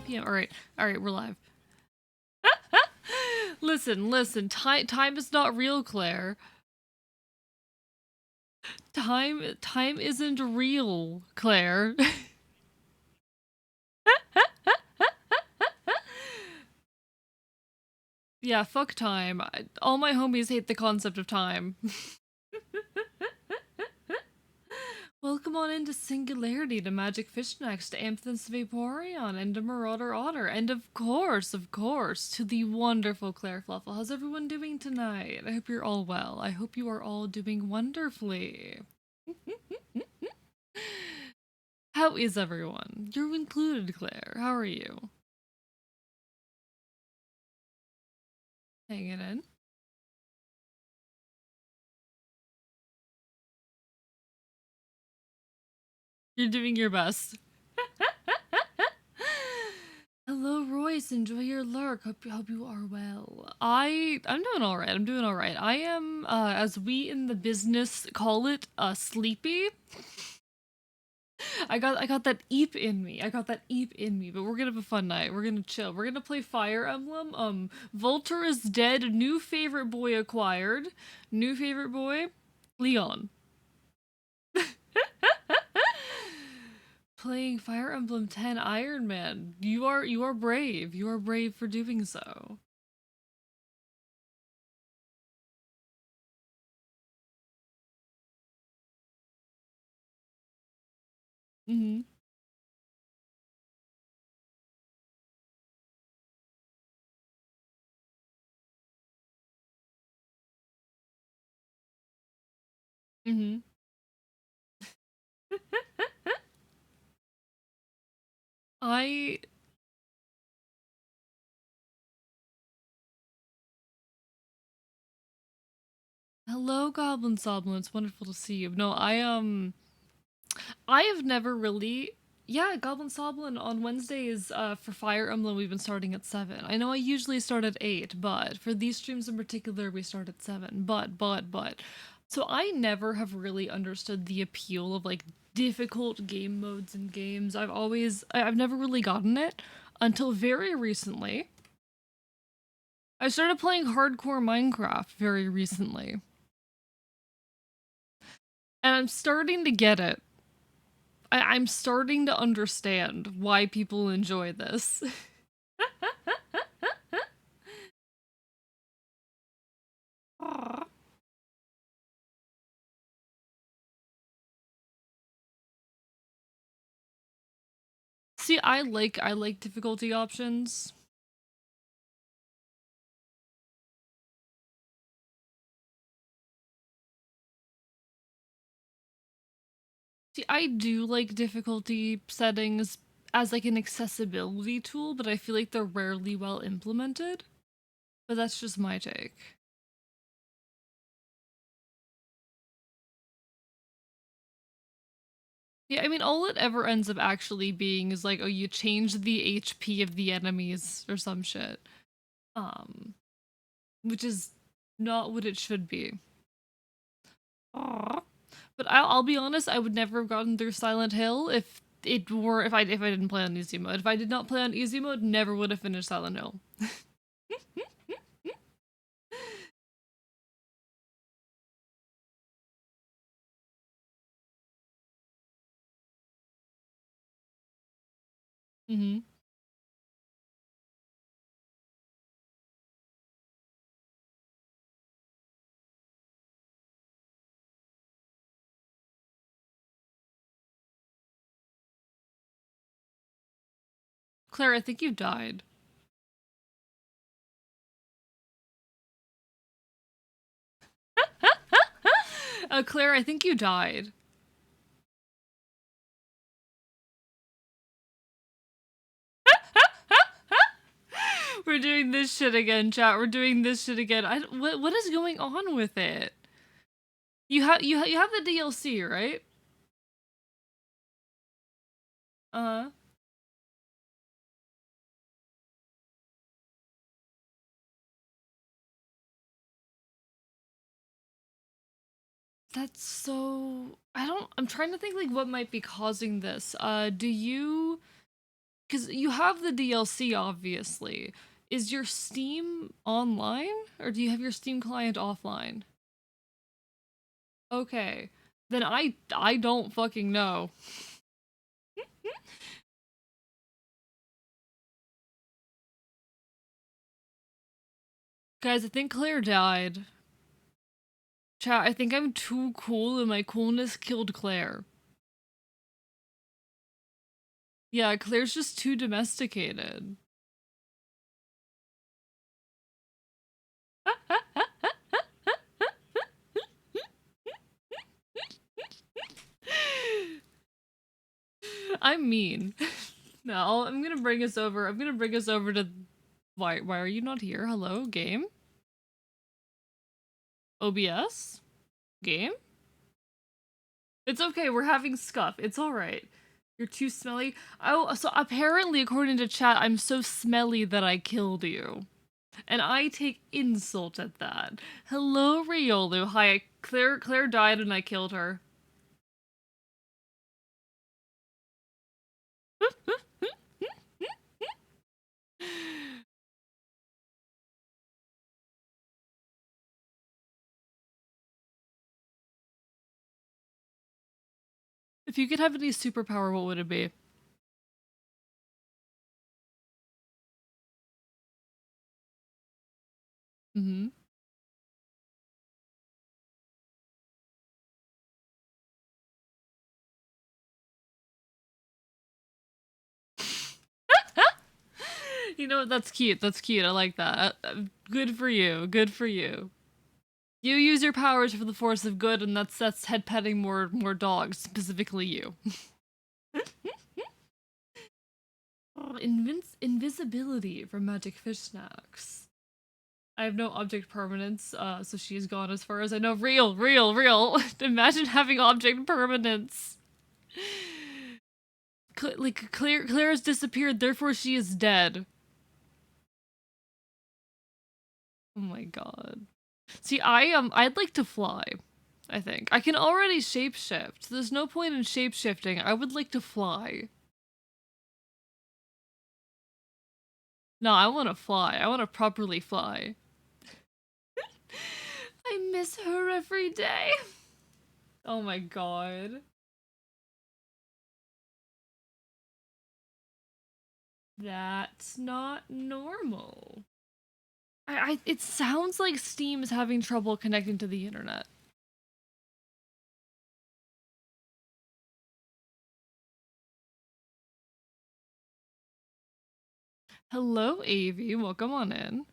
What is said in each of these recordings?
p.m. All right, we're live. Listen. Time is not real, Claire. Time isn't real, Claire. Yeah, fuck time. All my homies hate the concept of time. Welcome on into Singularity, to Magic Fishnex, to Amethyst Vaporeon, and to Marauder Otter, and of course, to the wonderful Claire Fluffle. How's everyone doing tonight? I hope you're all well. I hope you are all doing wonderfully. How is everyone? You're included, Claire. How are you? Hanging in? You're doing your best. Hello, Royce. Enjoy your lurk. Hope you are well. I'm doing all right. I am, as we in the business call it, sleepy. I got that eep in me. But we're gonna have a fun night. We're gonna chill. We're gonna play Fire Emblem. Volter is dead. New favorite boy acquired. New favorite boy, Leon. Playing Fire Emblem 10 Iron Man. You are brave. You are brave for doing so. Mm-hmm. Mm-hmm. I Hello, Goblin Soblin. It's wonderful to see you. No, I have never really. Yeah, Goblin Soblin on Wednesdays for Fire Emblem we've been starting at 7. I know I usually start at 8, but for these streams in particular we start at 7. But so I never have really understood the appeal of like difficult game modes in games. I've never really gotten it until very recently. I started playing hardcore Minecraft very recently, and I'm starting to get it. I'm starting to understand why people enjoy this. See, I like difficulty options. See, I do like difficulty settings as like an accessibility tool, but I feel like they're rarely well implemented. But that's just my take. Yeah, I mean, all it ever ends up actually being is like, oh, you change the HP of the enemies or some shit. Um, which is not what it should be. Aw. But I'll be honest, I would never have gotten through Silent Hill if I didn't play on easy mode. If I did not play on easy mode, never would have finished Silent Hill. Hmm. Claire, I think you died. Claire, I think you died. We're doing this shit again, chat. We're doing this shit again. What is going on with it? You have the DLC, right? Uh, that's so. I'm trying to think like what might be causing this. Do you? Because you have the DLC, obviously. Is your Steam online, or do you have your Steam client offline? Okay, then I don't fucking know. Guys, I think Claire died. Chat, I think I'm too cool and my coolness killed Claire. Yeah, Claire's just too domesticated. I'm mean. No, I'm gonna bring us over. I'm gonna bring us over to. Why are you not here? Hello, game? OBS? Game? It's okay, we're having scuff. It's alright. You're too smelly. Oh, so apparently, according to chat, I'm so smelly that I killed you. And I take insult at that. Hello, Riolu. Hi, Claire died and I killed her. If you could have any superpower, what would it be? Mm-hmm. You know, that's cute. That's cute. I like that. Good for you. Good for you. You use your powers for the force of good, and that's head petting more dogs, specifically you. Oh, invisibility from magic fish snacks. I have no object permanence, so she is gone as far as I know. Real. Imagine having object permanence. Like Claire has disappeared, therefore she is dead. Oh my god. See, I'd like to fly. I think I can already shapeshift. There's no point in shapeshifting. I would like to fly. No, I want to fly. I want to properly fly. I miss her every day. Oh my god. That's not normal. It sounds like Steam is having trouble connecting to the internet. Hello, Avi. Welcome on in.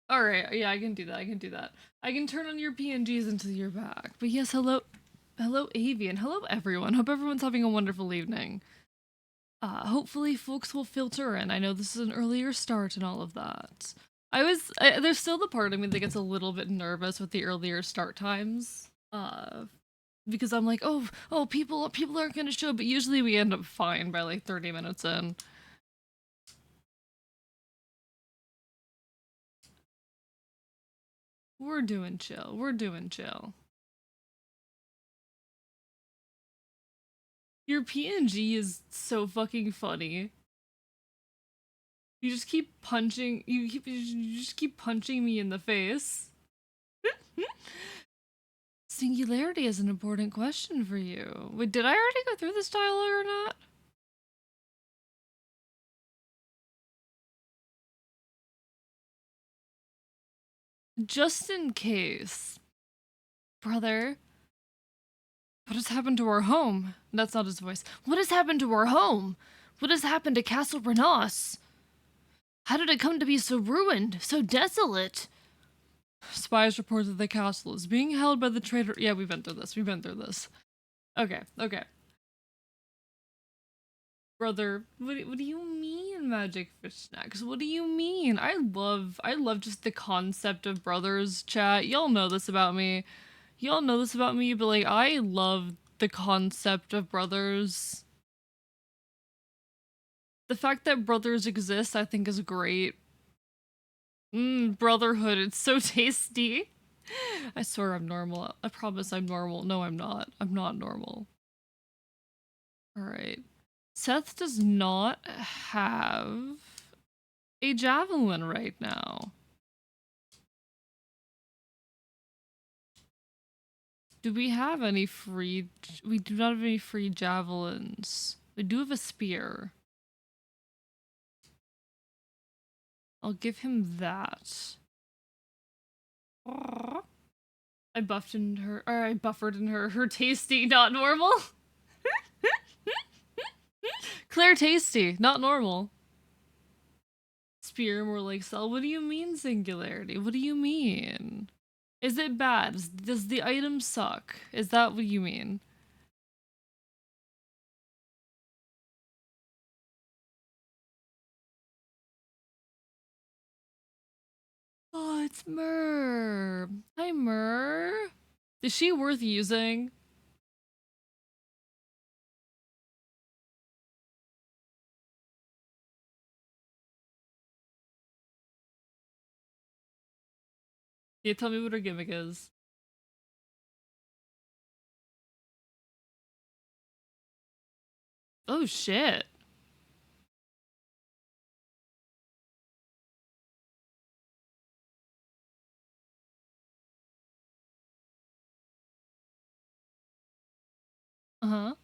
All right, yeah, I can do that. I can do that. I can turn on your PNGs until you're back. But yes, hello, Avi, and hello, everyone. Hope everyone's having a wonderful evening. Hopefully, folks will filter in. I know this is an earlier start and all of that. There's still the part of me that gets a little bit nervous with the earlier start times. Because I'm like, oh, people aren't gonna show, but usually we end up fine by like 30 minutes in. We're doing chill. We're doing chill. Your PNG is so fucking funny. You just keep punching. You just keep punching me in the face. Singularity is an important question for you. Wait, did I already go through this dialogue or not? Just in case. Brother, what has happened to our home? That's not his voice. What has happened to our home? What has happened to Castle Renos? How did it come to be so ruined, so desolate? Spies report that the castle is being held by the traitor. Yeah, we've been through this. We've been through this. Okay. Brother, what do you mean magic fish snacks? What do you mean? I love just the concept of brothers chat. Y'all know this about me. Y'all know this about me, but like I love the concept of brothers. The fact that brothers exist, I think is great. Brotherhood, it's so tasty. I swear I'm normal. I promise I'm normal. No, I'm not. I'm not normal. Alright. Seth does not have a javelin right now. Do we have any free... We do not have any free javelins. We do have a spear. I'll give him that. I buffed in her... Or I buffered in her. Her tasty, not normal. Claire tasty, not normal. Spear, more like cell. What do you mean singularity? What do you mean? Is it bad? Does the item suck? Is that what you mean? Oh, it's Myrrh. Hi, Myrrh. Is she worth using? Yeah, tell me what her gimmick is. Oh, shit. Uh-huh.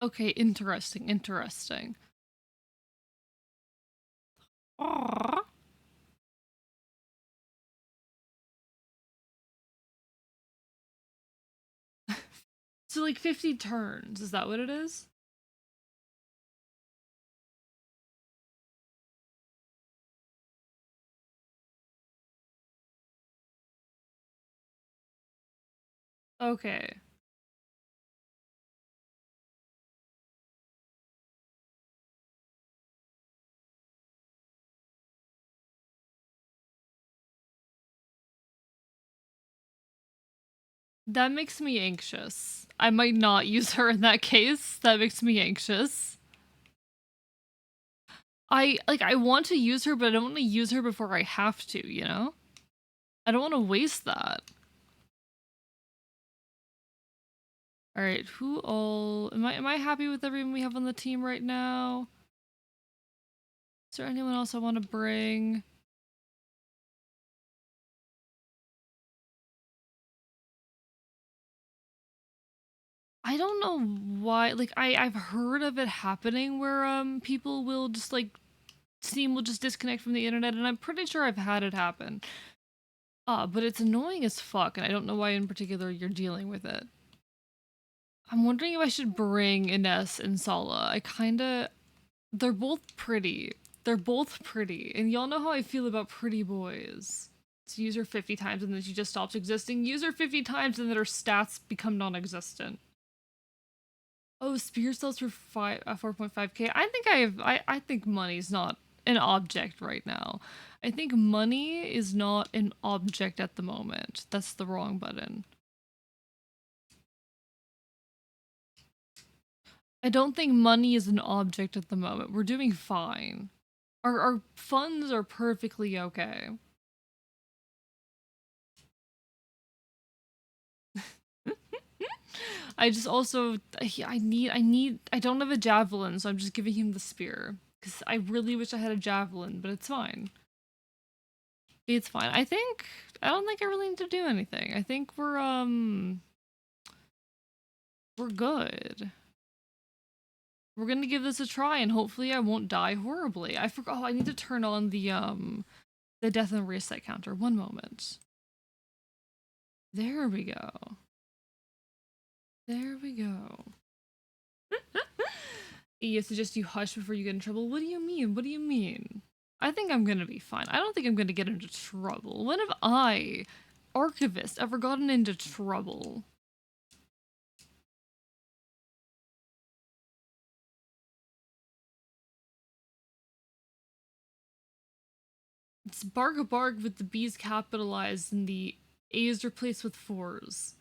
Okay, interesting, interesting. Aww. So like 50 turns, is that what it is? Okay. That makes me anxious. I might not use her in that case. That makes me anxious. I want to use her, but I don't want to use her before I have to, you know? I don't want to waste that. All right, who all am I happy with everyone we have on the team right now? Is there anyone else I want to bring? I don't know why. Like I've heard of it happening where people will just like Steam will just disconnect from the internet, and I'm pretty sure I've had it happen. But it's annoying as fuck, and I don't know why in particular you're dealing with it. I'm wondering if I should bring Ines and Sala. They're both pretty. They're both pretty, and y'all know how I feel about pretty boys. So use her 50 times and then she just stops existing. Use her 50 times and then her stats become non-existent. Oh, spear sells for 4.5k. I think I think money's not an object right now. I think money is not an object at the moment. That's the wrong button. I don't think money is an object at the moment. We're doing fine. Our funds are perfectly okay. I just also I don't have a javelin, so I'm just giving him the spear. Cause I really wish I had a javelin, but it's fine. It's fine. I don't think I really need to do anything. I think we're good. We're gonna give this a try and hopefully I won't die horribly. I forgot I need to turn on the death and reset counter. One moment. There we go. There we go. You suggest you hush before you get in trouble. What do you mean? What do you mean? I think I'm gonna be fine. I don't think I'm gonna get into trouble. When have I, Archivist, ever gotten into trouble? It's bark a bark with the B's capitalized and the A's replaced with 4s.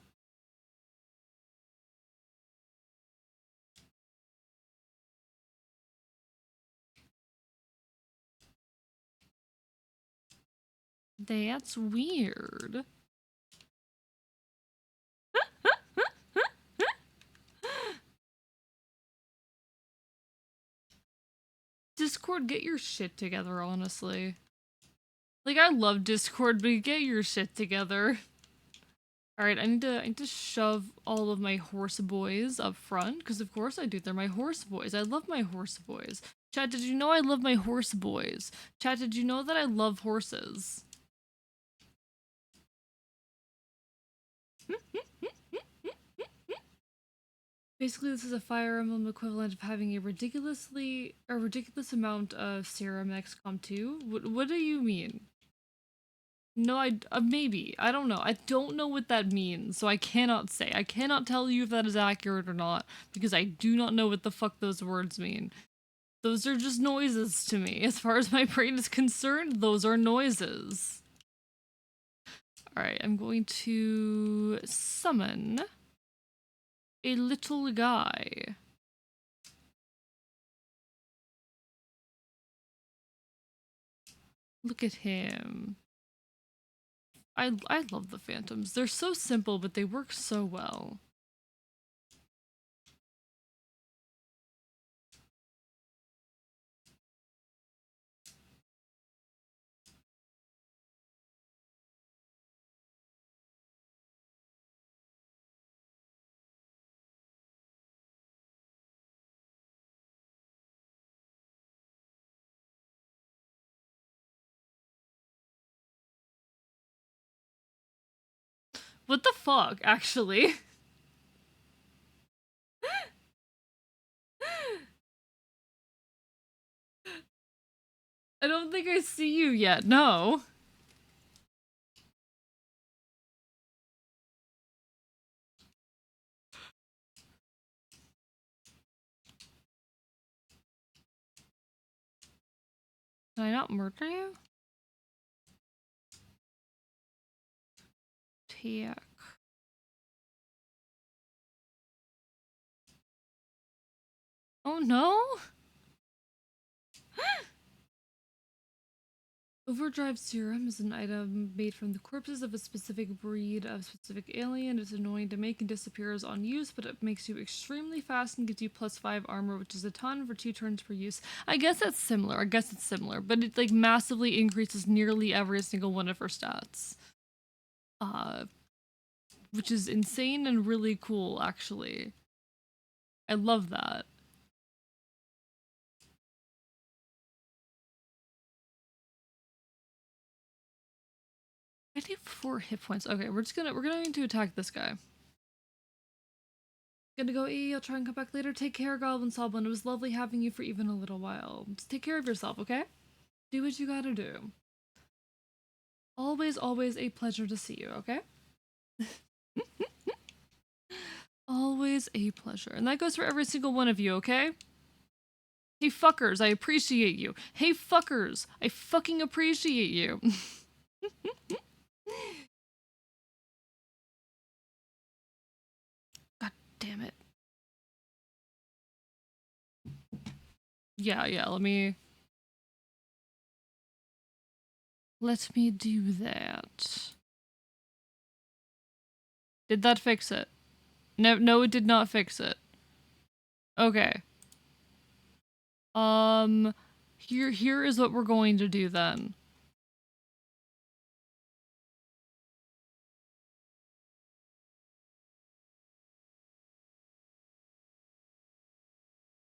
That's weird. Discord, get your shit together, honestly. Like, I love Discord, but get your shit together. Alright, I need to shove all of my horse boys up front, because of course I do. They're my horse boys. I love my horse boys. Chat, did you know I love my horse boys? Chat, did you know that I love horses? Basically, this is a Fire Emblem equivalent of having a ridiculous amount of serum in XCOM 2. What do you mean? No, maybe. I don't know. I don't know what that means, so I cannot say. I cannot tell you if that is accurate or not, because I do not know what the fuck those words mean. Those are just noises to me. As far as my brain is concerned, those are noises. Alright, I'm going to summon a little guy. Look at him. I love the phantoms. They're so simple, but they work so well. What the fuck, actually? I don't think I see you yet, no. Can I not murder you? Tiak. Oh no? Overdrive serum is an item made from the corpses of a specific breed of specific alien. It's annoying to make and disappears on use, but it makes you extremely fast and gives you +5 armor, which is a ton for 2 turns per use. I guess that's similar. I guess it's similar, but it like massively increases nearly every single one of her stats. Which is insane and really cool, actually. I love that. I take 4 hit points. Okay, we're going to attack this guy. Gonna go E, I'll try and come back later. Take care, Goblin Soblin. It was lovely having you for even a little while. Just take care of yourself, okay? Do what you gotta do. Always, always a pleasure to see you, okay? Always a pleasure. And that goes for every single one of you, okay? Hey fuckers, I appreciate you. Hey fuckers, I fucking appreciate you. God damn it. Yeah, let me do that. Did that fix it? No, it did not fix it. Okay. Here is what we're going to do then.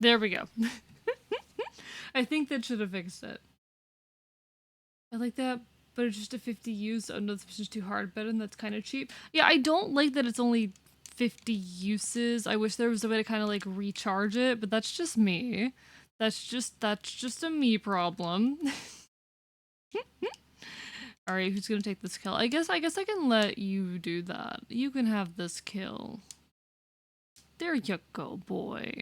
There we go. I think that should have fixed it. I like that, but it's just a 50 use. Oh no, this is too hard, but and that's kind of cheap. Yeah, I don't like that it's only 50 uses. I wish there was a way to kind of like recharge it, but that's just me. That's just a me problem. All right, who's gonna take this kill? I guess I can let you do that. You can have this kill. There you go, boy.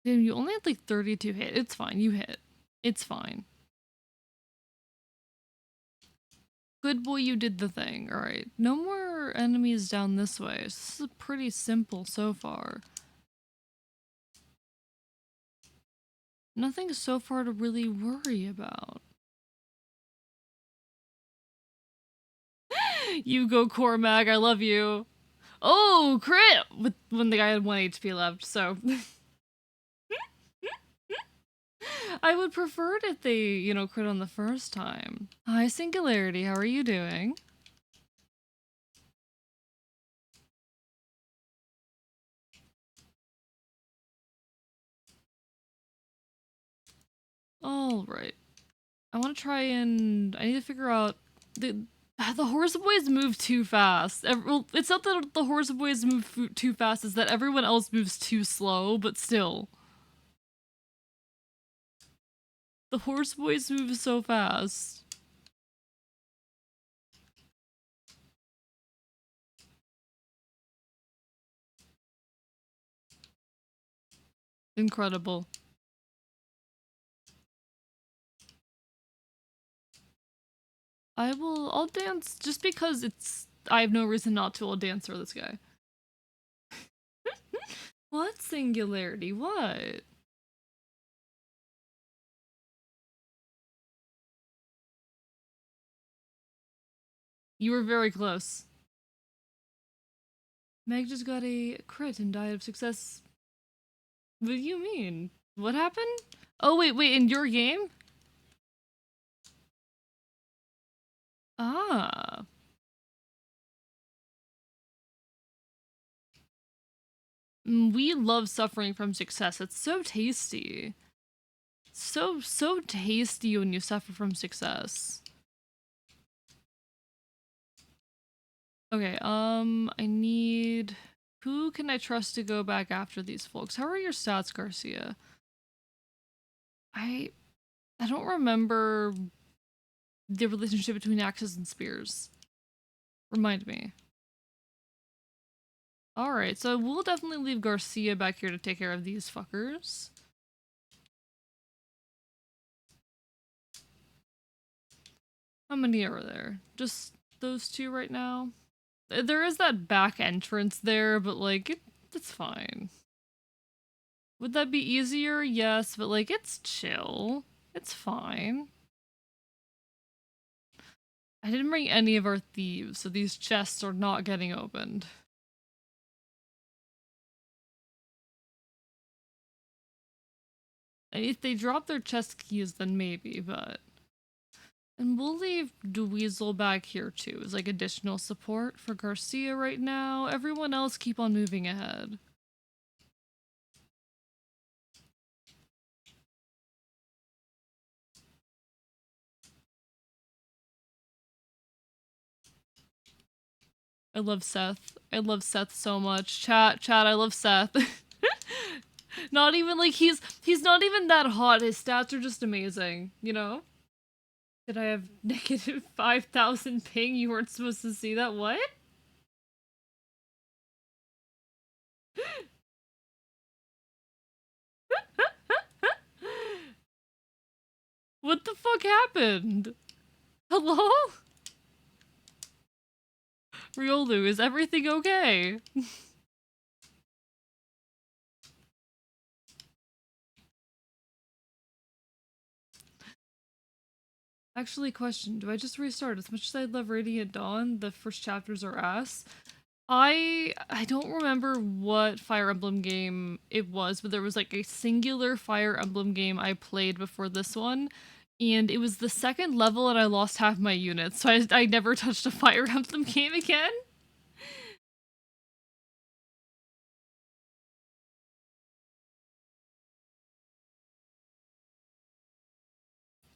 Damn, you only had like 32 hit. It's fine. You hit. It's fine. Good boy, you did the thing. All right. No more enemies down this way. This is pretty simple so far. Nothing so far to really worry about. You go, Cormac. I love you. Oh, crit! When the guy had 1 HP left, so... I would prefer it if they, you know, crit on the first time. Hi, Singularity. How are you doing? All right. I want to try and... I need to figure out... The horse boys move too fast. Well, it's not that the horse boys move too fast, it's that everyone else moves too slow, but still. The horse boys move so fast. Incredible. I'll dance just because I have no reason not to. I'll dance for this guy. What Singularity? What? You were very close. Meg just got a crit and died of success. What do you mean? What happened? Oh, wait, in your game? Ah. We love suffering from success. It's so tasty. So tasty when you suffer from success. Okay, I need... Who can I trust to go back after these folks? How are your stats, Garcia? I I don't remember the relationship between axes and spears. Remind me. Alright, so we'll definitely leave Garcia back here to take care of these fuckers. How many are there? Just those two right now? There is that back entrance there, but like, it's fine. Would that be easier? Yes, but like, it's chill. It's fine. I didn't bring any of our thieves, so these chests are not getting opened. If they drop their chest keys, then maybe, but... And we'll leave Dweezil back here too, as like additional support for Garcia right now. Everyone else keep on moving ahead. I love Seth. I love Seth so much. Chat, I love Seth. Not even like he's not even that hot. His stats are just amazing, you know? Did I have negative 5,000 ping? You weren't supposed to see that? What? What the fuck happened? Hello? Riolu, is everything okay? Actually, question, do I just restart? As much as I love Radiant Dawn, the first chapters are ass. I don't remember what Fire Emblem game it was, but there was like a singular Fire Emblem game I played before this one, and it was the second level and I lost half my units, so I never touched a Fire Emblem game again.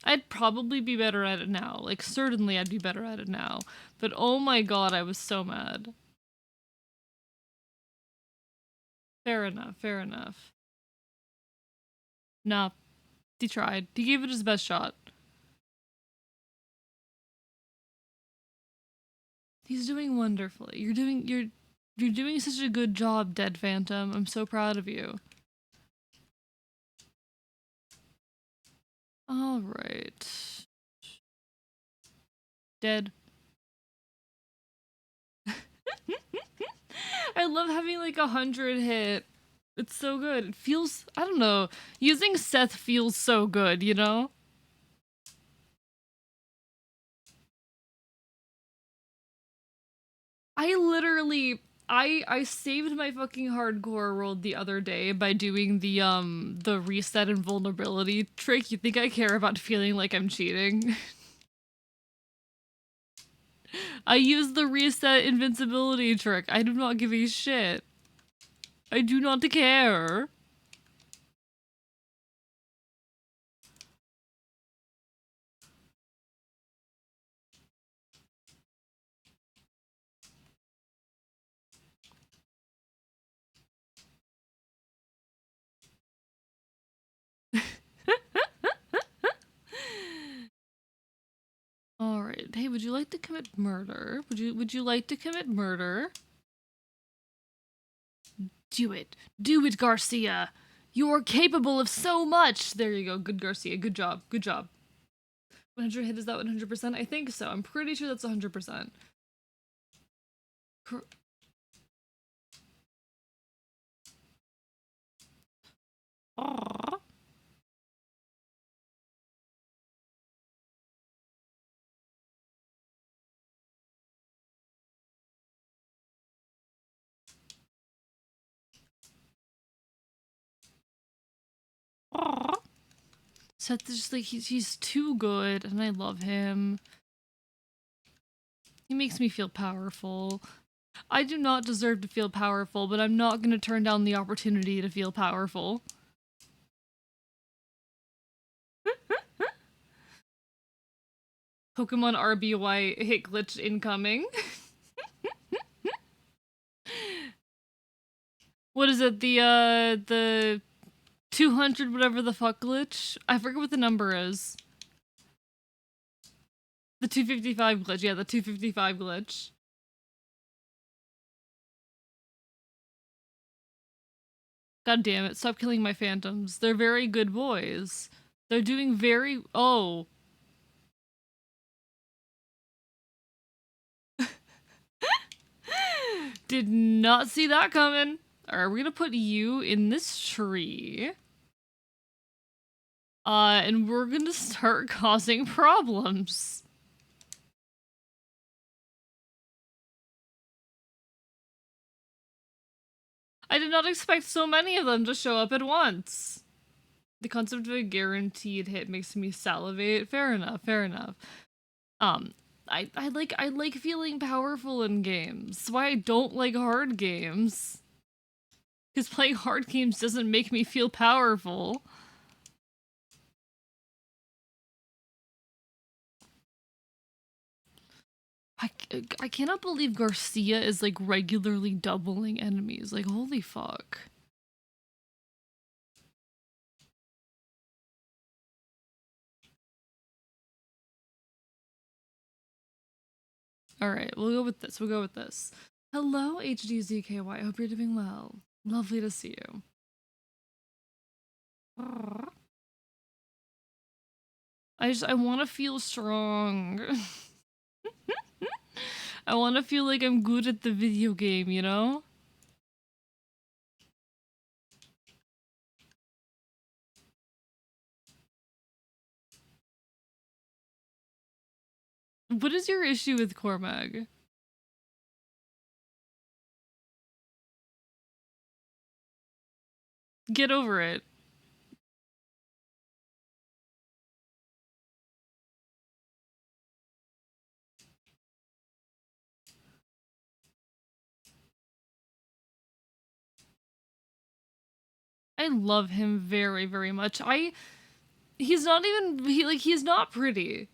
I'd probably be better at it now. Like, certainly I'd be better at it now. But oh my god, I was so mad. Fair enough, fair enough. Nah, he tried. He gave it his best shot. He's doing wonderfully. You're doing such a good job, Dead Phantom. I'm so proud of you. Alright. Dead. I love having like 100 hit. It's so good. It feels, I don't know, using Seth feels so good, you know? I literally I saved my fucking hardcore world the other day by doing the reset invulnerability trick. You think I care about feeling like I'm cheating? I used the reset invincibility trick. I do not give a shit. I do not care. All right. Hey, would you like to commit murder? Would you like to commit murder? Do it. Do it, Garcia. You're capable of so much. There you go. Good, Garcia. Good job. Good job. 100 hit, is that 100%? I think so. I'm pretty sure that's 100%. Aww. Aww. Seth is just like, he's too good, and I love him. He makes me feel powerful. I do not deserve to feel powerful, but I'm not gonna turn down the opportunity to feel powerful. Pokemon RBY hit glitch incoming. What is it? The 200 whatever the fuck glitch? I forget what the number is. The 255 glitch. Yeah, the 255 glitch. God damn it, stop killing my phantoms. They're very good boys. They're doing very- oh. Did not see that coming. Alright, we're gonna put you in this tree. And we're gonna start causing problems. I did not expect so many of them to show up at once. The concept of a guaranteed hit makes me salivate. Fair enough, fair enough. I like feeling powerful in games. That's why I don't like hard games. Because playing hard games doesn't make me feel powerful. I cannot believe Garcia is like regularly doubling enemies. Like, holy fuck. Alright, we'll go with this. We'll go with this. Hello, HDZKY. I hope you're doing well. Lovely to see you. I want to feel strong. I want to feel like I'm good at the video game, you know? What is your issue with Cormag? Get over it. I love him very, very much. He's not even, he's not pretty.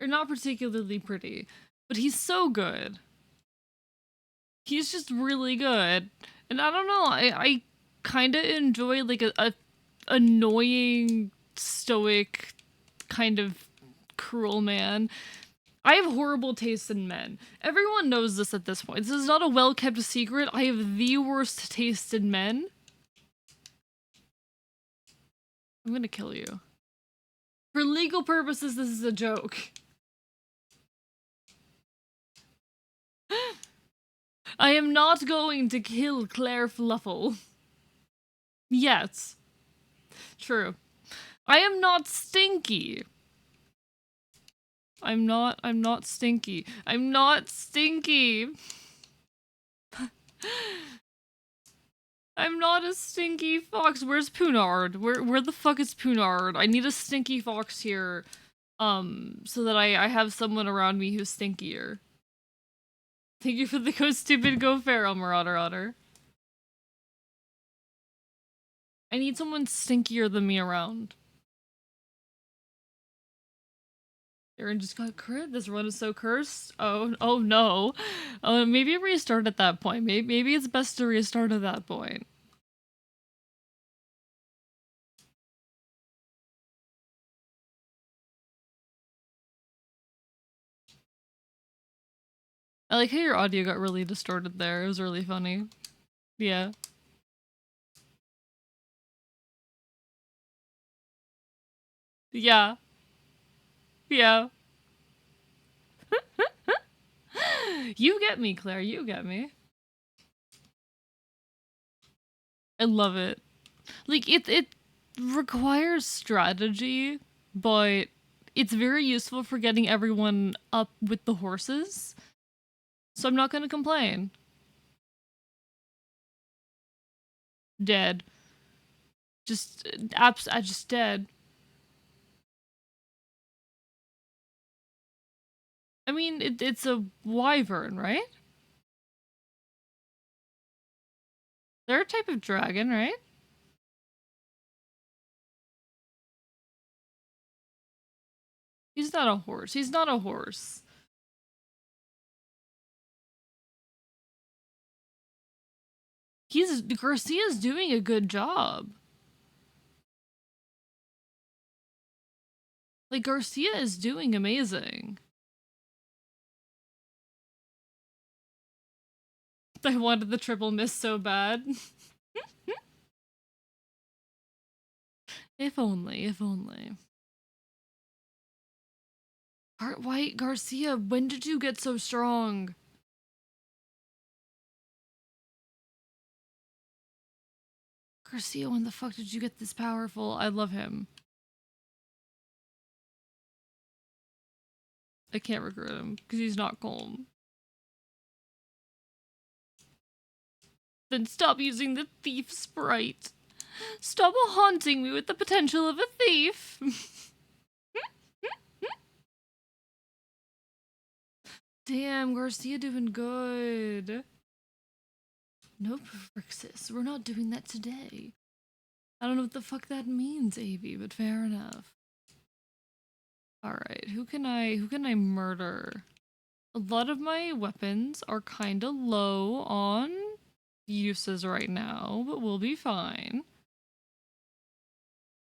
Or not particularly pretty. But he's so good. He's just really good. And I don't know, I kind of enjoy like a annoying, stoic, kind of cruel man. I have horrible taste in men. Everyone knows this at this point. This is not a well-kept secret. I have the worst taste in men. I'm gonna kill you. For legal purposes, this is a joke. I am not going to kill Claire Fluffle. Yet. True. I am not stinky. I'm not stinky. I'm not stinky. I'm not a stinky fox. Where's Poonard? Where the fuck is Poonard? I need a stinky fox here. So that I have someone around me who's stinkier. Thank you for the go stupid, go feral, Marauder Otter. I need someone stinkier than me around. Aaron just got crit. This run is so cursed. Oh no. Oh, maybe restart at that point. Maybe it's best to restart at that point. I like how your audio got really distorted there. It was really funny. Yeah. Yeah. Yeah. You get me, Claire. You get me. I love it. Like, it requires strategy, but it's very useful for getting everyone up with the horses. So I'm not gonna complain. Dead. Just, just dead. I mean, it's a wyvern, right? They're a type of dragon, right? He's not a horse. He's not a horse. Garcia's doing a good job. Like, Garcia is doing amazing. I wanted the triple miss so bad. If only, if only. White Garcia, when did you get so strong? Garcia, when the fuck did you get this powerful? I love him. I can't recruit him because he's not calm. Then stop using the thief sprite. Stop haunting me with the potential of a thief. Damn, Garcia doing good. No Frixis, we're not doing that today. I don't know what the fuck that means, Avi, but fair enough. Alright, who can I murder? A lot of my weapons are kinda low on uses right now, but we'll be fine.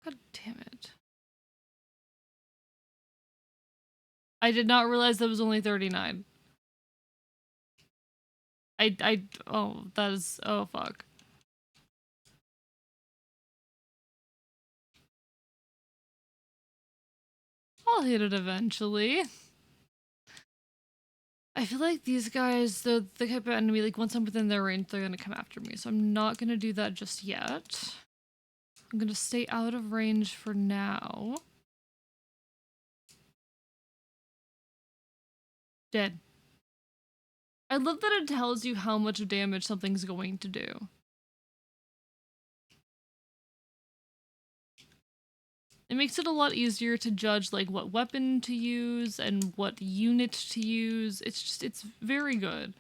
God damn it. I did not realize that was only 39. Oh, that is, oh fuck. I'll hit it eventually. I feel like these guys, the type of enemy, like once I'm within their range, they're gonna come after me. So I'm not gonna do that just yet. I'm gonna stay out of range for now. Dead. I love that it tells you how much damage something's going to do. It makes it a lot easier to judge like what weapon to use and what unit to use. It's very good.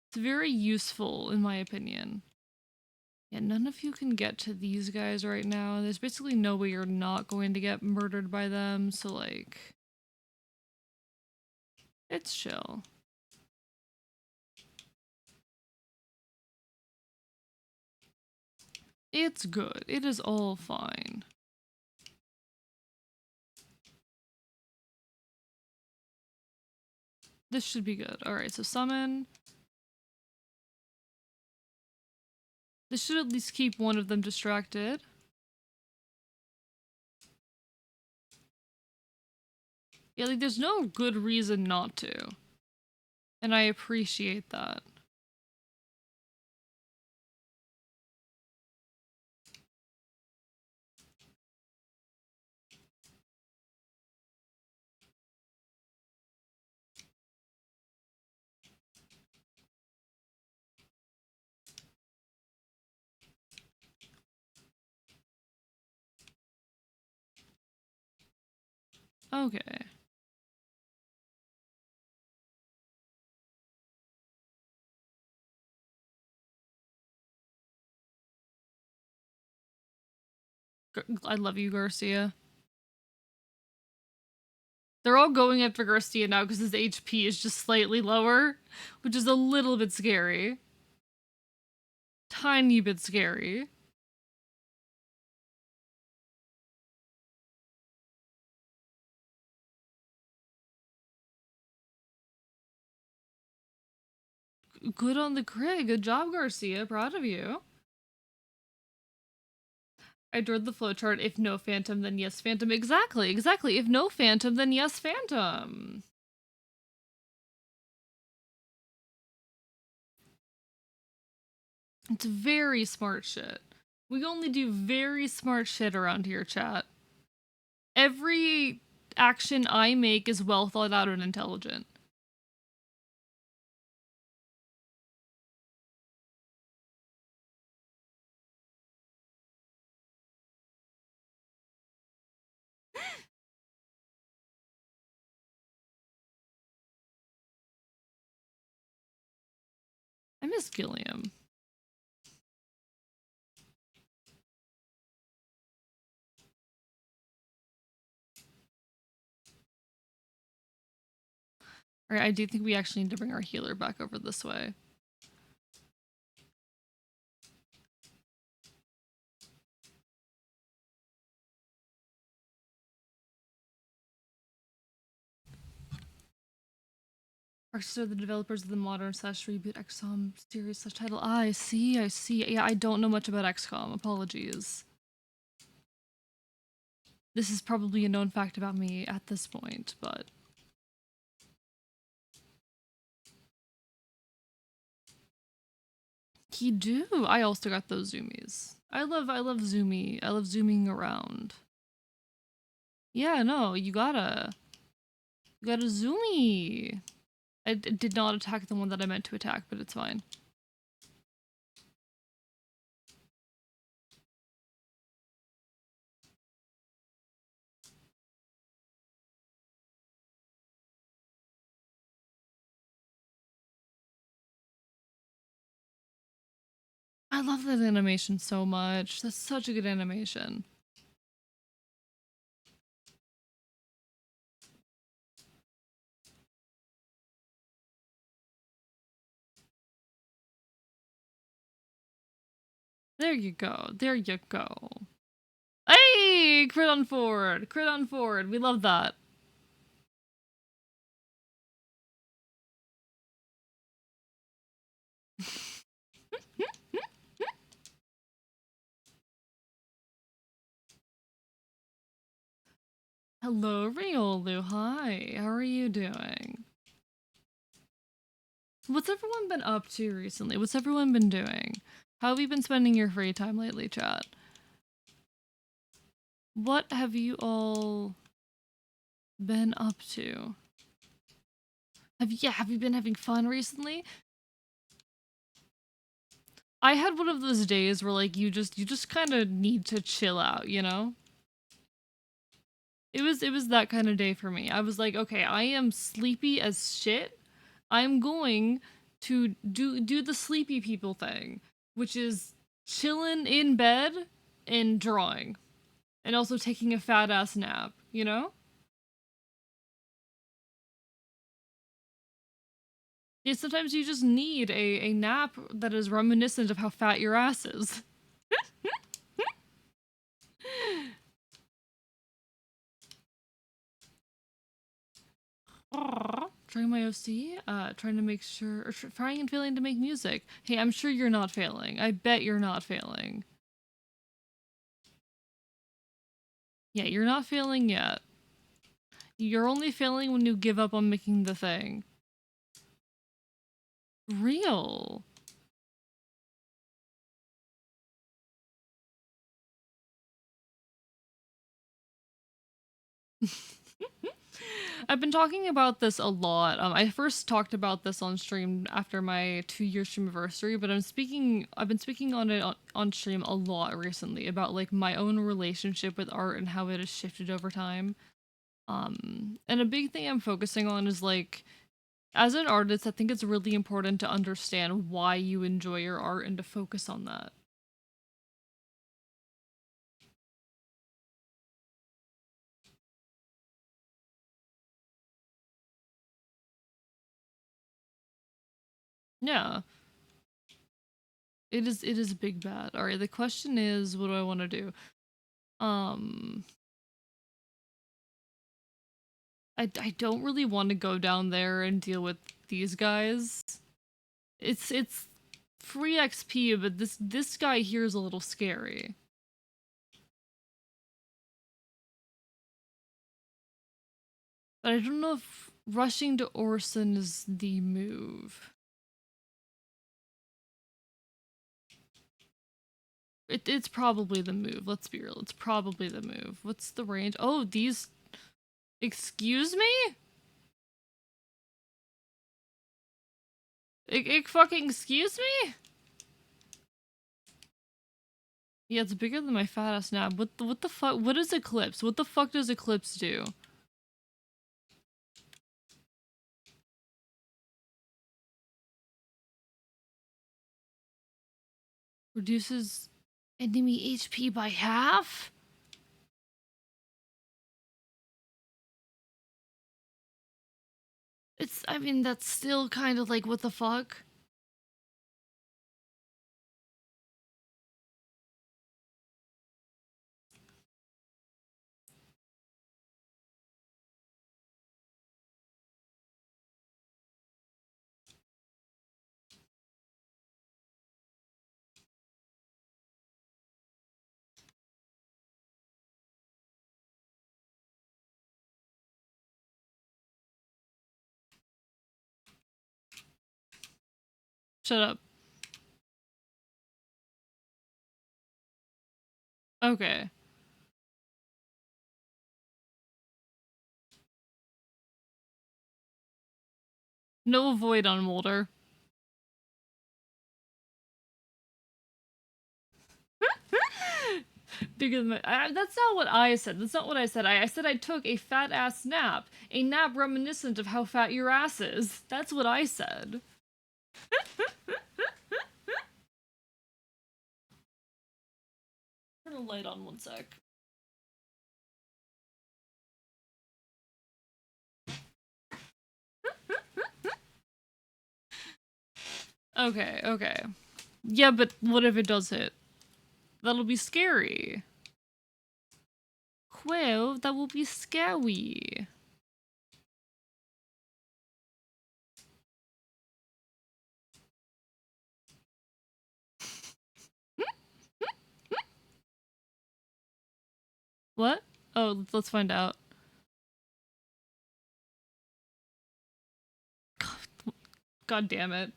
It's very useful in my opinion. Yeah, none of you can get to these guys right now. There's basically no way you're not going to get murdered by them, so like... It's chill. It's good. It is all fine. This should be good. Alright, so summon. This should at least keep one of them distracted. Yeah, like there's no good reason not to. And I appreciate that. Okay. I love you, Garcia. They're all going after Garcia now because his HP is just slightly lower, which is a little bit scary. Tiny bit scary. Good on the crit. Good job, Garcia. Proud of you. I adored the flowchart. If no phantom, then yes phantom. Exactly, exactly. If no phantom, then yes phantom. It's very smart shit. We only do very smart shit around here, chat. Every action I make is well thought out and intelligent. I miss Gilliam. Alright, I do think we actually need to bring our healer back over this way. Arcs are the developers of the modern slash reboot XCOM series slash title. Ah, I see. Yeah, I don't know much about XCOM. Apologies. This is probably a known fact about me at this point, but... He do. I also got those zoomies. I love zooming around. Yeah, no, you gotta zoomie. I did not attack the one that I meant to attack, but it's fine. I love that animation so much. That's such a good animation. There you go. There you go. Hey! Crit on forward! Crit on forward. We love that. Hello, Riolu. Hi. How are you doing? What's everyone been up to recently? What's everyone been doing? How have you been spending your free time lately, chat? What have you all been up to? Have you been having fun recently? I had one of those days where like you just kind of need to chill out, you know? It was that kind of day for me. I was like, okay, I am sleepy as shit. I'm going to do the sleepy people thing, which is chilling in bed and drawing. And also taking a fat ass nap, you know? Yeah, sometimes you just need a nap that is reminiscent of how fat your ass is. Trying my OC, trying to make sure, or trying and failing to make music. Hey, I'm sure you're not failing. I bet you're not failing. Yeah, you're not failing yet. You're only failing when you give up on making the thing. Real. I've been talking about this a lot. I first talked about this on stream after my 2-year stream anniversary, but I've been speaking on it on stream a lot recently about like my own relationship with art and how it has shifted over time. And a big thing I'm focusing on is like, as an artist, I think it's really important to understand why you enjoy your art and to focus on that. Yeah, it is a big bad. All right, the question is, what do I want to do? Um, I don't really want to go down there and deal with these guys. It's free XP, but this guy here is a little scary. But I don't know if rushing to Orson is the move. It's probably the move. Let's be real. It's probably the move. What's the range? Oh, these. Excuse me? Fucking excuse me? Yeah, it's bigger than my fat ass nab. What the fuck? What is Eclipse? What the fuck does Eclipse do? Reduces enemy HP by half? I mean, that's still kind of like, what the fuck? Shut up. Okay. No void on Molder. Bigger than that's not what I said. That's not what I said. I said I took a fat ass nap. A nap reminiscent of how fat your ass is. That's what I said. Turn the light on 1 sec. Okay, okay. Yeah, but what if it does hit? That'll be scary. Well, that will be scary. What? Oh, let's find out. God damn it.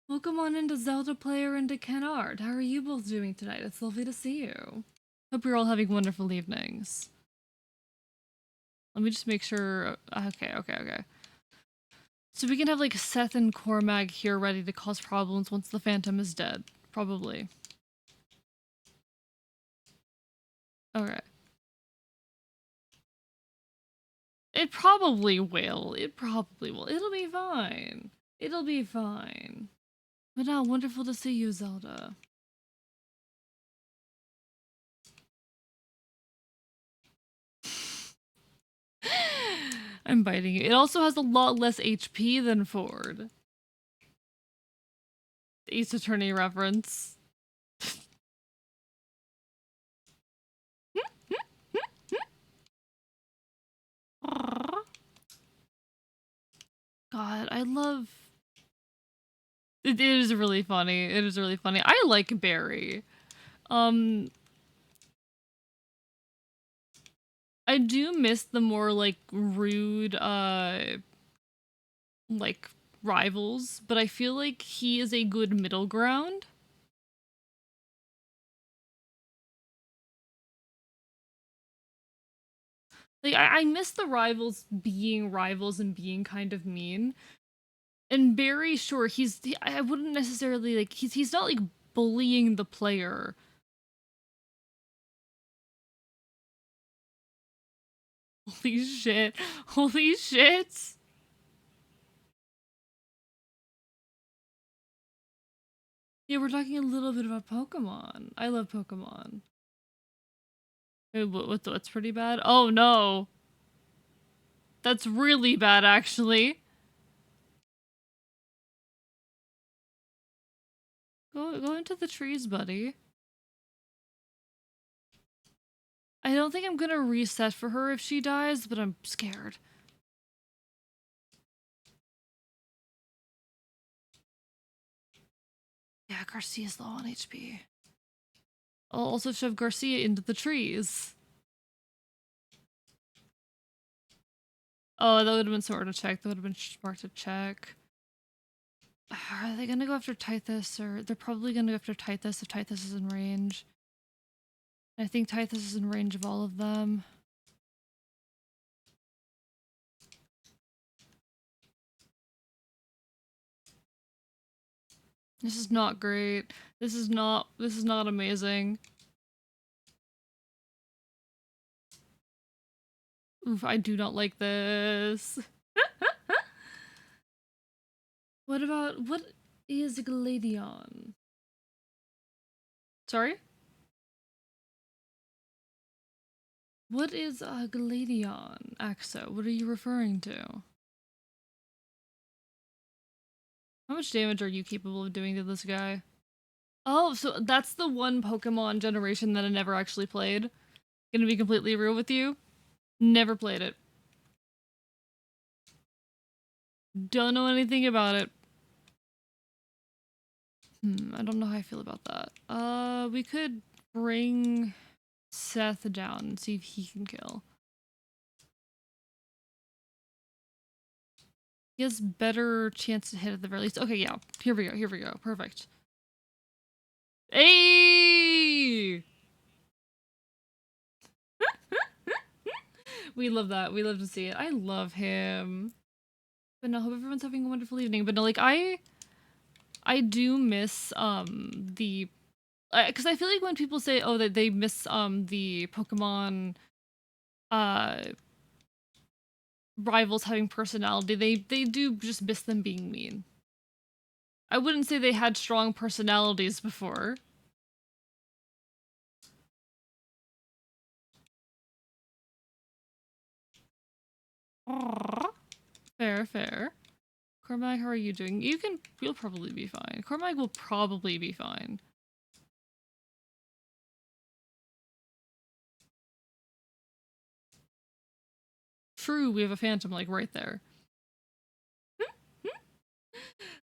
Welcome on into Zelda Player and to Kennard. How are you both doing tonight? It's lovely to see you. Hope you're all having wonderful evenings. Let me just make sure. Okay. So we can have like Seth and Cormag here ready to cause problems once the Phantom is dead. Probably. Okay. It probably will. It probably will. It'll be fine. It'll be fine. But now, wonderful to see you, Zelda. I'm biting you. It also has a lot less HP than Ford. The Ace Attorney reference. God, I love... It is really funny. It is really funny. I like Barry. I do miss the more, like, rude, like, rivals, but I feel like he is a good middle ground. Like, I miss the rivals being rivals and being kind of mean. And Barry, sure, I wouldn't necessarily, like, he's not, like, bullying the player. Holy shit. Holy shit. Yeah, we're talking a little bit about Pokemon. I love Pokemon. What's pretty bad? Oh no. That's really bad, actually. Go into the trees, buddy. I don't think I'm gonna reset for her if she dies, but I'm scared. Yeah, Garcia's low on HP. I'll also shove Garcia into the trees. Oh, that would have been smart to check. That would have been smart to check. Are they gonna go after Tithus, or they're probably gonna go after Tithus if Tithus is in range. I think Tithus is in range of all of them. This is not great. This is not amazing. Oof, I do not like this. What is Gladion? Sorry? What is a Gladion, Axo? What are you referring to? How much damage are you capable of doing to this guy? Oh, so that's the one Pokemon generation that I never actually played. Gonna be completely real with you. Never played it. Don't know anything about it. I don't know how I feel about that. We could bring Seth down and see if he can kill. He has better chance to hit at the very least. Okay, yeah. Here we go. Here we go. Perfect. Hey! We love that. We love to see it. I love him. But no, hope everyone's having a wonderful evening. But no, like I do miss the because I feel like when people say oh that they miss the Pokemon uh rivals having personality, they do just miss them being mean. I wouldn't say they had strong personalities before. Aww. Fair, fair. Cormac, how are you doing? You'll probably be fine. Cormac will probably be fine. True, we have a phantom like right there.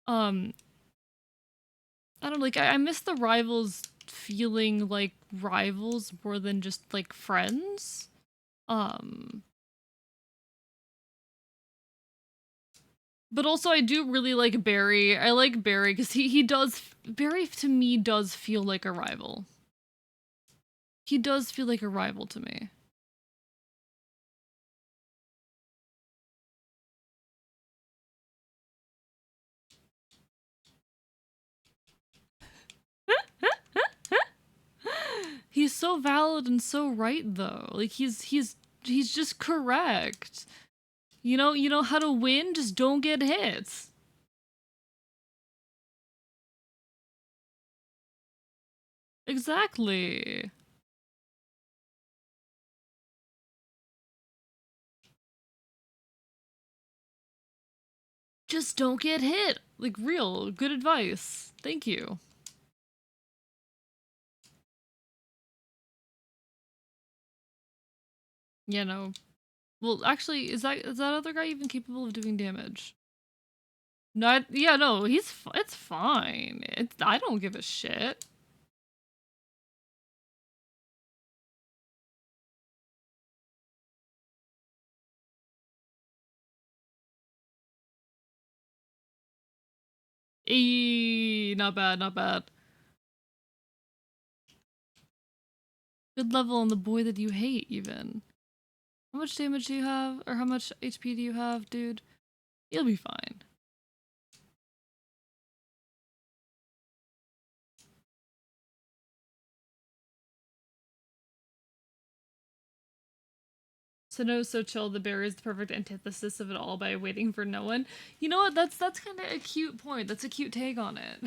um, I don't know, like I miss the rivals feeling like rivals more than just like friends. Um, but also I do really like Barry. I like Barry because Barry to me does feel like a rival. He does feel like a rival to me. He's so valid and so right though. Like he's just correct. You know how to win, just don't get hit. Exactly. Just don't get hit. Like real good advice. Thank you. Yeah, no. Well, actually, is that other guy even capable of doing damage? Not yeah, no, it's fine. I don't give a shit. Not bad, not bad. Good level on the boy that you hate, even. How much damage do you have? Or how much HP do you have, dude? You'll be fine. So no, so chill. The bear is the perfect antithesis of it all by waiting for no one. You know what? That's kind of a cute point. That's a cute take on it.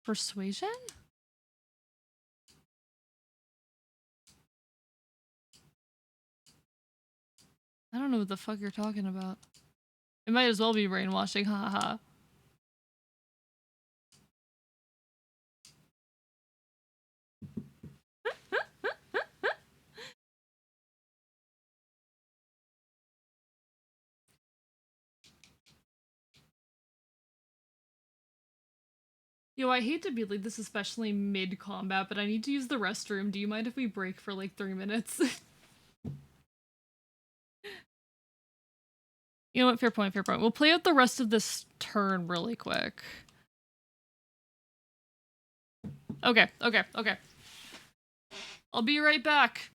Persuasion? I don't know what the fuck you're talking about. It might as well be brainwashing, haha. Yo, I hate to be like this, especially mid-combat, but I need to use the restroom. Do you mind if we break for like 3 minutes? You know what? Fair point, fair point. We'll play out the rest of this turn really quick. Okay, okay, okay. I'll be right back.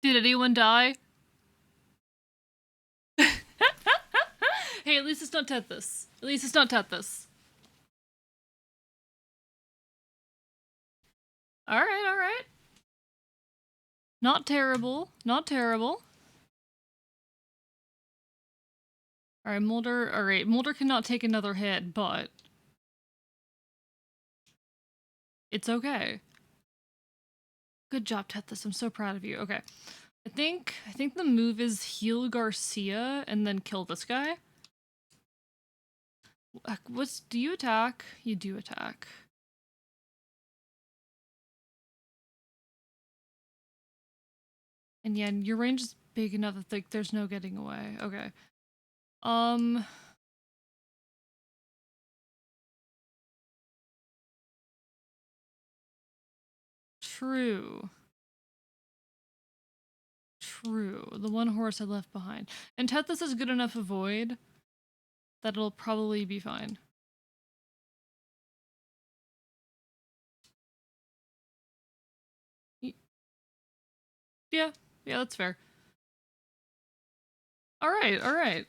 Did anyone die? Hey, at least it's not Tethys. At least it's not Tethys. Alright, alright. Not terrible. Not terrible. Alright, Mulder. Alright, Mulder cannot take another hit, but it's okay. Good job, Tethys. I'm so proud of you. Okay. I think the move is heal Garcia and then kill this guy. Do you attack? You do attack. And yeah, your range is big enough that like there's no getting away. Okay. True. True. The one horse I left behind. And Tethys is good enough avoid that it'll probably be fine. Yeah, yeah, that's fair. Alright, alright.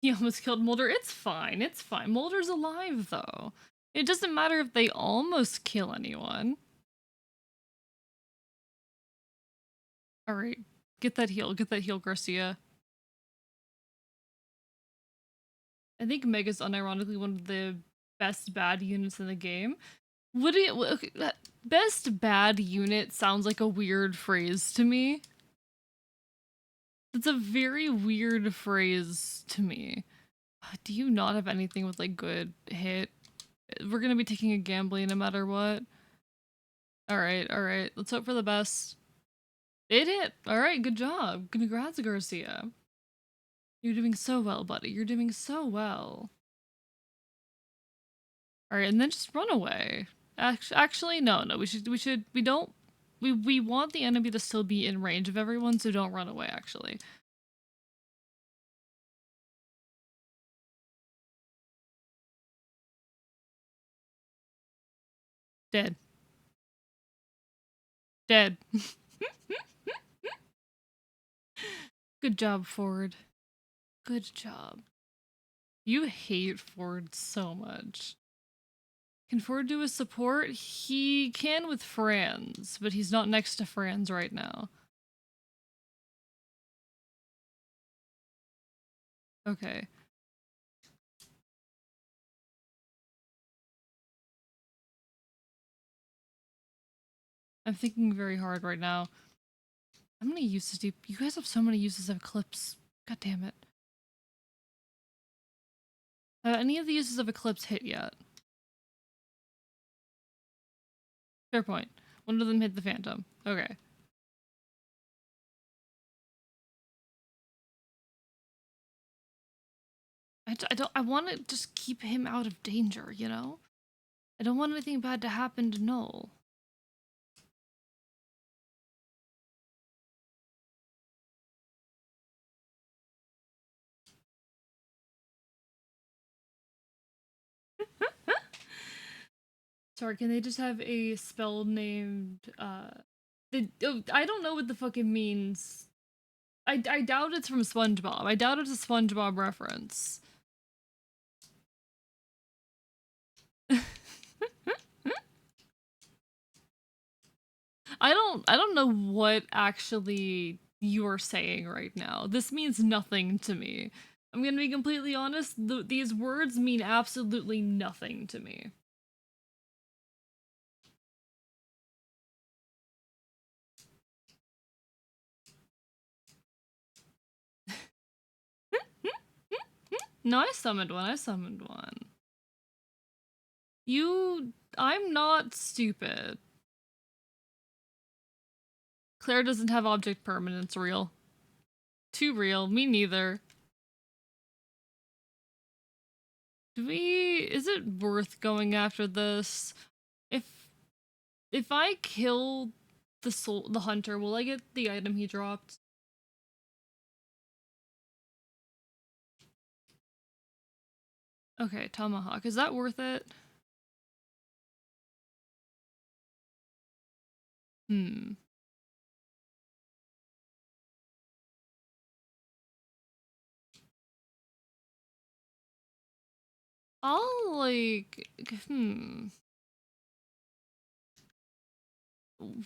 He almost killed Mulder. It's fine, it's fine. Mulder's alive, though. It doesn't matter if they almost kill anyone. Alright, get that heal, Garcia. I think Mega's unironically one of the best bad units in the game. What do you- okay, best bad unit sounds like a weird phrase to me. It's a very weird phrase to me. Do you not have anything with like good hit? We're gonna be taking a gambling no matter what. Alright, alright. Let's hope for the best. It hit! Alright, good job. Congrats, Garcia. You're doing so well, buddy. You're doing so well. Alright, and then just run away. Actually, no. We want the enemy to still be in range of everyone, so don't run away, actually. Dead. Dead. Good job, Ford. Good job. You hate Ford so much. Can Ford do a support? He can with Franz, but he's not next to Franz right now. Okay. I'm thinking very hard right now. How many uses do you guys have? So many uses of Eclipse. God damn it. Have any of the uses of Eclipse hit yet? Fair point. One of them hit the Phantom. Okay. I want to just keep him out of danger, you know? I don't want anything bad to happen to Null. Sorry, can they just have a spell named, I don't know what the fuck it means. I doubt it's from SpongeBob. I doubt it's a SpongeBob reference. I don't know what actually you are saying right now. This means nothing to me. I'm gonna be completely honest, these words mean absolutely nothing to me. No, I summoned one. I summoned one. I'm not stupid. Claire doesn't have object permanence real. Too real. Me neither. Is it worth going after this? If I kill the hunter, will I get the item he dropped? Okay, tomahawk. Is that worth it? Hmm. I'll, like,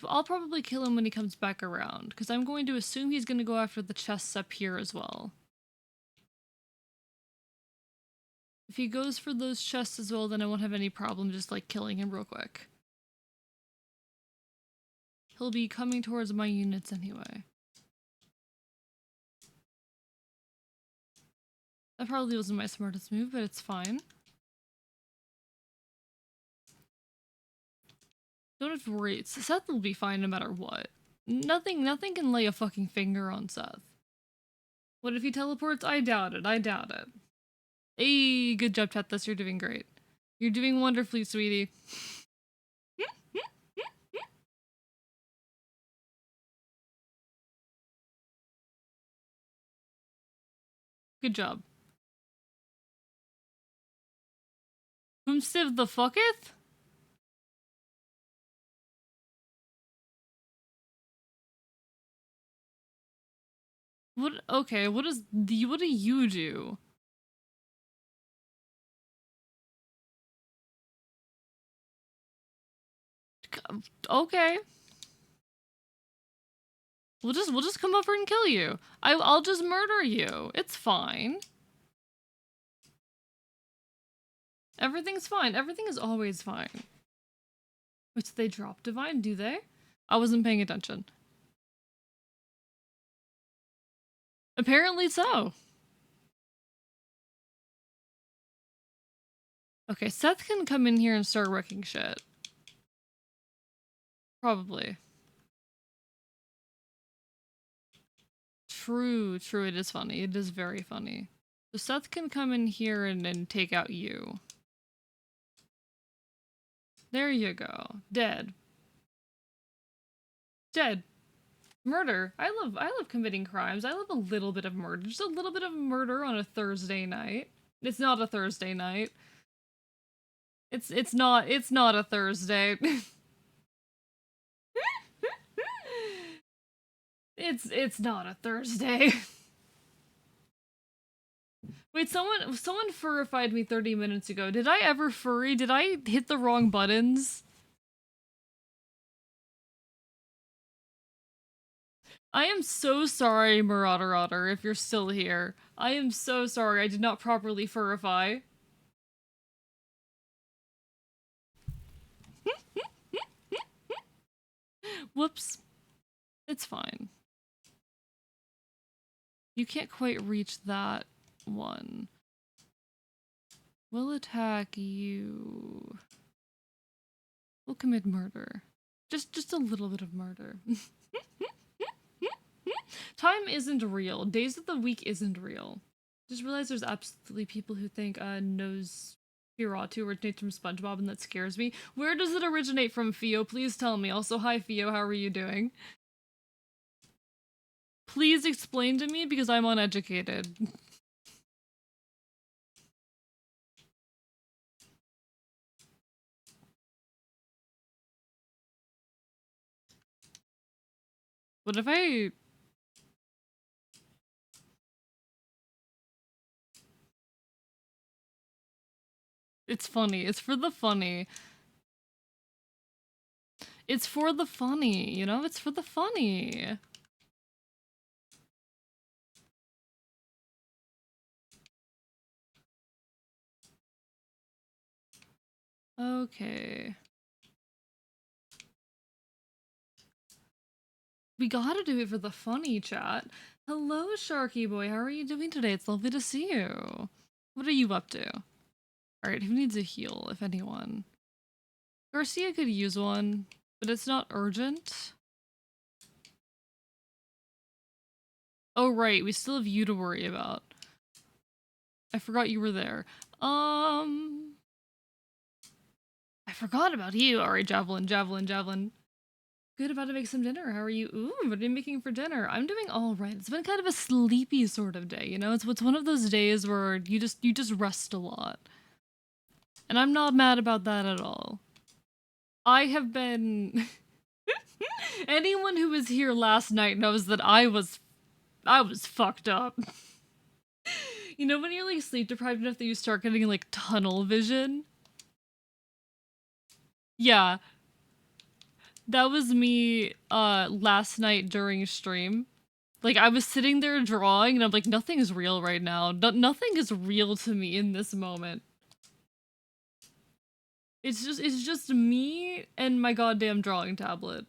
I'll probably kill him when he comes back around, because I'm going to assume he's going to go after the chests up here as well. If he goes for those chests as well, then I won't have any problem just, like, killing him real quick. He'll be coming towards my units anyway. That probably wasn't my smartest move, but it's fine. Don't have to worry. Seth will be fine no matter what. Nothing can lay a fucking finger on Seth. What if he teleports? I doubt it. I doubt it. Hey, good job, Tethys. You're doing great. You're doing wonderfully, sweetie. Good job. Whom Civ the fucketh? What? Okay, what do you do? Okay. We'll just come over and kill you. I'll just murder you. It's fine. Everything's fine. Everything is always fine. Wait, so they drop divine, do they? I wasn't paying attention. Apparently so. Okay, Seth can come in here and start wrecking shit. Probably. True, it is funny. It is very funny. So Seth can come in here and take out you. There you go. Dead. Dead. Murder. I love committing crimes. I love a little bit of murder. Just a little bit of murder on a Thursday night. It's not a Thursday night. It's not a Thursday. It's not a Thursday. Wait, someone furrified me 30 minutes ago. Did I ever furry? Did I hit the wrong buttons? I am so sorry, Marauder Otter, if you're still here. I am so sorry I did not properly furrify. Whoops. It's fine. You can't quite reach that one. We'll attack you. We'll commit murder. Just a little bit of murder. Time isn't real. Days of the week isn't real. Just realize there's absolutely people who think Nosferatu originates from SpongeBob, and that scares me. Where does it originate from, Fio? Please tell me. Also, hi Fio, how are you doing? Please explain to me, because I'm uneducated. What if I... It's funny. It's for the funny. It's for the funny, you know? It's for the funny. Okay. We gotta do it for the funny, chat. Hello, Sharky boy. How are you doing today? It's lovely to see you. What are you up to? Alright, who needs a heal, if anyone? Garcia could use one, but it's not urgent. Oh, right. We still have you to worry about. I forgot you were there. I forgot about you. Alright, javelin. Good, about to make some dinner. How are you? Ooh, what are you making for dinner? I'm doing all right. It's been kind of a sleepy sort of day, you know? It's one of those days where you just rest a lot. And I'm not mad about that at all. I have been... Anyone who was here last night knows that I was fucked up. You know when you're like sleep deprived enough that you start getting like tunnel vision? Yeah, that was me last night during stream. Like I was sitting there drawing and I'm like, nothing is real right now. Nothing is real to me in this moment. It's just me and my goddamn drawing tablet.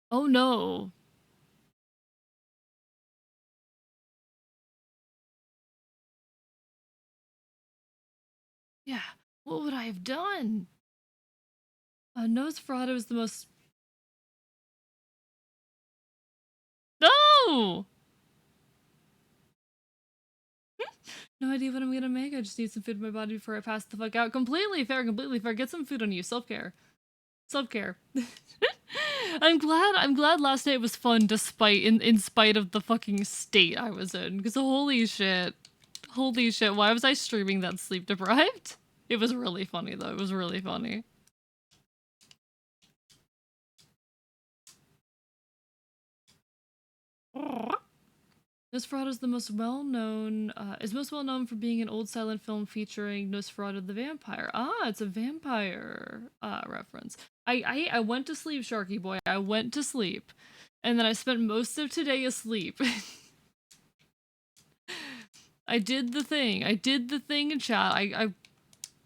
Oh no. Yeah. What would I have done? Nosferatu is the most. No! No idea what I'm gonna make. I just need some food in my body before I pass the fuck out. Completely fair, completely fair. Get some food on you. Self-care. Self-care. I'm glad last night was fun despite in spite of the fucking state I was in. Because holy shit. Holy shit, why was I streaming that sleep deprived? It was really funny though. It was really funny. Nosferatu is the most well-known, is most well-known for being an old silent film featuring Nosferatu the vampire. Ah, it's a vampire reference. I went to sleep, Sharky boy. I went to sleep, and then I spent most of today asleep. I did the thing. I did the thing in chat. I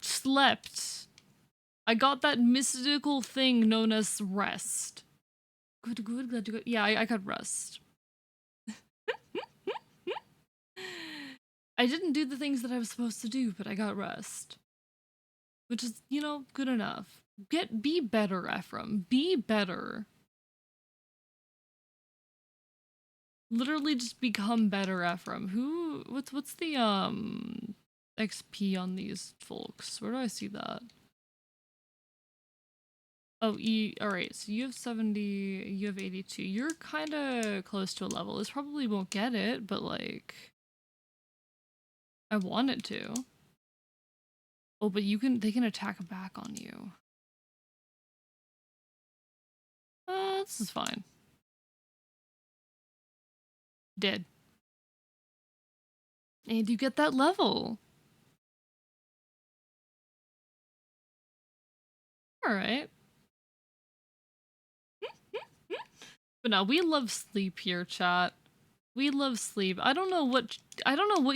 slept. I got that mystical thing known as rest. Good, good, glad to go. Yeah, I got rest. I didn't do the things that I was supposed to do, but I got rest. Which is, you know, good enough. Be better, Ephraim. Be better. Literally just become better, Ephraim. What's the XP on these folks? Where do I see that? Oh, alright, so you have 70, you have 82. You're kinda close to a level. This probably won't get it, but like I want it to. Oh, but they can attack back on you. This is fine. Dead. And you get that level. Alright. But no, we love sleep here, chat. We love sleep. I don't know what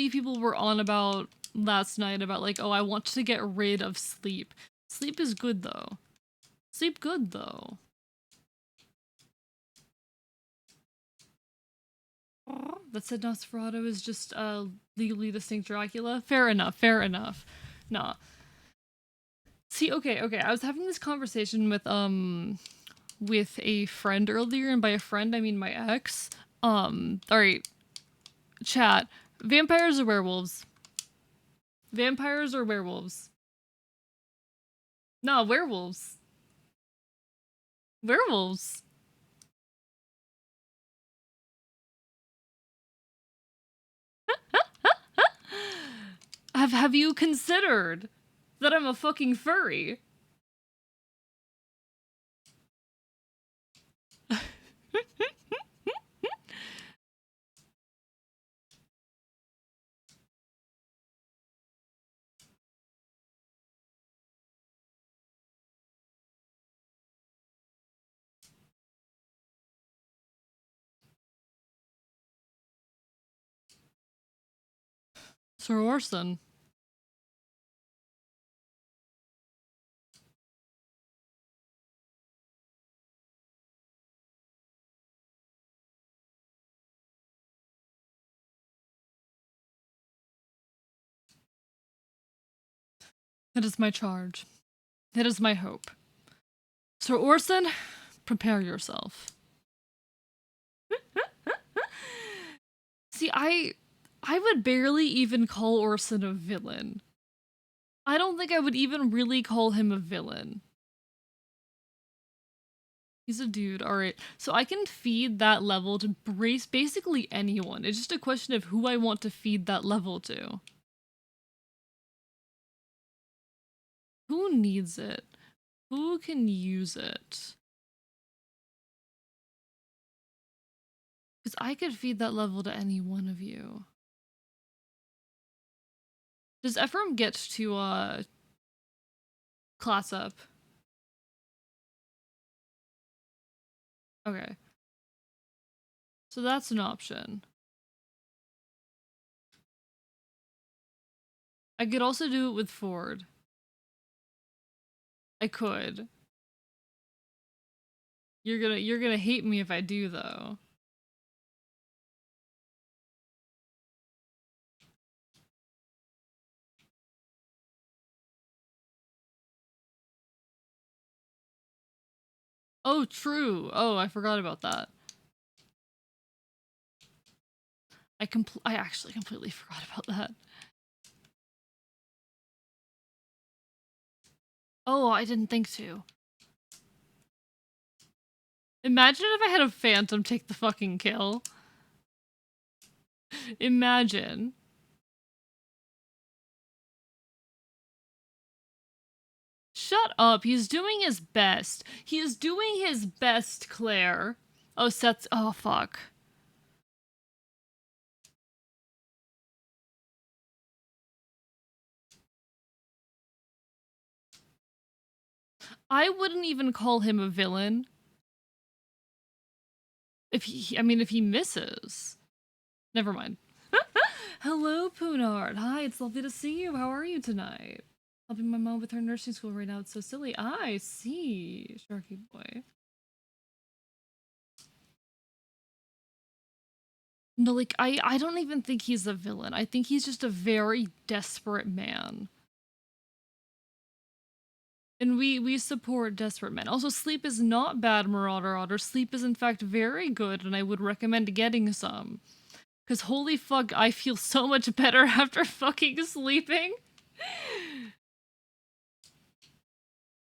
you people were on about last night about like, oh, I want to get rid of sleep. Sleep is good though. Sleep good though. That said Nosferatu is just legally distinct Dracula. Fair enough, fair enough. Nah. See, okay, I was having this conversation with a friend earlier, and by a friend I mean my ex. Alright. Chat. Vampires or werewolves? Vampires or werewolves? No, werewolves. Werewolves. Have you considered that I'm a fucking furry? Sir Orson. It is my charge. It is my hope. Sir Orson, prepare yourself. See, I would barely even call Orson a villain. I don't think I would even really call him a villain. He's a dude, alright. So I can feed that level to basically anyone. It's just a question of who I want to feed that level to. Who needs it? Who can use it? Because I could feed that level to any one of you. Does Ephraim get to, class up? Okay. So that's an option. I could also do it with Ford. I could. You're gonna hate me if I do, though. Oh, true. Oh, I forgot about that. I actually completely forgot about that. Oh, I didn't think to. Imagine if I had a phantom take the fucking kill. Imagine. Shut up. He's doing his best. He is doing his best, Claire. Oh, Seth's. Oh, fuck. I wouldn't even call him a villain. If he misses. Never mind. Hello, Poonard. Hi, it's lovely to see you. How are you tonight? Helping my mom with her nursing school right now. It's so silly. I see, Sharky boy. No, like, I don't even think he's a villain. I think he's just a very desperate man. And we support desperate men. Also, sleep is not bad, Marauder Otter. Sleep is in fact very good, and I would recommend getting some. Because holy fuck, I feel so much better after fucking sleeping.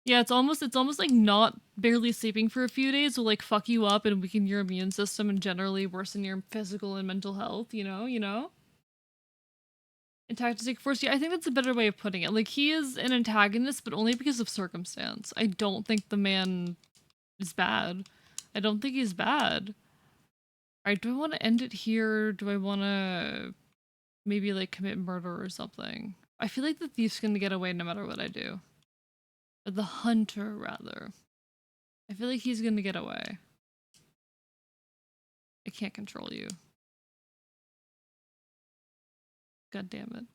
Yeah, it's almost like not barely sleeping for a few days will like fuck you up and weaken your immune system and generally worsen your physical and mental health, you know? Antagonistic force, yeah, I think that's a better way of putting it. Like, he is an antagonist, but only because of circumstance. I don't think the man is bad. I don't think he's bad. Alright, do I want to end it here? Do I want to maybe, like, commit murder or something? I feel like the thief's gonna get away no matter what I do. Or the hunter, rather. I feel like he's gonna get away. I can't control you. God damn it.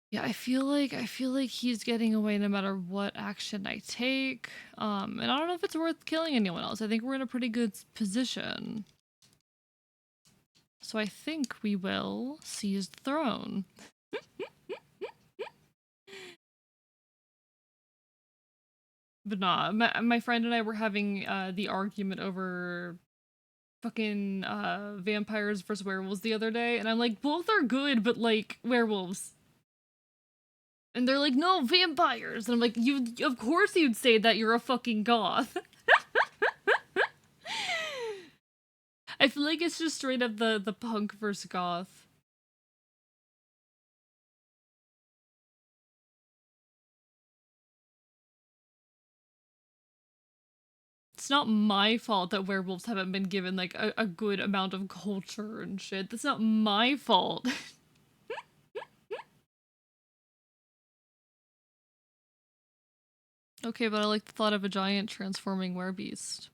Yeah, I feel like he's getting away no matter what action I take. And I don't know if it's worth killing anyone else. I think we're in a pretty good position. So I think we will seize the throne. But nah, my friend and I were having the argument over fucking vampires versus werewolves the other day, and I'm like, both are good, but like werewolves. And they're like, no, vampires. And I'm like, you, of course you'd say that, you're a fucking goth. I feel like it's just straight up the punk versus goth. It's not my fault that werewolves haven't been given like a good amount of culture and shit. That's not my fault. Okay, but I like the thought of a giant transforming werebeast.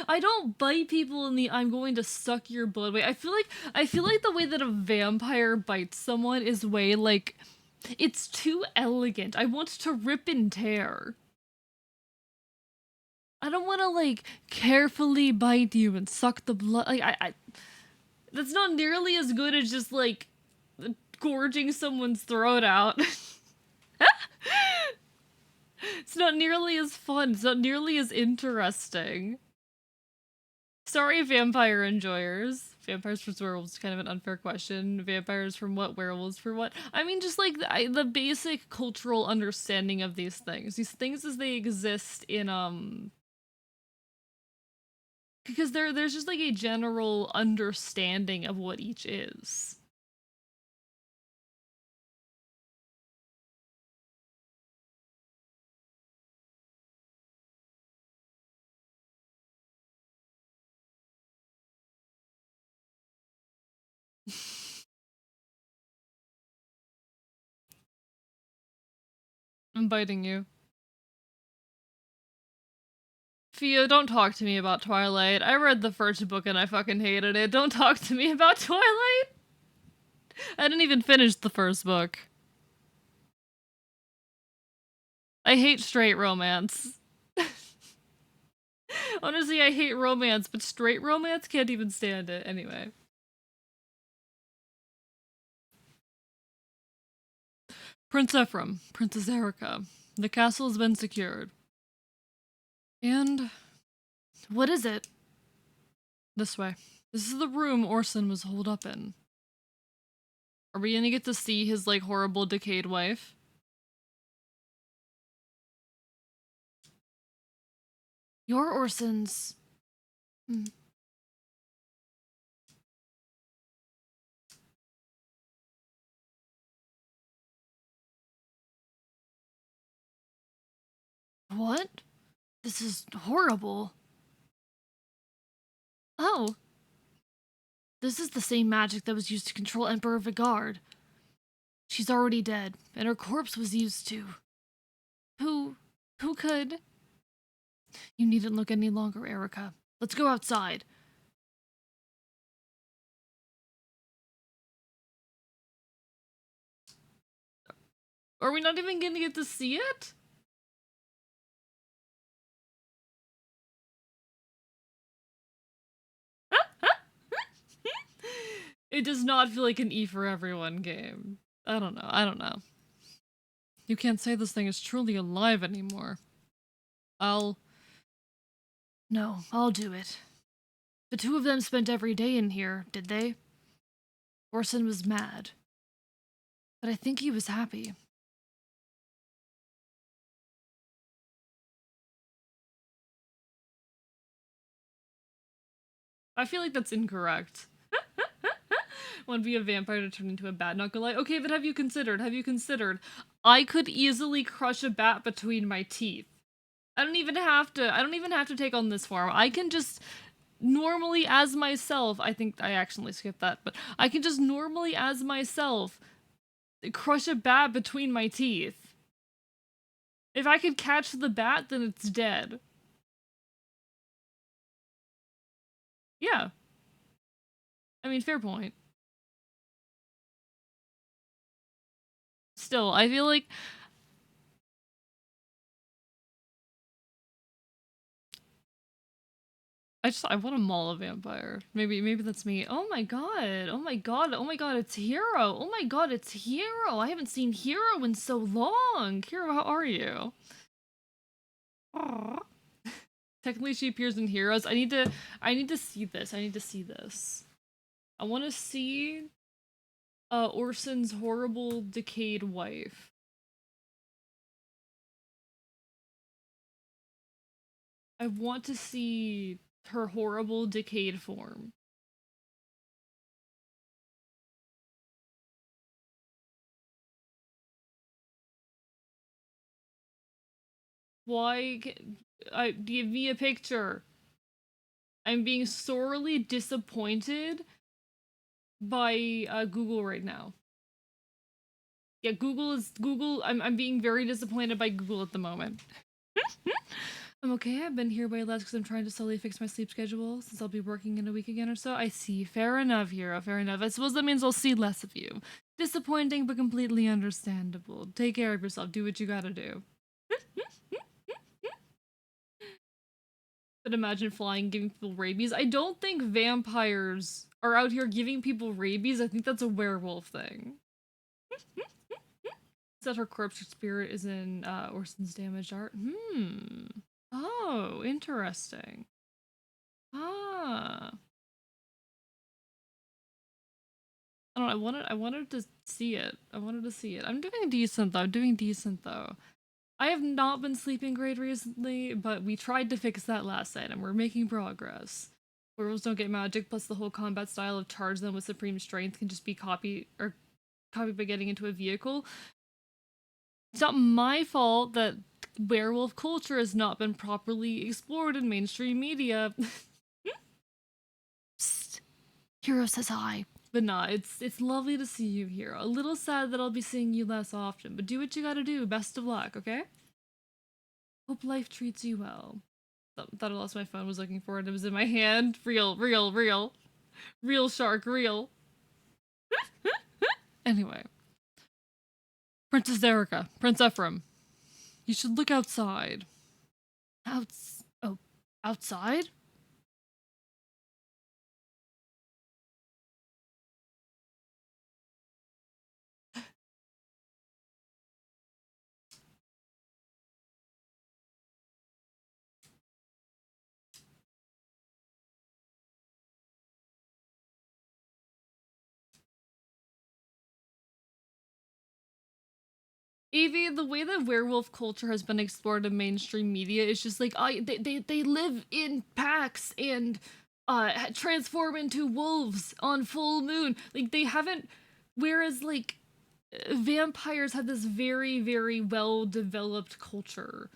I don't bite people in the I'm going to suck your blood way. I feel like the way that a vampire bites someone is way like it's too elegant. I want to rip and tear. I don't want to like carefully bite you and suck the blood. Like I that's not nearly as good as just like gorging someone's throat out. It's not nearly as fun. It's not nearly as interesting. Sorry, vampire enjoyers. Vampires versus werewolves is kind of an unfair question. Vampires from what? Werewolves for what? I mean, just like the basic cultural understanding of these things. These things as they exist in because there's just like a general understanding of what each is. I'm biting you. Fia, don't talk to me about Twilight. I read the first book and I fucking hated it. Don't talk to me about Twilight. I didn't even finish the first book. I hate straight romance. Honestly, I hate romance, but straight romance can't even stand it. Anyway. Prince Ephraim, Princess Erica. The castle has been secured. And what is it? This way. This is the room Orson was holed up in. Are we gonna get to see his, like, horrible decayed wife? You're Orson's... What? This is horrible. Oh. This is the same magic that was used to control Emperor Vigard. She's already dead, and her corpse was used to... Who could? You needn't look any longer, Erica. Let's go outside. Are we not even gonna get to see it? It does not feel like an E for everyone game. I don't know. You can't say this thing is truly alive anymore. No, I'll do it. The two of them spent every day in here, did they? Orson was mad. But I think he was happy. I feel like that's incorrect. Want to be a vampire to turn into a bat, not gonna lie. Okay, but have you considered? I could easily crush a bat between my teeth. I don't even have to take on this form. I can just normally as myself, I think I actually skipped that, but I can just normally as myself crush a bat between my teeth. If I could catch the bat, then it's dead. Yeah. I mean, fair point. Still, I feel like I want to maul a vampire. Maybe that's me. Oh my god. Oh my god. Oh my god, it's Hero. Oh my god, it's Hero. I haven't seen Hero in so long. Hero, how are you? Aww. Technically she appears in Heroes. I need to see this. I want to see Orson's horrible decayed wife. I want to see her horrible decayed form. Why? Give me a picture. I'm being sorely disappointed by Google right now. Yeah, Google. I'm being very disappointed by Google at the moment. I'm okay. I've been here way less because I'm trying to slowly fix my sleep schedule since I'll be working in a week again or so. I see. Fair enough, Hero. Fair enough. I suppose that means I'll see less of you. Disappointing, but completely understandable. Take care of yourself. Do what you gotta do. But imagine flying, giving people rabies. I don't think vampires are out here giving people rabies. I think that's a werewolf thing. That her corpse spirit is in Orson's damaged art. Oh, interesting. Ah. I don't know, I wanted to see it. I'm doing decent though. I have not been sleeping great recently, but we tried to fix that last night and we're making progress. Werewolves don't get magic, plus the whole combat style of charge them with supreme strength can just be copied by getting into a vehicle. It's not my fault that werewolf culture has not been properly explored in mainstream media. Psst. Hero says hi. But nah, it's lovely to see you here. A little sad that I'll be seeing you less often, but do what you gotta do. Best of luck, okay? Hope life treats you well. Thought I lost my phone, was looking for it. It was in my hand. Real, real, real. Real shark, real. Anyway. Princess Erica, Prince Ephraim. You should look outside. Oh, outside? Evie, the way that werewolf culture has been explored in mainstream media is just like, they live in packs and transform into wolves on full moon. Like they haven't, whereas like vampires have this very, very well developed culture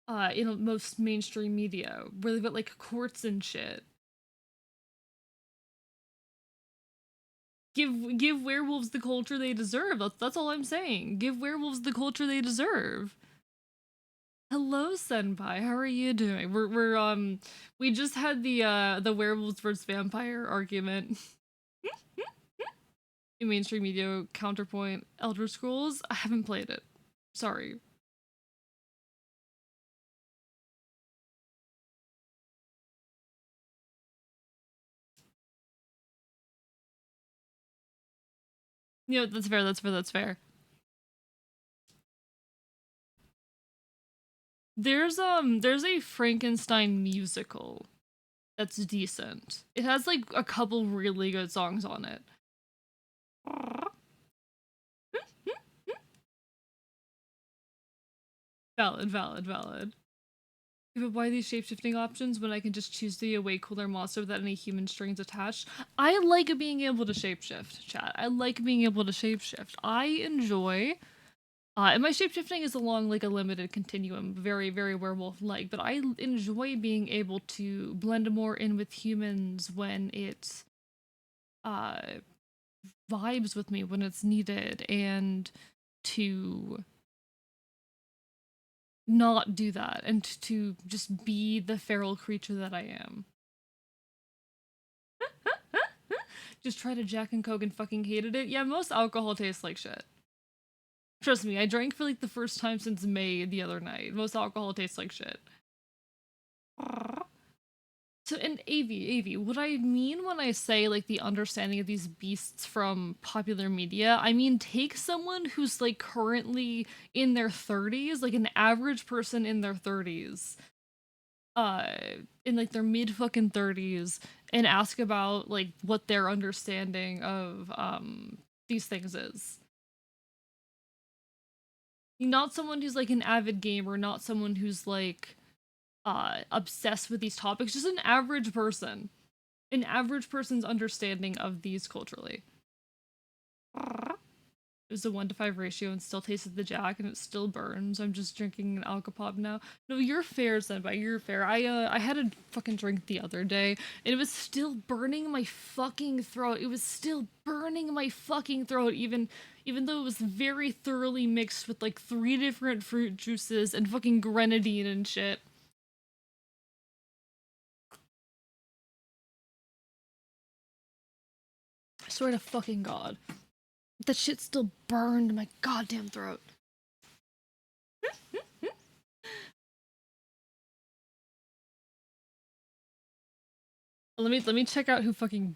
in most mainstream media where they've got like courts and shit. Give werewolves the culture they deserve. That's all I'm saying. Give werewolves the culture they deserve. Hello, Senpai. How are you doing? We just had the werewolves versus vampire argument. In mainstream media counterpoint Elder Scrolls. I haven't played it. Sorry. You know, that's fair, that's fair, that's fair. There's a Frankenstein musical that's decent. It has like a couple really good songs on it. Valid, valid, valid. Yeah, but why these shapeshifting options when I can just choose to be a way cooler monster without any human strings attached? I like being able to shapeshift, chat. I like being able to shapeshift. I enjoy and my shapeshifting is along like a limited continuum, very, very werewolf-like, but I enjoy being able to blend more in with humans when it uh vibes with me when it's needed, and to not do that and to just be the feral creature that I am. Just tried a Jack and Coke and fucking hated it. Yeah, most alcohol tastes like shit. Trust me, I drank for like the first time since May the other night. Most alcohol tastes like shit. So, and Avi, what I mean when I say like the understanding of these beasts from popular media, I mean take someone who's like currently in their 30s, like an average person in their 30s, in like their mid fucking 30s, and ask about like what their understanding of these things is. Not someone who's like an avid gamer, not someone who's like obsessed with these topics, just an average person. An average person's understanding of these culturally. It was a 1 to 5 ratio and still tasted the Jack and it still burns. I'm just drinking an Alcopop now. No, you're fair, Senpai. You're fair. I had a fucking drink the other day and it was still burning my fucking throat. It was still burning my fucking throat, even though it was very thoroughly mixed with like 3 different fruit juices and fucking grenadine and shit. I swear to fucking God. That shit still burned my goddamn throat. Let me check out who fucking.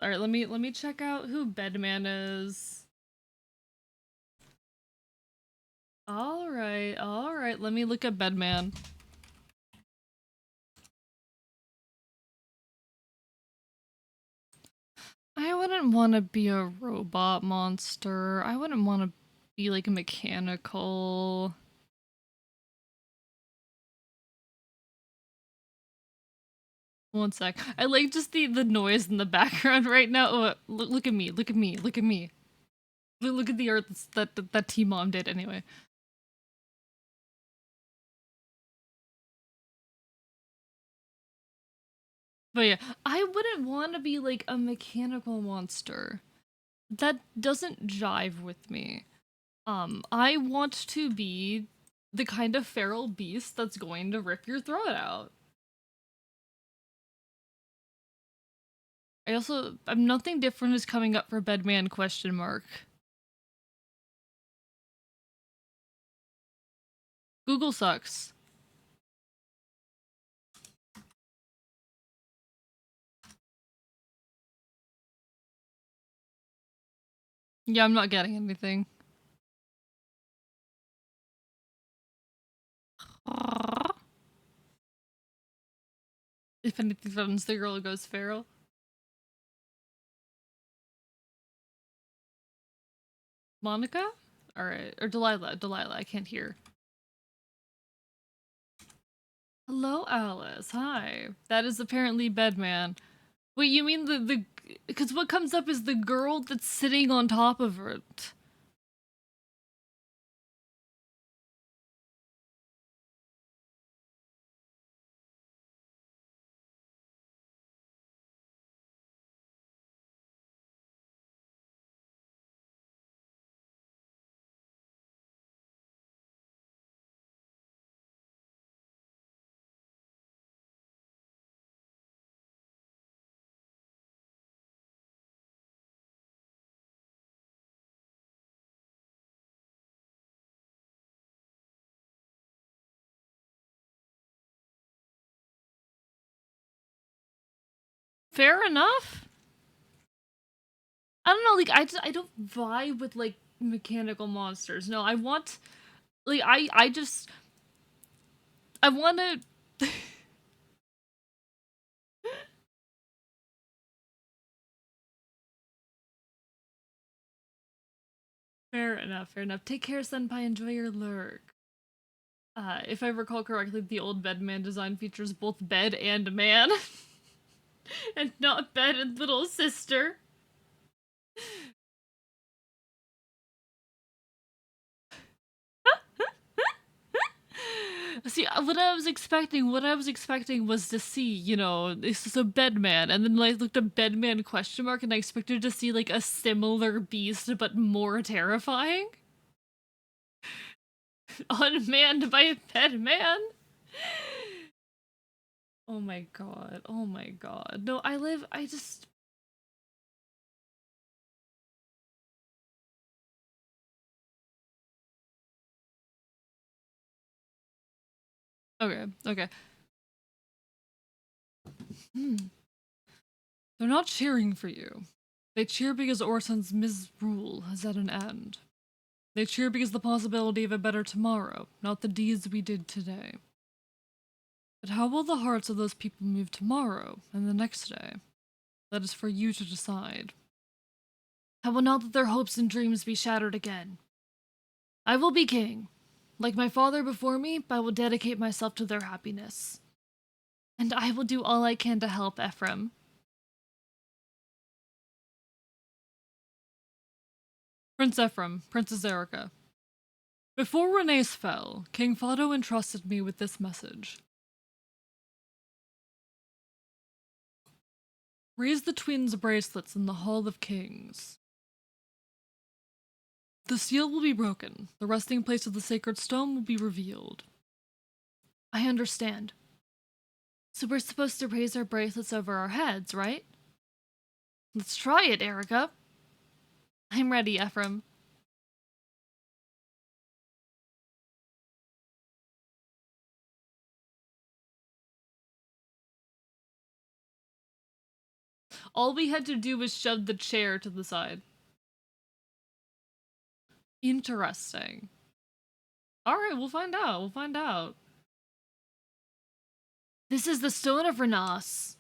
All right, let me check out who Bedman is. All right. Let me look at Bedman. I wouldn't want to be a robot monster. I wouldn't want to be like a mechanical. One sec. I like just the noise in the background right now. Oh, look at me. Look at me. Look at me. Look at the art that T-Mom did anyway. But yeah, I wouldn't want to be like a mechanical monster. That doesn't jive with me. I want to be the kind of feral beast that's going to rip your throat out. I'm nothing different is coming up for Bedman question mark. Google sucks. Yeah, I'm not getting anything. If anything happens, the girl goes feral. Monica? Alright. Or Delilah. Delilah, I can't hear. Hello, Alice. Hi. That is apparently Bedman. Wait, you mean the because what comes up is the girl that's sitting on top of it. Fair enough. I don't know, like I don't vibe with like mechanical monsters. No, I want like I want to Fair enough, fair enough. Take care, Senpai. Enjoy your lurk. If I recall correctly, the old Bedman design features both bed and man, and not bed and little sister. See, what I was expecting was to see, you know, this is a Bedman, and then like looked at Bedman question mark, and I expected to see like a similar beast but more terrifying, unmanned by a Bedman. Oh my god! Oh my god! No, I just. Okay, okay. Hmm. They're not cheering for you. They cheer because Orton's misrule has at an end. They cheer because the possibility of a better tomorrow, not the deeds we did today. But how will the hearts of those people move tomorrow and the next day? That is for you to decide. I will not let their hopes and dreams be shattered again. I will be king. Like my father before me, I will dedicate myself to their happiness. And I will do all I can to help Ephraim. Prince Ephraim, Princess Erica. Before Renee's fell, King Fado entrusted me with this message. Raise the twins' bracelets in the Hall of Kings. The seal will be broken. The resting place of the sacred stone will be revealed. I understand. So we're supposed to raise our bracelets over our heads, right? Let's try it, Erica. I'm ready, Ephraim. All we had to do was shove the chair to the side. Interesting. Alright, we'll find out. We'll find out. This is the Stone of Renas.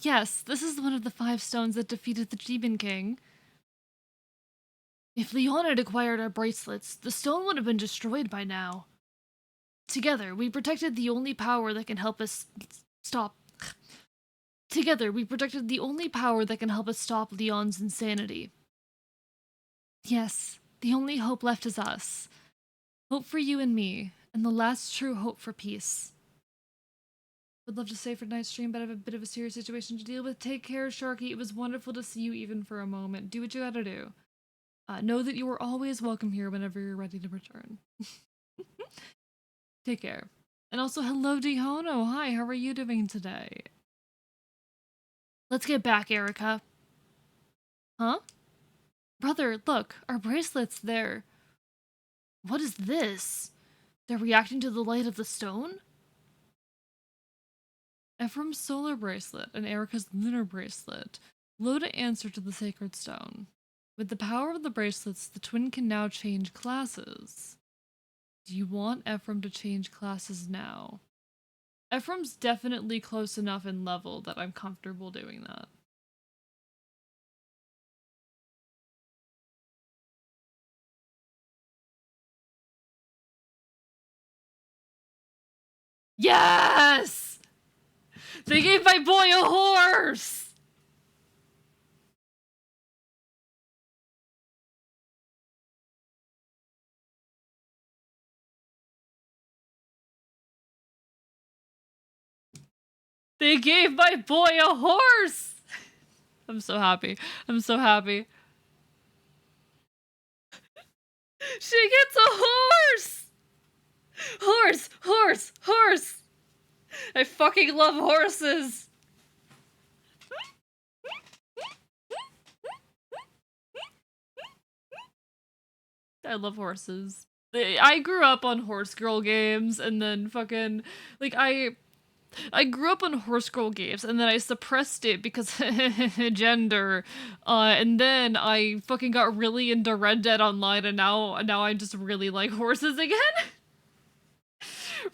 Yes, this is one of the 5 stones that defeated the Jeban King. If Leon had acquired our bracelets, the stone would have been destroyed by now. Together, we protected the only power that can help us stop. Together, we protected the only power that can help us stop Leon's insanity. Yes, the only hope left is us. Hope for you and me, and the last true hope for peace. Would love to stay for tonight's stream, but I have a bit of a serious situation to deal with. Take care, Sharky. It was wonderful to see you even for a moment. Do what you gotta do. Know that you are always welcome here whenever you're ready to return. Take care. And also, hello, Dihono. Hi, how are you doing today? Let's get back, Erica. Huh? Brother, look, our bracelet's there. What is this? They're reacting to the light of the stone? Ephraim's solar bracelet and Erica's lunar bracelet glow to answer to the sacred stone. With the power of the bracelets, the twin can now change classes. Do you want Ephraim to change classes now? Ephraim's definitely close enough in level that I'm comfortable doing that. Yes! They gave my boy a horse! They gave my boy a horse! I'm so happy. I'm so happy. She gets a horse! Horse! Horse! Horse! I fucking love horses! I love horses. I grew up on horse girl games, and then fucking, like, I grew up on horse girl games, and then I suppressed it because gender, and then I fucking got really into Red Dead Online, and now I just really like horses again.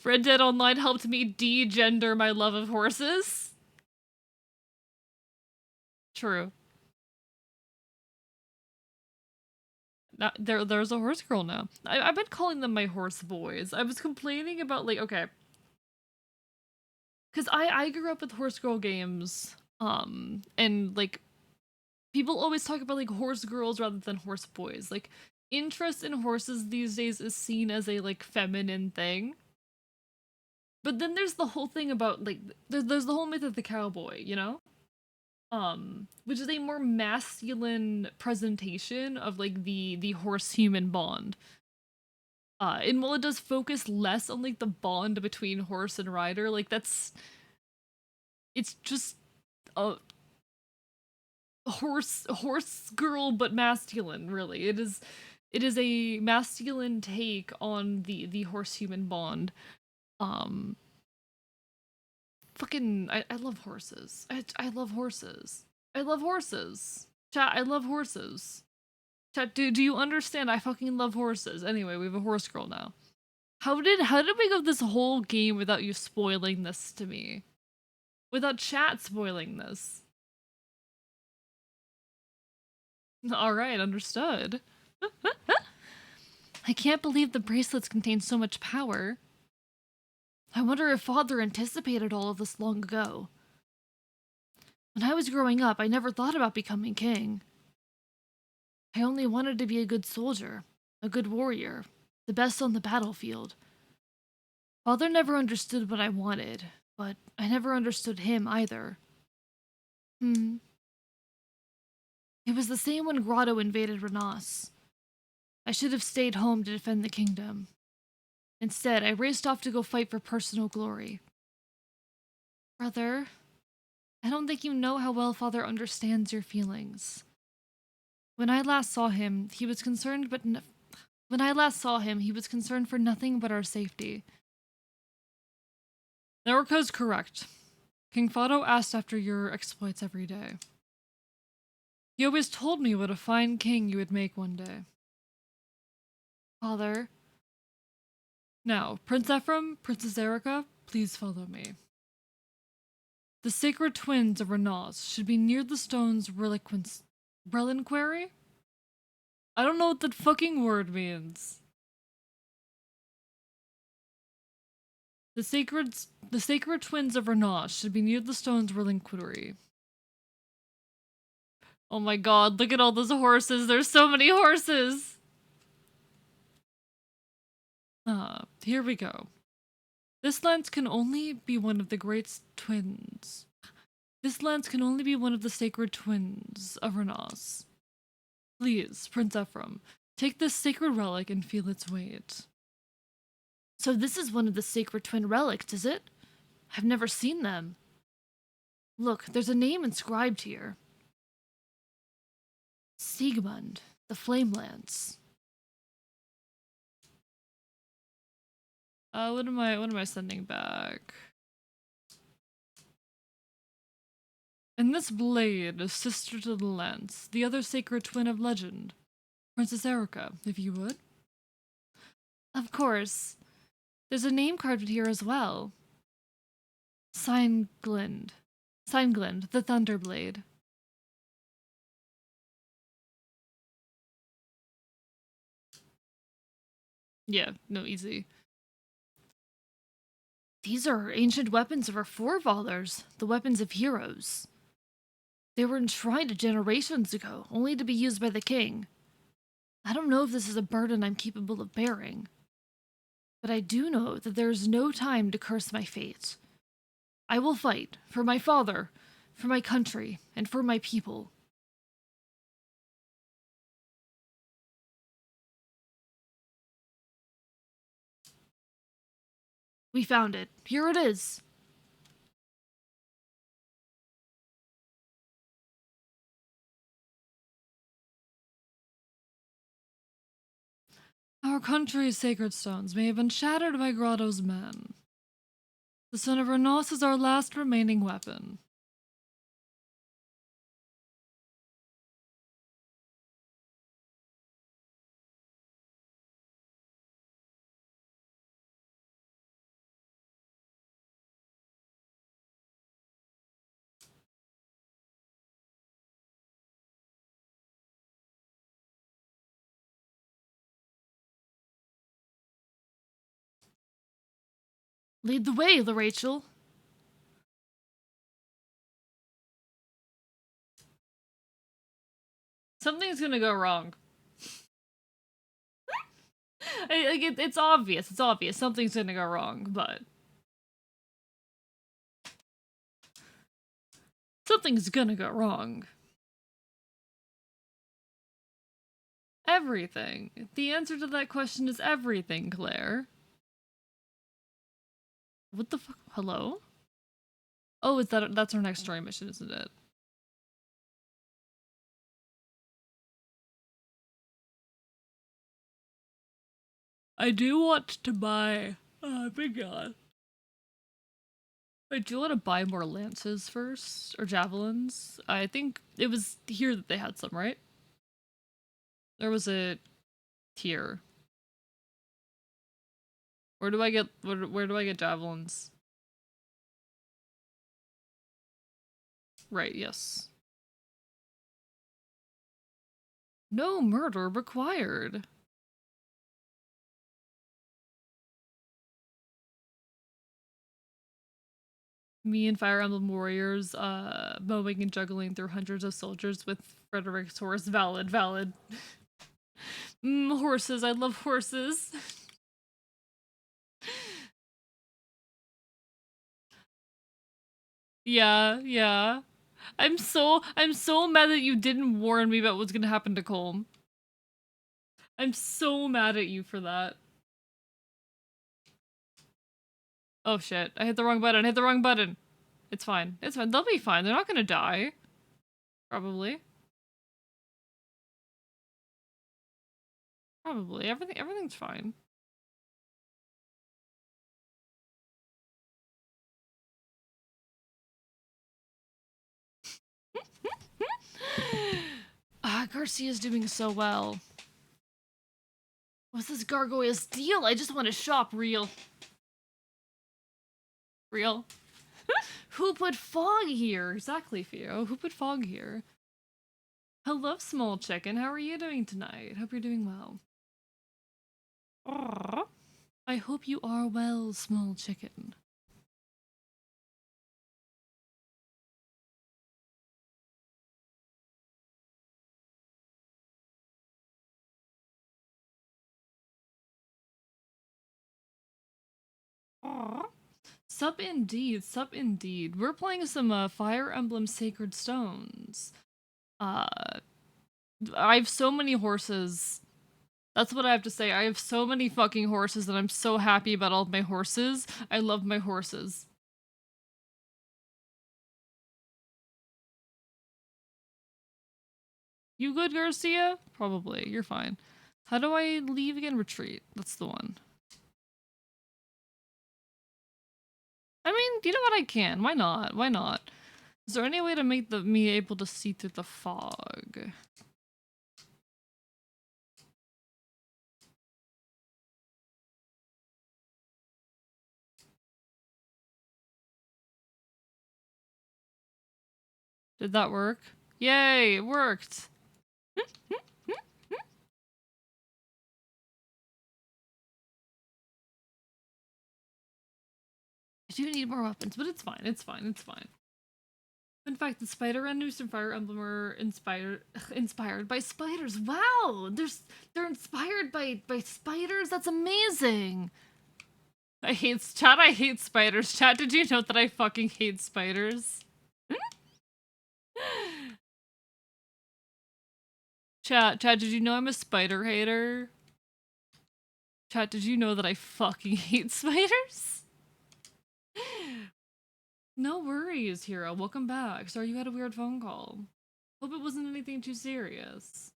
Red Dead Online helped me de-gender my love of horses. True. Now, there's a horse girl now. I've been calling them my horse boys. I was complaining about, like, okay. Because I grew up with horse girl games, and, like, people always talk about, like, horse girls rather than horse boys. Like, interest in horses these days is seen as a, like, feminine thing. But then there's the whole thing about, like, there's the whole myth of the cowboy, you know? Which is a more masculine presentation of, like, the horse-human bond. And while it does focus less on, like, the bond between horse and rider, like, it's just a horse girl, but masculine, really. It is a masculine take on the horse-human bond. Fucking, I love horses. I love horses. I love horses. Chat, I love horses. Chat, do you understand? I fucking love horses. Anyway, we have a horse girl now. How did we go this whole game without you spoiling this to me? Without chat spoiling this? Alright, understood. I can't believe the bracelets contain so much power. I wonder if Father anticipated all of this long ago. When I was growing up, I never thought about becoming king. I only wanted to be a good soldier, a good warrior, the best on the battlefield. Father never understood what I wanted, but I never understood him either. It was the same when Grotto invaded Renas. I should have stayed home to defend the kingdom. Instead, I raced off to go fight for personal glory. Brother, I don't think you know how well Father understands your feelings. When I last saw him, he was concerned for nothing but our safety. Naruko's correct. King Fado asked after your exploits every day. He always told me what a fine king you would make one day. Father. Now, Prince Ephraim, Princess Erica, please follow me. The sacred twins of Renas should be near the stone's reliquary? I don't know what that fucking word means. The sacred twins of Renas should be near the stone's reliquary. Oh my god, look at all those horses. There's so many horses. Here we go. This lance can only be one of the great twins. This lance can only be one of the sacred twins of Renas. Please, Prince Ephraim, take this sacred relic and feel its weight. So this is one of the sacred twin relics, is it? I've never seen them. Look, there's a name inscribed here. Siegmund, the Flame Lance. What am I sending back? And this blade is sister to the lance, the other sacred twin of legend. Princess Erica, if you would. Of course. There's a name carved here as well. Seinglind, the Thunderblade. Yeah, no, easy. These are ancient weapons of our forefathers, the weapons of heroes. They were enshrined generations ago, only to be used by the king. I don't know if this is a burden I'm capable of bearing, but I do know that there is no time to curse my fate. I will fight for my father, for my country, and for my people. We found it. Here it is. Our country's sacred stones may have been shattered by Grotto's men. The son of Renos is our last remaining weapon. Lead the way, Rachel. Something's gonna go wrong. It's obvious. It's obvious. Something's gonna go wrong, but something's gonna go wrong. Everything. The answer to that question is everything, Claire. What the fuck? Hello? Oh, that's our next story mission, isn't it? I do want to buy. Oh my god. I do want to buy more lances first, or javelins. I think it was here that they had some, right? There was a here. Where do I get where do I get javelins? Right, yes. No murder required. Me and Fire Emblem Warriors, mowing and juggling through hundreds of soldiers with Frederick's horse. Valid, valid. Horses. I love horses. Yeah, yeah. I'm so mad that you didn't warn me about what's gonna happen to Colm. I'm so mad at you for that. Oh shit, I hit the wrong button, I hit the wrong button. It's fine, it's fine, they'll be fine, they're not gonna die. Probably. Probably, everything's fine. Garcia's doing so well. What's this gargoyle's deal? I just want to shop real. Real. Who put fog here? Exactly, Theo. Who put fog here? Hello, small chicken. How are you doing tonight? Hope you're doing well. Aww. I hope you are well, small chicken. Aww. Sup indeed, sup indeed. We're playing some Fire Emblem Sacred Stones. Uh, I have so many horses. That's what I have to say. I have so many fucking horses and I'm so happy about all of my horses. I love my horses. You good, Garcia? Probably. You're fine. How do I leave again? Retreat. That's the one. I mean, you know what? I can. Why not? Why not? Is there any way to make me able to see through the fog? Did that work? Yay, it worked! I do need more weapons, but it's fine, it's fine, it's fine. In fact, the spider enemies from Fire Emblem are inspired by spiders. Wow! They're inspired by spiders? That's amazing! I hate spiders. Chat, did you note that I fucking hate spiders? Chat, did you know I'm a spider hater? Chat, did you know that I fucking hate spiders? No worries, Hero. Welcome back. Sorry you had a weird phone call. Hope it wasn't anything too serious.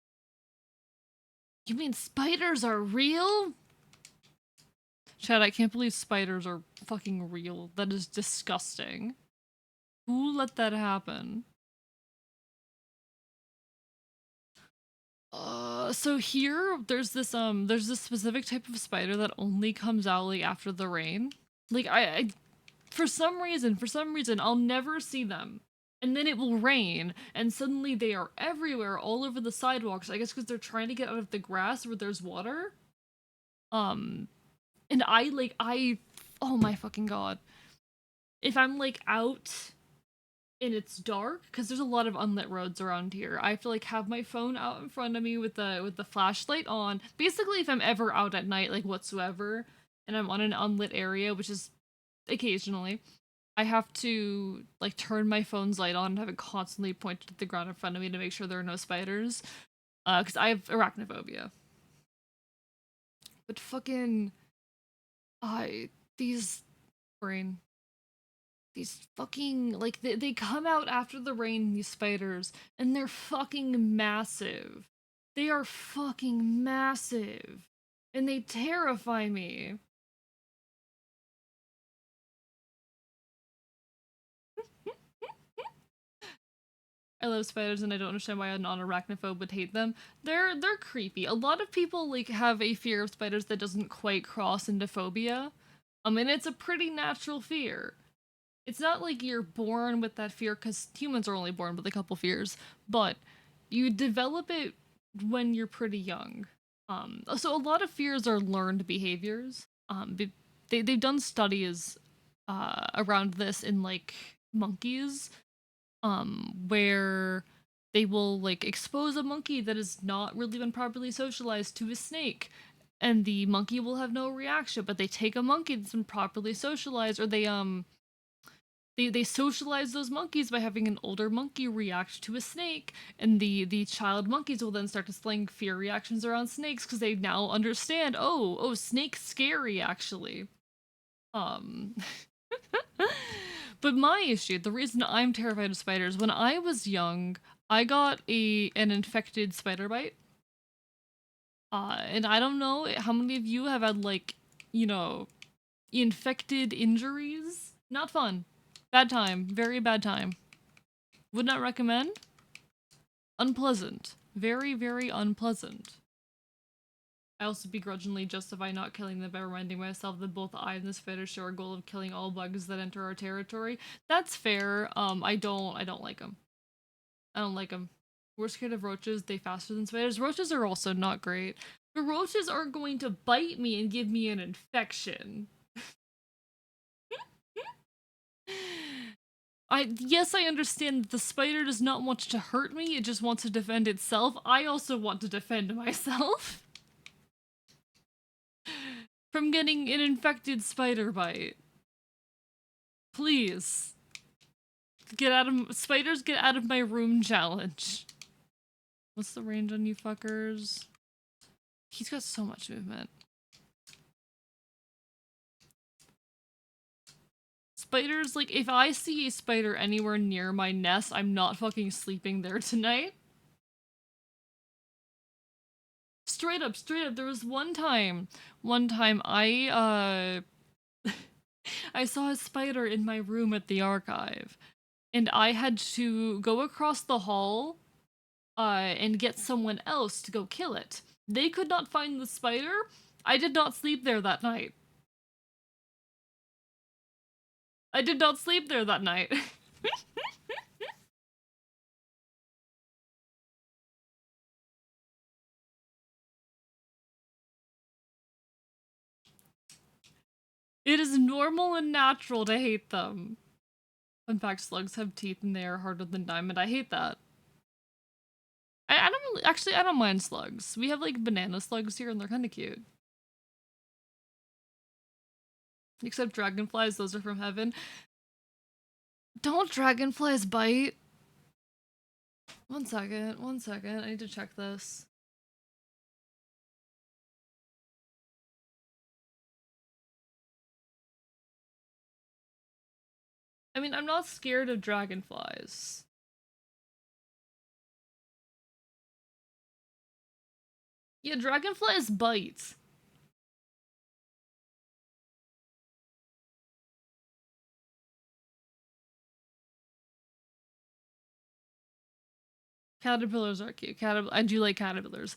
You mean spiders are real? Chad, I can't believe spiders are fucking real. That is disgusting. Who let that happen? So here, there's this specific type of spider that only comes out, like, after the rain. Like, I for some reason, I'll never see them. And then it will rain, and suddenly they are everywhere, all over the sidewalks. I guess because they're trying to get out of the grass where there's water. And oh my fucking god. If I'm, like, out and it's dark, because there's a lot of unlit roads around here, I have to, like, have my phone out in front of me with the flashlight on. Basically, if I'm ever out at night, like, whatsoever, and I'm on an unlit area, which is occasionally, I have to, like, turn my phone's light on and have it constantly pointed at the ground in front of me to make sure there are no spiders. Because I have arachnophobia. But fucking... these... brain... These fucking... Like, they come out after the rain, these spiders, and they're fucking massive. They are fucking massive. And they terrify me. I love spiders and I don't understand why a non-arachnophobe would hate them. They're creepy. A lot of people, like, have a fear of spiders that doesn't quite cross into phobia. And it's a pretty natural fear. It's not like you're born with that fear, because humans are only born with a couple fears, but you develop it when you're pretty young. So a lot of fears are learned behaviors. They've done studies around this in, like, monkeys, where they will, like, expose a monkey that has not really been properly socialized to a snake, and the monkey will have no reaction, but they take a monkey that's been properly socialized, or they socialize those monkeys by having an older monkey react to a snake, and the child monkeys will then start displaying fear reactions around snakes because they now understand, oh, snake's scary, actually. But my issue, the reason I'm terrified of spiders, when I was young, I got an infected spider bite. And I don't know how many of you have had, like, you know, infected injuries. Not fun. Bad time. Very bad time. Would not recommend. Unpleasant. Very, very unpleasant. I also begrudgingly justify not killing them by reminding myself that both I and the spider share a goal of killing all bugs that enter our territory. That's fair. I don't like them. I don't like them. We're scared of roaches. They faster than spiders. Roaches are also not great. The roaches are going to bite me and give me an infection. Yes, I understand that the spider does not want to hurt me. It just wants to defend itself. I also want to defend myself from getting an infected spider bite. Please. Spiders, get out of my room challenge. What's the range on you fuckers? He's got so much movement. Spiders, like, if I see a spider anywhere near my nest, I'm not fucking sleeping there tonight. Straight up, there was one time I I saw a spider in my room at the archive, and I had to go across the hall and get someone else to go kill it. They could not find the spider. I did not sleep there that night. I did not sleep there that night. It is normal and natural to hate them. In fact, slugs have teeth and they are harder than diamond. I hate that. I don't really, actually, I don't mind slugs. We have like banana slugs here and they're kind of cute. Except dragonflies, those are from heaven. Don't dragonflies bite? One second, I need to check this. I mean, I'm not scared of dragonflies. Yeah, dragonflies bite. Caterpillars are cute. I do like caterpillars.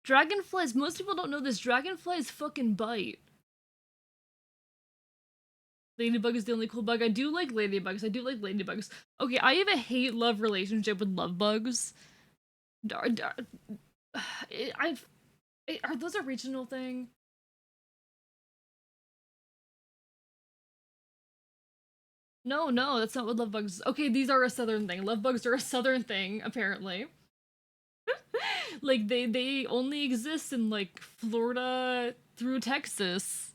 Dragonflies, most people don't know this. Dragonflies fucking bite. Ladybug is the only cool bug. I do like ladybugs. Okay, I have a hate-love relationship with love bugs. Are those a regional thing? No, that's not what love bugs. Okay, these are a southern thing. Love bugs are a southern thing, apparently. Like they only exist in like Florida through Texas.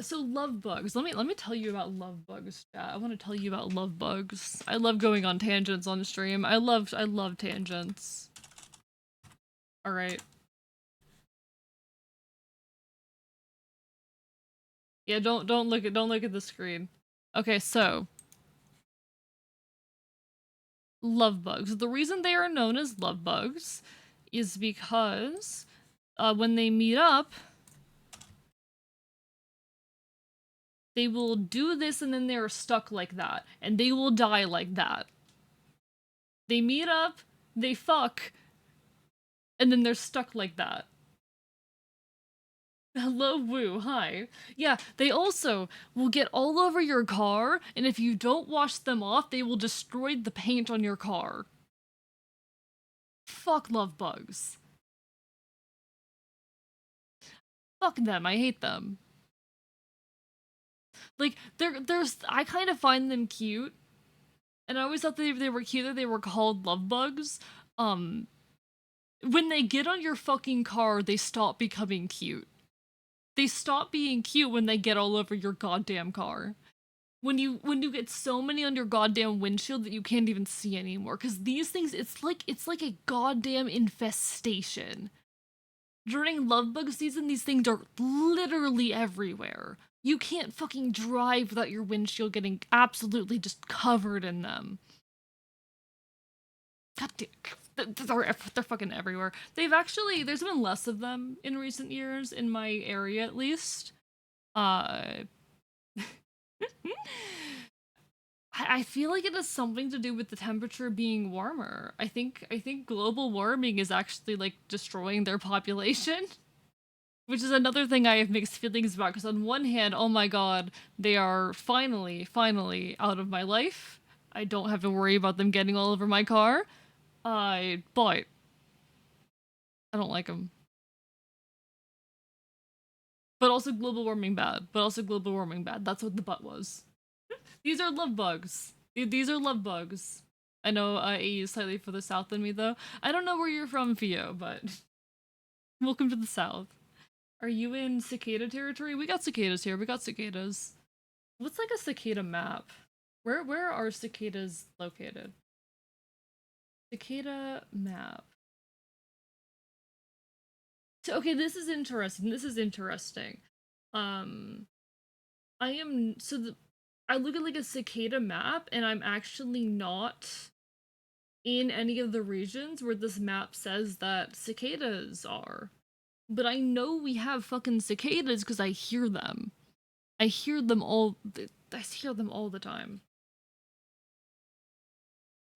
So love bugs. Let me tell you about love bugs, chat. I want to tell you about love bugs. I love going on tangents on stream. I love tangents. All right. Yeah, don't look at the screen. Okay, so love bugs. The reason they are known as love bugs is because when they meet up, they will do this and then they're stuck like that, and they will die like that. They meet up, they fuck, and then they're stuck like that. Hello, Woo, hi. Yeah, they also will get all over your car, and if you don't wash them off, they will destroy the paint on your car. Fuck love bugs. Fuck them, I hate them. Like, I kind of find them cute, and I always thought they were cute that they were called love bugs. When they get on your fucking car, they stop becoming cute. They stop being cute when they get all over your goddamn car. When you get so many on your goddamn windshield that you can't even see anymore, because these things, it's like a goddamn infestation. During love bug season, these things are literally everywhere. You can't fucking drive without your windshield getting absolutely just covered in them. God damn, they're fucking everywhere. There's been less of them in recent years, in my area at least. I feel like it has something to do with the temperature being warmer. I think global warming is actually like destroying their population. Which is another thing I have mixed feelings about, because on one hand, oh my god, they are finally out of my life. I don't have to worry about them getting all over my car. But I don't like them. But also global warming bad. That's what the butt was. These are love bugs. These are love bugs. I know AE is slightly further south than me, though. I don't know where you're from, Fio, but welcome to the south. Are you in cicada territory? We got cicadas here. We got cicadas. What's like a cicada map? Where are cicadas located? Cicada map. So, okay, this is interesting. This is interesting. Um, I am so the I look at like a cicada map, and I'm actually not in any of the regions where this map says that cicadas are. But I know we have fucking cicadas because I hear them. I hear them all. I hear them all the time.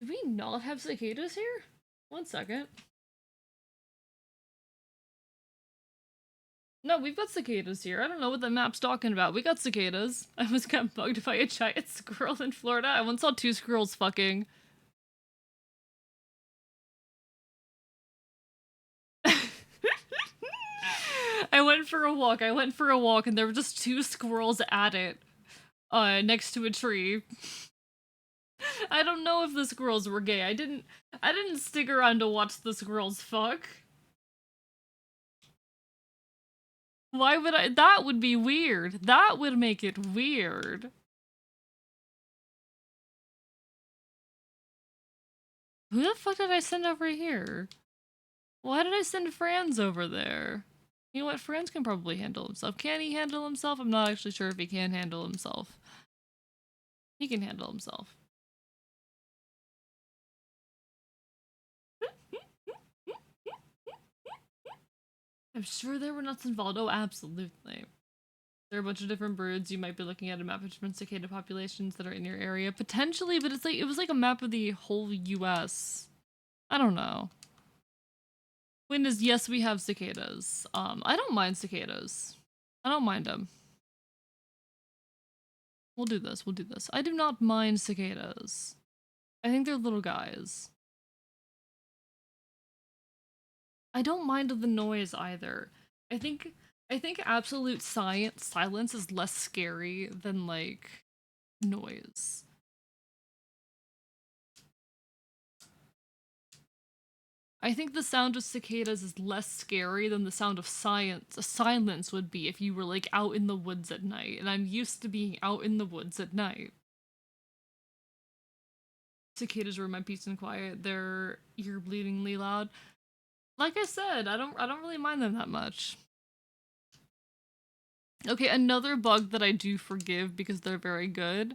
Do we not have cicadas here? One second. No, we've got cicadas here. I don't know what the map's talking about. We got cicadas. I was got bugged by a giant squirrel in Florida. I once saw two squirrels fucking. I went for a walk. And there were just two squirrels at it, next to a tree. I don't know if the squirrels were gay. I didn't stick around to watch the squirrels fuck. Why would I? That would be weird. That would make it weird. Who the fuck did I send over here? Why did I send Franz over there? You know what? Franz can probably handle himself. Can he handle himself? I'm not actually sure if he can handle himself. He can handle himself. I'm sure there were nuts involved. Oh, absolutely. There are a bunch of different birds. You might be looking at a map of different cicada populations that are in your area. Potentially, but it's like it was like a map of the whole US. I don't know. Wind is yes, we have cicadas. I don't mind cicadas. I don't mind them. We'll do this. We'll do this. I do not mind cicadas. I think they're little guys. I don't mind the noise either. I think absolute silence is less scary than like noise. I think the sound of cicadas is less scary than the sound of silence would be if you were like out in the woods at night, and I'm used to being out in the woods at night. Cicadas were my peace and quiet. They're ear bleedingly loud. Like I said, I don't really mind them that much. Okay, another bug that I do forgive because they're very good.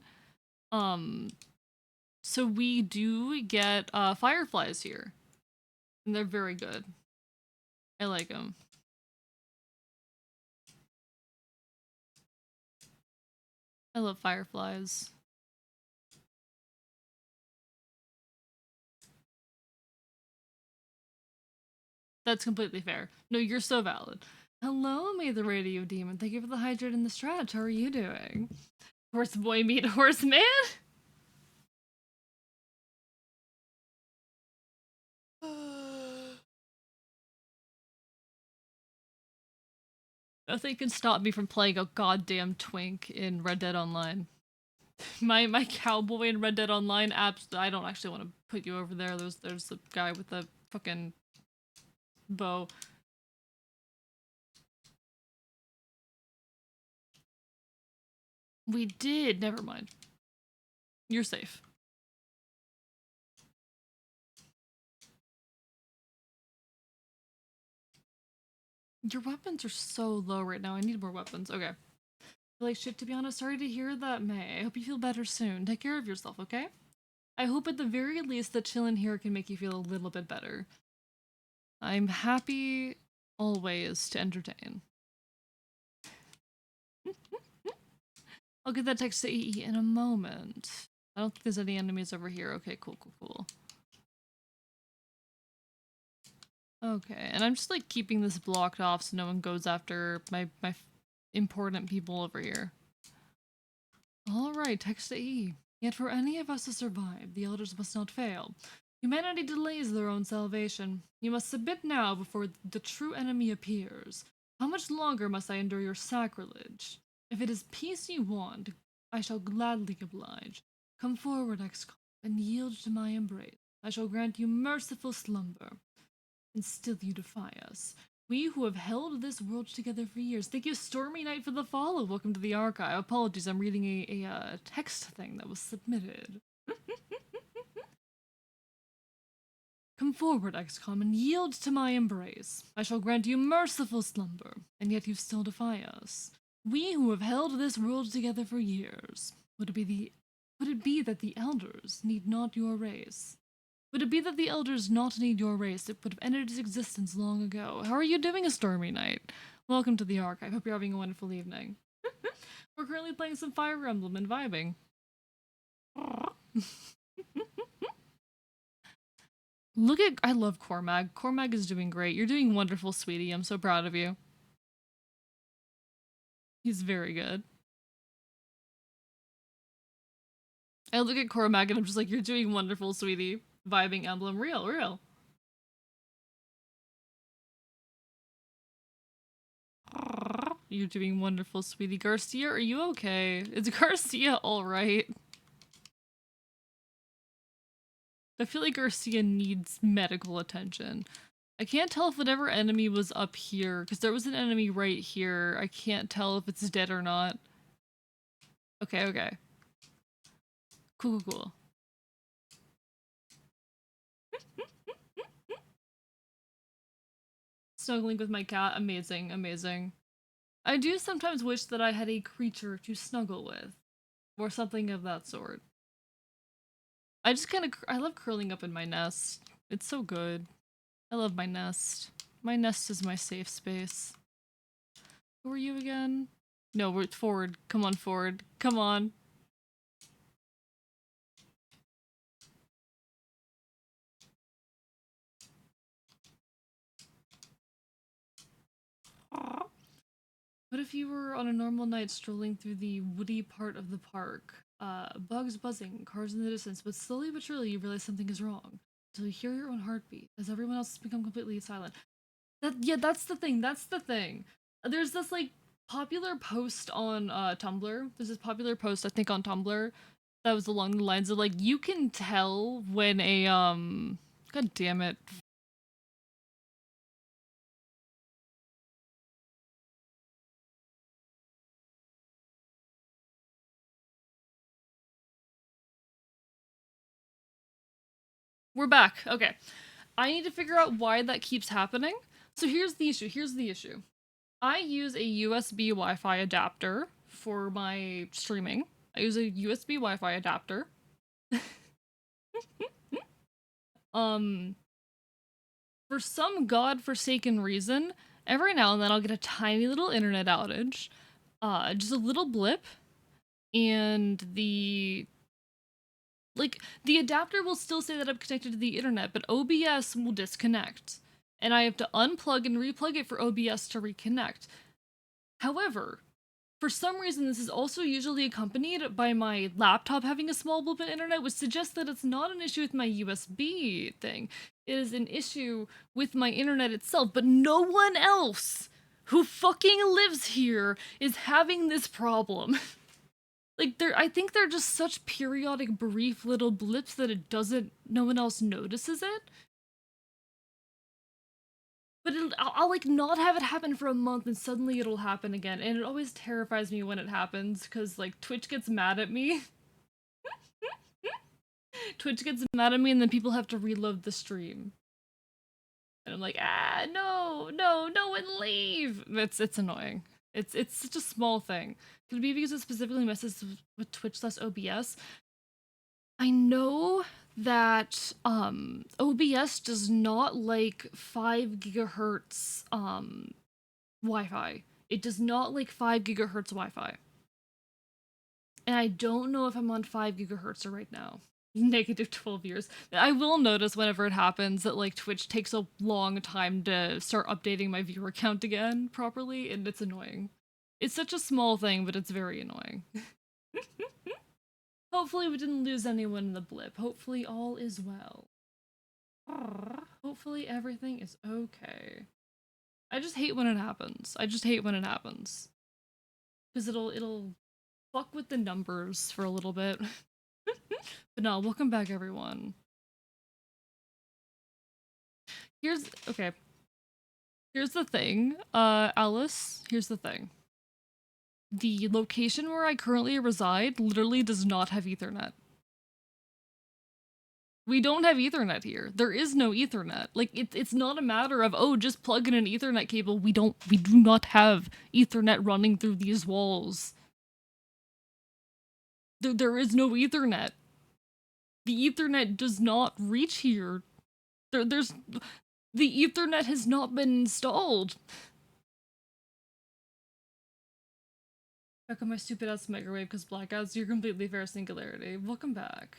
So we do get fireflies here, and they're very good. I like them. I love fireflies. That's completely fair. No, you're so valid. Hello, May the Radio Demon. Thank you for the hydrate and the stretch. How are you doing? Horse boy meet horse man? Nothing can stop me from playing a goddamn twink in Red Dead Online. My cowboy in Red Dead Online apps. I don't actually want to put you over there. There's the guy with the fucking bow. We did. Never mind. You're safe. Your weapons are so low right now. I need more weapons. Okay. Like shit, to be honest. Sorry to hear that, May. I hope you feel better soon. Take care of yourself, okay? I hope at the very least that chilling here can make you feel a little bit better. I'm happy always to entertain. I'll get that text to EE in a moment. I don't think there's any enemies over here. Okay, cool. Okay, and I'm just like keeping this blocked off so no one goes after my important people over here. Alright, text to E. Yet for any of us to survive, the elders must not fail. Humanity delays their own salvation. You must submit now before the true enemy appears. How much longer must I endure your sacrilege? If it is peace you want, I shall gladly oblige. Come forward, Excom, and yield to my embrace. I shall grant you merciful slumber, and still you defy us. We who have held this world together for years. Thank you, Stormy Knight, for the follow. Welcome to the archive. Apologies, I'm reading a text thing that was submitted. Come forward, XCOM, and yield to my embrace. I shall grant you merciful slumber, and yet you still defy us. We who have held this world together for years. Would it be that the elders need not your race? Would it be that the elders not need your race? It would have ended its existence long ago. How are you doing, a stormy night? Welcome to the archive. Hope you're having a wonderful evening. We're currently playing some Fire Emblem and vibing. I love Cormag. Cormag is doing great. You're doing wonderful, sweetie. I'm so proud of you. He's very good. I look at Cormag and I'm just like, you're doing wonderful, sweetie. Vibing Emblem. Real. You're doing wonderful, sweetie. Garcia, are you okay? Is Garcia alright? I feel like Garcia needs medical attention. I can't tell if whatever enemy was up here, because there was an enemy right here. I can't tell if it's dead or not. Okay. Cool. Snuggling with my cat, amazing. I do sometimes wish that I had a creature to snuggle with, or something of that sort. I love curling up in my nest. It's so good. I love my nest. My nest is my safe space. Who are you again? No, we're forward. Come on, forward. Come on. What if you were on a normal night strolling through the woody part of the park? Bugs buzzing, cars in the distance, but slowly but surely you realize something is wrong. Until you hear your own heartbeat, as everyone else has become completely silent. That's the thing. There's this like popular post on Tumblr. There's this popular post I think on Tumblr that was along the lines of like you can tell when a god damn it. We're back. Okay. I need to figure out why that keeps happening. So here's the issue. I use a USB Wi-Fi adapter for my streaming. I use a USB Wi-Fi adapter. For some godforsaken reason, every now and then I'll get a tiny little internet outage. Just a little blip, and the adapter will still say that I'm connected to the internet, but OBS will disconnect. And I have to unplug and replug it for OBS to reconnect. However, for some reason, this is also usually accompanied by my laptop having a small blip in internet, which suggests that it's not an issue with my USB thing. It is an issue with my internet itself, but no one else who fucking lives here is having this problem. I think they're just such periodic, brief little blips that no one else notices it. But I'll like not have it happen for a month and suddenly it'll happen again. And it always terrifies me when it happens because like Twitch gets mad at me. Twitch gets mad at me and then people have to reload the stream. And I'm like, no one leave. It's annoying. It's such a small thing. Could it be because it specifically messes with Twitch/OBS? I know that OBS does not like 5 gigahertz Wi-Fi. It does not like 5 gigahertz Wi-Fi. And I don't know if I'm on 5 gigahertz right now. Negative 12 years. I will notice whenever it happens that like Twitch takes a long time to start updating my viewer count again properly, and it's annoying. It's such a small thing, but it's very annoying. Hopefully we didn't lose anyone in the blip. Hopefully all is well. Hopefully everything is okay. I just hate when it happens. Because it'll fuck with the numbers for a little bit. But no, welcome back everyone. Okay. Here's the thing, Alice, here's the thing. The location where I currently reside literally does not have Ethernet. We don't have Ethernet here. There is no Ethernet. Like, it's not a matter of, oh, just plug in an Ethernet cable. We do not have Ethernet running through these walls. There is no Ethernet. The Ethernet does not reach here. The Ethernet has not been installed. Back on my stupid ass microwave because blackouts, you're completely fair singularity. Welcome back.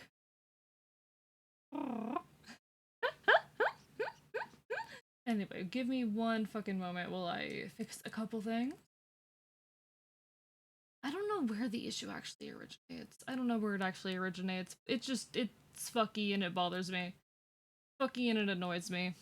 Anyway, give me one fucking moment while I fix a couple things. I don't know where the issue actually originates. I don't know where it actually originates. It's fucky and it bothers me. Fucky and it annoys me.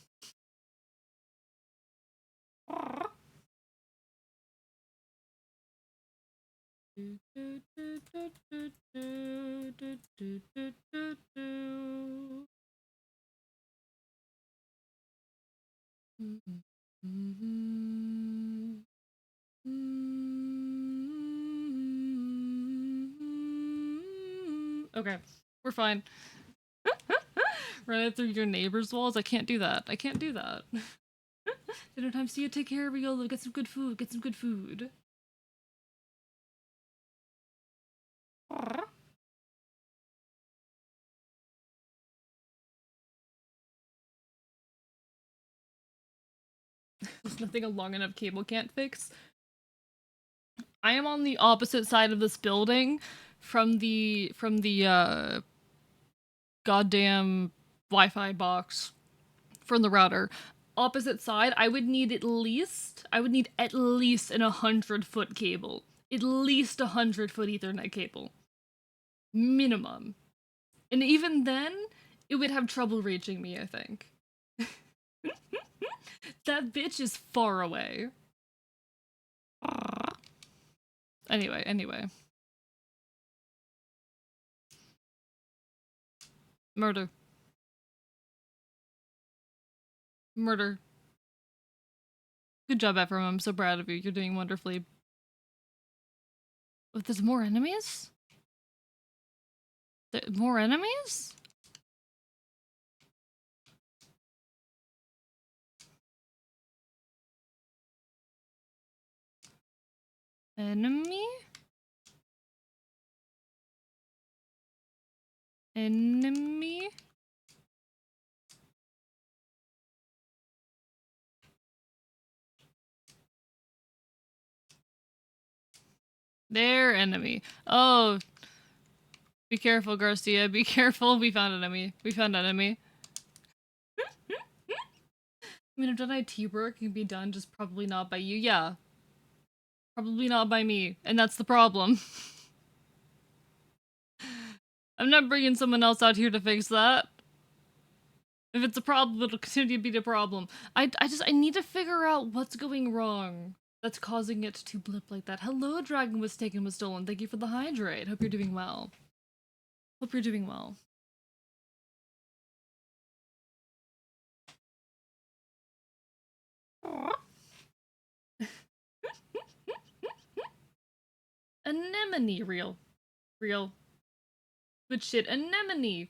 Okay, we're fine. Run it through your neighbor's walls? I can't do that. I can't do that. Dinner time, see you, take care, Riolo. Get some good food, get some good food. There's nothing a long enough cable can't fix. I am on the opposite side of this building from the goddamn Wi-Fi box from the router. Opposite side, I would need at least an 100-foot cable. At least 100-foot Ethernet cable. Minimum. And even then, it would have trouble reaching me, I think. That bitch is far away. Anyway. Murder. Good job, Ephraim. I'm so proud of you. You're doing wonderfully. Oh, there's more enemies? More enemies? Enemy? Enemy? There, enemy. Oh. Be careful, Garcia. Be careful. We found enemy. We found enemy. I mean, I've done IT work. It can be done, just probably not by you. Yeah. Probably not by me. And that's the problem. I'm not bringing someone else out here to fix that. If it's a problem, it'll continue to be the problem. I need to figure out what's going wrong that's causing it to blip like that. Hello, Dragon was taken, was stolen. Thank you for the hydrate. Hope you're doing well. Hope you're doing well. Anemone, real. Good shit, anemone!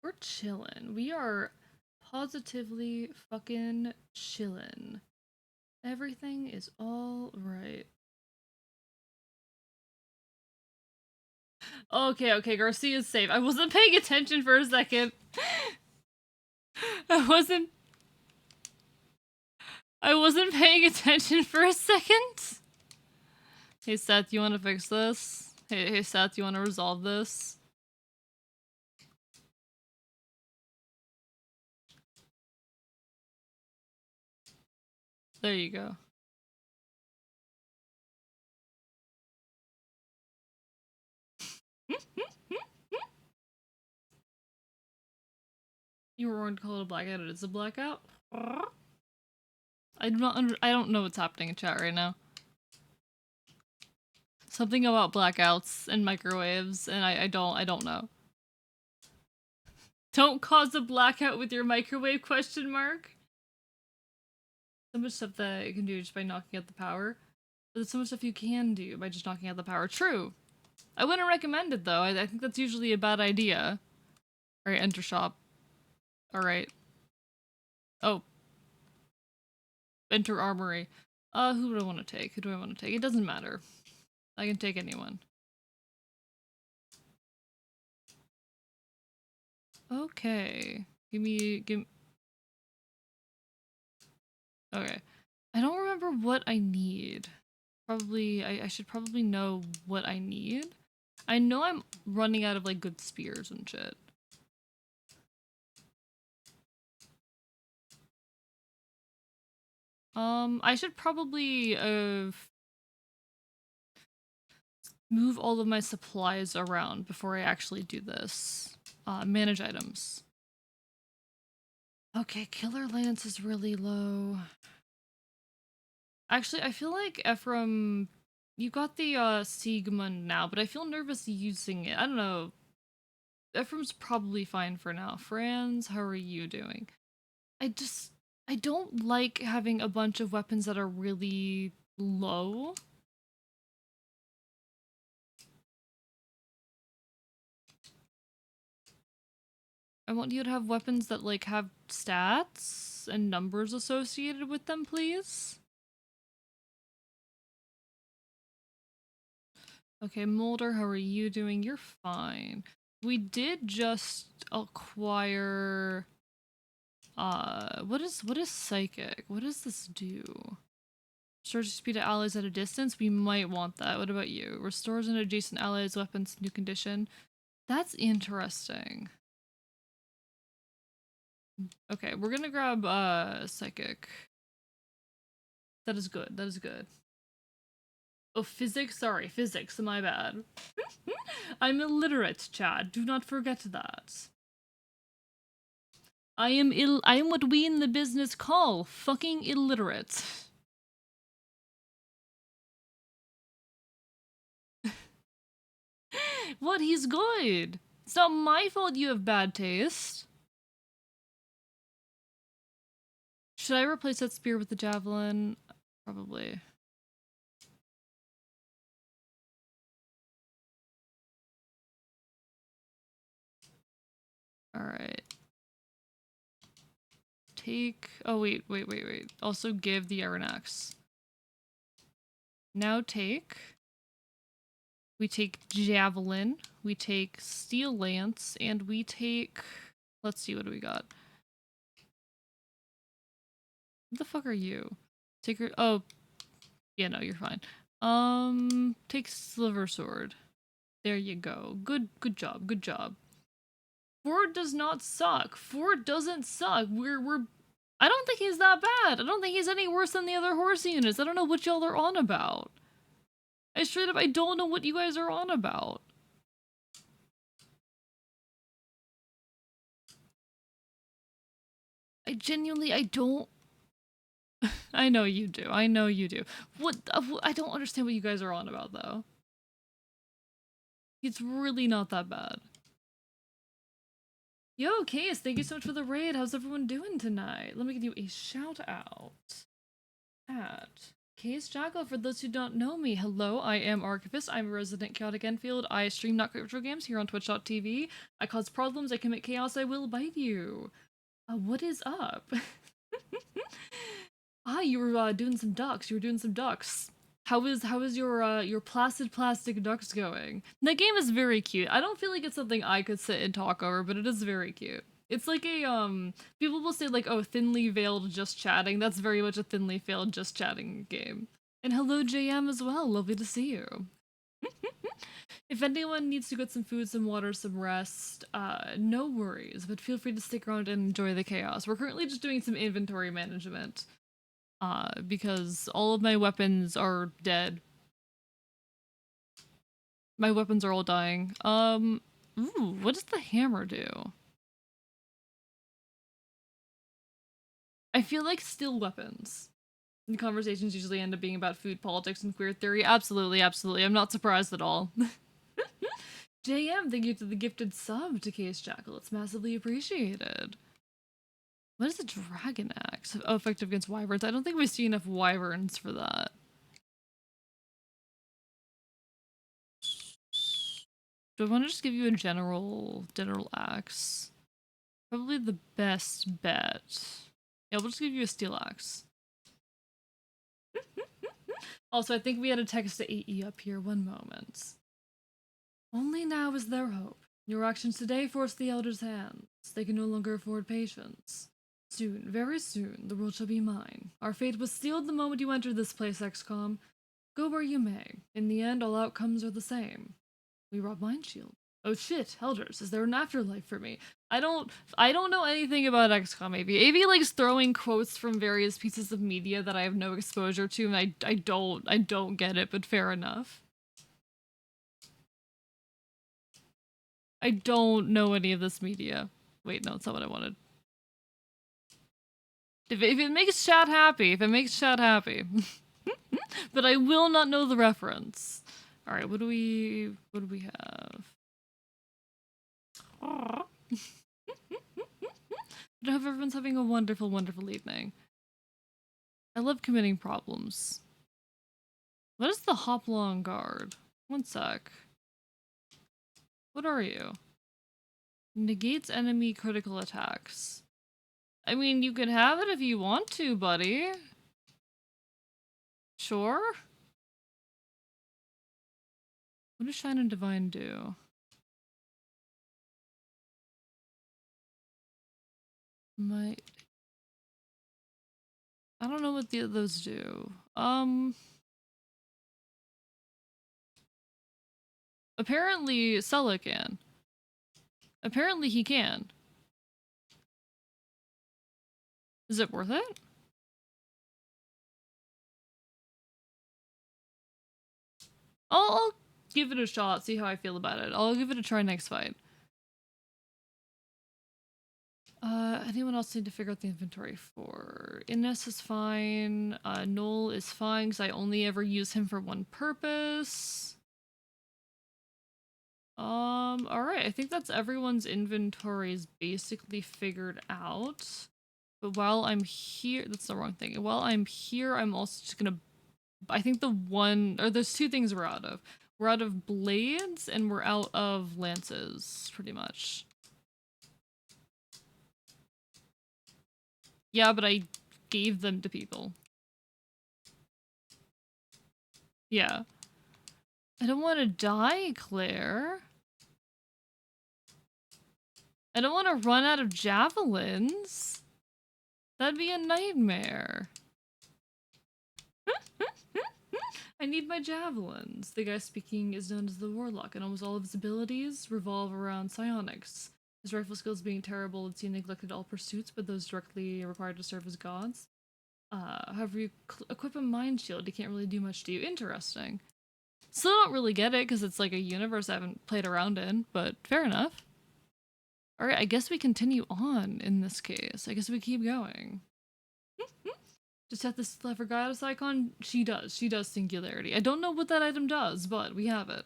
We're chillin'. We are positively fucking chillin'. Everything is all right. Okay, Garcia's safe. I wasn't paying attention for a second. I wasn't paying attention for a second. Hey Seth, you wanna fix this? Hey Seth, you wanna resolve this? There you go. You were warned to call it a blackout. It is a blackout. I don't know what's happening in chat right now. Something about blackouts and microwaves, and I don't know. Don't cause a blackout with your microwave, question mark? So much stuff that you can do just by knocking out the power. But there's so much stuff you can do by just knocking out the power. True. I wouldn't recommend it though. I think that's usually a bad idea. Alright, enter shop. Alright. Oh. Enter armory. Who do I want to take? Who do I want to take? It doesn't matter. I can take anyone. Okay. Give me... Okay. I don't remember what I need. Probably... I should probably know what I need. I know I'm running out of, like, good spears and shit. I should probably, move all of my supplies around before I actually do this. Manage items. Okay, Killer Lance is really low. Actually, I feel like Ephraim, you got the Sigmund now, but I feel nervous using it. I don't know. Ephraim's probably fine for now. Franz, how are you doing? I don't like having a bunch of weapons that are really low. I want you to have weapons that, like, have stats and numbers associated with them, please. Okay, Mulder, how are you doing? You're fine. We did just acquire... what is Psychic? What does this do? Restores speed to allies at a distance? We might want that. What about you? Restores an adjacent allies' weapons to new condition. That's interesting. Okay, we're gonna grab, Psychic. That is good. That is good. Oh, physics? Sorry, physics. My bad. I'm illiterate, Chad. Do not forget that. I am what we in the business call fucking illiterate. What? He's good. It's not my fault you have bad taste. Should I replace that spear with the javelin? Probably. Alright. Take... Oh, wait. Also give the iron axe. Now take... We take javelin, we take steel lance, and we take... Let's see, what do we got? What the fuck are you? Take her... Oh. Yeah, no, you're fine. Take silver sword. There you go. Good job, good job. Ford does not suck. Ford doesn't suck. I don't think he's that bad. I don't think he's any worse than the other horse units. I don't know what y'all are on about. I straight up, I don't know what you guys are on about. I don't... I know you do. I know you do. What? I don't understand what you guys are on about, though. It's really not that bad. Yo, Case, thank you so much for the raid. How's everyone doing tonight? Let me give you a shout out at Case Jackal. For those who don't know me, hello, I am Archivist. I'm a resident chaotic Enfield. I stream not crypto games here on twitch.tv. I cause problems, I commit chaos, I will bite you. What is up? You were doing some ducks. You were doing some ducks. How is your placid plastic ducks going? That game is very cute. I don't feel like it's something I could sit and talk over, but it is very cute. It's like a people will say like, oh, thinly veiled just chatting. That's very much a thinly veiled just chatting game. And hello JM as well. Lovely to see you. If anyone needs to get some food, some water, some rest, no worries, but feel free to stick around and enjoy the chaos. We're currently just doing some inventory management. Because all of my weapons are dead. My weapons are all dying. Ooh, what does the hammer do? I feel like steel weapons. conversations usually end up being about food, politics, and queer theory. Absolutely, absolutely. I'm not surprised at all. JM, thank you for the gifted sub to Case Jackal. It's massively appreciated. What is a dragon axe? Oh, effective against wyverns. I don't think we see enough wyverns for that. Do I want to just give you a general axe? Probably the best bet. Yeah, we'll just give you a steel axe. Also, I think we had a text to AE up here. One moment. Only now is there hope. Your actions today force the Elder's hands. They can no longer afford patience. Soon, very soon, the world shall be mine. Our fate was sealed the moment you entered this place, XCOM. Go where you may. In the end, all outcomes are the same. We rob Mindshield. Oh shit, Elders, is there an afterlife for me? I don't know anything about XCOM AV. AV likes throwing quotes from various pieces of media that I have no exposure to, and I don't get it, but fair enough. I don't know any of this media. Wait, no, that's not what I wanted. If it makes chat happy, but I will not know the reference. All right, what do we have? I hope everyone's having a wonderful, wonderful evening. I love committing problems. What is the Hoplong Guard? One sec. What are you? Negates enemy critical attacks. I mean, you can have it if you want to, buddy. Sure? What does Shine and Divine do? I don't know what those do. Apparently Sulla can. Apparently he can. Is it worth it? I'll give it a shot, see how I feel about it. I'll give it a try next fight. Anyone else need to figure out the inventory for? Innes is fine. Noel is fine because I only ever use him for one purpose. Alright, I think that's everyone's inventories basically figured out. But while I'm here, that's the wrong thing. While I'm here, I'm also just gonna, I think there's two things we're out of. We're out of blades and we're out of lances, pretty much. Yeah, but I gave them to people. Yeah. I don't want to die, Claire. I don't want to run out of javelins. That'd be a nightmare. I need my javelins. The guy speaking is known as the Warlock, and almost all of his abilities revolve around psionics. His rifle skills being terrible, it's he neglected all pursuits but those directly required to serve as gods. However, you equip a mind shield, he can't really do much to you. Interesting. Still don't really get it, because it's like a universe I haven't played around in, but fair enough. Alright, I guess we continue on in this case. I guess we keep going. Just have this clever goddess icon? She does. She does Singularity. I don't know what that item does, but we have it.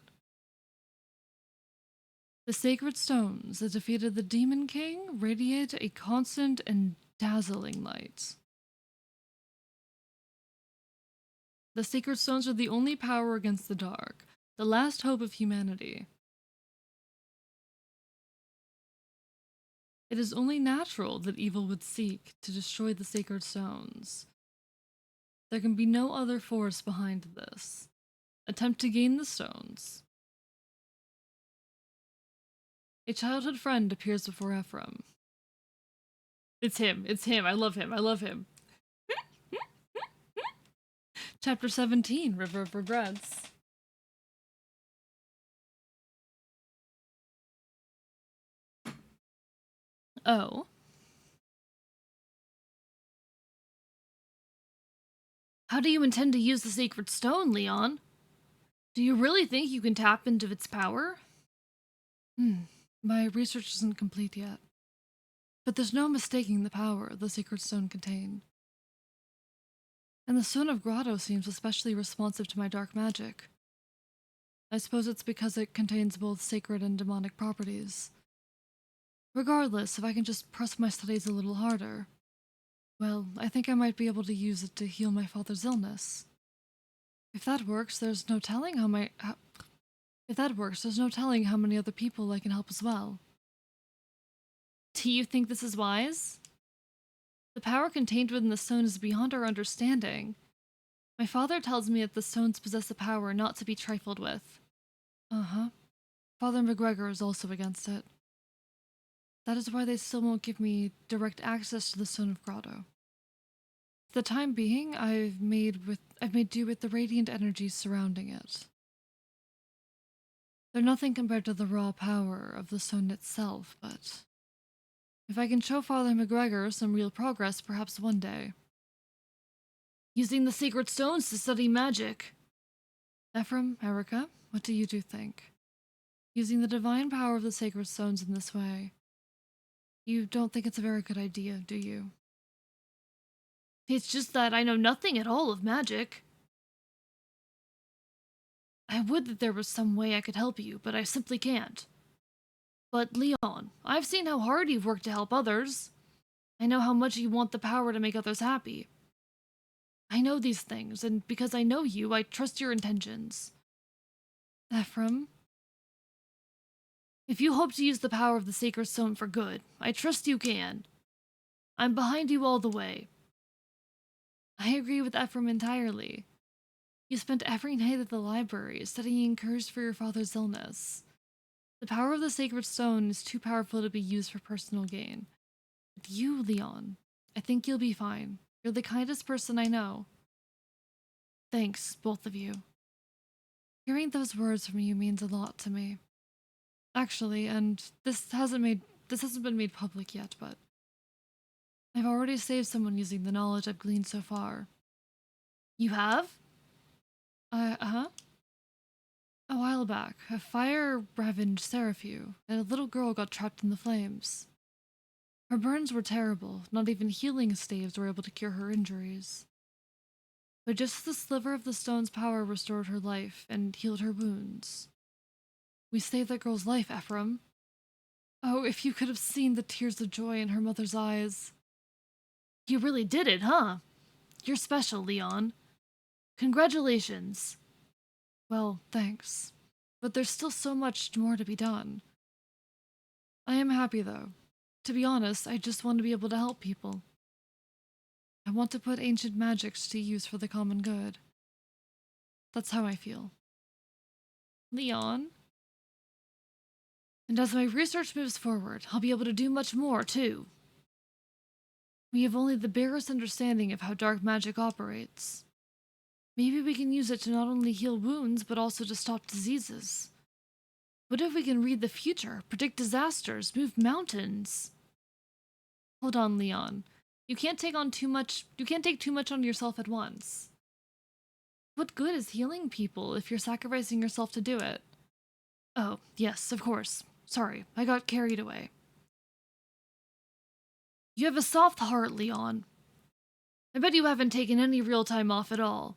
The sacred stones that defeated the Demon King radiate a constant and dazzling light. The sacred stones are the only power against the dark, the last hope of humanity. It is only natural that evil would seek to destroy the sacred stones. There can be no other force behind this. Attempt to gain the stones. A childhood friend appears before Ephraim. It's him. It's him. I love him. I love him. Chapter 17, River of Regrets. Oh. How do you intend to use the sacred stone, Leon? Do you really think you can tap into its power? My research isn't complete yet. But there's no mistaking the power the sacred stone contains. And the Stone of Grotto seems especially responsive to my dark magic. I suppose it's because it contains both sacred and demonic properties. Regardless, if I can just press my studies a little harder, well, I think I might be able to use it to heal my father's illness. If that works, there's no telling how my. If that works, there's no telling how many other people I can help as well. Do you think this is wise? The power contained within the stone is beyond our understanding. My father tells me that the stones possess a power not to be trifled with. Uh-huh. Father McGregor is also against it. That is why they still won't give me direct access to the Stone of Grotto. For the time being, I've made do with the radiant energies surrounding it. They're nothing compared to the raw power of the stone itself, but if I can show Father McGregor some real progress, perhaps one day. Using the sacred stones to study magic. Ephraim, Erica, what do you two think? Using the divine power of the sacred stones in this way. You don't think it's a very good idea, do you? It's just that I know nothing at all of magic. I would that there was some way I could help you, but I simply can't. But Leon, I've seen how hard you've worked to help others. I know how much you want the power to make others happy. I know these things, and because I know you, I trust your intentions. Ephraim, if you hope to use the power of the sacred stone for good, I trust you can. I'm behind you all the way. I agree with Ephraim entirely. You spent every night at the library studying cures for your father's illness. The power of the sacred stone is too powerful to be used for personal gain. But you, Leon, I think you'll be fine. You're the kindest person I know. Thanks, both of you. Hearing those words from you means a lot to me. Actually, and this hasn't been made public yet, but I've already saved someone using the knowledge I've gleaned so far. You have? Uh-huh. A while back, a fire ravaged Seraphu, and a little girl got trapped in the flames. Her burns were terrible, not even healing staves were able to cure her injuries. But just the sliver of the stone's power restored her life and healed her wounds. We saved that girl's life, Ephraim. Oh, if you could have seen the tears of joy in her mother's eyes. You really did it, huh? You're special, Leon. Congratulations. Well, thanks. But there's still so much more to be done. I am happy, though. To be honest, I just want to be able to help people. I want to put ancient magics to use for the common good. That's how I feel. Leon? And as my research moves forward, I'll be able to do much more, too. We have only the barest understanding of how dark magic operates. Maybe we can use it to not only heal wounds, but also to stop diseases. What if we can read the future, predict disasters, move mountains? Hold on, Leon. You can't take too much on yourself at once. What good is healing people if you're sacrificing yourself to do it? Oh, yes, of course. Sorry, I got carried away. You have a soft heart, Leon. I bet you haven't taken any real time off at all.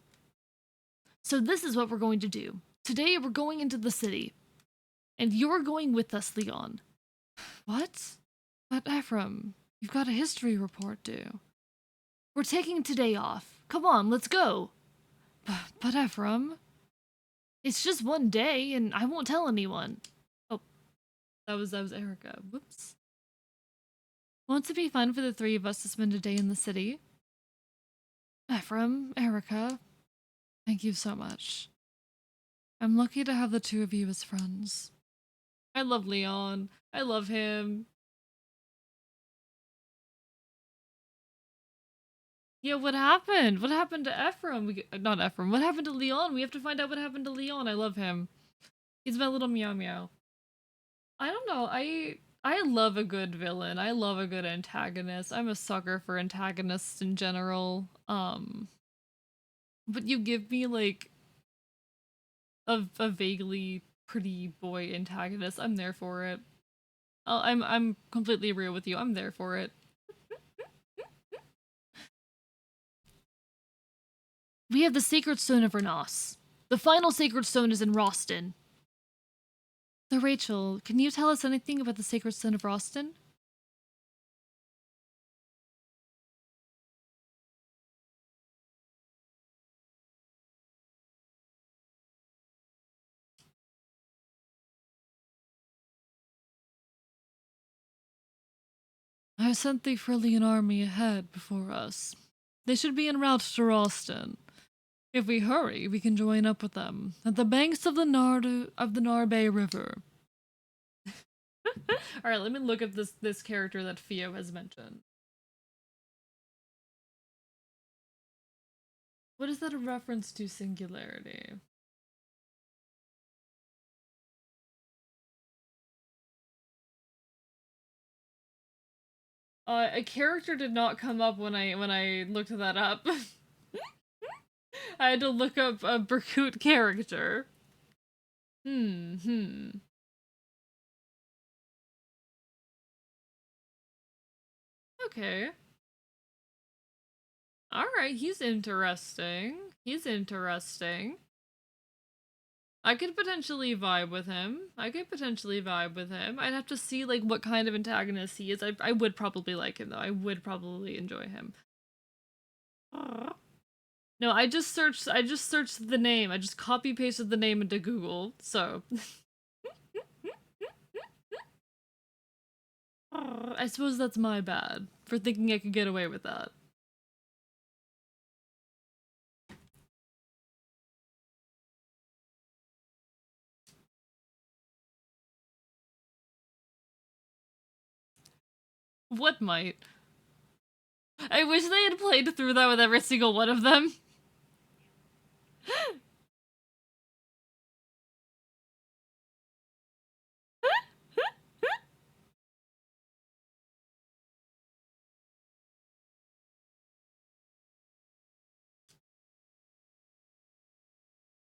So this is what we're going to do. Today we're going into the city. And you're going with us, Leon. What? But Ephraim, you've got a history report due. We're taking today off. Come on, let's go. But Ephraim... It's just one day, and I won't tell anyone. Oh, that was Erica. Whoops. Won't it be fun for the three of us to spend a day in the city? Ephraim, Erica, thank you so much. I'm lucky to have the two of you as friends. I love Leon. I love him. Yeah, what happened? What happened to Ephraim? Not Ephraim. What happened to Leon? We have to find out what happened to Leon. I love him. He's my little meow meow. I don't know. I love a good villain. I love a good antagonist. I'm a sucker for antagonists in general. But you give me like a vaguely pretty boy antagonist. I'm there for it. I'm completely real with you. I'm there for it. We have the Sacred Stone of Renos. The final Sacred Stone is in Roston. So, Rachel, can you tell us anything about the Sacred Stone of Roston? I sent the Frillian army ahead before us. They should be en route to Ralston. If we hurry, we can join up with them at the banks of the Narbe River. All right, let me look at this character that Theo has mentioned. What is that a reference to singularity? A character did not come up when I looked that up. I had to look up a Berkut character. Hmm. Okay. Alright, he's interesting. He's interesting. I could potentially vibe with him. I'd have to see like what kind of antagonist he is. I would probably like him though. I would probably enjoy him. No, I just searched the name. I just copy pasted the name into Google. So I suppose that's my bad for thinking I could get away with that. What might? I wish they had played through that with every single one of them.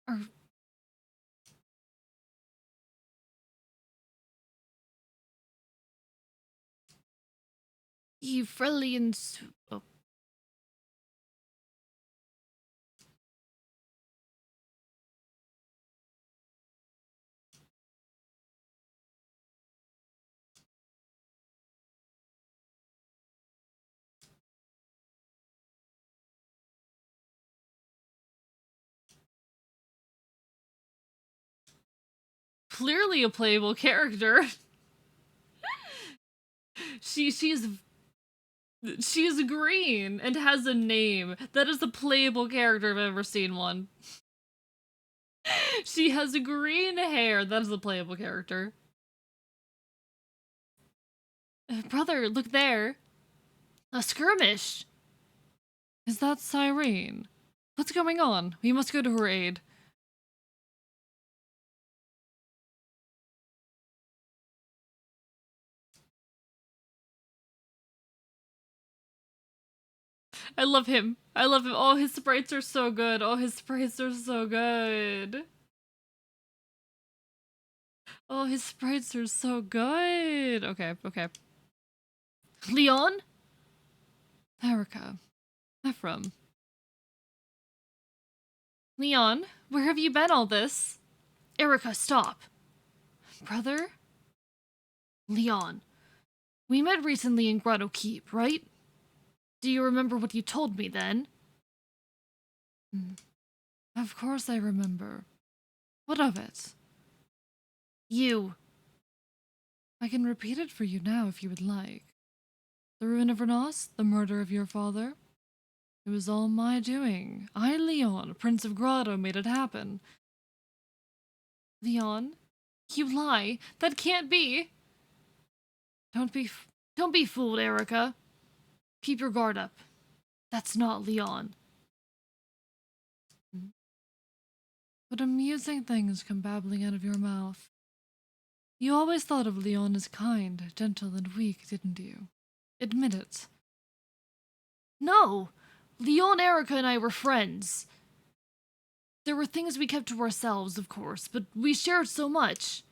Or you Frelians. Oh. Clearly a playable character. She's green and has a name. That is a playable character if I've ever seen one. She has green hair. That is a playable character. Brother, look there. A skirmish. Is that Cyrene? What's going on? We must go to her aid. I love him. I love him. Oh, his sprites are so good. Oh, his sprites are so good. Oh, his sprites are so good. Okay, okay. Leon? Erica. Ephraim. Leon, where have you been all this? Erica, stop. Brother? Leon. We met recently in Grotto Keep, right? Do you remember what you told me then? Of course I remember. What of it? You. I can repeat it for you now if you would like. The ruin of Renos, the murder of your father. It was all my doing. I, Leon, Prince of Grotto, made it happen. Leon? You lie. That can't be. Don't be fooled, Erica. Keep your guard up. That's not Leon. What amusing things come babbling out of your mouth. You always thought of Leon as kind, gentle, and weak, didn't you? Admit it. No! Leon, Erica, and I were friends. There were things we kept to ourselves, of course, but we shared so much.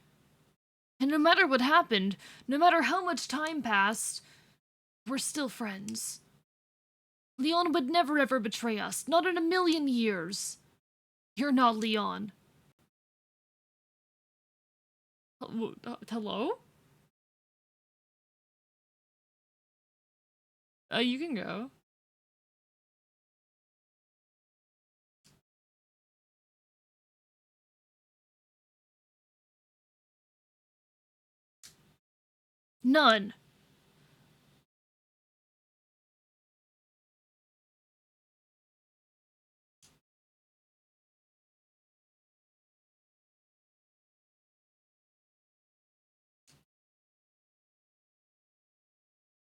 And no matter what happened, no matter how much time passed, we're still friends. Leon would never ever betray us. Not in a million years. You're not Leon. Hello? You can go. None.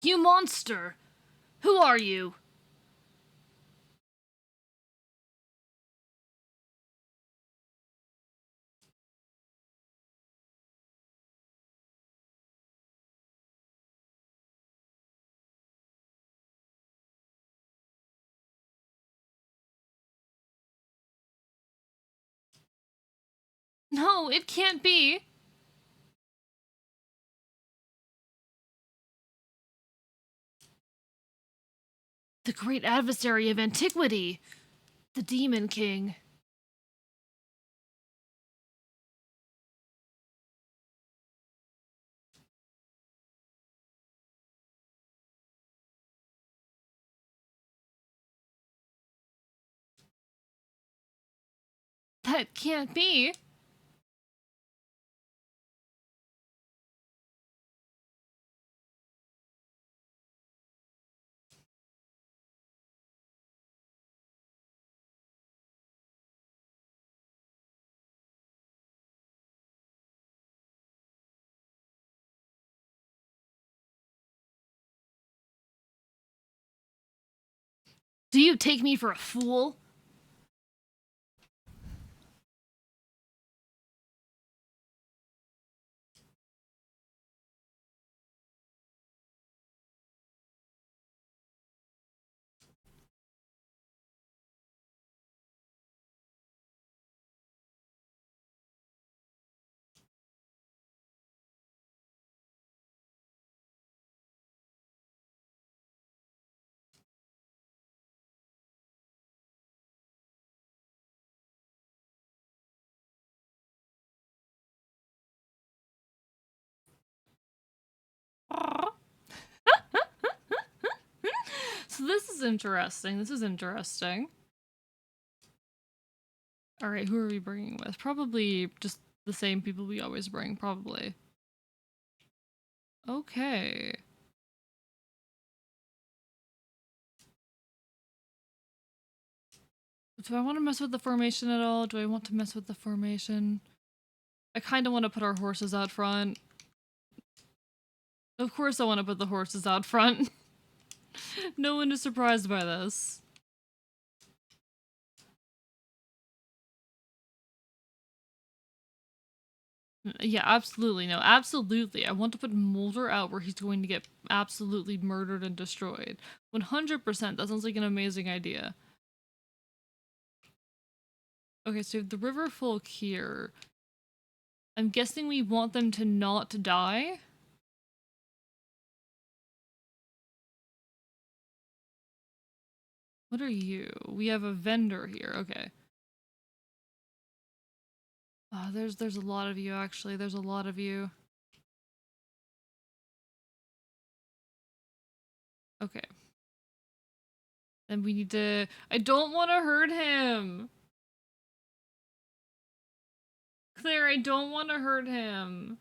You monster! Who are you? No, it can't be. The great adversary of antiquity. The Demon King. That can't be. Do you take me for a fool? So this is interesting. This is interesting. Alright, who are we bringing with? Probably just the same people we always bring, probably. Okay. Do I want to mess with the formation at all? Do I want to mess with the formation? I kind of want to put our horses out front. Of course I want to put the horses out front. No one is surprised by this. Yeah, absolutely. No, absolutely. I want to put Mulder out where he's going to get absolutely murdered and destroyed. 100%. That sounds like an amazing idea. Okay, so the river folk here. I'm guessing we want them to not die? What are you? We have a vendor here. Okay. There's a lot of you, actually. There's a lot of you. Okay. Then we need to... I don't want to hurt him! Claire, I don't want to hurt him.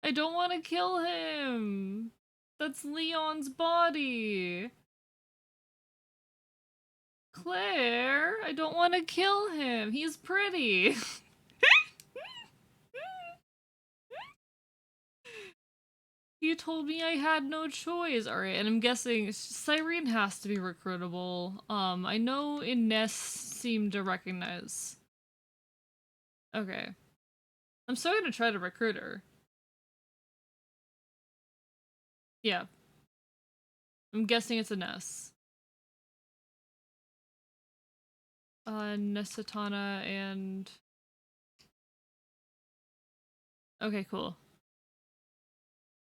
I don't want to kill him. That's Leon's body. Claire, I don't want to kill him. He's pretty. You told me I had no choice. Alright, and I'm guessing Cyrene has to be recruitable. I know Ines seemed to recognize. Okay. I'm still gonna try to recruit her. Yeah. I'm guessing it's Ines. Nesatana and... Okay, cool.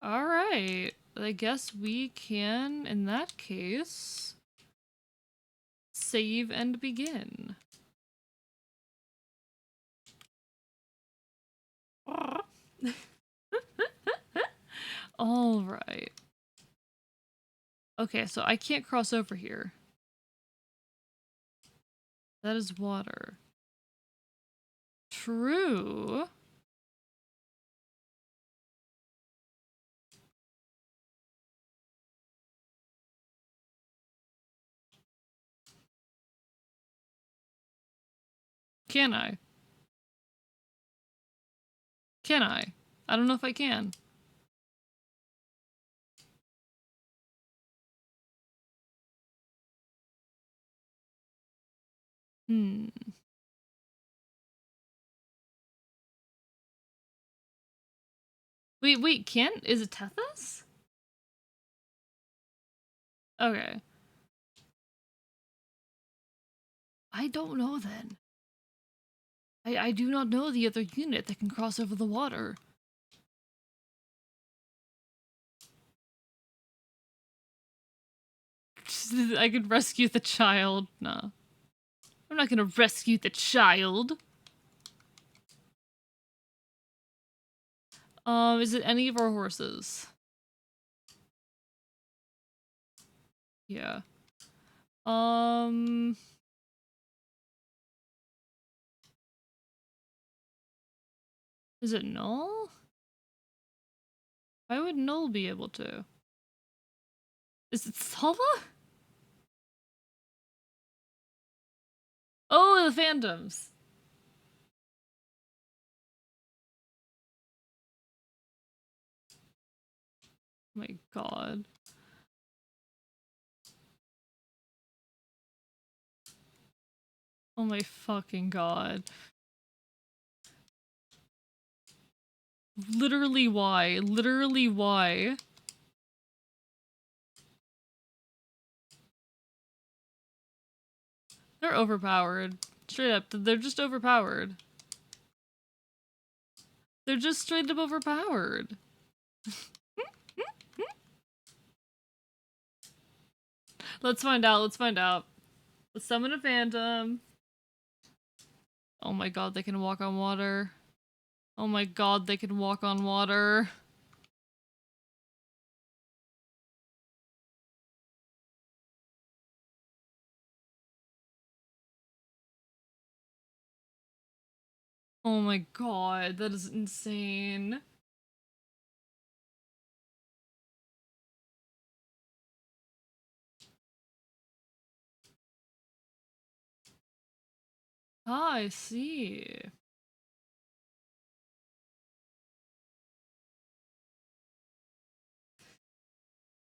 Alright. I guess we can, in that case, save and begin. Alright. Okay, so I can't cross over here. That is water. True. Can I? Can I? I don't know if I can. Hmm. Wait, can? Is it Tethys? Okay. I don't know then. I do not know the other unit that can cross over the water. I could rescue the child. No. I'm not gonna rescue the child. Is it any of our horses? Yeah. Um... Is it Null? Why would Null be able to? Is it Sala? Oh, the Phantoms! Oh my god. Oh my fucking god. Literally why? Literally why? They're overpowered. Straight up, they're just overpowered. They're just straight up overpowered. Let's find out, let's find out. Let's summon a phantom. Oh my god, they can walk on water. Oh my god, they can walk on water. Oh my god, that is insane. Ah, I see.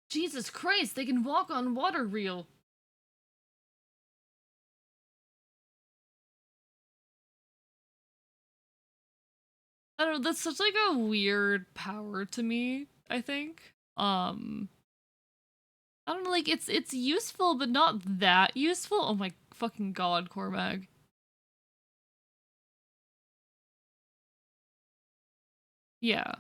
Jesus Christ, they can walk on water real. I don't know, that's such like a weird power to me, I think. I don't know, like it's useful, but not that useful. Oh my fucking god, Cormag. Yeah.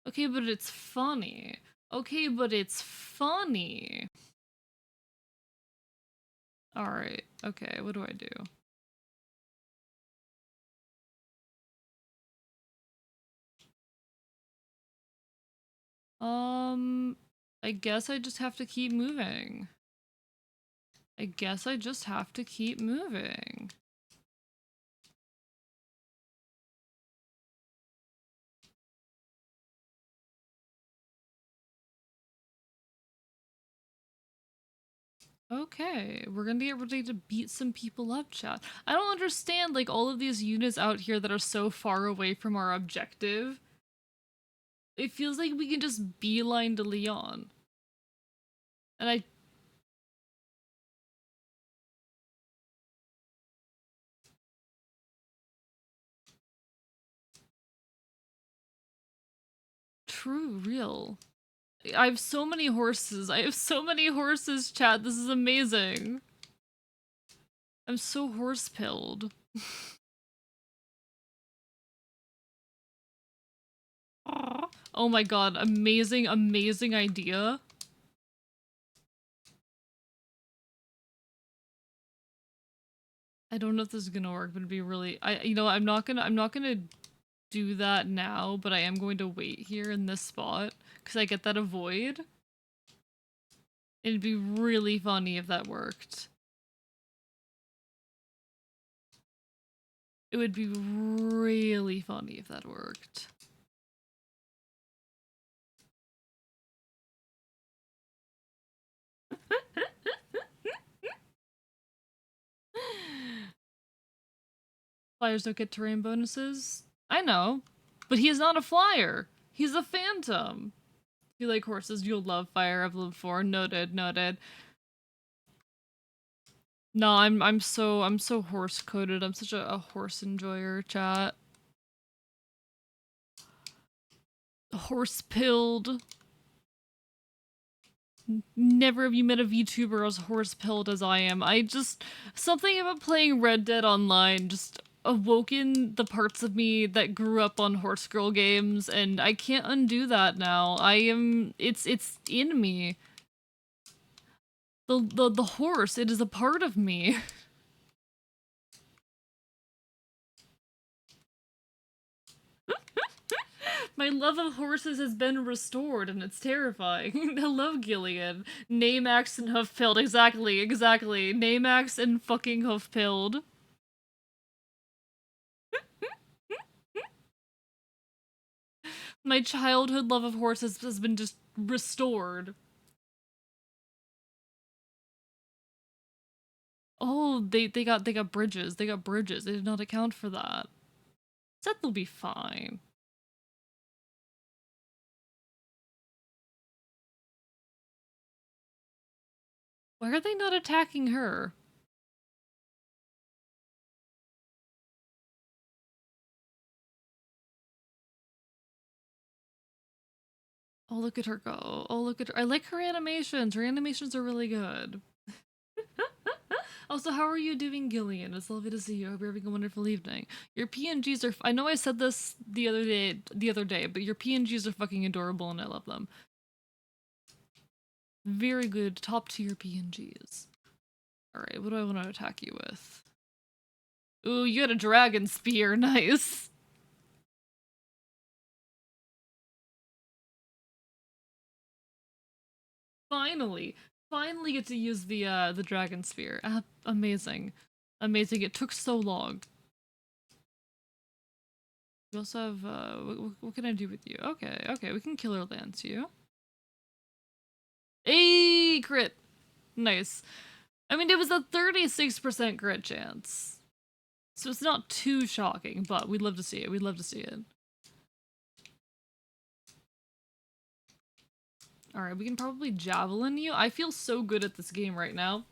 Okay, but it's funny. Okay, but it's funny. Alright, okay, what do I do? I guess I just have to keep moving. I guess I just have to keep moving. Okay, we're gonna get ready to beat some people up, chat. I don't understand, like, all of these units out here that are so far away from our objective. It feels like we can just beeline to Leon. And I... True, real. I have so many horses. I have so many horses, chat. This is amazing. I'm so horse-pilled. Oh my god, amazing, amazing idea. I don't know if this is gonna work, but it'd be really, you know, I'm not gonna do that now, but I am going to wait here in this spot because I get that avoid. It'd be really funny if that worked. It would be really funny if that worked. Flyers don't get terrain bonuses. I know, but he is not a flyer. He's a phantom. If you like horses, you'll love Fire Emblem 4. Noted, noted. No, I'm so horse coded. I'm such a horse enjoyer, chat. Horse pilled. Never have you met a VTuber as horse pilled as I am. I just, something about playing Red Dead Online just awoken the parts of me that grew up on horse girl games, and I can't undo that now. It's in me. The horse, it is a part of me. My love of horses has been restored, and it's terrifying. Hello, Gillian. Namax and Hoofpilled. Exactly, exactly. Namax and fucking Hoofpilled. My childhood love of horses has been just restored. Oh, they got bridges. They got bridges. They did not account for that. Said they'll be fine. Why are they not attacking her? Oh, look at her go. Oh, look at her. I like her animations. Her animations are really good. Also, how are you doing, Gillian? It's lovely to see you. I hope you're having a wonderful evening. Your PNGs are. I know I said this the other day, but your PNGs are fucking adorable, and I love them. Very good, top tier PNGs. All right, what do I want to attack you with? Ooh, you got a dragon spear. Nice. Finally, finally get to use the dragon spear. Amazing, amazing. It took so long. We also have what can I do with you? Okay, okay, we can killer lance you. Hey, crit. Nice. I mean, it was a 36% crit chance. So it's not too shocking, but we'd love to see it. We'd love to see it. Alright, we can probably javelin you. I feel so good at this game right now.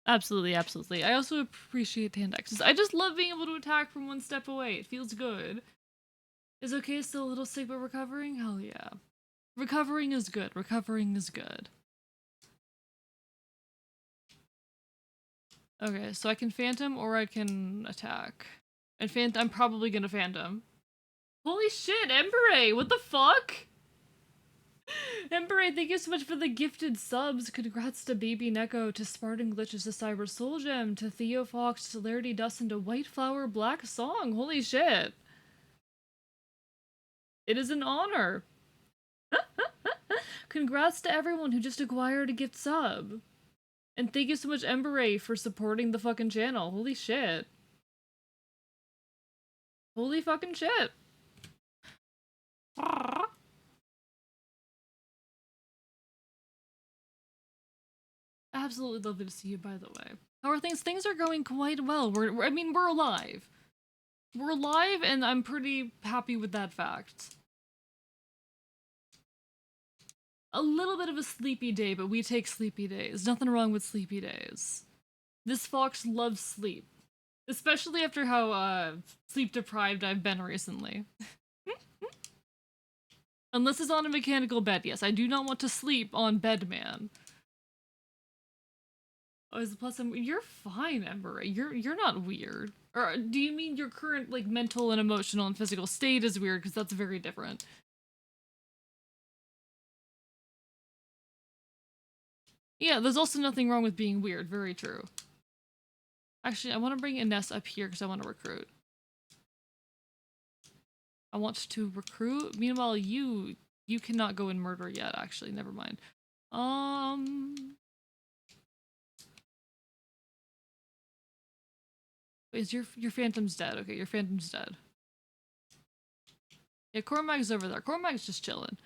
Absolutely, absolutely. I also appreciate hand axes. I just love being able to attack from one step away. It feels good. Is okay still a little sick but recovering? Hell yeah. Recovering is good. Recovering is good. Okay, so I can phantom or I can attack. And I'm probably gonna phantom. Holy shit, Embere! What the fuck? Embere, thank you so much for the gifted subs. Congrats to Baby Neko, to Spartan Glitches, to Cyber Soul Gem, to Theo Fox, to Larity Dustin, to White Flower Black Song. Holy shit. It is an honor. Congrats to everyone who just acquired a gift sub. And thank you so much, Embere, for supporting the fucking channel. Holy shit. Holy fucking shit. Absolutely lovely to see you, by the way. How are things? Things are going quite well. I mean, we're alive. We're alive, and I'm pretty happy with that fact. A little bit of a sleepy day, but we take sleepy days. Nothing wrong with sleepy days. This fox loves sleep. Especially after how, sleep deprived I've been recently. Unless it's on a mechanical bed, yes. I do not want to sleep on bed, man. Oh, is the plus you're fine, Ember. You're not weird. Or do you mean your current like mental and emotional and physical state is weird? Because that's very different. Yeah, there's also nothing wrong with being weird. Very true. Actually, I want to bring Ines up here because I want to recruit. I want to recruit. Meanwhile, you cannot go and murder yet. Actually, never mind. Is your phantom's dead? Okay, your phantom's dead. Yeah, Cormac's over there. Cormac's just chilling.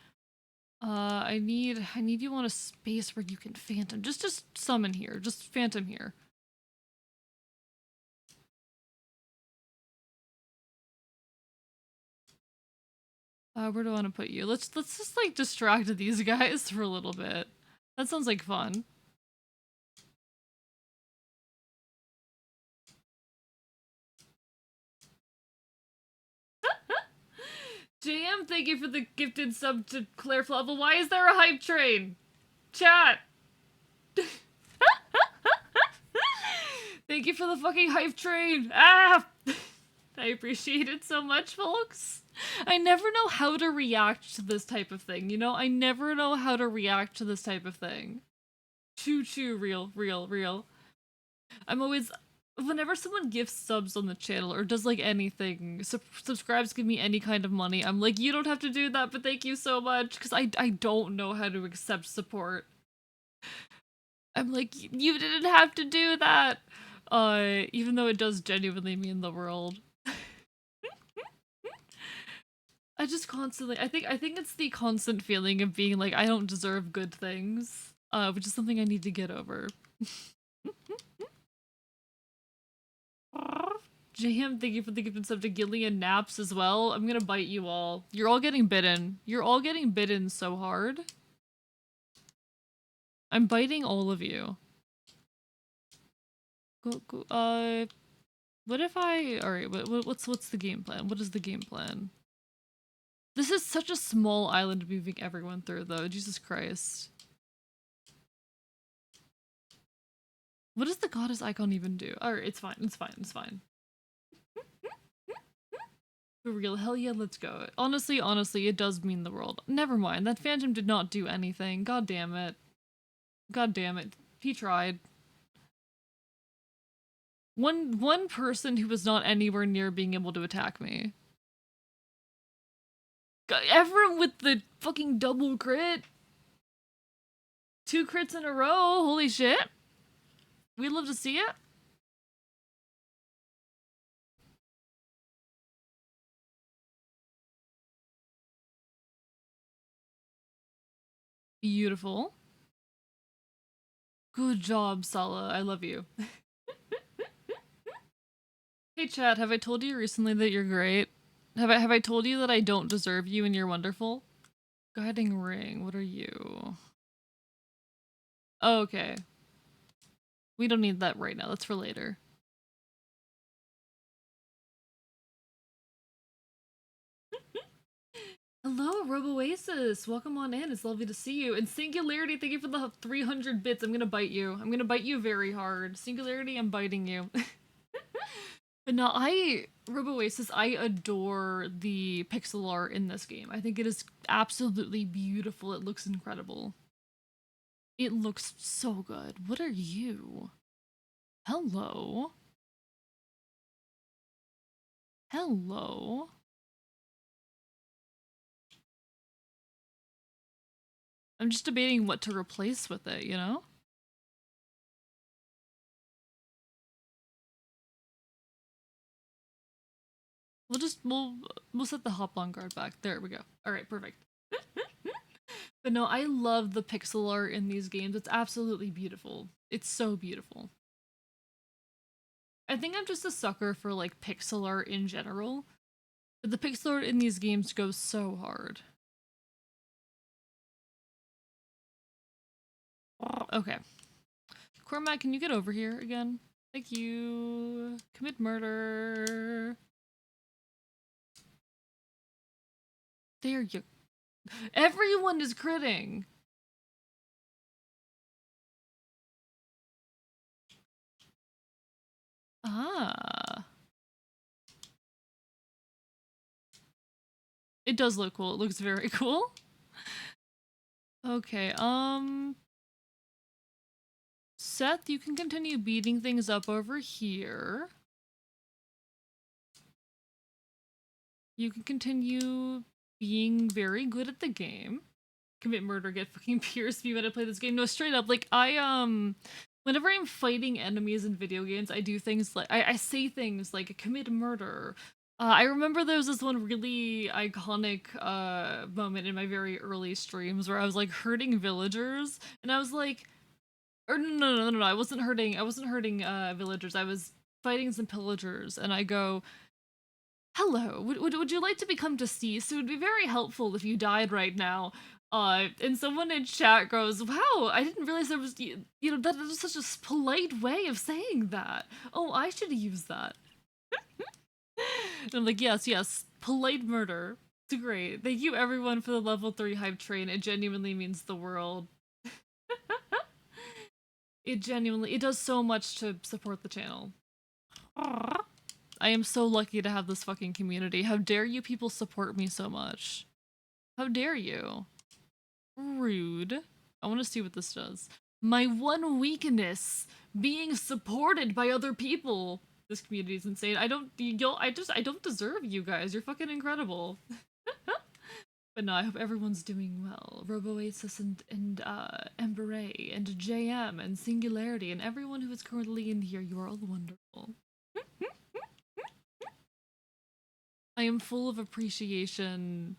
I need you on a space where you can phantom. Just summon here. Just phantom here. Where do I want to put you? Let's just like distract these guys for a little bit. That sounds like fun. JM, thank you for the gifted sub to Claire Flavel. Why is there a hype train? Chat! Thank you for the fucking hype train! Ah! I appreciate it so much, folks. I never know how to react to this type of thing, you know? I never know how to react to this type of thing. Choo choo, real. I'm always... Whenever someone gifts subs on the channel or does like anything, subscribes, give me any kind of money, I'm like, you don't have to do that, but thank you so much, because I don't know how to accept support. I'm like, you didn't have to do that! Even though it does genuinely mean the world. I just constantly, I think it's the constant feeling of being like, I don't deserve good things, which is something I need to get over. JM, thank you for the gifted sub to Gillian Naps as well. I'm gonna bite you all. You're all getting bitten. You're all getting bitten so hard. I'm biting all of you. What if I... Alright, what's the game plan? What is the game plan? This is such a small island moving everyone through, though. Jesus Christ. What does the goddess icon even do? Alright, it's fine. For real, hell yeah, let's go. Honestly, it does mean the world. Never mind, that phantom did not do anything. God damn it. He tried. One person who was not anywhere near being able to attack me. Everyone with the fucking double crit. 2 crits in a row, holy shit. We'd love to see it. Beautiful. Good job, Sala. I love you. Hey chat, have I told you recently that you're great? Have I told you that I don't deserve you and you're wonderful? Guiding ring, what are you? Oh, okay. We don't need that right now, that's for later. Hello, Roboasis! Welcome on in, it's lovely to see you. And Singularity, thank you for the 300 bits. I'm gonna bite you. I'm gonna bite you very hard. Singularity, I'm biting you. But no, Roboasis, I adore the pixel art in this game. I think it is absolutely beautiful. It looks incredible. It looks so good. What are you? Hello? Hello? I'm just debating what to replace with it, you know? We'll set the Hoplon guard back. There we go. Alright, perfect. But no, I love the pixel art in these games. It's absolutely beautiful. It's so beautiful. I think I'm just a sucker for like pixel art in general. But the pixel art in these games goes so hard. Okay. Cormac, can you get over here again? Thank you. Commit murder. There you... Everyone is critting! Ah. It does look cool. It looks very cool. Okay, Seth, you can continue beating things up over here. You can continue being very good at the game. Commit murder, get fucking pierced, be to play this game. No, straight up, like, whenever I'm fighting enemies in video games, I do things like, I say things like, commit murder. I remember there was this one really iconic moment in my very early streams where I was like hurting villagers, and I was like, or no, I wasn't hurting villagers. I was fighting some pillagers, and I go, hello, would you like to become deceased? It would be very helpful if you died right now. And someone in chat goes, wow, I didn't realize there was, that is such a polite way of saying that. Oh, I should use that. And I'm like, yes, polite murder. It's great. Thank you everyone for the level 3 hype train. It genuinely means the world. It does so much to support the channel. I am so lucky to have this fucking community. How dare you people support me so much? How dare you? Rude. I want to see what this does. My one weakness, being supported by other people. This community is insane. I don't deserve you guys. You're fucking incredible. But no, I hope everyone's doing well. Robo-Asus and Embere and JM and Singularity and everyone who is currently in here, you are all wonderful. I am full of appreciation.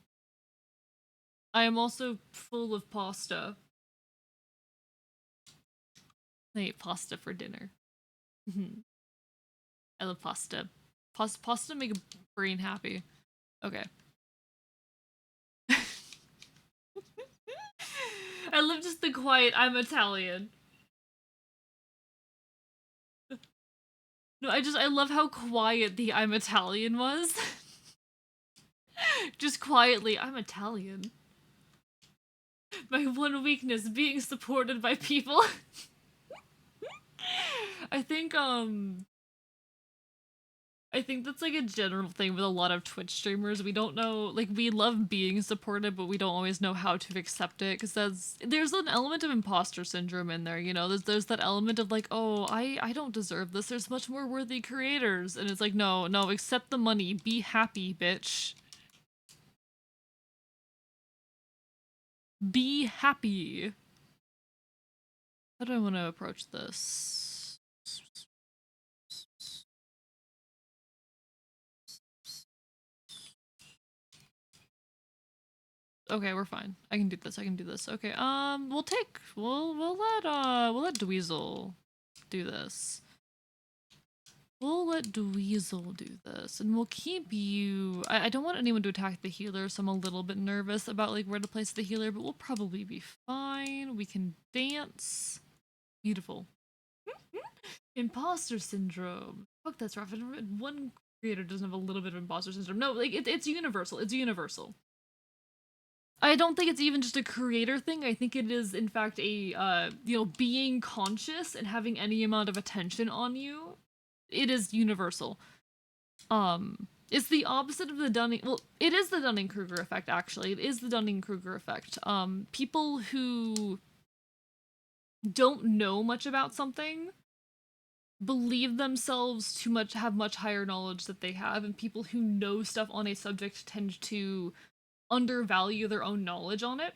I am also full of pasta. I ate pasta for dinner. I love pasta. Pasta make a brain happy. Okay. I love just the quiet, I'm Italian. No, I love how quiet the I'm Italian was. Just quietly, I'm Italian. My one weakness, being supported by people. I think that's like a general thing with a lot of Twitch streamers. We don't know, like, we love being supported, but we don't always know how to accept it, because there's an element of imposter syndrome in there, you know? There's that element of like, oh, I don't deserve this. There's much more worthy creators. And it's like, no, accept the money. Be happy, bitch. Be happy. How do I want to approach this? Okay, we're fine. I can do this. Okay, we'll let Dweezil do this. We'll let Dweezil do this, and we'll keep you. I don't want anyone to attack the healer, so I'm a little bit nervous about like where to place the healer, but we'll probably be fine. We can dance. Beautiful. Imposter syndrome. Fuck, that's rough. One creator doesn't have a little bit of imposter syndrome. No, like it's universal. It's universal. I don't think it's even just a creator thing. I think it is, in fact, a, being conscious and having any amount of attention on you. It is universal. It's the opposite of the Dunning... Well, it is the Dunning-Kruger effect, actually. It is the Dunning-Kruger effect. People who don't know much about something believe themselves to have much higher knowledge that they have, and people who know stuff on a subject tend to undervalue their own knowledge on it.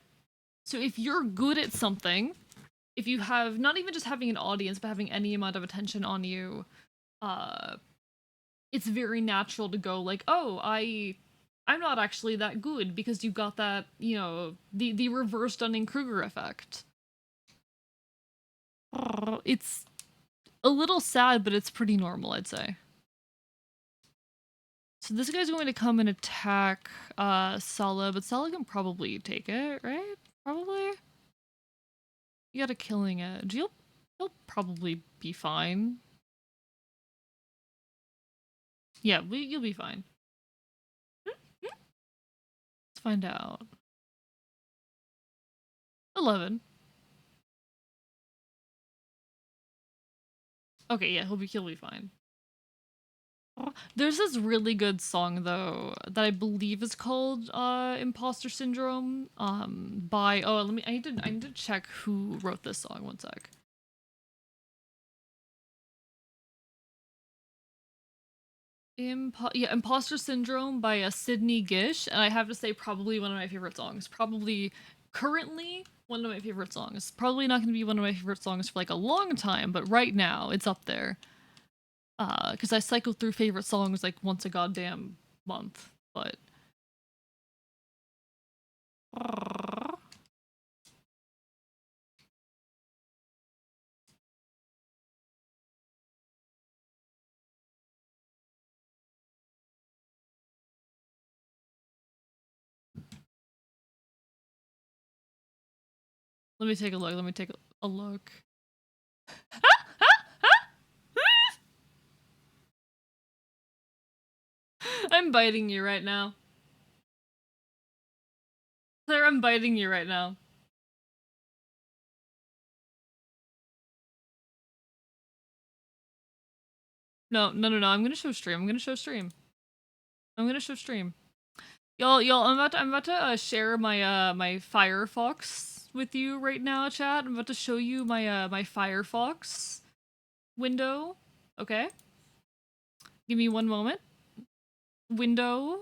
So if you're good at something, if you have not even just having an audience, but having any amount of attention on you, it's very natural to go like, oh, I'm not actually that good, because you've got that, the reverse Dunning-Kruger effect. It's a little sad, but it's pretty normal, I'd say. So this guy's going to come and attack Sala, but Sala can probably take it, right? Probably? You got a killing edge. He'll probably be fine. Yeah, you'll be fine. Let's find out. 11. Okay, yeah, he'll be fine. There's this really good song though that I believe is called Imposter Syndrome by I need to check who wrote this song. One sec. Imposter Syndrome by Sydney Gish, and I have to say probably one of my favorite songs. Probably currently one of my favorite songs. Probably not going to be one of my favorite songs for like a long time, but right now it's up there. Because I cycle through favorite songs like once a goddamn month. But let me take a look. Let me take a look. I'm biting you right now. Claire, I'm biting you right now. No, no, no, no. I'm gonna show stream. I'm gonna show stream. I'm gonna show stream. Y'all, I'm about to share my Firefox with you right now, chat. I'm about to show you my Firefox window. Okay, give me one moment. Window,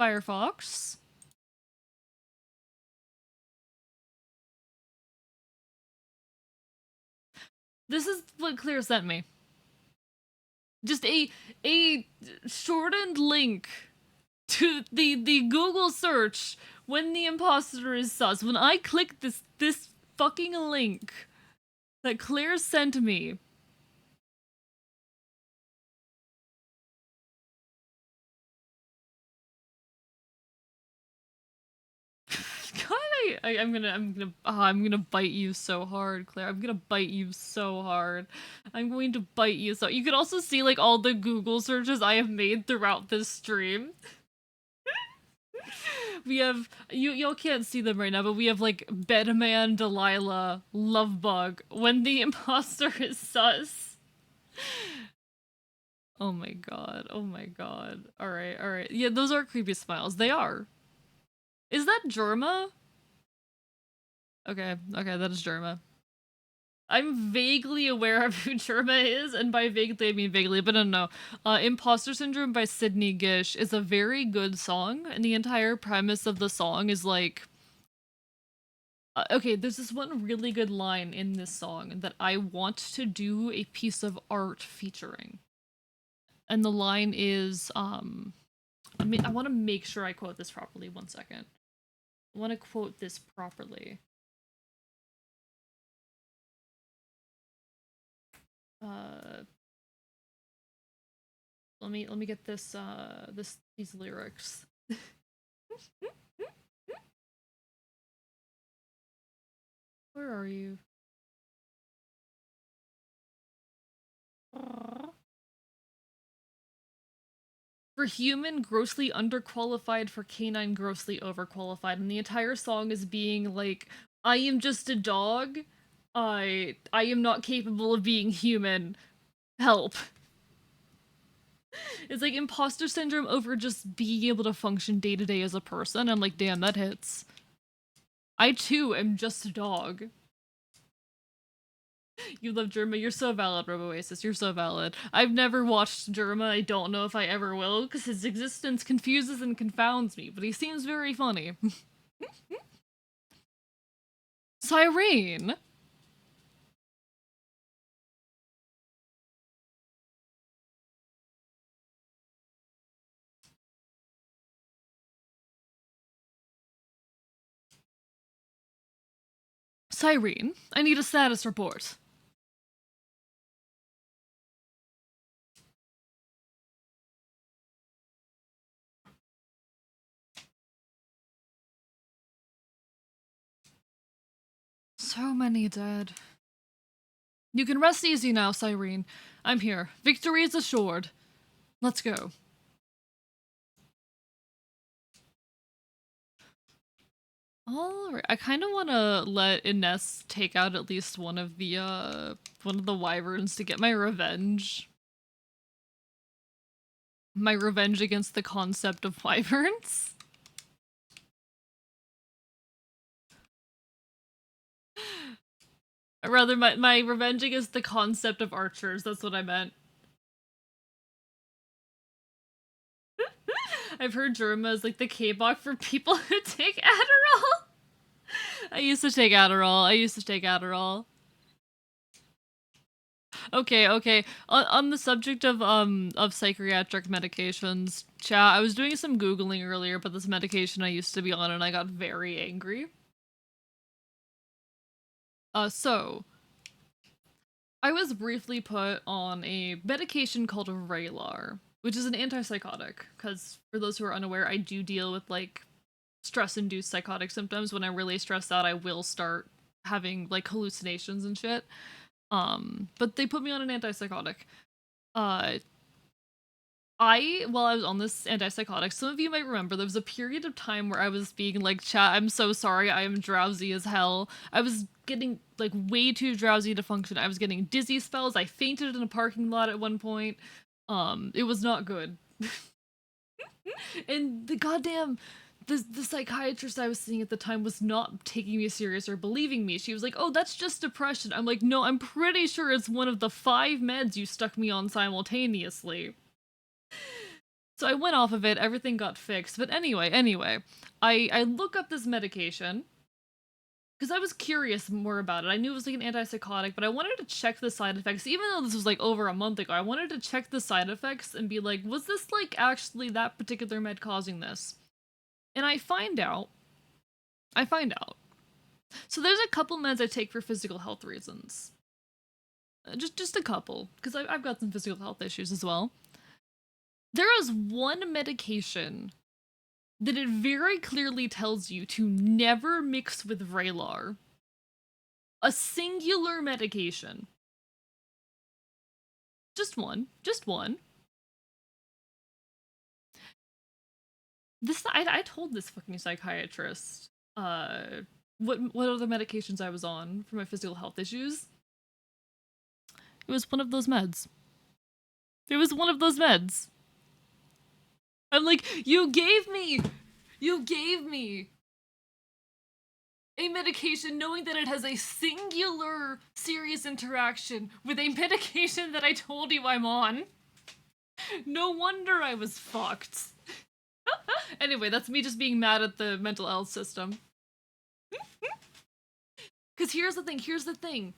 Firefox. This is what Claire sent me. Just a shortened link to the Google search when the imposter is sus. When I click this fucking link that Claire sent me. God, I'm gonna bite you so hard, Claire. I'm gonna bite you so hard. I'm going to bite you so. You can also see like all the Google searches I have made throughout this stream. We have y'all can't see them right now, but we have like Bedman, Delilah, Lovebug, when the imposter is sus. Oh my god, oh my god. Alright, alright. Yeah, those are creepy smiles. They are. Is that Germa? Okay, okay, that is Germa. I'm vaguely aware of who Germa is, and by vaguely I mean vaguely, but no. Imposter Syndrome by Sydney Gish is a very good song, and the entire premise of the song is like... okay, there's this one really good line in this song that I want to do a piece of art featuring. And the line is, I want to make sure I quote this properly. One second. I want to quote this properly. Let me get this these lyrics. Where are you? For human, grossly underqualified, for canine, grossly overqualified. And the entire song is being like, I am just a dog. I am not capable of being human. Help. It's like imposter syndrome over just being able to function day to day as a person. I'm like, damn, that hits. I too am just a dog. You love Germa. You're so valid, Robo-Oasis. You're so valid. I've never watched Germa. I don't know if I ever will, because his existence confuses and confounds me, but he seems very funny. Cyrene! Cyrene, I need a status report. So many dead. You can rest easy now, Cyrene. I'm here. Victory is assured. Let's go. Alright, I kind of want to let Ines take out at least one of the wyverns to get my revenge. My revenge against the concept of wyverns. Rather, my revenge against the concept of archers. That's what I meant. I've heard Germa is like the K-Bach for people who take Adderall. I used to take Adderall. Okay. On the subject of psychiatric medications, chat, I was doing some Googling earlier about this medication I used to be on and I got very angry. So I was briefly put on a medication called Vraylar, which is an antipsychotic, because for those who are unaware, I do deal with like stress-induced psychotic symptoms. When I'm really stressed out, I will start having like hallucinations and shit. But they put me on an antipsychotic. Uh, while I was on this antipsychotic, some of you might remember there was a period of time where I was being like, chat, I'm so sorry, I am drowsy as hell. I was getting like way too drowsy to function. I was getting dizzy spells. I fainted in a parking lot at one point. It was not good. And the goddamn the psychiatrist I was seeing at the time was not taking me serious or believing me. She was like, "Oh, that's just depression." I'm like, "No, I'm pretty sure it's one of the 5 meds you stuck me on simultaneously." So I went off of it, everything got fixed. But anyway, I look up this medication because I was curious more about it. I knew it was like an antipsychotic, but I wanted to check the side effects. Even though this was like over a month ago, I wanted to check the side effects and be like, was this like actually that particular med causing this? And I find out. So there's a couple meds I take for physical health reasons. Just a couple, because I've got some physical health issues as well. There is one medication that it very clearly tells you to never mix with Vraylar. A singular medication. Just one. I told this fucking psychiatrist what other medications I was on for my physical health issues. It was one of those meds. I'm like, you gave me a medication knowing that it has a singular serious interaction with a medication that I told you I'm on. No wonder I was fucked. Anyway, that's me just being mad at the mental health system. Because here's the thing.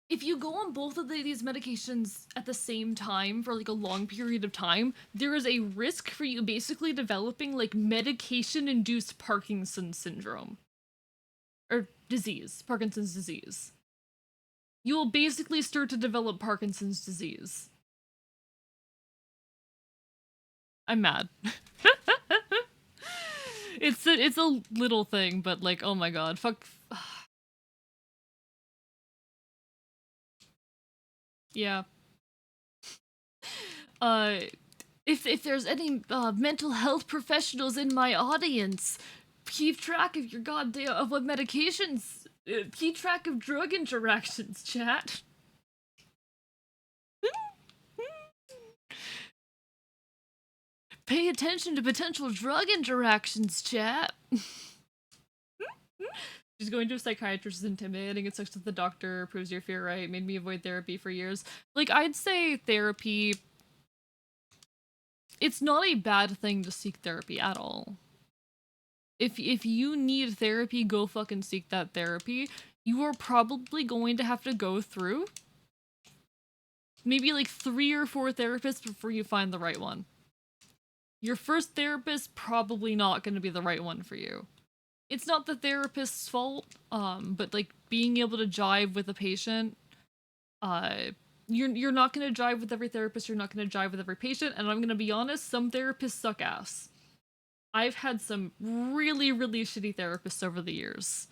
If you go on both of these medications at the same time for like a long period of time, there is a risk for you basically developing like medication-induced Parkinson's syndrome. Or disease. Parkinson's disease. You will basically start to develop Parkinson's disease. I'm mad. It's a little thing, but like, oh my god, fuck. Yeah. If there's any mental health professionals in my audience, keep track of your goddamn of what medications. Keep track of drug interactions, chat. Pay attention to potential drug interactions, chat. She's going to a psychiatrist is intimidating. It sucks that the doctor proves your fear right. Made me avoid therapy for years. Like, I'd say therapy. It's not a bad thing to seek therapy at all. If you need therapy, go fucking seek that therapy. You are probably going to have to go through maybe like 3 or 4 therapists before you find the right one. Your first therapist probably not going to be the right one for you. It's not the therapist's fault, but like being able to jive with a patient, you're not going to jive with every therapist, you're not going to jive with every patient, and I'm going to be honest, some therapists suck ass. I've had some really, really shitty therapists over the years.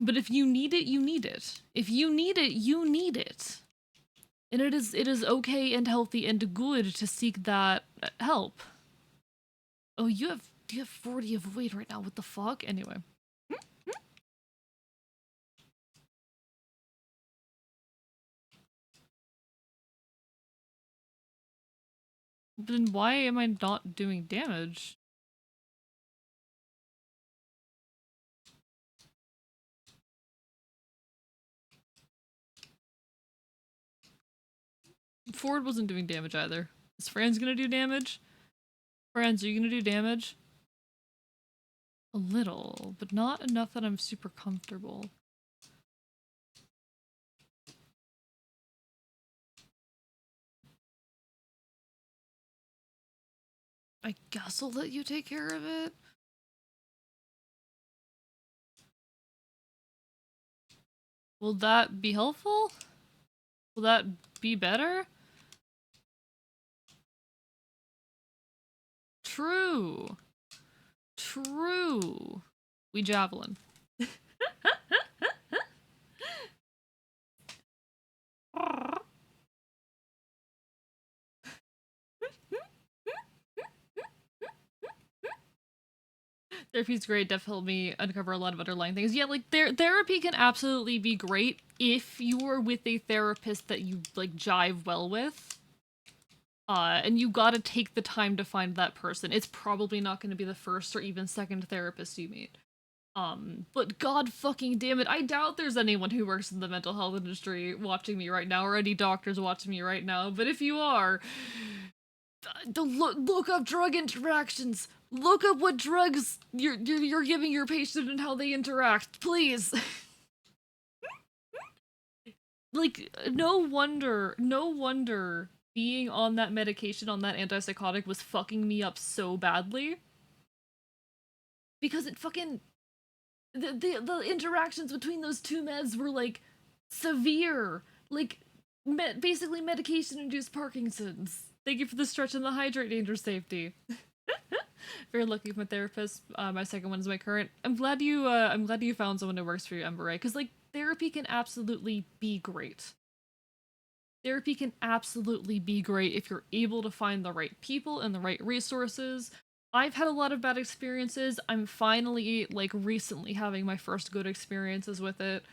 But if you need it, you need it. If you need it, you need it. And it is okay and healthy and good to seek that help. Oh, you have 40 of weight right now. What the fuck? Anyway. Then why am I not doing damage? Ford wasn't doing damage either. Is Fran's gonna do damage? Franz, are you gonna do damage? A little, but not enough that I'm super comfortable. I guess I'll let you take care of it. Will that be helpful? Will that be better? True. True. We javelin. Therapy's great, Def helped me uncover a lot of underlying things. Yeah, like therapy can absolutely be great if you're with a therapist that you like jive well with. And you gotta take the time to find that person. It's probably not gonna be the first or even second therapist you meet. But god fucking damn it, I doubt there's anyone who works in the mental health industry watching me right now, or any doctors watching me right now, but if you are, look up drug interactions. Look up what drugs you're giving your patient and how they interact, please. Like, no wonder being on that medication, on that antipsychotic, was fucking me up so badly. Because it fucking the interactions between those two meds were like severe, like basically medication induced Parkinson's. Thank you for the stretch and the hydrate, danger, safety. Very lucky with my therapist. My second one is my current. I'm glad you found someone who works for you, Ember Ray, because like therapy can absolutely be great. Therapy can absolutely be great if you're able to find the right people and the right resources. I've had a lot of bad experiences. I'm finally, like, recently having my first good experiences with it.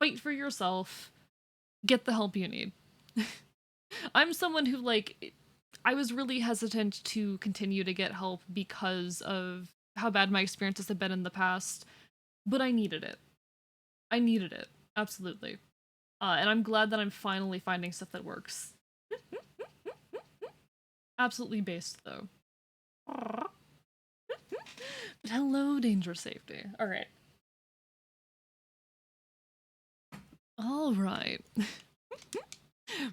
Fight for yourself. Get the help you need. I'm someone who, like, I was really hesitant to continue to get help because of how bad my experiences have been in the past, but I needed it. I needed it. Absolutely. And I'm glad that I'm finally finding stuff that works. Absolutely based, though. But hello, danger safety. Alright. Alright.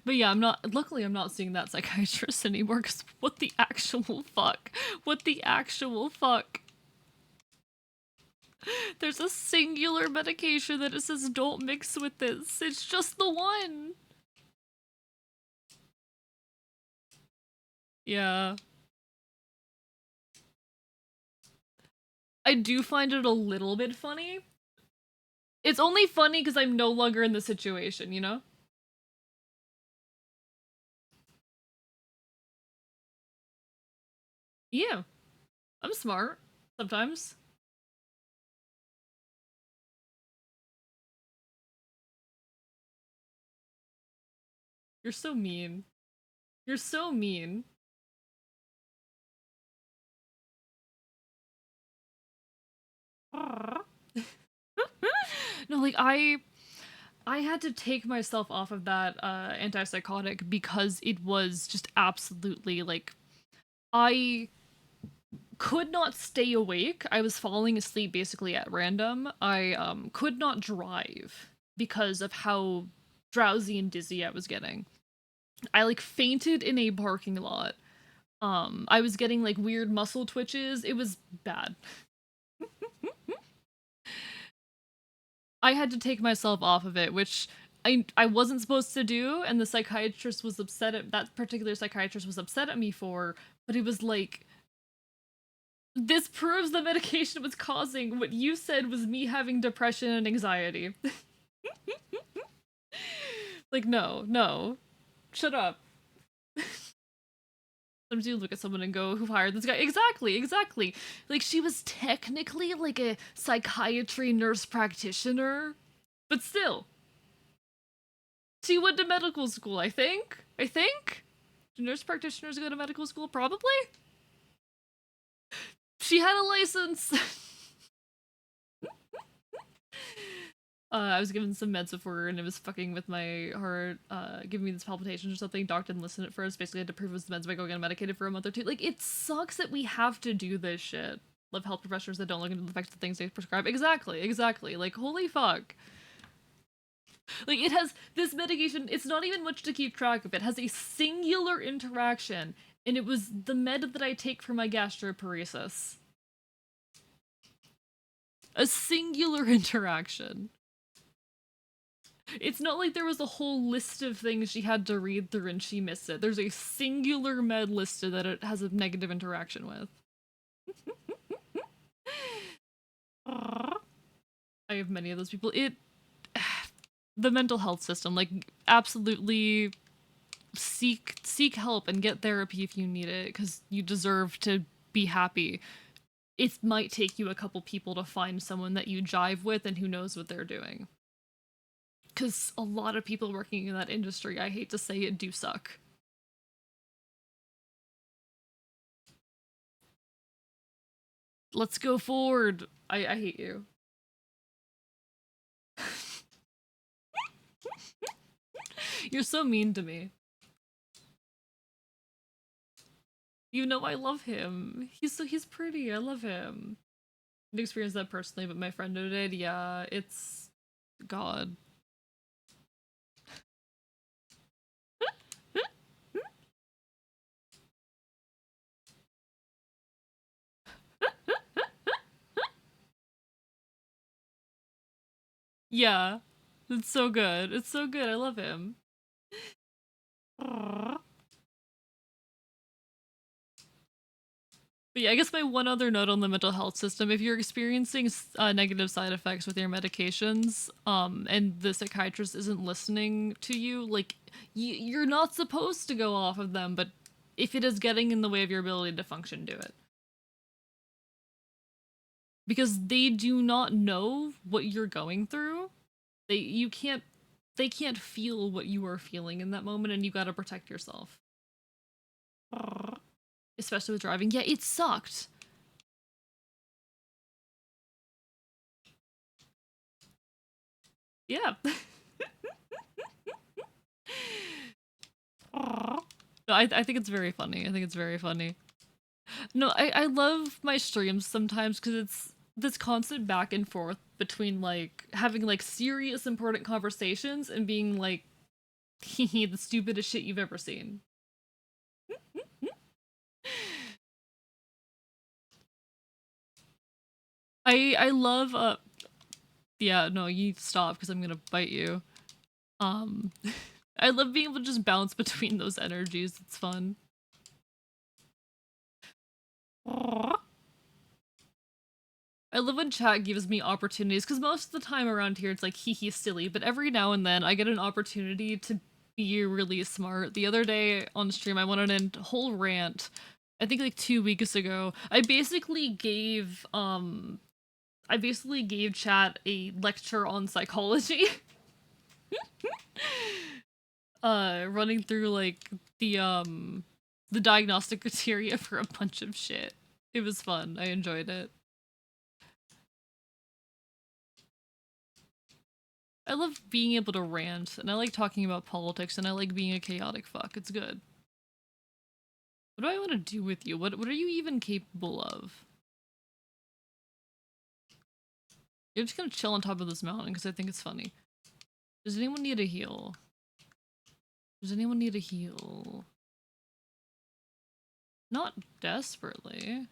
But yeah, luckily I'm not seeing that psychiatrist anymore, because what the actual fuck? What the actual fuck? There's a singular medication that it says don't mix with this. It's just the one. Yeah. I do find it a little bit funny. It's only funny because I'm no longer in the situation, you know? Yeah. I'm smart. Sometimes. You're so mean. You're so mean. No, like I had to take myself off of that antipsychotic because it was just absolutely like I could not stay awake. I was falling asleep basically at random. I could not drive because of how drowsy and dizzy I was getting. I like fainted in a parking lot. I was getting like weird muscle twitches. It was bad. I had to take myself off of it, which I wasn't supposed to do, and the psychiatrist was upset at that particular psychiatrist was upset at me for, but it was like this proves the medication was causing what you said was me having depression and anxiety. Like, no, no. Shut up. Sometimes you look at someone and go, who hired this guy? Exactly, exactly. Like, she was technically like a psychiatry nurse practitioner, but still. She went to medical school, I think? I think? Do nurse practitioners go to medical school? Probably. She had a license. I was given some meds before and it was fucking with my heart, giving me this palpitations or something. Doc didn't listen at first. Basically, I had to prove it was the meds by going unmedicated for a month or two. Like, it sucks that we have to do this shit. Love health professionals that don't look into the effects of things they prescribe. Exactly, exactly. Like, holy fuck. Like, it has this medication, it's not even much to keep track of. It has a singular interaction, and it was the med that I take for my gastroparesis. A singular interaction. It's not like there was a whole list of things she had to read through and she missed it. There's a singular med listed that it has a negative interaction with. I have many of those people. The mental health system, like, absolutely seek help and get therapy if you need it, because you deserve to be happy. It might take you a couple people to find someone that you jive with and who knows what they're doing. Because a lot of people working in that industry, I hate to say it, do suck. Let's go forward. I hate you. You're so mean to me. You know I love him. He's pretty. I love him. I didn't experience that personally, but my friend did. Yeah, it's God. Yeah, it's so good. It's so good. I love him. But yeah, I guess my one other note on the mental health system, if you're experiencing negative side effects with your medications, and the psychiatrist isn't listening to you, like, you're not supposed to go off of them, but if it is getting in the way of your ability to function, do it. Because they do not know what you're going through. They can't feel what you are feeling in that moment, and you gotta protect yourself. Especially with driving. Yeah, it sucked. Yeah. No, I think it's very funny. I think it's very funny. No, I love my streams sometimes because it's this constant back and forth between, like, having, like, serious important conversations and being like, hee the stupidest shit you've ever seen. I love yeah, no, you stop because I'm gonna bite you. Um I love being able to just bounce between those energies. It's fun. I love when chat gives me opportunities, because most of the time around here it's like hee silly, but every now and then I get an opportunity to be really smart. The other day on stream I went on a whole rant, I think like 2 weeks ago. I basically gave chat a lecture on psychology. Running through like the diagnostic criteria for a bunch of shit. It was fun. I enjoyed it. I love being able to rant, and I like talking about politics, and I like being a chaotic fuck. It's good. What do I want to do with you? What are you even capable of? You're just gonna chill on top of this mountain because I think it's funny. Does anyone need a heal? Does anyone need a heal? Not desperately.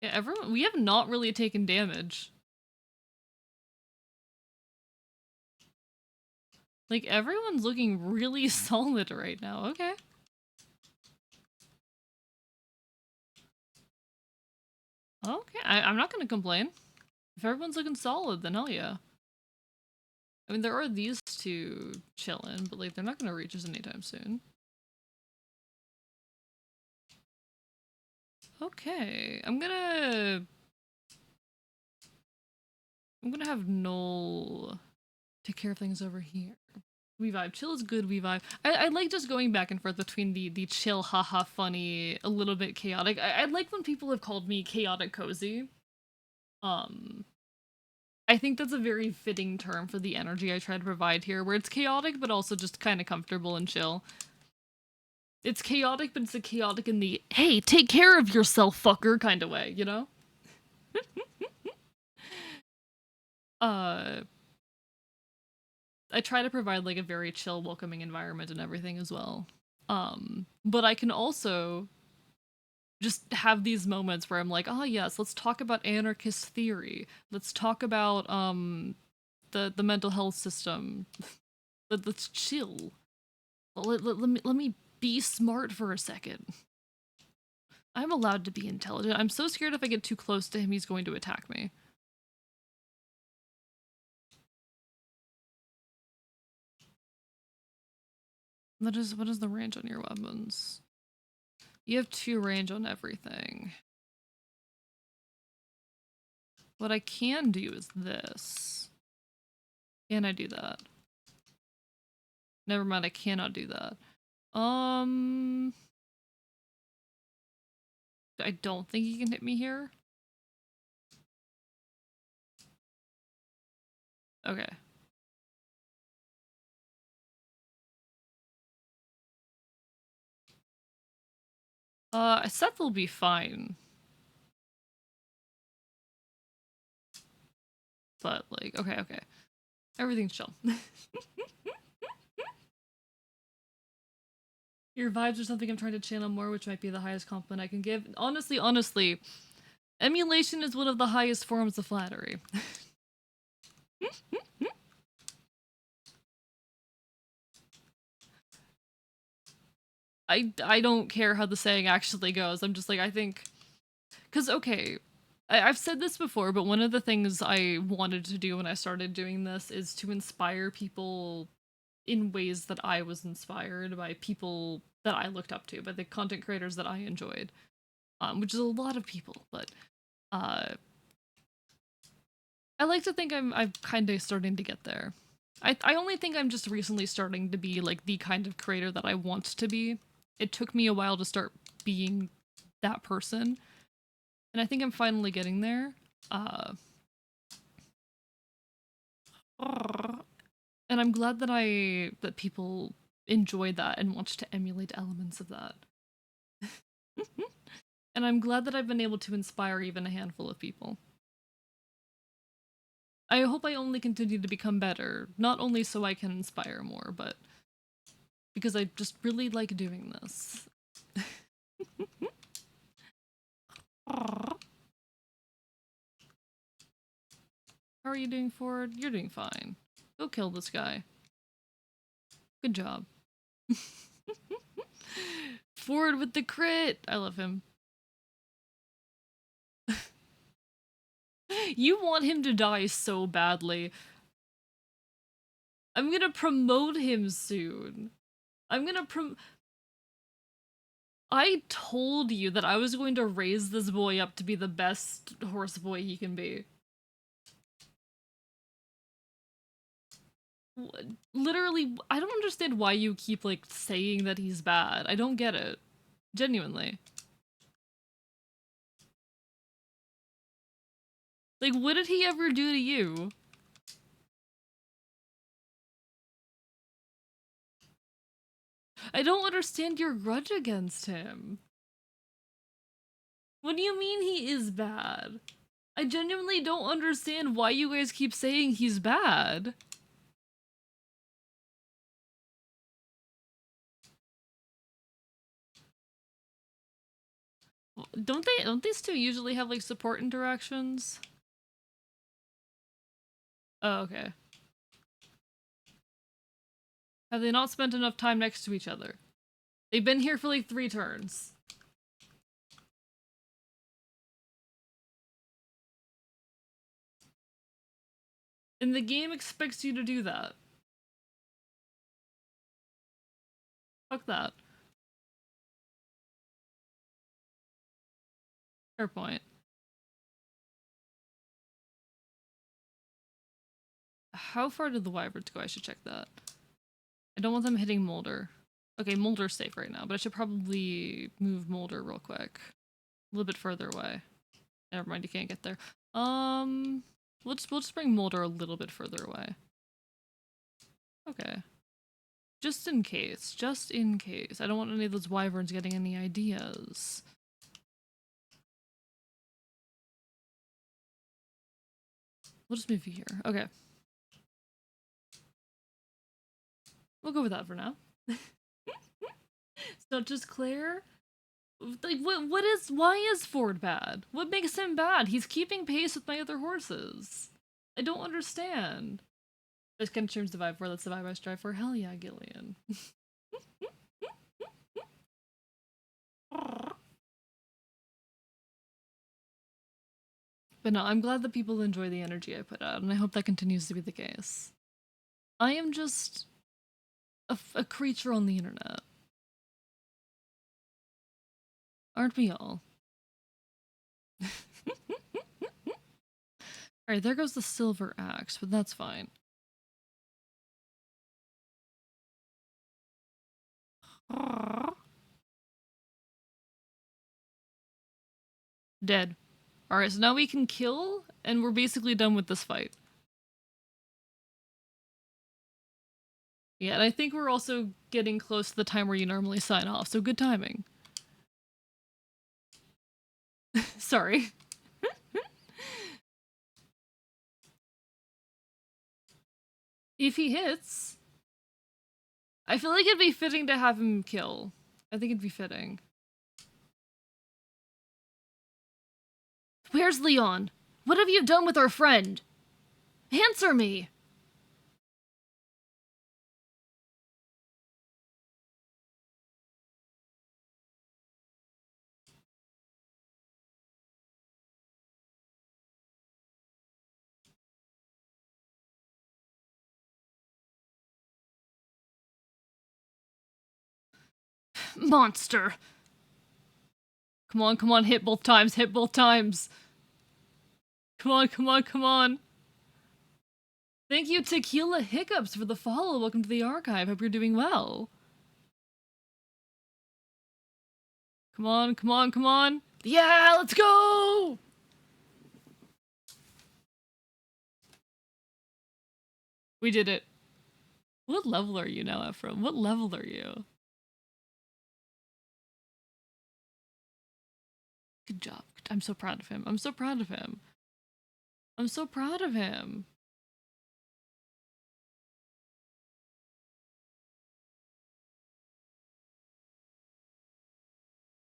Yeah, everyone- we have not really taken damage. Like, everyone's looking really solid right now. Okay. Okay, I'm not gonna complain. If everyone's looking solid, then hell yeah. I mean, there are these two chilling, but like, they're not gonna reach us anytime soon. Okay, I'm gonna have Noel take care of things over here. We vibe. Chill is good. We vibe. I like just going back and forth between the chill, haha, funny, a little bit chaotic. I like when people have called me chaotic cozy. Um, I think that's a very fitting term for the energy I try to provide here, where it's chaotic but also just kind of comfortable and chill. It's chaotic, but it's a chaotic in the hey, take care of yourself, fucker kind of way, you know? Uh, I try to provide like a very chill, welcoming environment and everything as well. But I can also just have these moments where I'm like, oh yes, let's talk about anarchist theory. Let's talk about the mental health system. Let's chill. Let me be smart for a second. I'm allowed to be intelligent. I'm so scared if I get too close to him, he's going to attack me. What is the range on your weapons? You have 2 range on everything. What I can do is this. Can I do that? Never mind, I cannot do that. I don't think he can hit me here. Okay. Seth will be fine. But, like, okay. Everything's chill. Your vibes are something I'm trying to channel more, which might be the highest compliment I can give. Honestly, emulation is one of the highest forms of flattery. I don't care how the saying actually goes. I'm just like, I think... Because, okay, I've said this before, but one of the things I wanted to do when I started doing this is to inspire people in ways that I was inspired by people that I looked up to, by the content creators that I enjoyed, which is a lot of people. But uh, I like to think I'm kind of starting to get there. I only think I'm just recently starting to be like the kind of creator that I want to be. It took me a while to start being that person, and I think I'm finally getting there. Uh, and I'm glad that people enjoy that and want to emulate elements of that. And I'm glad that I've been able to inspire even a handful of people. I hope I only continue to become better, not only so I can inspire more, but because I just really like doing this. How are you doing, Ford? You're doing fine. Go kill this guy. Good job. Ford with the crit! I love him. You want him to die so badly. I'm gonna promote him soon. I'm gonna I told you that I was going to raise this boy up to be the best horse boy he can be. Literally, I don't understand why you keep, like, saying that he's bad. I don't get it. Genuinely. Like, what did he ever do to you? I don't understand your grudge against him. What do you mean he is bad? I genuinely don't understand why you guys keep saying he's bad. Don't these two usually have, like, support interactions? Oh, okay. Have they not spent enough time next to each other? They've been here for like 3 turns. And the game expects you to do that. Fuck that. Fair point. How far did the wyverns go? I should check that. I don't want them hitting Molder. Okay, Molder's safe right now, but I should probably move Molder real quick. A little bit further away. Never mind, you can't get there. We'll just bring Molder a little bit further away. Okay. Just in case. Just in case. I don't want any of those wyverns getting any ideas. We'll just move you here. Okay. We'll go with that for now. So just Claire? Like, why is Ford bad? What makes him bad? He's keeping pace with my other horses. I don't understand. This kind of turns the vibe for, that's the vibe I strive for. Hell yeah, Gillian. But no, I'm glad that people enjoy the energy I put out, and I hope that continues to be the case. I am just a creature on the internet. Aren't we all? Alright, there goes the silver axe, but that's fine. Dead. Alright, so now we can kill, and we're basically done with this fight. Yeah, and I think we're also getting close to the time where you normally sign off, so good timing. Sorry. If he hits, I feel like it'd be fitting to have him kill. I think it'd be fitting. Where's Leon? What have you done with our friend? Answer me! Monster! Come on, hit both times, hit both times! Come on! Thank you, Tequila Hiccups, for the follow. Welcome to the archive. Hope you're doing well. Come on! Yeah, let's go! We did it. What level are you now, Ephraim? What level are you? Good job. I'm so proud of him. I'm so proud of him. I'm so proud of him.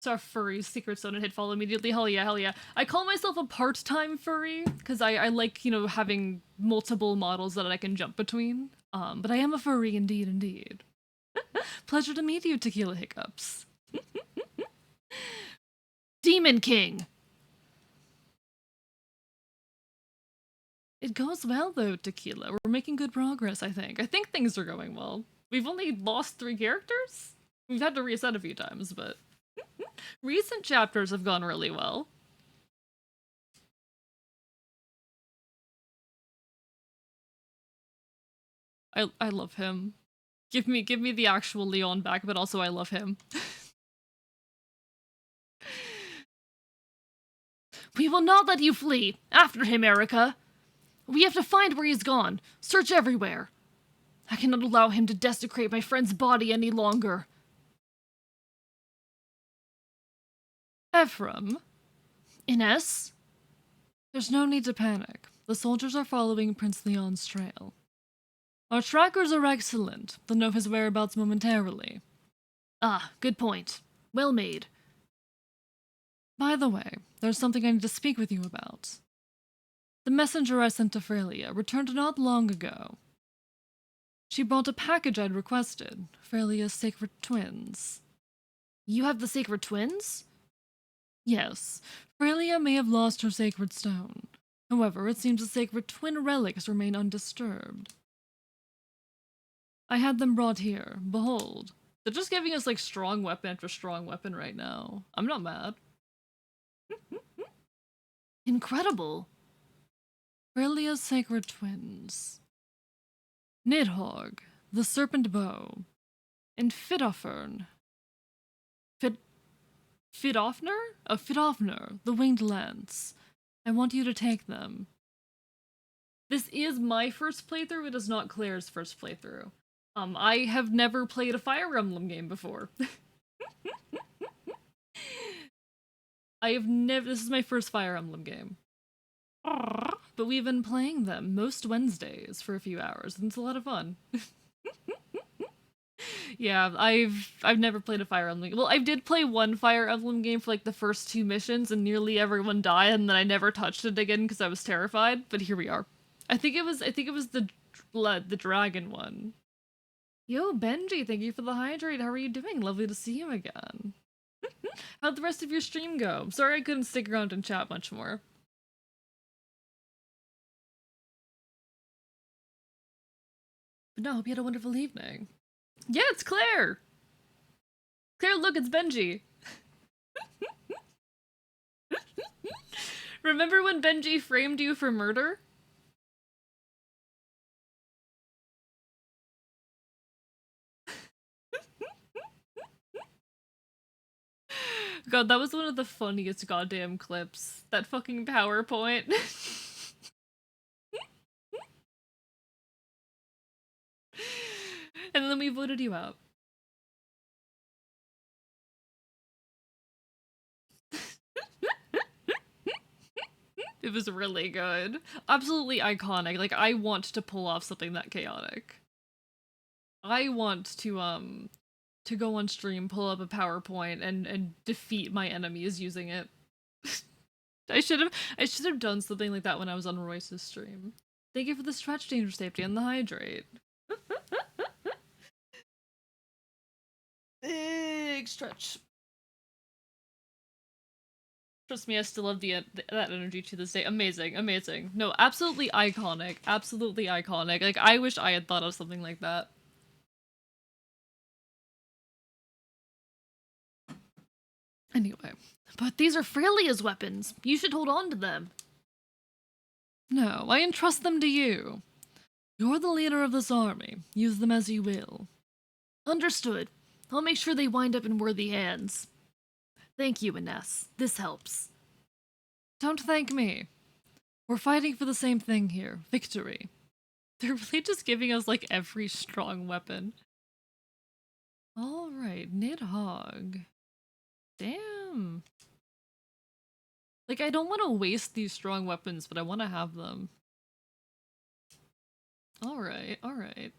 So our furry secret zone and hit follow immediately. Hell yeah. I call myself a part-time furry because I like, you know, having multiple models that I can jump between. But I am a furry indeed. Pleasure to meet you, Tequila Hiccups. Demon King! It goes well though, Tequila. We're making good progress, I think. I think things are going well. We've only lost 3 characters? We've had to reset a few times, but recent chapters have gone really well. I love him. Give me the actual Leon back, but also I love him. We will not let you flee! After him, Erica! We have to find where he's gone. Search everywhere. I cannot allow him to desecrate my friend's body any longer. Ephraim? Ines? There's no need to panic. The soldiers are following Prince Leon's trail. Our trackers are excellent. They'll know his whereabouts momentarily. Ah, good point. Well made. By the way, there's something I need to speak with you about. The messenger I sent to Frelia returned not long ago. She brought a package I'd requested, Frelia's sacred twins. You have the sacred twins? Yes, Frelia may have lost her sacred stone. However, it seems the sacred twin relics remain undisturbed. I had them brought here. Behold. They're just giving us, like, strong weapon after strong weapon right now. I'm not mad. Incredible! Frelia's sacred twins. Nidhogg, the Serpent Bow, and Fidofern. Fidofner? Oh, Fidofner, the Winged Lance. I want you to take them. This is my first playthrough, it is not Claire's first playthrough. I have never played a Fire Emblem game before. This is my first Fire Emblem game. But we've been playing them most Wednesdays for a few hours, and it's a lot of fun. Yeah, I've never played a Fire Emblem. Well, I did play one Fire Emblem game for like the first 2 missions, and nearly everyone died, and then I never touched it again because I was terrified. But here we are. I think it was the dragon one. Yo, Benji, thank you for the hydrate. How are you doing? Lovely to see you again. How'd the rest of your stream go? Sorry I couldn't stick around and chat much more. But no, hope you had a wonderful evening. Yeah, it's Claire! Claire, look, it's Benji! Remember when Benji framed you for murder? God, that was one of the funniest goddamn clips. That fucking PowerPoint. And then we voted you out. It was really good. Absolutely iconic. Like, I want to pull off something that chaotic. I want to go on stream, pull up a PowerPoint, and defeat my enemies using it. I should have done something like that when I was on Royce's stream. Thank you for the stretch, danger, safety, and the hydrate. Big stretch. Trust me, I still love that energy to this day. Amazing, amazing. No, absolutely iconic. Absolutely iconic. Like, I wish I had thought of something like that. Anyway, but these are Freilia's weapons. You should hold on to them. No, I entrust them to you. You're the leader of this army. Use them as you will. Understood. I'll make sure they wind up in worthy hands. Thank you, Ines. This helps. Don't thank me. We're fighting for the same thing here. Victory. They're really just giving us, like, every strong weapon. Alright, Nidhogg. Damn. Like, I don't want to waste these strong weapons, but I want to have them. Alright, alright.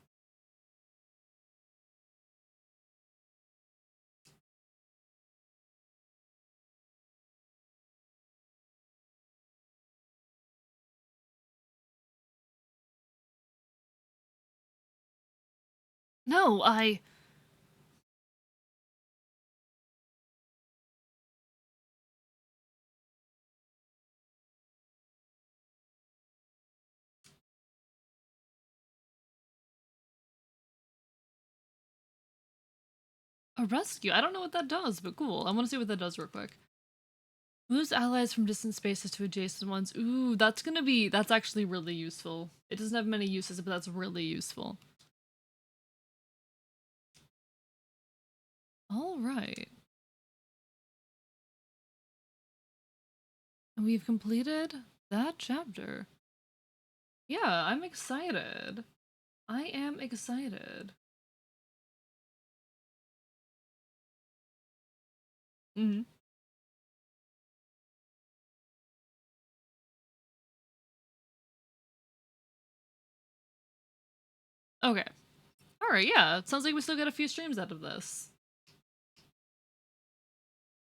No, a rescue? I don't know what that does, but cool. I want to see what that does real quick. Moves allies from distant spaces to adjacent ones. Ooh, that's actually really useful. It doesn't have many uses, but that's really useful. Alright. And we've completed that chapter. Yeah, I'm excited. I am excited. Mm-hmm. Okay. Alright, yeah. It sounds like we still got a few streams out of this.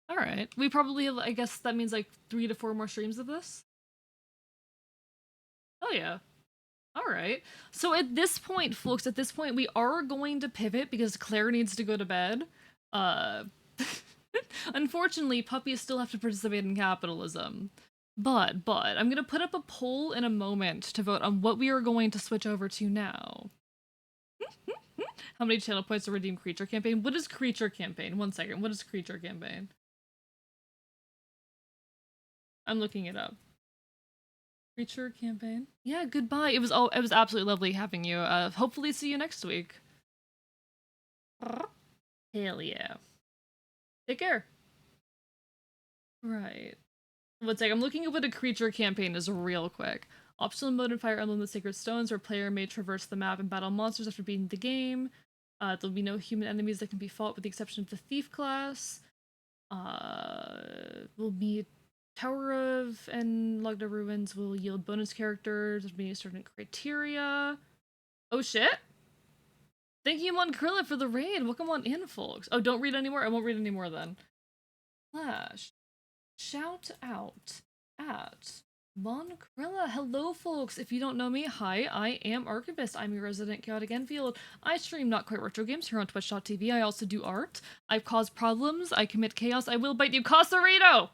Alright. We probably have, I guess that means like 3 to 4 more streams of this? Oh yeah. Alright. So at this point, folks, we are going to pivot because Claire needs to go to bed. Unfortunately, puppies still have to participate in capitalism. But, I'm gonna put up a poll in a moment to vote on what we are going to switch over to now. How many channel points to redeem Creature Campaign? What is Creature Campaign? 1 second. What is Creature Campaign? I'm looking it up. Creature Campaign? Yeah, goodbye. It was absolutely lovely having you. Hopefully see you next week. Hell yeah. Take care. Right. Let's say I'm looking at what a creature campaign is real quick. Optional mode in Fire Emblem the Sacred Stones, where player may traverse the map and battle monsters after beating the game. There'll be no human enemies that can be fought with the exception of the Thief class. Will be Tower of and Logda Ruins will yield bonus characters with meeting certain criteria. Oh shit! Thank you, Monkrilla, for the raid. Welcome on in, folks. Oh, don't read anymore? I won't read anymore then. Flash. Shout out at Monkrilla. Hello, folks. If you don't know me, hi, I am Archivist. I'm your resident Chaotic Enfield. I stream Not Quite Retro Games here on Twitch.tv. I also do art. I cause problems. I commit chaos. I will bite you, Casarino!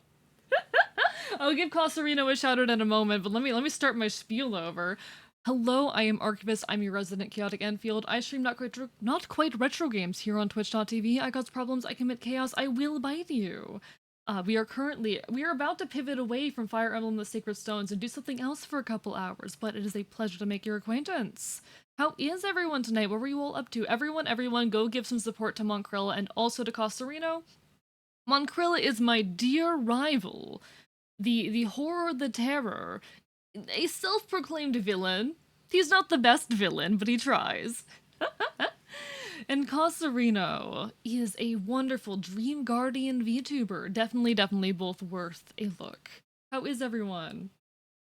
I'll give Casarino a shout out in a moment, but let me start my spiel over. Hello, I am Archivist. I'm your resident Chaotic Enfield. I stream not quite retro games here on Twitch.tv. I cause problems. I commit chaos. I will bite you. We are about to pivot away from Fire Emblem the Sacred Stones and do something else for a couple hours, but it is a pleasure to make your acquaintance. How is everyone tonight? What were you all up to? Everyone, go give some support to Monkrilla and also to Casarino. Monkrilla is my dear rival, the horror, the terror, a self-proclaimed villain. He's not the best villain, but he tries. And Casarino is a wonderful Dream Guardian VTuber. Definitely both worth a look. How is everyone?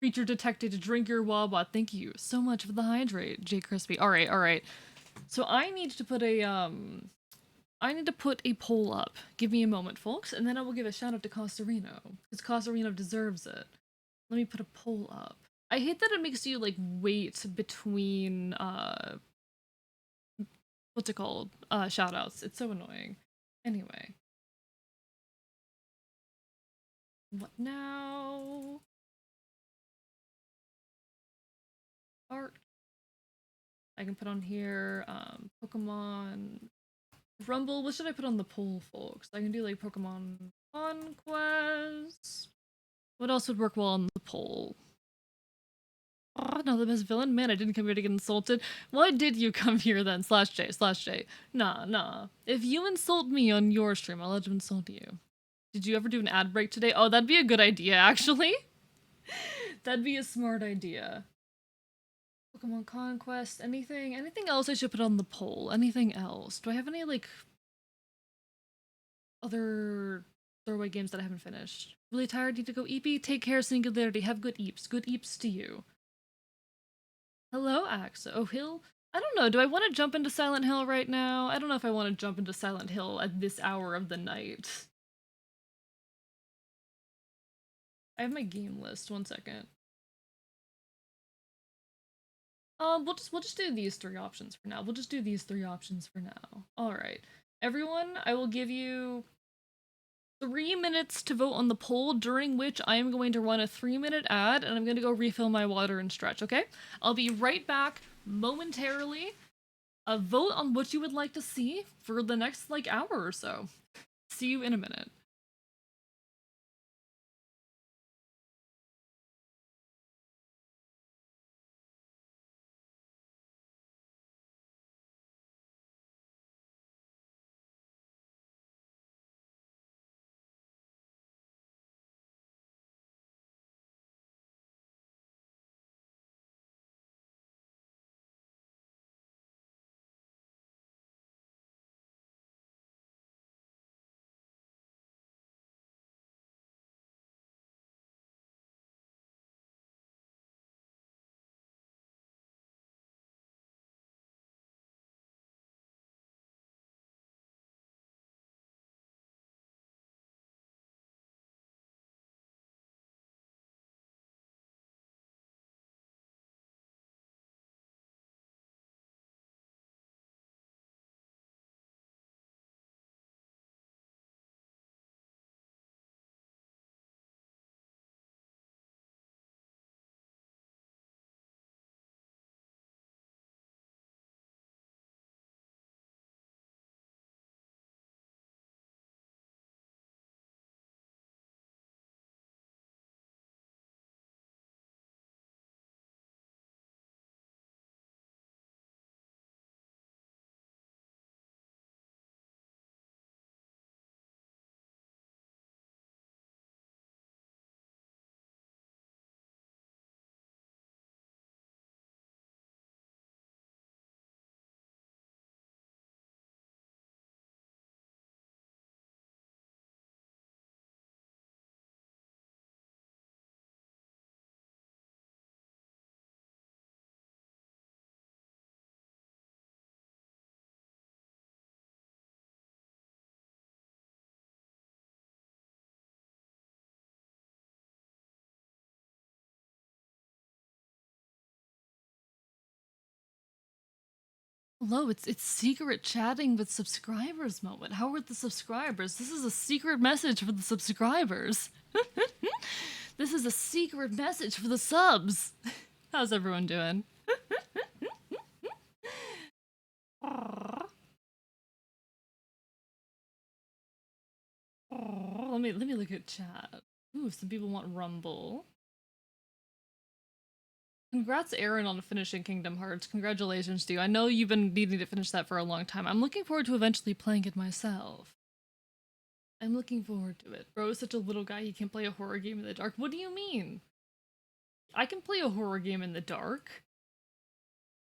Creature detected, drink your Wawa. Thank you so much for the hydrate, J Crispy. Alright. So I need to put a poll up. Give me a moment, folks, and then I will give a shout out to Casarino. Because Casarino deserves it. Let me put a poll up. I hate that it makes you like wait between what's it called? Shoutouts. It's so annoying. Anyway. What now? Art. I can put on here, Pokemon Rumble. What should I put on the poll, folks? I can do like Pokemon Conquest. What else would work well on the poll? Oh, not the best villain? Man, I didn't come here to get insulted. Why did you come here then? /J. Nah. If you insult me on your stream, I'll let you insult you. Did you ever do an ad break today? Oh, that'd be a good idea, actually. That'd be a smart idea. Pokemon Conquest, anything else I should put on the poll? Anything else? Do I have any, like, other throwaway games that I haven't finished? Really tired? Need to go eepy? Take care, Singularity. Have good eeps. Good eeps to you. Hello, Axe. Oh, Hill? I don't know. Do I want to jump into Silent Hill right now? I don't know if I want to jump into Silent Hill at this hour of the night. I have my game list. 1 second. We'll just do these 3 options for now. All right, everyone. I will give you 3 minutes to vote on the poll, during which I am going to run a 3-minute ad, and I'm going to go refill my water and stretch. Okay, I'll be right back momentarily. Vote on what you would like to see for the next like hour or so. See you in a minute. Hello, it's secret chatting with subscribers moment. How are the subscribers? This is a secret message for the subscribers. This is a secret message for the subs. How's everyone doing? Let me look at chat. Ooh, some people want Rumble. Congrats, Aaron, on finishing Kingdom Hearts. Congratulations to you. I know you've been needing to finish that for a long time. I'm looking forward to eventually playing it myself. I'm looking forward to it. Bro is such a little guy, he can play a horror game in the dark. What do you mean? I can play a horror game in the dark.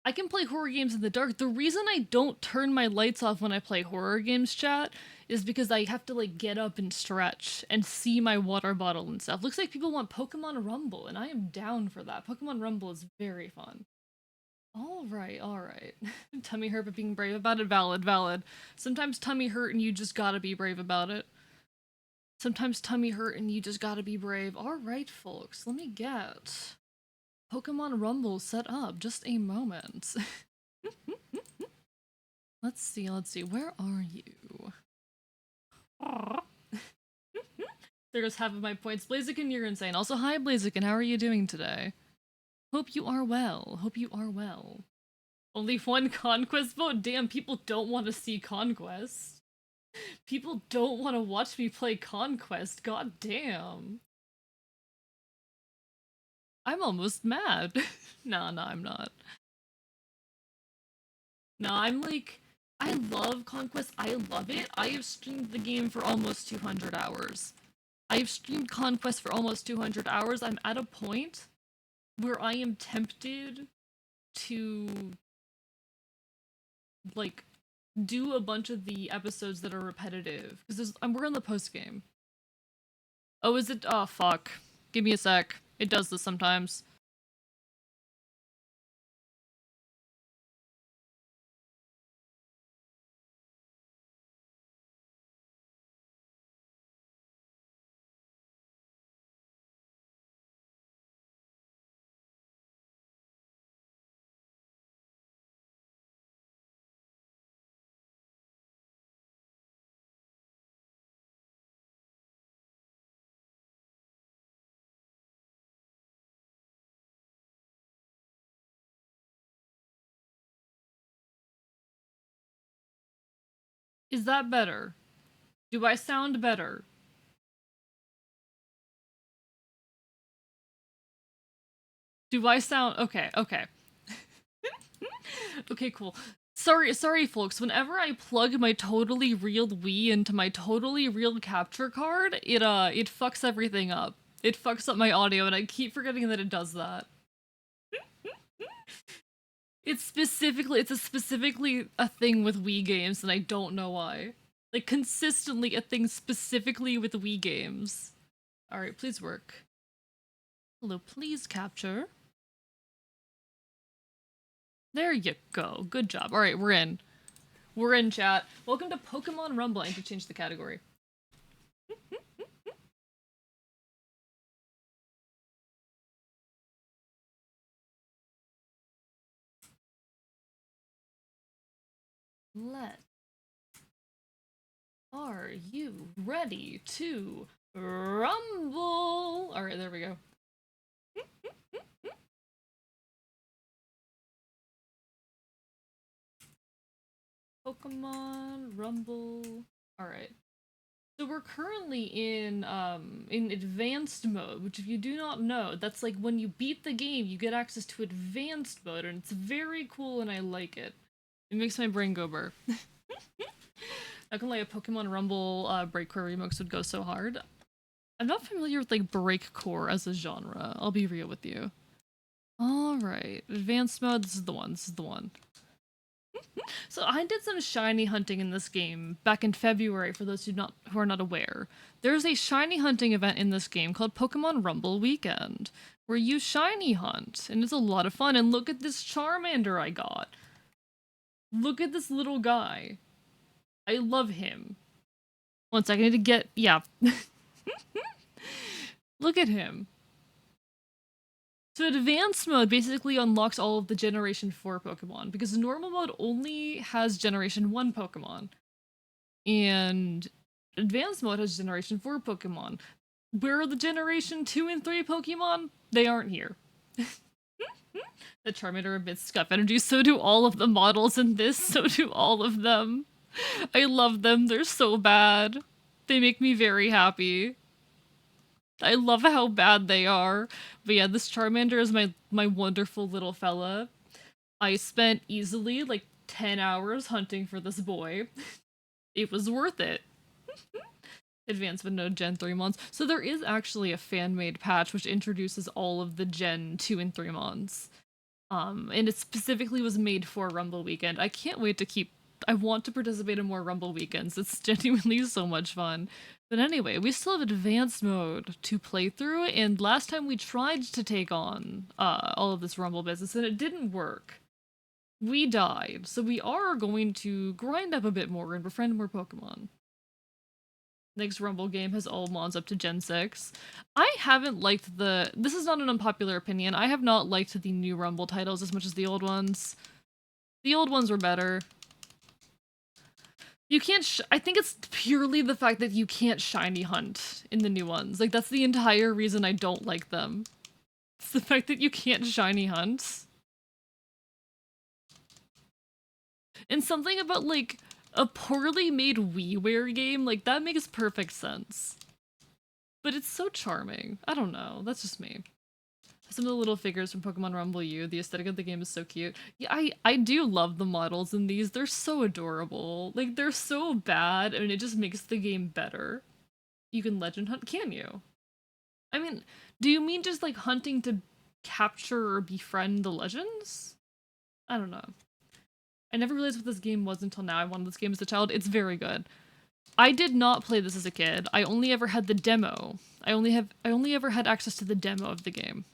I can play horror games in the dark. The reason I don't turn my lights off when I play horror games, chat, is because I have to like get up and stretch and see my water bottle and stuff. Looks like people want Pokemon Rumble, and I am down for that. Pokemon Rumble is very fun. Alright, alright. Tummy hurt but being brave about it? Valid, valid. Sometimes tummy hurt and you just gotta be brave about it. Sometimes tummy hurt and you just gotta be brave. Alright, folks, let me get Pokemon Rumble set up. Just a moment. Let's see, where are you? There goes half of my points. Blaziken, you're insane. Also, hi Blaziken, how are you doing today? Hope you are well. Hope you are well. Only one Conquest vote? Damn, people don't want to see Conquest. People don't want to watch me play Conquest. God damn. I'm almost mad. Nah, I'm not. Nah, I'm like, I love Conquest. I love it. I have streamed the game for almost 200 hours. I've streamed Conquest for almost 200 hours. I'm at a point where I am tempted to, like, do a bunch of the episodes that are repetitive. Because we're in the post game. Oh, is it? Oh, fuck. Give me a sec. It does this sometimes. Is that better? Do I sound better? Do I sound okay? Okay. Okay, cool. Sorry, folks. Whenever I plug my totally real Wii into my totally real capture card, it fucks everything up. It fucks up my audio, and I keep forgetting that it does that. It's specifically a thing with Wii games, and I don't know why. Like, consistently a thing specifically with Wii games. Alright, please work. Hello, please capture. There you go. Good job. Alright, we're in. We're in, chat. Welcome to Pokemon Rumble. I need to change the category. Are you ready to rumble? Alright, there we go. Pokemon Rumble. Alright. So we're currently in advanced mode, which if you do not know, that's like when you beat the game, you get access to advanced mode, and it's very cool and I like it. It makes my brain go burr. Not gonna lie, a Pokemon Rumble breakcore remix would go so hard. I'm not familiar with like breakcore as a genre, I'll be real with you. Alright, advanced mode, this is the one. So I did some shiny hunting in this game back in February, for those who are not aware. There's a shiny hunting event in this game called Pokemon Rumble Weekend, where you shiny hunt, and it's a lot of fun, and look at this Charmander I got. Look at this little guy. I love him. One second, I need to get... yeah. Look at him. So advanced mode basically unlocks all of the Generation 4 Pokemon, because normal mode only has Generation 1 Pokemon. And advanced mode has Generation 4 Pokemon. Where are the Generation 2 and 3 Pokemon? They aren't here. The Charmander emits Scuff Energy, so do all of the models in this, so do all of them. I love them, they're so bad. They make me very happy. I love how bad they are. But yeah, this Charmander is my wonderful little fella. I spent easily like 10 hours hunting for this boy. It was worth it. Advanced but no Gen 3 mons. So there is actually a fan-made patch which introduces all of the Gen 2 and 3 mons. And it specifically was made for Rumble Weekend. I can't wait to keep... I want to participate in more Rumble Weekends. It's genuinely so much fun. But anyway, we still have advanced mode to play through, and last time we tried to take on all of this Rumble business, and it didn't work. We died, so we are going to grind up a bit more and befriend more Pokemon. Next Rumble game has all mons up to Gen 6. I haven't liked the... This is not an unpopular opinion. I have not liked the new Rumble titles as much as the old ones. The old ones were better. You can't... I think it's purely the fact that you can't shiny hunt in the new ones. Like, that's the entire reason I don't like them. It's the fact that you can't shiny hunt. And something about, like, a poorly made WiiWare game, like, that makes perfect sense. But it's so charming. I don't know. That's just me. Some of the little figures from Pokemon Rumble U, the aesthetic of the game is so cute. Yeah, I do love the models in these. They're so adorable. Like, they're so bad, and it just makes the game better. You can legend hunt, can you? I mean, do you mean just, like, hunting to capture or befriend the legends? I don't know. I never realized what this game was until now. I wanted this game as a child. It's very good. I did not play this as a kid. I only ever had the demo. I only ever had access to the demo of the game.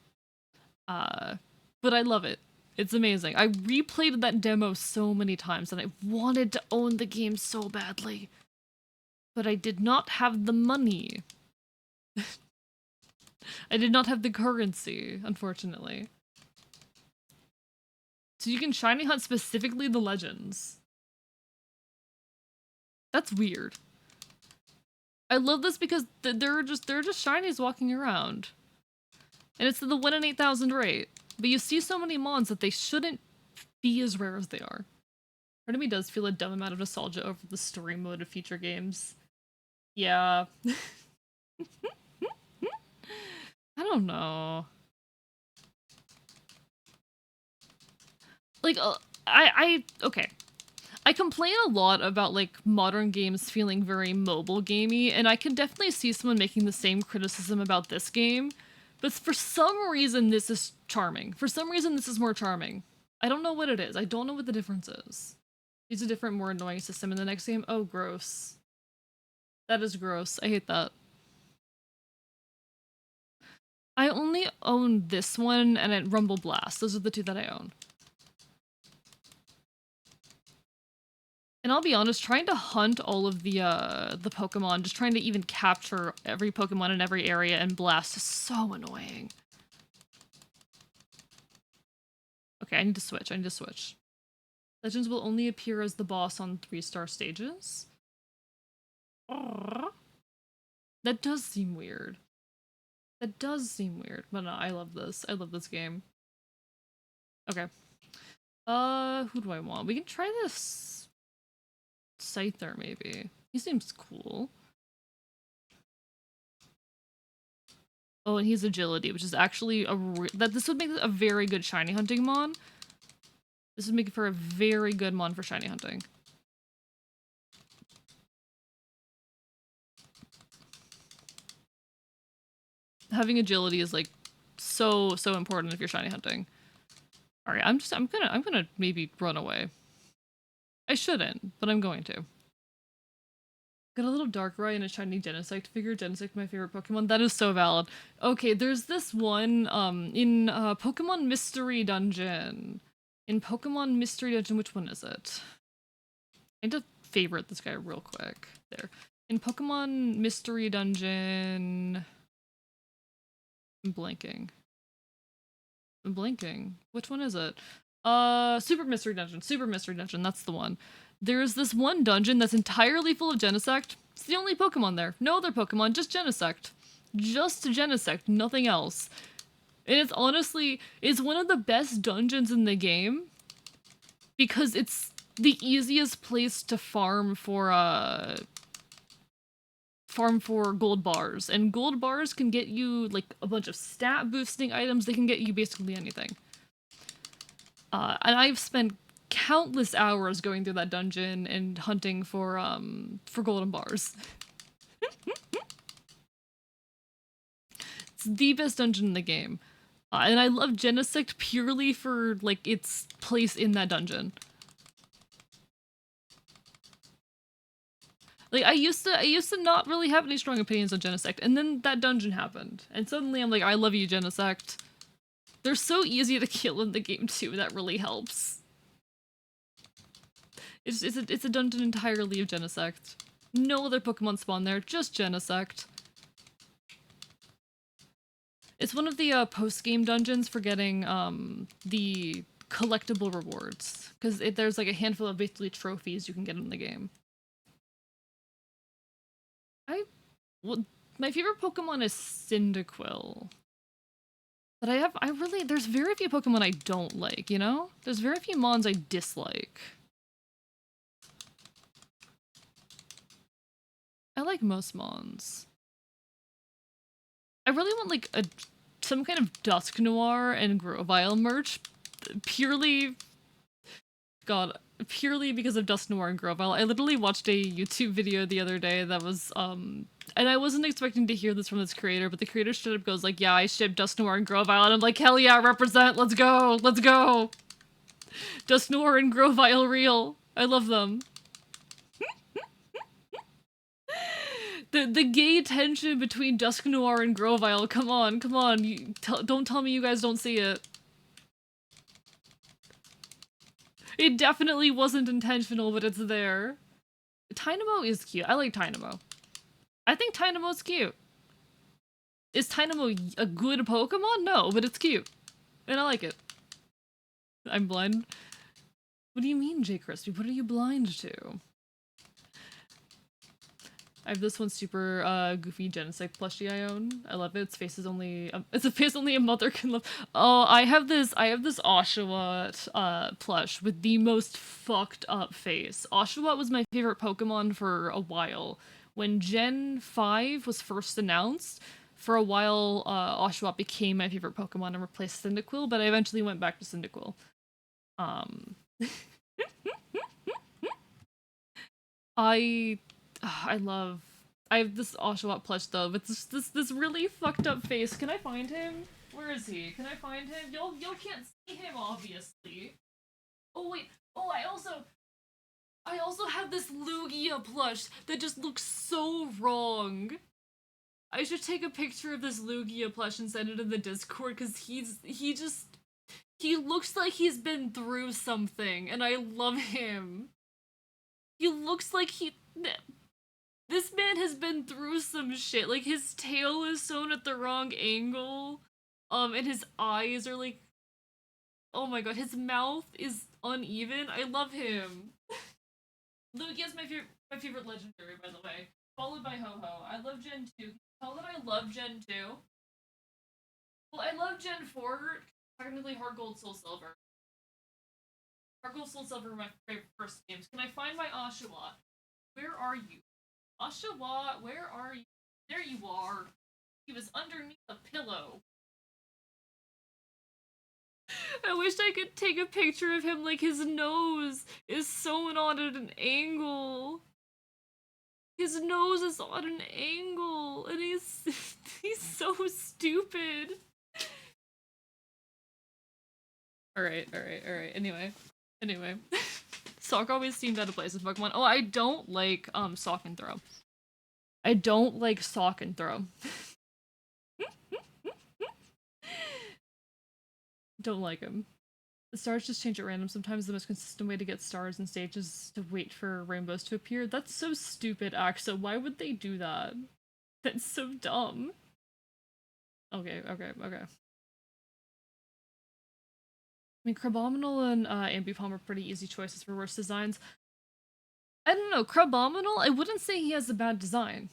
But I love it. It's amazing. I replayed that demo so many times and I wanted to own the game so badly. But I did not have the money. I did not have the currency, unfortunately. So you can shiny hunt specifically the legends. That's weird. I love this because they're just shinies walking around. And it's the 1 in 8,000 rate. But you see so many mons that they shouldn't be as rare as they are. Part of me does feel a dumb amount of nostalgia over the story mode of future games. Yeah. I don't know. Like, okay. I complain a lot about, like, modern games feeling very mobile gamey, and I can definitely see someone making the same criticism about this game, but for some reason this is charming. For some reason this is more charming. I don't know what it is. I don't know what the difference is. Use a different, more annoying system in the next game? Oh, gross. That is gross. I hate that. I only own this one and Rumble Blast. Those are the two that I own. And I'll be honest, trying to hunt all of the Pokemon, just trying to even capture every Pokemon in every area and blast is so annoying. Okay, I need to switch. Legends will only appear as the boss on 3-star stages. That does seem weird. But no, I love this. I love this game. Okay. Who do I want? We can try this Scyther, maybe. He seems cool. Oh, and he's agility, which is actually this would make a very good shiny hunting mon. This would make it for a very good mon for shiny hunting. Having agility is like so important if you're shiny hunting. All right, I'm gonna maybe run away. I shouldn't, but I'm going to. Got a little Darkrai and a shiny Genesect figure. Genesect, my favorite Pokemon. That is so valid. Okay, there's this one in Pokemon Mystery Dungeon. In Pokemon Mystery Dungeon, which one is it? I need to favorite this guy real quick. There. In Pokemon Mystery Dungeon... I'm blanking. I'm blinking. Which one is it? Super Mystery Dungeon. Super Mystery Dungeon. That's the one. There's this one dungeon that's entirely full of Genesect. It's the only Pokemon there. No other Pokemon, just Genesect. Just Genesect, nothing else. And it's honestly, it's one of the best dungeons in the game because it's the easiest place to farm for gold bars, and gold bars can get you like a bunch of stat boosting items. They can get you basically anything. And I've spent countless hours going through that dungeon and hunting for golden bars. It's the best dungeon in the game. And I love Genesect purely for like its place in that dungeon. Like I used to not really have any strong opinions on Genesect, and then that dungeon happened, and suddenly I'm like, I love you, Genesect. They're so easy to kill in the game too. That really helps. It's a dungeon entirely of Genesect. No other Pokemon spawn there, just Genesect. It's one of the post-game dungeons for getting the collectible rewards, because there's like a handful of basically trophies you can get in the game. Well, my favorite Pokemon is Cyndaquil. But there's very few Pokemon I don't like, you know? There's very few Mons I dislike. I like most Mons. I really want like some kind of Dusk Noir and Grovyle merch, purely because of Dusk Noir and Grovyle. I literally watched a YouTube video the other day that was and I wasn't expecting to hear this from this creator, but the creator straight up goes like, yeah, I ship Dusk Noir and Grovyle, and I'm like, hell yeah, represent, let's go, let's go! Dusk Noir and Grovyle real. I love them. The gay tension between Dusk Noir and Grovyle, come on, come on, don't tell me you guys don't see it. It definitely wasn't intentional, but it's there. Tynamo is cute. I like Tynamo. I think Tynamo's cute. Is Tynamo a good Pokemon? No, but it's cute. And I like it. I'm blind. What do you mean, J. Crispy? What are you blind to? I have this one super goofy Genesect plushie I own. I love it. Its face is only it's a face only a mother can love. Oh, I have this Oshawott plush with the most fucked up face. Oshawott was my favorite Pokemon for a while. When Gen 5 was first announced, for a while Oshawott became my favorite Pokemon and replaced Cyndaquil, but I eventually went back to Cyndaquil. I have this Oshawott plush though, but this really fucked up face. Can I find him? Where is he? Can I find him? Y'all can't see him obviously. Oh wait. Oh, I also have this Lugia plush that just looks so wrong. I should take a picture of this Lugia plush and send it in the Discord because he looks like he's been through something, and I love him. He looks like this man has been through some shit. Like, his tail is sewn at the wrong angle. And his eyes are like... Oh my god, his mouth is uneven. I love him. Lugia's my favorite legendary, by the way. Followed by Ho-Ho. I love Gen 2. Tell that I love Gen 2. Well, I love Gen 4. Technically Heart Gold, Soul Silver. Heart Gold, Soul Silver are my favorite first games. Can I find my Oshawott? Where are you? Oshawott, where are you? There you are. He was underneath a pillow. I wish I could take a picture of him, like his nose is sewn on at an angle. His nose is on an angle, and he's so stupid. Alright. Anyway. Sock always seemed out of place in Pokemon. Oh, I don't like Sock and Throw. I don't like Sock and Throw. Don't like him. The stars just change at random. Sometimes the most consistent way to get stars in stages is to wait for rainbows to appear. That's so stupid, Axa. Why would they do that? That's so dumb. Okay. I mean, Crabominal and Ambipom are pretty easy choices for worst designs. I don't know, Crabominal, I wouldn't say he has a bad design.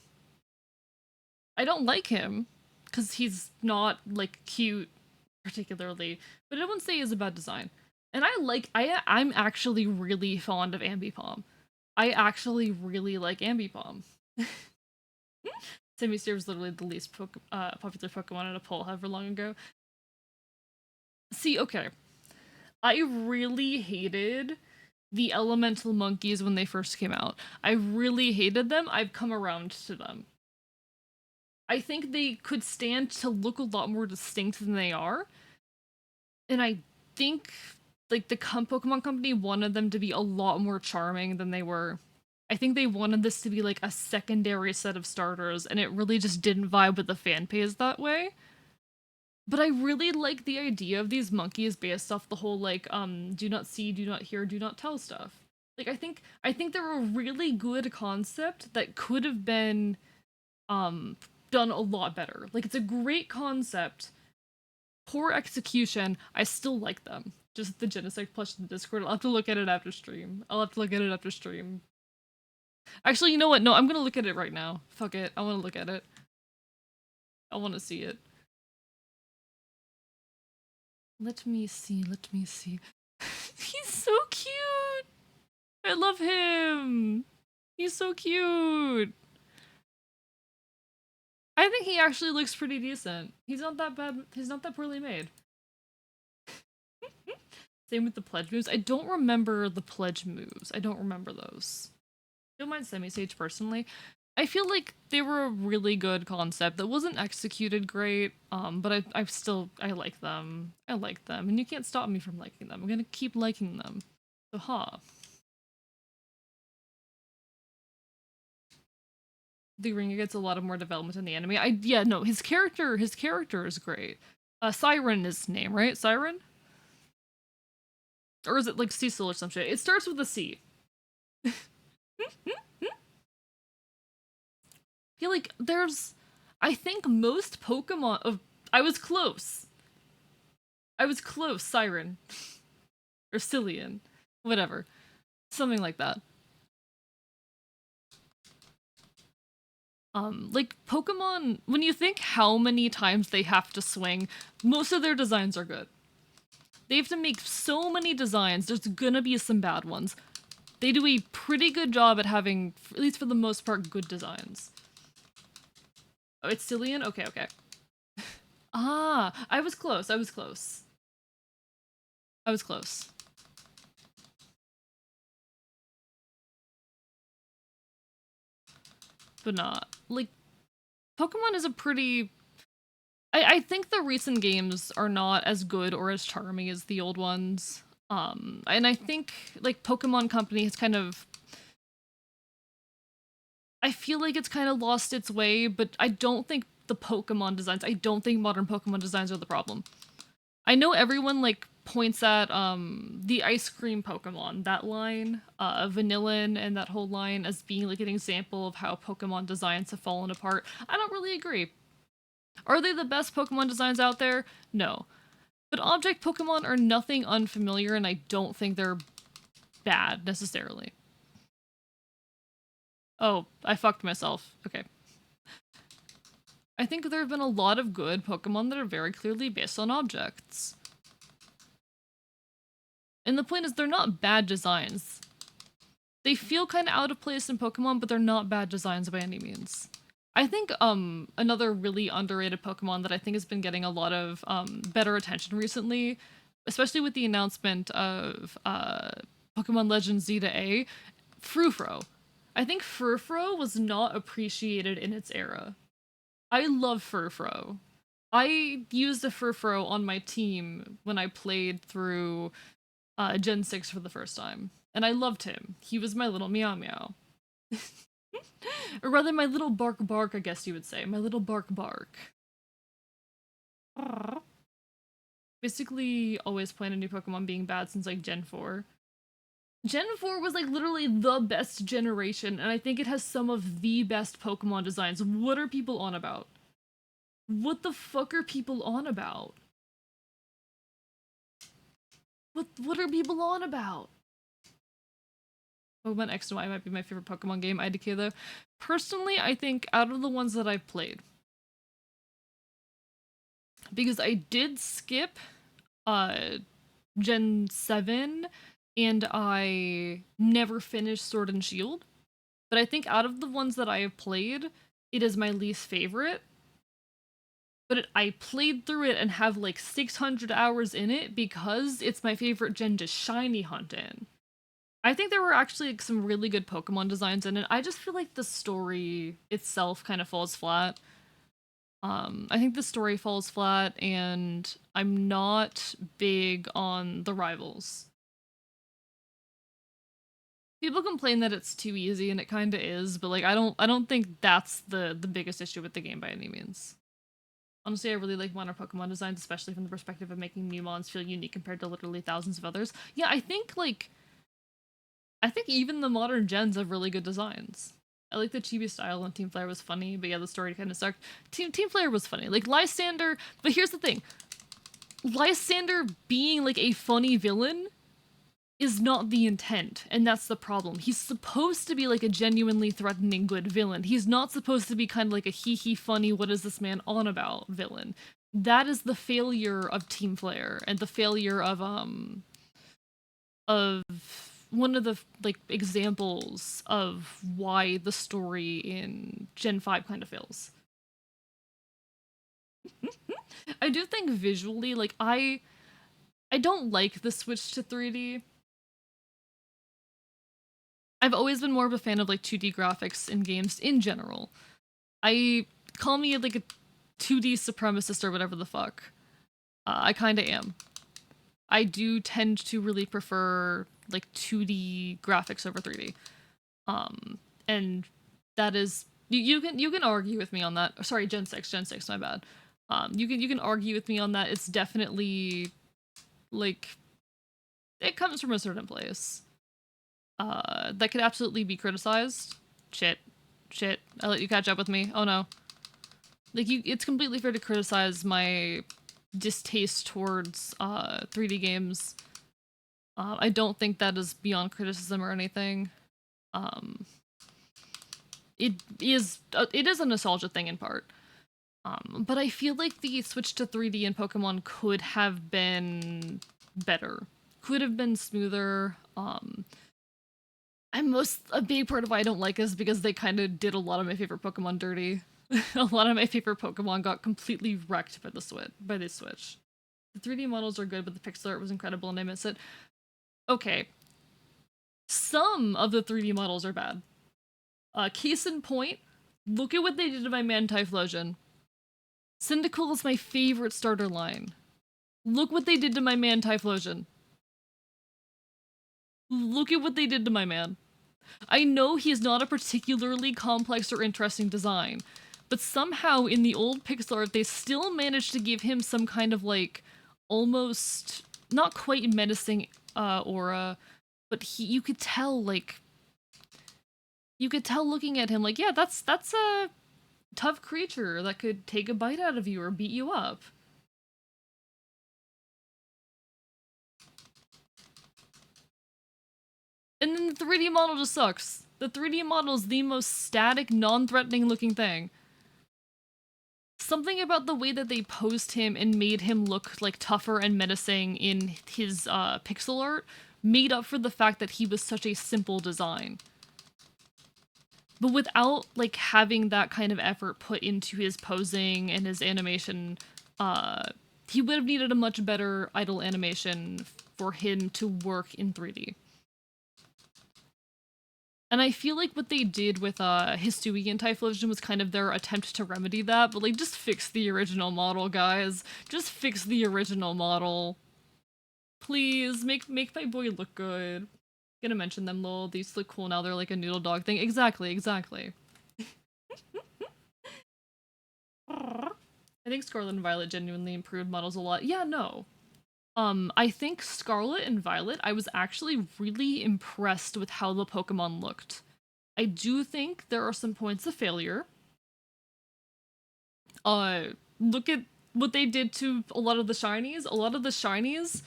I don't like him, because he's not, like, cute, particularly, but I wouldn't say he has a bad design. And I'm actually really fond of Ambipom. I actually really like Ambipom. Semi-Steer was literally the least popular Pokemon in a poll however long ago. See, okay. I really hated the elemental monkeys when they first came out. I really hated them. I've come around to them. I think they could stand to look a lot more distinct than they are. And I think like the Pokemon Company wanted them to be a lot more charming than they were. I think they wanted this to be like a secondary set of starters, and it really just didn't vibe with the fan base that way. But I really like the idea of these monkeys based off the whole like do not see, do not hear, do not tell stuff. Like I think they're a really good concept that could have been done a lot better. Like it's a great concept. Poor execution. I still like them. Just the Genesect plush in the Discord. I'll have to look at it after stream. I'll have to look at it after stream. Actually, you know what? No, I'm gonna look at it right now. Fuck it. I wanna look at it. I wanna see it. Let me see, let me see. He's so cute! I love him! He's so cute! I think he actually looks pretty decent. He's not that bad. He's not that poorly made. Same with the pledge moves. I don't remember the pledge moves. I don't remember those. I don't mind Semi-Sage personally. I feel like they were a really good concept that wasn't executed great, but I like them. I like them, and you can't stop me from liking them. I'm gonna keep liking them. So, the Ringer gets a lot of more development in the anime. Yeah, no, his character is great. Siren is his name, right? Siren? Or is it like Cecil or some shit? It starts with a C. Yeah, like I think most Pokemon of I was close. Siren. Or Cillian. Whatever. Something like that. Like Pokemon, when you think how many times they have to swing, most of their designs are good. They have to make so many designs, there's gonna be some bad ones. They do a pretty good job at having, at least for the most part, good designs. Oh, it's Cillian? Okay, okay. I was close, I was close. I was close. But not. Like, Pokemon is a pretty... I think the recent games are not as good or as charming as the old ones. And I think, like, Pokemon Company has kind of... I feel like it's kind of lost its way, but I don't think the Pokemon designs, I don't think modern Pokemon designs are the problem. I know everyone, like, points at, the ice cream Pokemon, that line, Vanillin and that whole line as being, like, an example of how Pokemon designs have fallen apart. I don't really agree. Are they the best Pokemon designs out there? No. But object Pokemon are nothing unfamiliar, and I don't think they're bad, necessarily. Oh, I fucked myself. Okay. I think there have been a lot of good Pokemon that are very clearly based on objects. And the point is, they're not bad designs. They feel kind of out of place in Pokemon, but they're not bad designs by any means. I think another really underrated Pokemon that I think has been getting a lot of better attention recently, especially with the announcement of Pokemon Legends Z to A, Frufro. I think Furfro was not appreciated in its era. I love Furfro. I used a Furfro on my team when I played through Gen 6 for the first time, and I loved him. He was my little Meow Meow. Or rather, my little Bark Bark, I guess you would say. My little Bark Bark. Basically, always plan a new Pokemon being bad since, like, Gen 4. Gen 4 was, like, literally the best generation, and I think it has some of the best Pokemon designs. What are people on about? What the fuck are people on about? What are people on about? Pokemon X and Y might be my favorite Pokemon game, IDK though. Personally, I think out of the ones that I've played, because I did skip uh Gen 7 and I never finished Sword and Shield, but I think out of the ones that I have played, it is my least favorite. But I played through it and have like 600 hours in it because it's my favorite gen to shiny hunt in. I think there were actually like, some really good Pokemon designs in it. I just feel like the story itself kind of falls flat. I think the story falls flat, and I'm not big on the rivals. People complain that it's too easy, and it kind of is, but like I don't think that's the biggest issue with the game by any means. Honestly, I really like modern Pokemon designs, especially from the perspective of making new mons feel unique compared to literally thousands of others. Yeah, I think even the modern gens have really good designs. I like the chibi style and Team Flare was funny, but yeah, the story kind of sucked. Team Flare was funny. Like Lysander, but here's the thing. Lysander being like a funny villain is not the intent, and that's the problem. He's supposed to be like a genuinely threatening good villain. He's not supposed to be kind of like a hee funny, what is this man on about villain. That is the failure of Team Flare and the failure of one of the like examples of why the story in Gen 5 kind of fails. I do think visually, like I don't like the switch to 3D. I've always been more of a fan of like 2D graphics in games in general. I call me like a 2D supremacist or whatever the fuck. I kind of am. I do tend to really prefer like 2D graphics over 3D. And that is you can argue with me on that. Sorry, Gen 6, my bad. You can argue with me on that. It's definitely like it comes from a certain place. That could absolutely be criticized. Shit. I let you catch up with me. Oh no. Like it's completely fair to criticize my distaste towards 3D games. I don't think that is beyond criticism or anything. Um, it is a nostalgia thing in part. But I feel like the switch to 3D in Pokemon could have been better. Could have been smoother. A big part of why I don't like is because they kind of did a lot of my favorite Pokemon dirty. A lot of my favorite Pokemon got completely wrecked by the switch. The 3D models are good, but the pixel art was incredible and I miss it. Okay. Some of the 3D models are bad. Case in point, look at what they did to my man Typhlosion. Cyndaquil is my favorite starter line. Look what they did to my man Typhlosion. Look at what they did to my man. I know he's not a particularly complex or interesting design, but somehow in the old pixel art they still managed to give him some kind of like almost not quite menacing aura, but you could tell looking at him like, yeah, that's a tough creature that could take a bite out of you or beat you up. And then the 3D model just sucks. The 3D model is the most static, non-threatening looking thing. Something about the way that they posed him and made him look like tougher and menacing in his pixel art made up for the fact that he was such a simple design. But without like having that kind of effort put into his posing and his animation, he would have needed a much better idle animation for him to work in 3D. And I feel like what they did with Hisui and Typhlosion was kind of their attempt to remedy that, but like just fix the original model, guys. Just fix the original model. Please, make my boy look good. Gonna mention them, lol. These look cool now, they're like a noodle dog thing. Exactly. I think Scarlet and Violet genuinely improved models a lot. Yeah, no. I think Scarlet and Violet, I was actually really impressed with how the Pokemon looked. I do think there are some points of failure. Look at what they did to a lot of the shinies. A lot of the shinies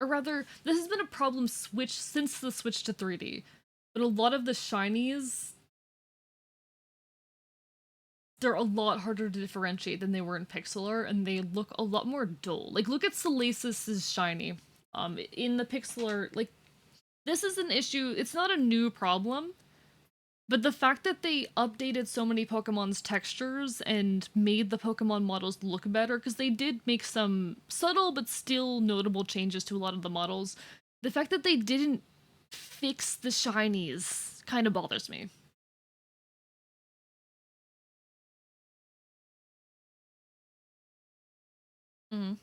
or rather, this has been a problem since the switch to 3D. But a lot of the shinies, they're a lot harder to differentiate than they were in pixel art, and they look a lot more dull. Like, look at Salacis's shiny. In the pixel art, like, this is an issue. It's not a new problem, but the fact that they updated so many Pokemon's textures and made the Pokemon models look better, because they did make some subtle but still notable changes to a lot of the models, the fact that they didn't fix the shinies kind of bothers me. Mm.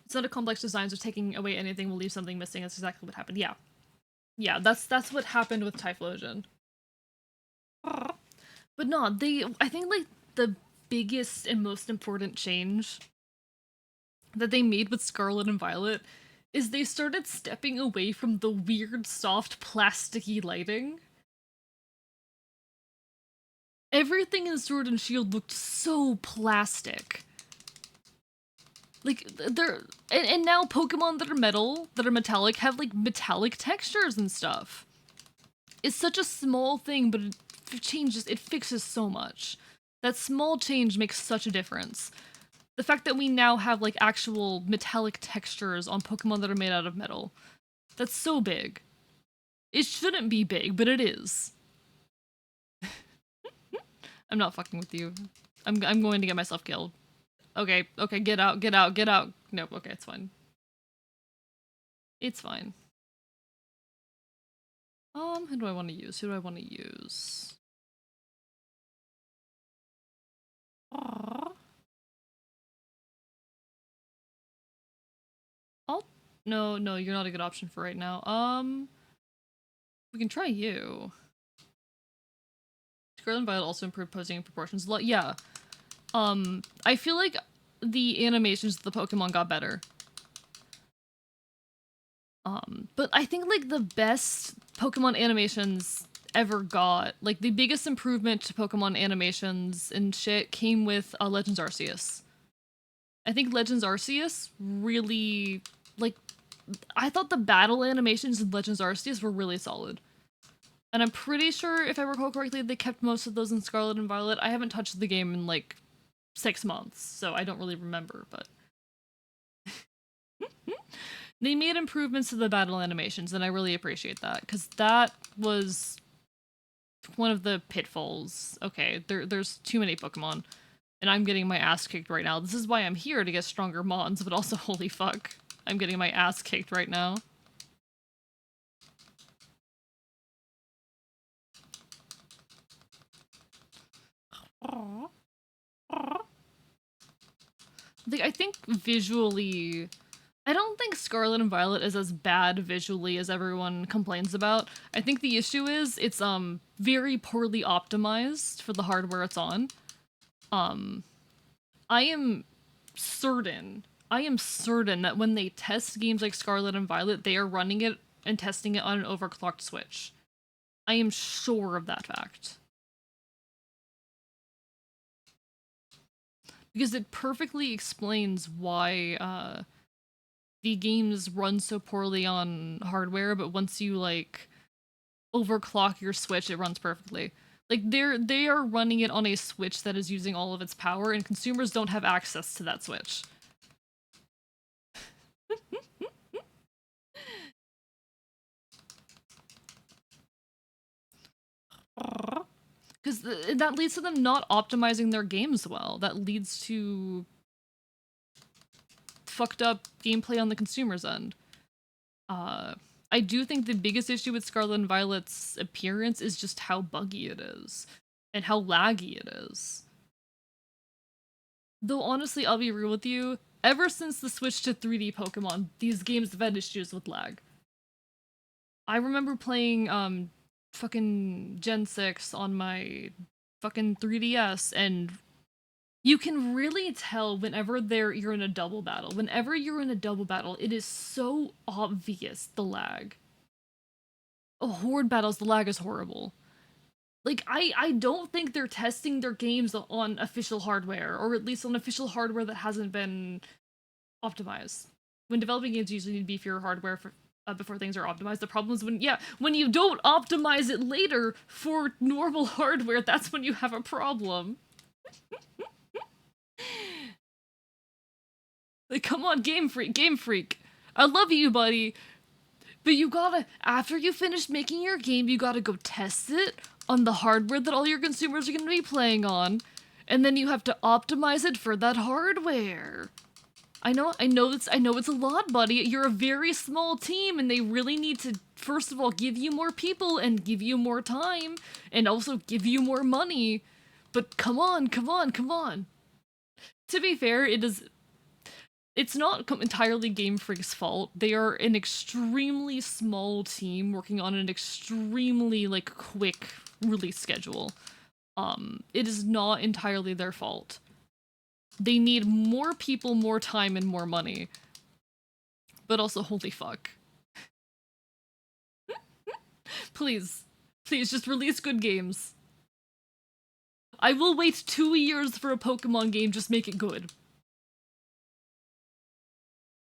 It's not a complex design, so taking away anything will leave something missing. That's exactly what happened. Yeah. Yeah, that's what happened with Typhlosion. But no, I think like the biggest and most important change that they made with Scarlet and Violet is they started stepping away from the weird, soft, plasticky lighting. Everything in Sword and Shield looked so plastic. Like, they're. And now Pokemon that are metallic, have like metallic textures and stuff. It's such a small thing, but it fixes so much. That small change makes such a difference. The fact that we now have like actual metallic textures on Pokemon that are made out of metal, that's so big. It shouldn't be big, but it is. I'm not fucking with you. I'm going to get myself killed. Okay, okay, get out, get out, get out. Nope, okay, it's fine. It's fine. Who do I want to use? Who do I want to use? Aww. Oh, no, you're not a good option for right now. We can try you. Scarlet and Violet also improved posing and proportions a lot. Yeah. I feel like the animations of the Pokemon got better. But I think like the best Pokemon animations ever got, like the biggest improvement to Pokemon animations and shit came with Legends Arceus. I think Legends Arceus really, like, I thought the battle animations in Legends Arceus were really solid. And I'm pretty sure, if I recall correctly, they kept most of those in Scarlet and Violet. I haven't touched the game in like 6 months, so I don't really remember, but they made improvements to the battle animations, and I really appreciate that, because that was one of the pitfalls. Okay, there's too many Pokemon, and I'm getting my ass kicked right now. This is why I'm here, to get stronger mons, but also, holy fuck, I'm getting my ass kicked right now. Aww. Aww. Like, I think visually, I don't think Scarlet and Violet is as bad visually as everyone complains about. I think the issue is it's very poorly optimized for the hardware it's on. I am certain that when they test games like Scarlet and Violet, they are running it and testing it on an overclocked Switch. I am sure of that fact. Because it perfectly explains why the games run so poorly on hardware, but once you like overclock your Switch, it runs perfectly. Like they are running it on a Switch that is using all of its power, and consumers don't have access to that Switch. Because that leads to them not optimizing their games well. That leads to fucked up gameplay on the consumer's end. I do think the biggest issue with Scarlet and Violet's appearance is just how buggy it is, and how laggy it is. Though honestly, I'll be real with you, ever since the switch to 3D Pokemon, these games have had issues with lag. I remember playing fucking Gen 6 on my fucking 3DS, and you can really tell whenever you're in a double battle. Whenever you're in a double battle, it is so obvious, the lag. Oh, horde battles, the lag is horrible. Like, I don't think they're testing their games on official hardware, or at least on official hardware that hasn't been optimized. when developing games, you usually need beefier hardware for before things are optimized. The problem is when you don't optimize it later for normal hardware, that's when you have a problem. Like, come on, Game Freak, Game Freak. I love you, buddy. But you gotta, after you finish making your game, you gotta go test it on the hardware that all your consumers are gonna be playing on. And then you have to optimize it for that hardware. I know it's a lot, buddy. You're a very small team, and they really need to, first of all, give you more people and give you more time, and also give you more money. But come on, come on, come on. To be fair, it's not entirely Game Freak's fault. They are an extremely small team working on an extremely, like, quick release schedule. It is not entirely their fault. They need more people, more time, and more money. But also, holy fuck. Please. Please, just release good games. I will wait 2 years for a Pokemon game, just make it good.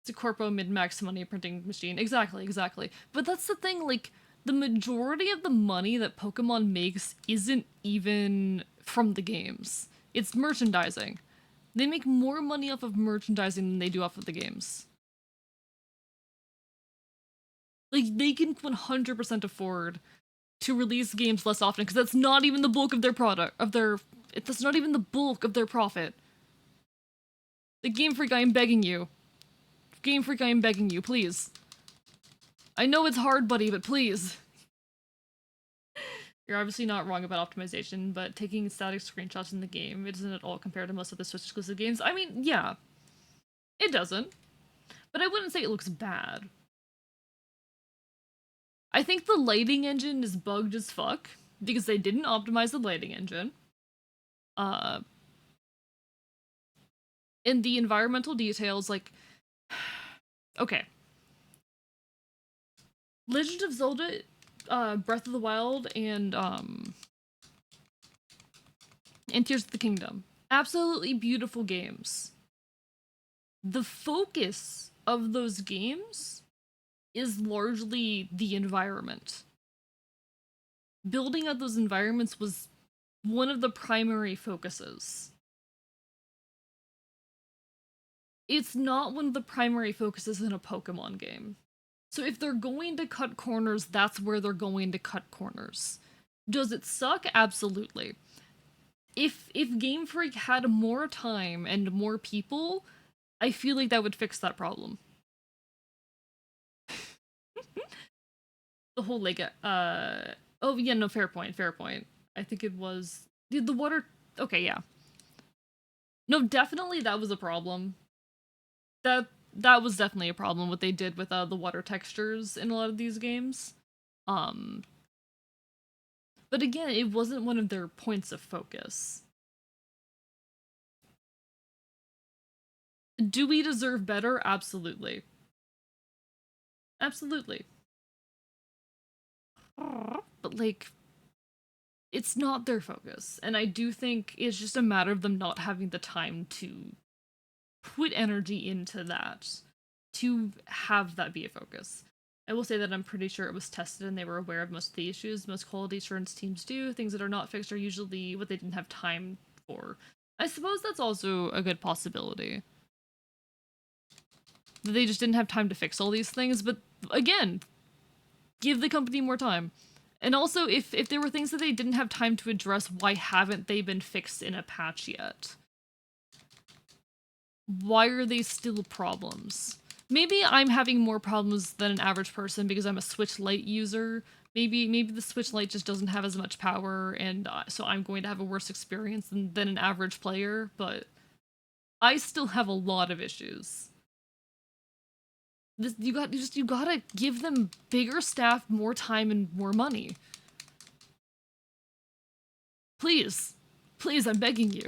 It's a corpo mid-max money printing machine. Exactly, exactly. But that's the thing, like, the majority of the money that Pokemon makes isn't even from the games. It's merchandising. They make more money off of merchandising than they do off of the games. Like, they can 100% afford to release games less often, because that's not even the bulk of their that's not even the bulk of their profit. The Game Freak, I am begging you. Game Freak, I am begging you, please. I know it's hard, buddy, but please. You're obviously not wrong about optimization, but taking static screenshots in the game, it doesn't at all compare to most of the Switch exclusive games. I mean, yeah. It doesn't. But I wouldn't say it looks bad. I think the lighting engine is bugged as fuck, because they didn't optimize the lighting engine. In the environmental details, like... Okay. Legend of Zelda, Breath of the Wild, and Tears of the Kingdom. Absolutely beautiful games. The focus of those games is largely the environment. Building out those environments was one of the primary focuses. It's not one of the primary focuses in a Pokemon game. So if they're going to cut corners, that's where they're going to cut corners. Does it suck? Absolutely. If Game Freak had more time and more people, I feel like that would fix that problem. The whole, like, oh yeah, no, fair point, fair point. I think it was... The water... Okay, yeah. No, definitely that was a problem. That was definitely a problem, what they did with the water textures in a lot of these games. But again, it wasn't one of their points of focus. Do we deserve better? Absolutely. Absolutely. But, like, it's not their focus. And I do think it's just a matter of them not having the time to put energy into that, to have that be a focus. I will say that I'm pretty sure it was tested and they were aware of most of the issues. Most quality assurance teams do. Things that are not fixed are usually what they didn't have time for. I suppose that's also a good possibility. They just didn't have time to fix all these things, but again, give the company more time. And also, if there were things that they didn't have time to address, why haven't they been fixed in a patch yet? Why are they still problems? Maybe I'm having more problems than an average person because I'm a Switch Lite user. Maybe the Switch Lite just doesn't have as much power, and so I'm going to have a worse experience than an average player, but I still have a lot of issues. You gotta give them bigger staff, more time, and more money. Please. Please, I'm begging you.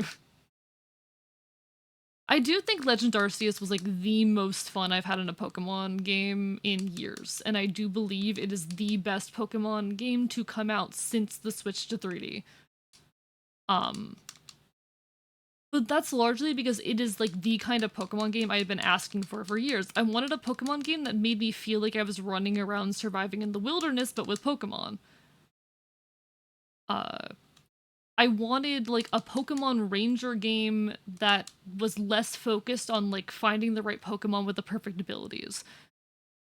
I do think Legend Arceus was, like, the most fun I've had in a Pokemon game in years, and I do believe it is the best Pokemon game to come out since the switch to 3D. But that's largely because it is like the kind of Pokemon game I had been asking for years. I wanted a Pokemon game that made me feel like I was running around surviving in the wilderness, but with Pokemon. Uh, I wanted like a Pokemon Ranger game that was less focused on like finding the right Pokemon with the perfect abilities.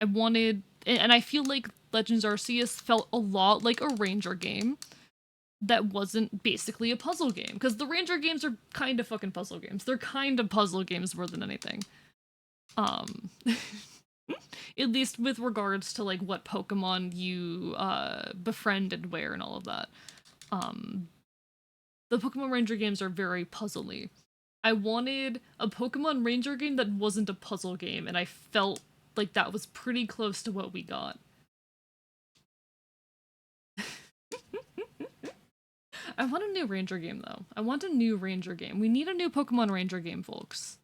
I wanted, and I feel like Legends Arceus felt a lot like a Ranger game that wasn't basically a puzzle game, because the Ranger games are kind of fucking puzzle games. They're kind of puzzle games more than anything. Um, at least with regards to like what Pokemon you befriend and where and all of that. Um, the Pokemon Ranger games are very puzzly. I wanted a Pokemon Ranger game that wasn't a puzzle game, and I felt like that was pretty close to what we got. I want a new Ranger game, though. I want a new Ranger game. We need a new Pokemon Ranger game, folks.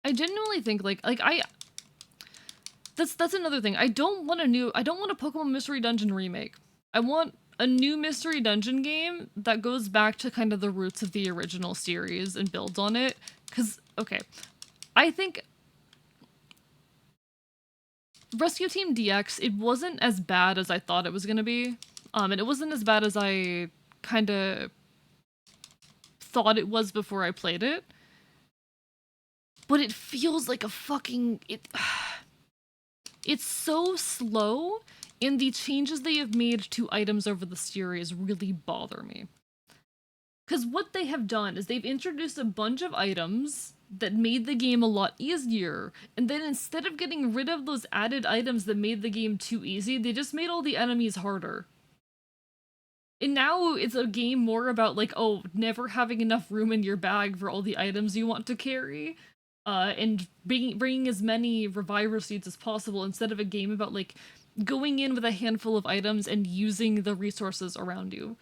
I genuinely think like I that's another thing. I don't want a Pokemon Mystery Dungeon remake. I want a new Mystery Dungeon game that goes back to kind of the roots of the original series and builds on it. Cause okay, I think Rescue Team DX, it wasn't as bad as I thought it was gonna be. And it wasn't as bad as I kinda thought it was before I played it. But it feels like a fucking it's so slow, and the changes they have made to items over the series really bother me. Because what they have done is they've introduced a bunch of items that made the game a lot easier, and then instead of getting rid of those added items that made the game too easy, they just made all the enemies harder. And now it's a game more about like, oh, never having enough room in your bag for all the items you want to carry, and bringing as many reviver seeds as possible instead of a game about like going in with a handful of items and using the resources around you.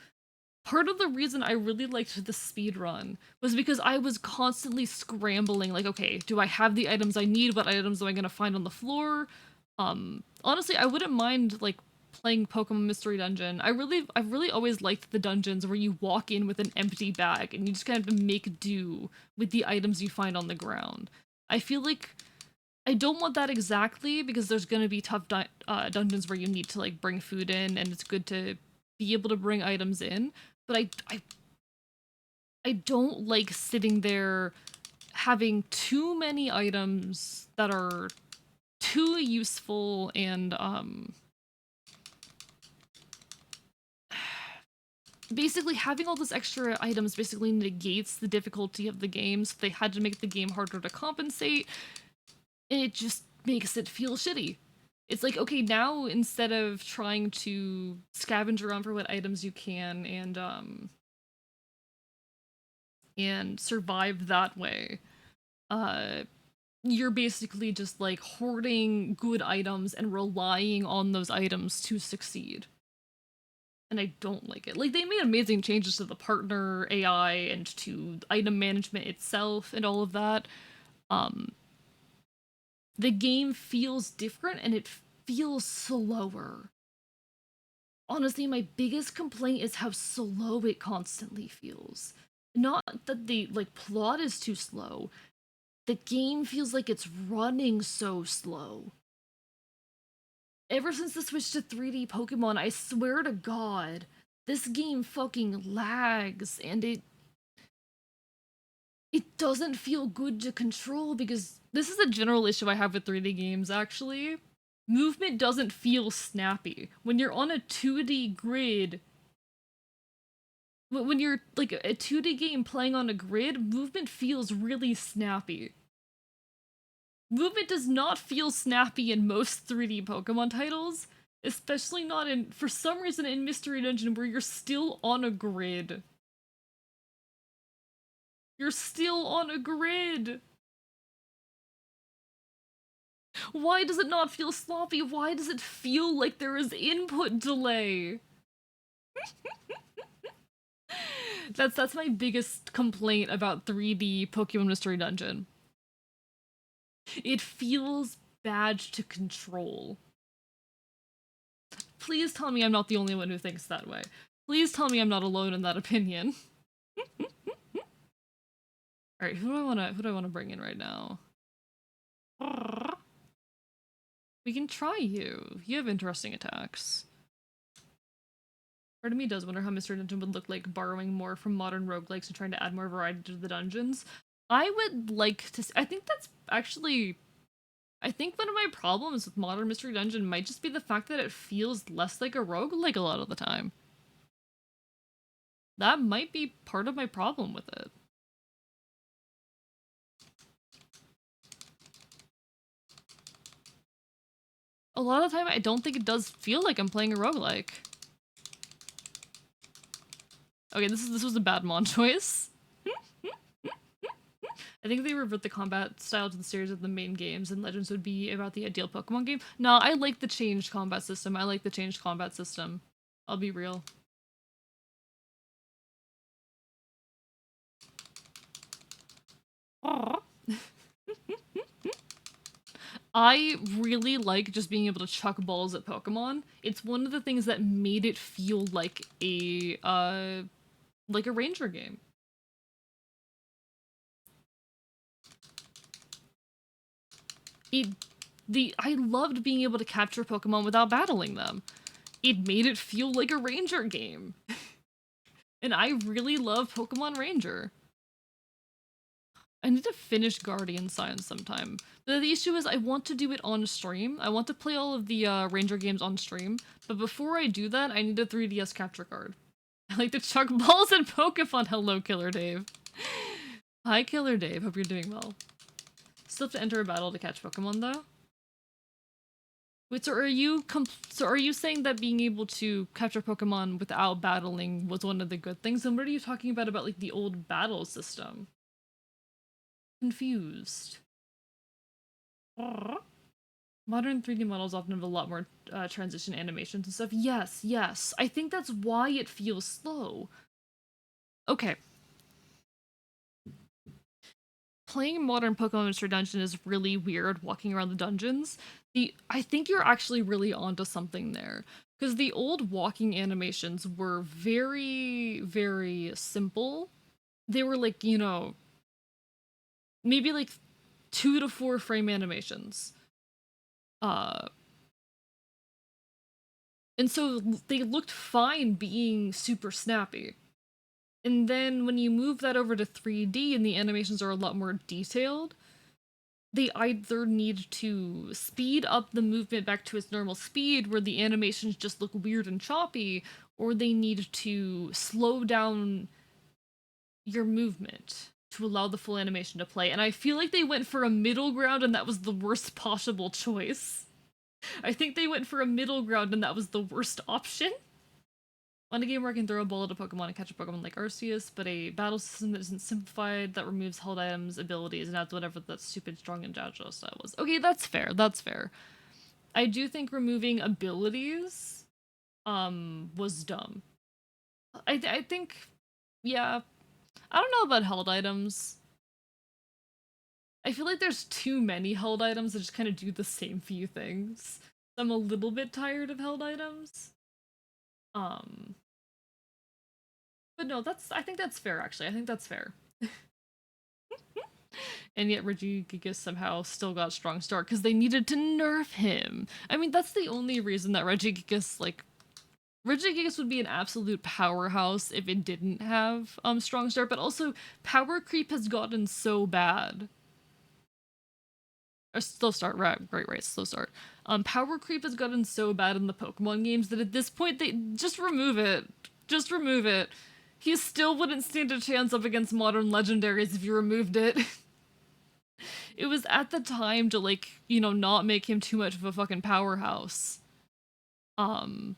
Part of the reason I really liked the speed run was because I was constantly scrambling, like, okay, do I have the items I need? What items am I gonna find on the floor? Honestly, I wouldn't mind like playing Pokemon Mystery Dungeon. I've really always liked the dungeons where you walk in with an empty bag and you just kind of make do with the items you find on the ground. I feel like I don't want that exactly, because there's gonna be tough dungeons where you need to like bring food in, and it's good to be able to bring items in. But I don't like sitting there having too many items that are too useful, and basically having all those extra items basically negates the difficulty of the game, so they had to make the game harder to compensate, and it just makes it feel shitty. It's like, okay, now instead of trying to scavenge around for what items you can and survive that way, uh you're basically just like hoarding good items and relying on those items to succeed. And I don't like it. Like, they made amazing changes to the partner AI and to item management itself and all of that. Um, the game feels different and it feels slower. Honestly, my biggest complaint is how slow it constantly feels. Not that the like plot is too slow. The game feels like it's running so slow. Ever since the switch to 3D Pokemon, I swear to God, this game fucking lags, and it doesn't feel good to control, because this is a general issue I have with 3D games, actually. Movement doesn't feel snappy. When you're on a 2D grid, when you're like a 2D game playing on a grid, movement feels really snappy. Movement does not feel snappy in most 3D Pokemon titles, especially not in, for some reason, in Mystery Dungeon, where you're still on a grid. You're still on a grid! Why does it not feel sloppy? Why does it feel like there is input delay? That's my biggest complaint about 3D Pokemon Mystery Dungeon. It feels bad to control. Please tell me I'm not the only one who thinks that way. Please tell me I'm not alone in that opinion. Alright, who do I wanna bring in right now? We can try you. You have interesting attacks. Part of me does wonder how Mr. Dungeon would look like borrowing more from modern roguelikes and trying to add more variety to the dungeons. I would like to I think that's actually I think one of my problems with modern Mystery Dungeon might just be the fact that it feels less like a roguelike a lot of the time. That might be part of my problem with it. A lot of the time, I don't think it does feel like I'm playing a roguelike. Okay, this was a bad mon choice. I think they revert the combat style to the series of the main games, and Legends would be about the ideal Pokemon game. No, I like the changed combat system. I like the changed combat system. I'll be real. I really like just being able to chuck balls at Pokemon. It's one of the things that made it feel like a ranger game. I loved being able to capture Pokemon without battling them. It made it feel like a ranger game. And I really love Pokemon Ranger. I need to finish Guardian Science sometime. The issue is I want to do it on stream. I want to play all of the Ranger games on stream. But before I do that, I need a 3DS capture card. I like to chuck balls at Pokemon. Hello, Killer Dave. Hi, Killer Dave. Hope you're doing well. Still have to enter a battle to catch Pokemon, though? Wait, so are you saying that being able to capture Pokemon without battling was one of the good things? And what are you talking about like the old battle system? Confused. Modern 3D models often have a lot more transition animations and stuff. Yes, yes. I think that's why it feels slow. Okay. Playing modern Pokemon Mystery Dungeon is really weird walking around the dungeons. I think you're actually really onto something there. Because the old walking animations were very, very simple. They were like, you know, maybe like 2 to 4 frame animations. And so they looked fine being super snappy. And then when you move that over to 3D and the animations are a lot more detailed, they either need to speed up the movement back to its normal speed where the animations just look weird and choppy, or they need to slow down your movement to allow the full animation to play. And I feel like they went for a middle ground and that was the worst possible choice. I think they went for a middle ground and that was the worst option. On a game where I can throw a ball at a Pokemon and catch a Pokemon like Arceus, but a battle system that isn't simplified, that removes held items, abilities, and adds whatever that stupid strong and Jajo style was. Okay, that's fair, that's fair. I do think removing abilities, was dumb. I think, yeah, I don't know about held items. I feel like there's too many held items that just kind of do the same few things. I'm a little bit tired of held items. But no, I think that's fair, actually. I think that's fair. And yet Regigigas somehow still got strong start because they needed to nerf him. I mean, that's the only reason that Regigigas, like, Regigigas would be an absolute powerhouse if it didn't have strong start, but also power creep has gotten so bad. Or slow start, right, slow start. Power creep has gotten so bad in the Pokemon games that at this point they just remove it. Just remove it. He still wouldn't stand a chance up against modern legendaries if you removed it. It was at the time to, like, you know, not make him too much of a fucking powerhouse. But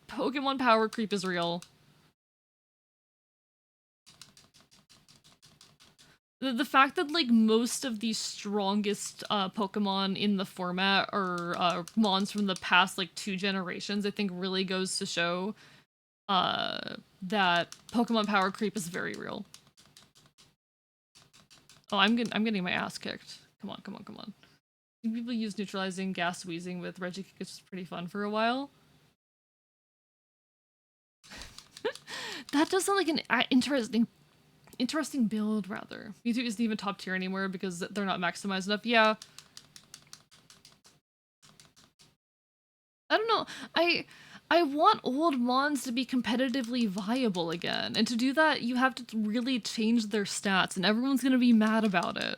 Pokemon power creep is real. The fact that like most of the strongest Pokemon in the format are mons from the past like 2 generations, I think really goes to show that Pokemon power creep is very real. Oh, I'm getting my ass kicked. Come on, come on, come on. People use neutralizing gas wheezing with Regikick, which is pretty fun for a while. That does sound like an interesting build, rather. Mewtwo isn't even top tier anymore because they're not maximized enough. Yeah. I don't know. I want old mons to be competitively viable again, and to do that, you have to really change their stats, and everyone's gonna be mad about it.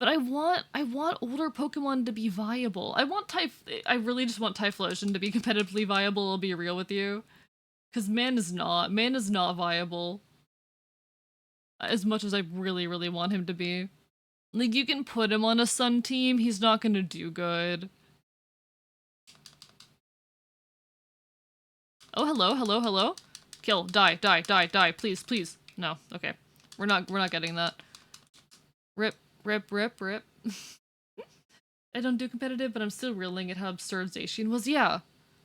But I want older Pokemon to be viable. I really just want Typhlosion to be competitively viable, I'll be real with you. Cause man is not. Man is not viable. As much as I really, really want him to be. Like, you can put him on a Sun team, he's not gonna do good. Oh, hello, hello, hello? Kill, die, die, die, die, please, please. No, okay. We're not getting that. Rip, rip, rip, rip. I don't do competitive, but I'm still reeling at how absurd Zacian was. Yeah.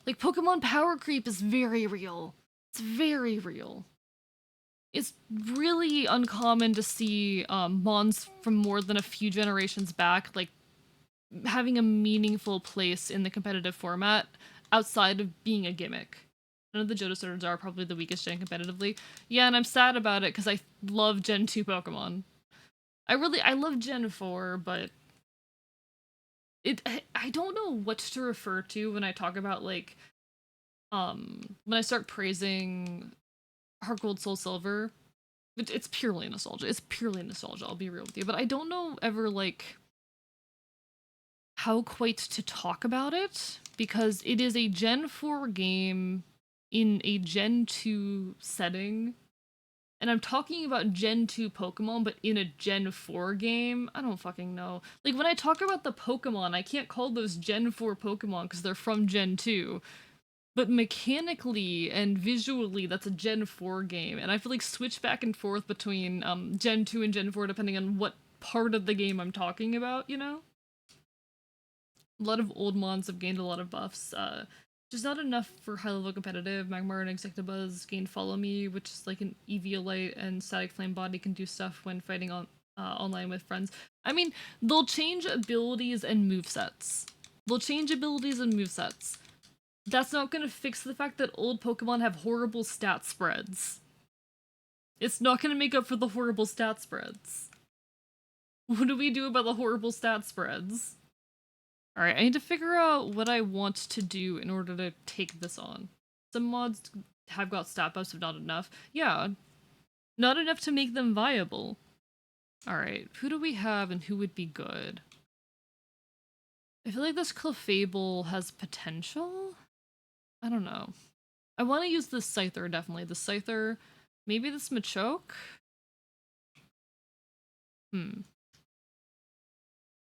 Like, Pokemon power creep is very real. It's very real. It's really uncommon to see mons from more than a few generations back, like, having a meaningful place in the competitive format outside of being a gimmick. None of the Johto Stones are probably the weakest gen competitively. Yeah, and I'm sad about it because I love Gen 2 Pokemon. I love Gen 4, but I don't know what to refer to when I talk about like when I start praising Heart Gold Soul Silver. It's purely nostalgia. It's purely nostalgia, I'll be real with you. But I don't know ever like how quite to talk about it because it is a Gen 4 game in a Gen 2 setting. And I'm talking about Gen 2 Pokemon, but in a Gen 4 game? I don't fucking know. Like, when I talk about the Pokemon, I can't call those Gen 4 Pokemon because they're from Gen 2. But mechanically and visually, that's a Gen 4 game. And I feel like switch back and forth between Gen 2 and Gen 4 depending on what part of the game I'm talking about, you know? A lot of old mons have gained a lot of buffs. Just not enough for high-level competitive. Magmar and Insectabuzz gained Follow Me, which is like an Eviolite, and Static Flame Body can do stuff when fighting on online with friends. I mean, they'll change abilities and movesets. They'll change abilities and movesets. That's not gonna fix the fact that old Pokemon have horrible stat spreads. It's not gonna make up for the horrible stat spreads. What do we do about the horrible stat spreads? Alright, I need to figure out what I want to do in order to take this on. Some mods have got stat buffs, but not enough. Yeah, not enough to make them viable. Alright, who do we have and who would be good? I feel like this Clefable has potential? I don't know. I want to use this Scyther, definitely. The Scyther. Maybe this Machoke? Not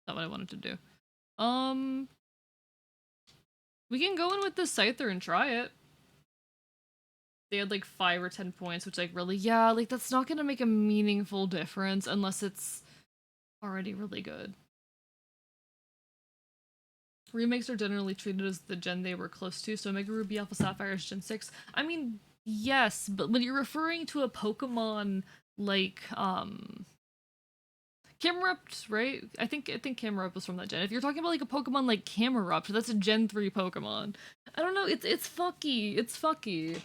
what I wanted to do. We can go in with the Scyther and try it. They had like 5 or 10 points, which like really, yeah, like that's not gonna make a meaningful difference unless it's already really good. Remakes are generally treated as the gen they were close to, so Mega Ruby Alpha Sapphire is Gen 6. I mean, yes, but when you're referring to a Pokemon like Camerupt, right? I think Camerupt was from that gen. If you're talking about like a Pokemon like Camerupt, that's a Gen 3 Pokemon. I don't know, it's fucky. It's fucky.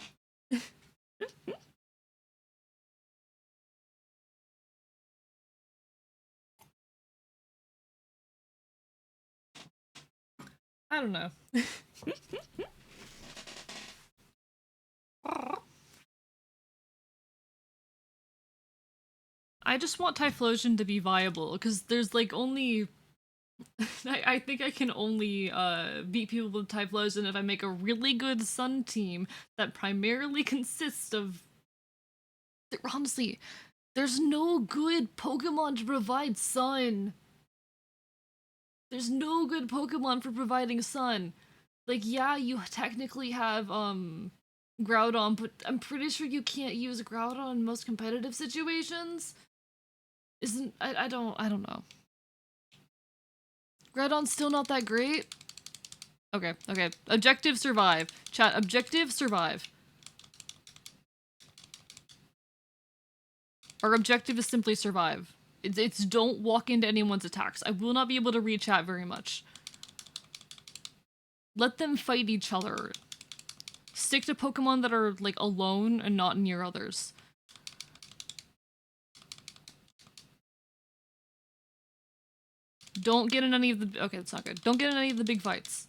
I don't know. I just want Typhlosion to be viable, because there's like only... I think I can only beat people with Typhlosion if I make a really good Sun team that primarily consists of... Honestly, there's no good Pokemon to provide Sun. There's no good Pokemon for providing Sun. Like, yeah, you technically have, Groudon, but I'm pretty sure you can't use Groudon in most competitive situations. Isn't I don't know. Groudon's still not that great. Okay, okay. Objective survive. Chat, objective survive. Our objective is simply survive. It's don't walk into anyone's attacks. I will not be able to read chat very much. Let them fight each other. Stick to Pokemon that are, like, alone and not near others. Don't get in any of the- okay, that's not good. Don't get in any of the big fights.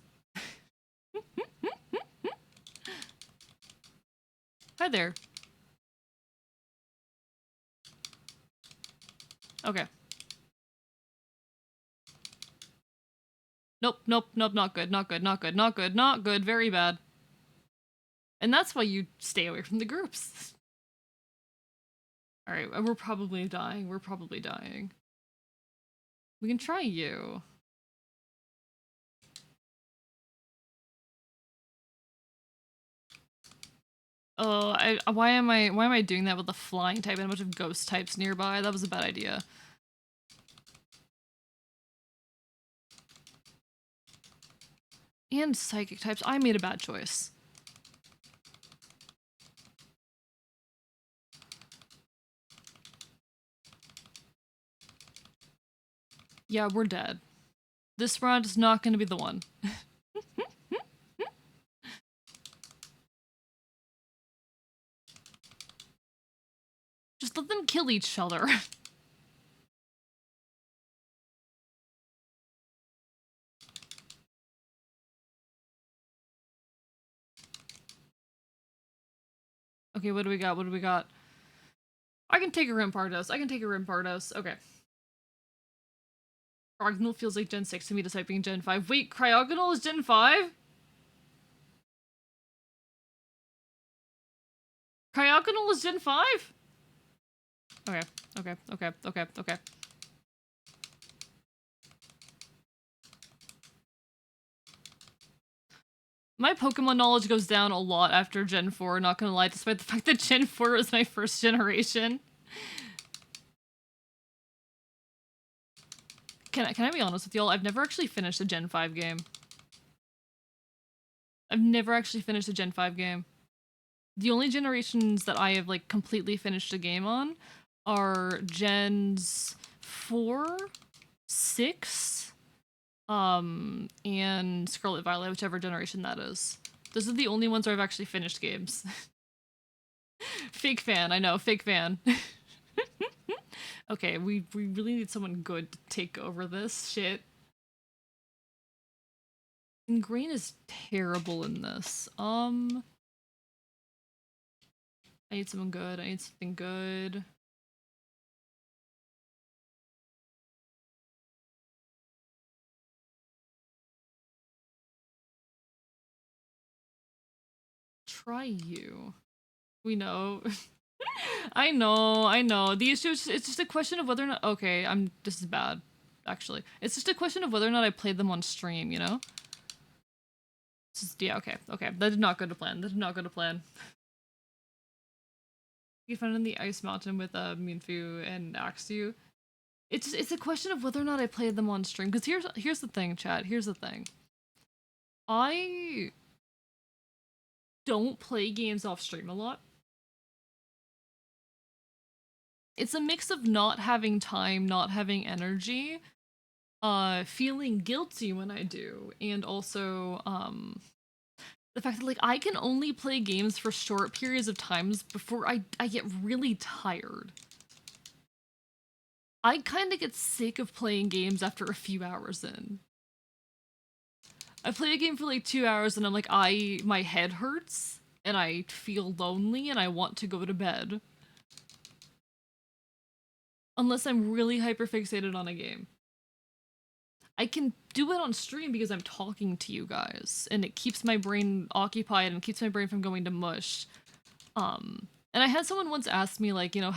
Hi there. Okay. Nope, nope, nope, not good, not good, not good, not good, not good, very bad. And that's why you stay away from the groups. Alright, we're probably dying, we're probably dying. We can try you. Oh, why am I doing that with a flying type and a bunch of ghost types nearby? That was a bad idea. And psychic types. I made a bad choice. Yeah, we're dead. This round is not going to be the one. Just let them kill each other. Okay, what do we got? What do we got? I can take a Rampardos. I can take a Rampardos. Okay. Cryogonal feels like Gen 6 to me despite being Gen 5. Wait, Cryogonal is Gen 5? Cryogonal is Gen 5? Okay, okay, okay, okay, okay. My Pokemon knowledge goes down a lot after Gen 4, not gonna lie, despite the fact that Gen 4 was my first generation. Can I be honest with y'all? I've never actually finished a Gen 5 game. I've never actually finished a Gen 5 game. The only generations that I have, like, completely finished a game on are Gens 4, 6, and Scarlet Violet, whichever generation that is. Those are the only ones where I've actually finished games. Fake fan, I know, fake fan. Okay, we really need someone good to take over this shit. And Green is terrible in this. I need someone good, I need something good. Try you. We know. I know. The issue is it's just a question of whether or not okay, this is bad, actually. It's just a question of whether or not I played them on stream, you know? It's just, yeah, okay. That did not go to plan. That did not go to plan. You found in the Ice Mountain with Minfu and Axew. It's a question of whether or not I played them on stream. Because here's the thing, chat. Here's the thing. I don't play games off stream a lot. It's a mix of not having time, not having energy, feeling guilty when I do, and also the fact that, like, I can only play games for short periods of times before I get really tired. I kind of get sick of playing games after a few hours in. I play a game for like 2 hours and I'm like, my head hurts and I feel lonely and I want to go to bed. Unless I'm really hyperfixated on a game. I can do it on stream because I'm talking to you guys and it keeps my brain occupied and keeps my brain from going to mush. And I had someone once ask me, like, you know,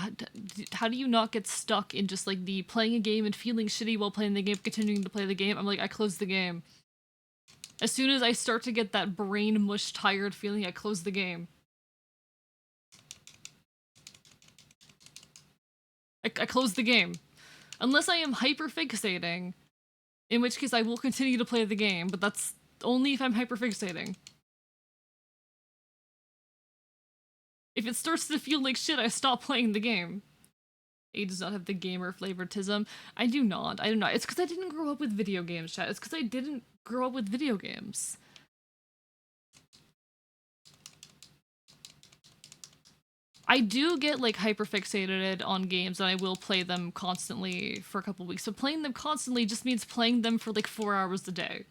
how do you not get stuck in just like the playing a game and feeling shitty while playing the game, continuing to play the game? I'm like, I close the game. As soon as I start to get that brain mush tired feeling, I close the game. I close the game. Unless I am hyperfixating, in which case I will continue to play the game, but that's only if I'm hyperfixating. If it starts to feel like shit, I stop playing the game. A does not have the gamer favoritism. I do not. I do not. It's because I didn't grow up with video games, chat. It's because I didn't grow up with video games. I do get like hyperfixated on games and I will play them constantly for a couple weeks. So playing them constantly just means playing them for like 4 hours a day.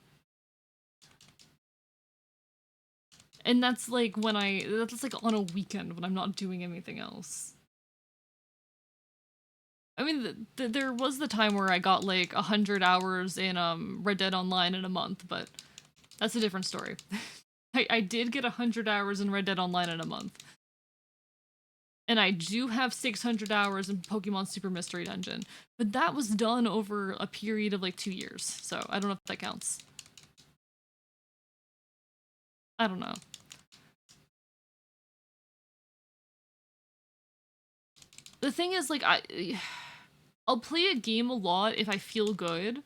And that's like when that's like on a weekend when I'm not doing anything else. I mean, there was the time where I got like 100 hours in Red Dead Online in a month, but that's a different story. I did get 100 hours in Red Dead Online in a month. And I do have 600 hours in Pokemon Super Mystery Dungeon, but that was done over a period of like 2 years, so I don't know if that counts. I don't know. The thing is, like, I'll play a game a lot if I feel good,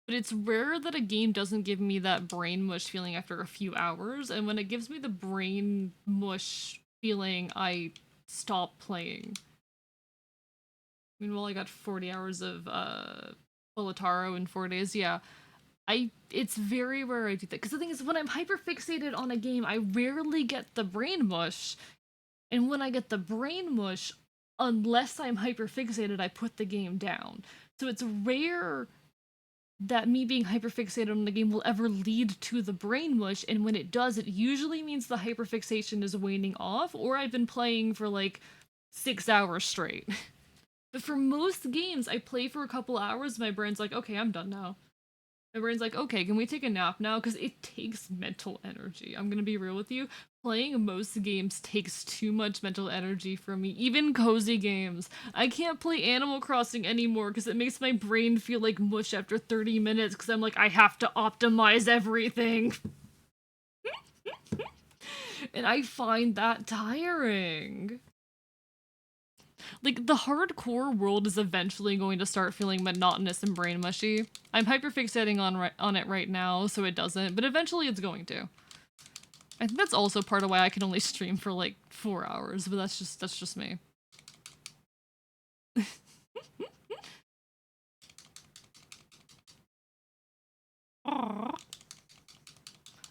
but it's rare that a game doesn't give me that brain mush feeling after a few hours, and when it gives me the brain mush feeling, I stop playing. Meanwhile, I got 40 hours of Bolotaro in 4 days. Yeah, it's very rare I do that. Because the thing is, when I'm hyperfixated on a game, I rarely get the brain mush. And when I get the brain mush, unless I'm hyperfixated, I put the game down. So it's rare that me being hyperfixated on the game will ever lead to the brain mush, and when it does, it usually means the hyperfixation is waning off, or I've been playing for like 6 hours straight. But for most games, I play for a couple hours, my brain's like, okay, I'm done now. My brain's like, okay, can we take a nap now? Because it takes mental energy. I'm gonna be real with you. Playing most games takes too much mental energy from me, even cozy games. I can't play Animal Crossing anymore because it makes my brain feel like mush after 30 minutes because I'm like, I have to optimize everything. And I find that tiring. Like, the hardcore world is eventually going to start feeling monotonous and brain mushy. I'm hyperfixating on it right now, so it doesn't, but eventually it's going to. I think that's also part of why I can only stream for like 4 hours, but that's just me.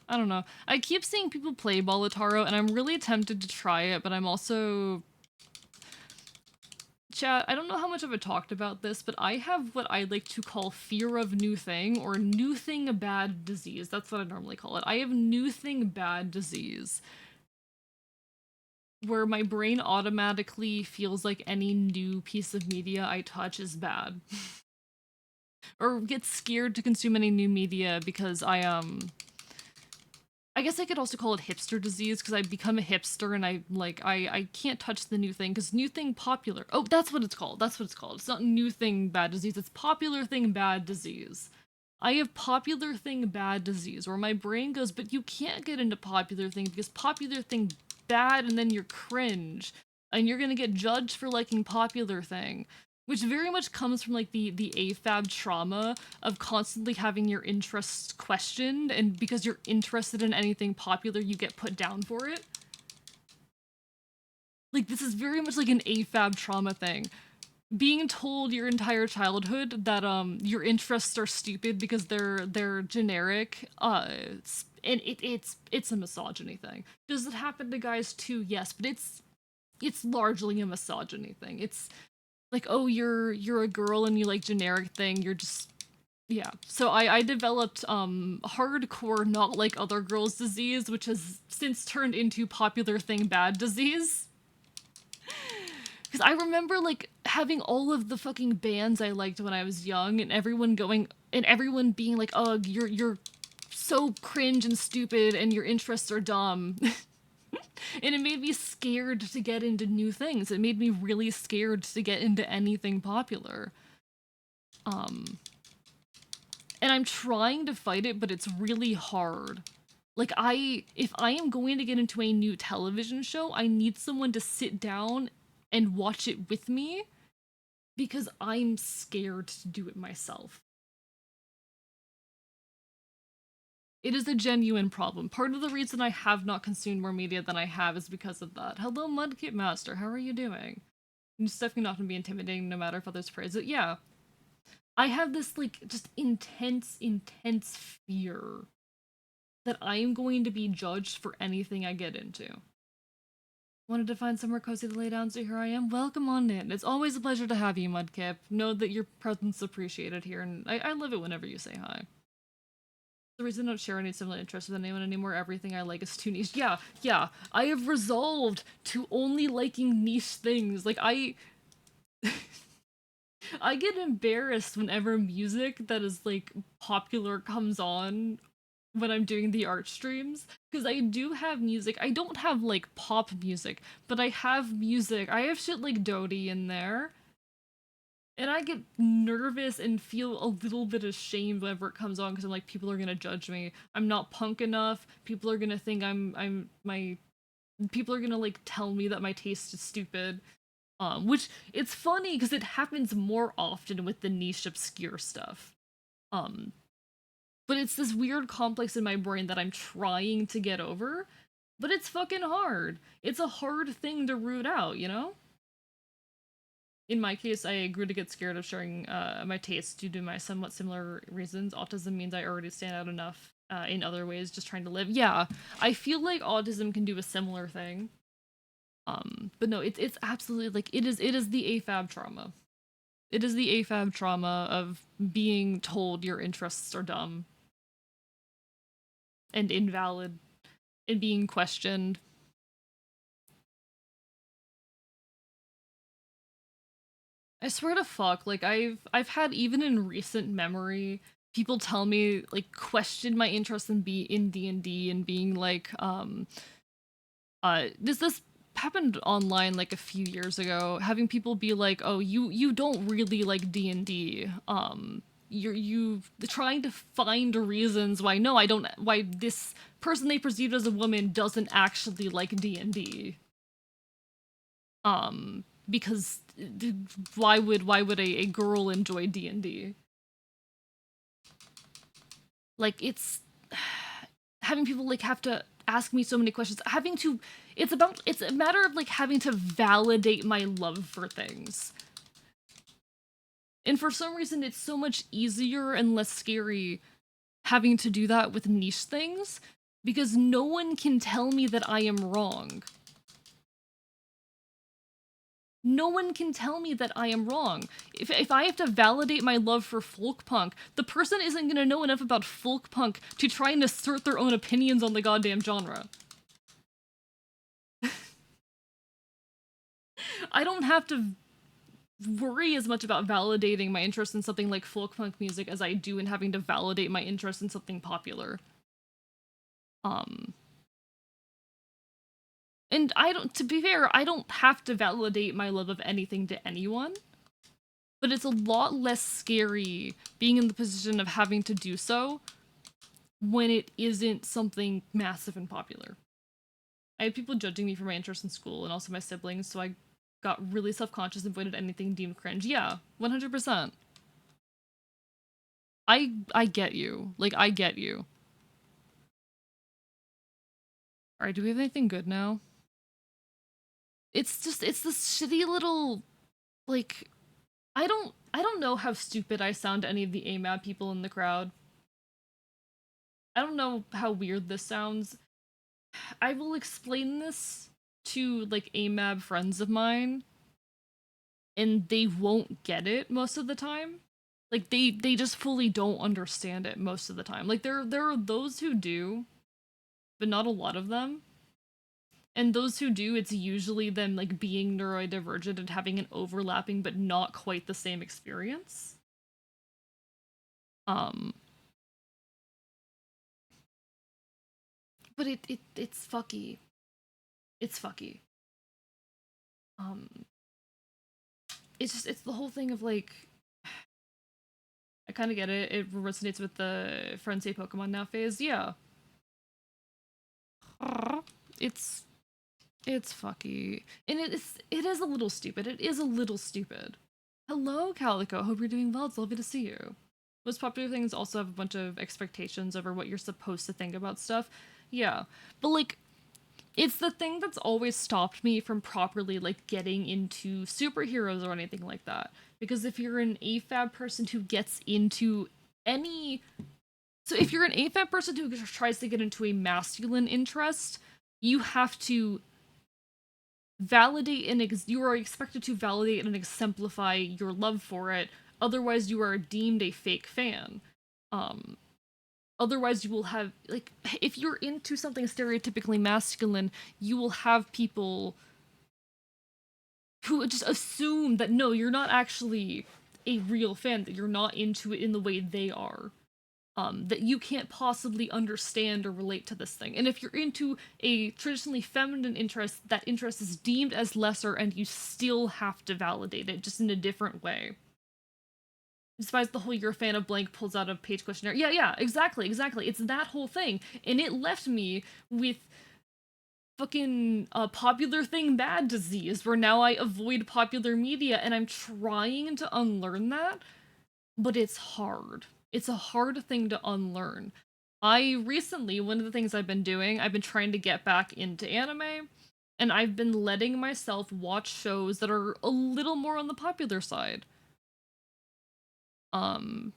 I don't know. I keep seeing people play Bolotaro, and I'm really tempted to try it, but I'm also... Chat, I don't know how much I've talked about this, but I have what I like to call fear of new thing, or new thing bad disease. That's what I normally call it. I have new thing bad disease, where my brain automatically feels like any new piece of media I touch is bad. Or gets scared to consume any new media because I guess I could also call it hipster disease because I become a hipster and I can't touch the new thing because new thing popular. Oh, that's what it's called. That's what it's called. It's not new thing bad disease. It's popular thing bad disease. I have popular thing bad disease where my brain goes, but you can't get into popular thing because popular thing bad and then you're cringe and you're gonna get judged for liking popular thing. Which very much comes from like the AFAB trauma of constantly having your interests questioned, and because you're interested in anything popular, you get put down for it. Like, this is very much like an AFAB trauma thing. Being told your entire childhood that your interests are stupid because they're generic, and it's a misogyny thing. Does it happen to guys too? Yes, but it's largely a misogyny thing. It's like, oh, you're a girl and you like generic thing, you're just... Yeah. So I developed hardcore not like other girls disease, which has since turned into popular thing bad disease. Because I remember like having all of the fucking bands I liked when I was young, and everyone being like, oh, you're so cringe and stupid and your interests are dumb. And it made me scared to get into new things. It made me really scared to get into anything popular. And I'm trying to fight it, but it's really hard. Like, if I am going to get into a new television show, I need someone to sit down and watch it with me. because I'm scared to do it myself. It is a genuine problem. Part of the reason I have not consumed more media than I have is because of that. Hello, Mudkip Master. How are you doing? It's definitely not going to be intimidating no matter if others praise it. Yeah. I have this, like, just intense, intense fear that I am going to be judged for anything I get into. Wanted to find somewhere cozy to lay down, so here I am. Welcome on in. It's always a pleasure to have you, Mudkip. Know that your presence is appreciated here, and I love it whenever you say hi. The reason I don't share any similar interests with anyone anymore, everything I like is too niche. Yeah, yeah. I have resolved to only liking niche things. Like, I get embarrassed whenever music that is, like, popular comes on when I'm doing the art streams, because I do have music. I don't have, like, pop music, but I have music. I have shit like Dodie in there. And I get nervous and feel a little bit ashamed whenever it comes on because I'm like, people are gonna judge me. I'm not punk enough. People are gonna think I'm my people are gonna like tell me that my taste is stupid. Which it's funny because it happens more often with the niche obscure stuff. Um, but it's this weird complex in my brain that I'm trying to get over, but it's fucking hard. It's a hard thing to root out, you know? In my case, I grew to get scared of sharing my tastes due to my somewhat similar reasons. Autism means I already stand out enough in other ways, just trying to live. Yeah, I feel like autism can do a similar thing. But no, it's absolutely like it is the AFAB trauma. It is the AFAB trauma of being told your interests are dumb and invalid and being questioned. I swear to fuck, like I've had even in recent memory people tell me like question my interest in D&D and being like this happened online like a few years ago, having people be like, "Oh, you don't really like D&D." You trying to find reasons why no, I don't, why this person they perceived as a woman doesn't actually like D&D. Because why would a girl enjoy D&D? Like, it's having people like have to ask me so many questions, having to, it's a matter of like having to validate my love for things. And for some reason it's so much easier and less scary having to do that with niche things because no one can tell me that I am wrong. No one can tell me that I am wrong. If I have to validate my love for folk punk, the person isn't gonna know enough about folk punk to try and assert their own opinions on the goddamn genre. I don't have to worry as much about validating my interest in something like folk punk music as I do in having to validate my interest in something popular. Um, and I don't, to be fair, I don't have to validate my love of anything to anyone. But it's a lot less scary being in the position of having to do so when it isn't something massive and popular. I had people judging me for my interest in school and also my siblings, so I got really self-conscious and avoided anything deemed cringe. Yeah, 100%. I get you. Like, I get you. Alright, do we have anything good now? It's this shitty little, like, I don't know how stupid I sound to any of the AMAB people in the crowd. I don't know how weird this sounds. I will explain this to like AMAB friends of mine, and they won't get it most of the time. Like they just fully don't understand it most of the time. Like there are those who do, but not a lot of them. And those who do, it's usually them like being neurodivergent and having an overlapping but not quite the same experience. Um but it's fucky. It's fucky. Um it's just it's the whole thing of like I kind of get it. It resonates with the friends say Pokemon now phase. Yeah, it's it's fucky, and it is a little stupid. It is a little stupid. Hello, Calico. Hope you're doing well. It's lovely to see you. Most popular things also have a bunch of expectations over what you're supposed to think about stuff. Yeah. But like it's the thing that's always stopped me from properly like getting into superheroes or anything like that. Because if you're an AFAB person who gets into any so if you're an AFAB person who tries to get into a masculine interest, you have to validate and you are expected to validate and exemplify your love for it. Otherwise, you are deemed a fake fan. Um, Otherwise, you will have like if you're into something stereotypically masculine, you will have people who just assume that no, you're not actually a real fan, that you're not into it in the way they are. That you can't possibly understand or relate to this thing. And if you're into a traditionally feminine interest, that interest is deemed as lesser and you still have to validate it, just in a different way. Despite the whole you're a fan of blank pulls out a page questionnaire. Yeah, yeah, exactly, exactly. It's that whole thing. And it left me with fucking popular thing bad disease, where now I avoid popular media and I'm trying to unlearn that, but it's hard. It's a hard thing to unlearn. I recently, one of the things I've been doing, I've been trying to get back into anime, and I've been letting myself watch shows that are a little more on the popular side. Um,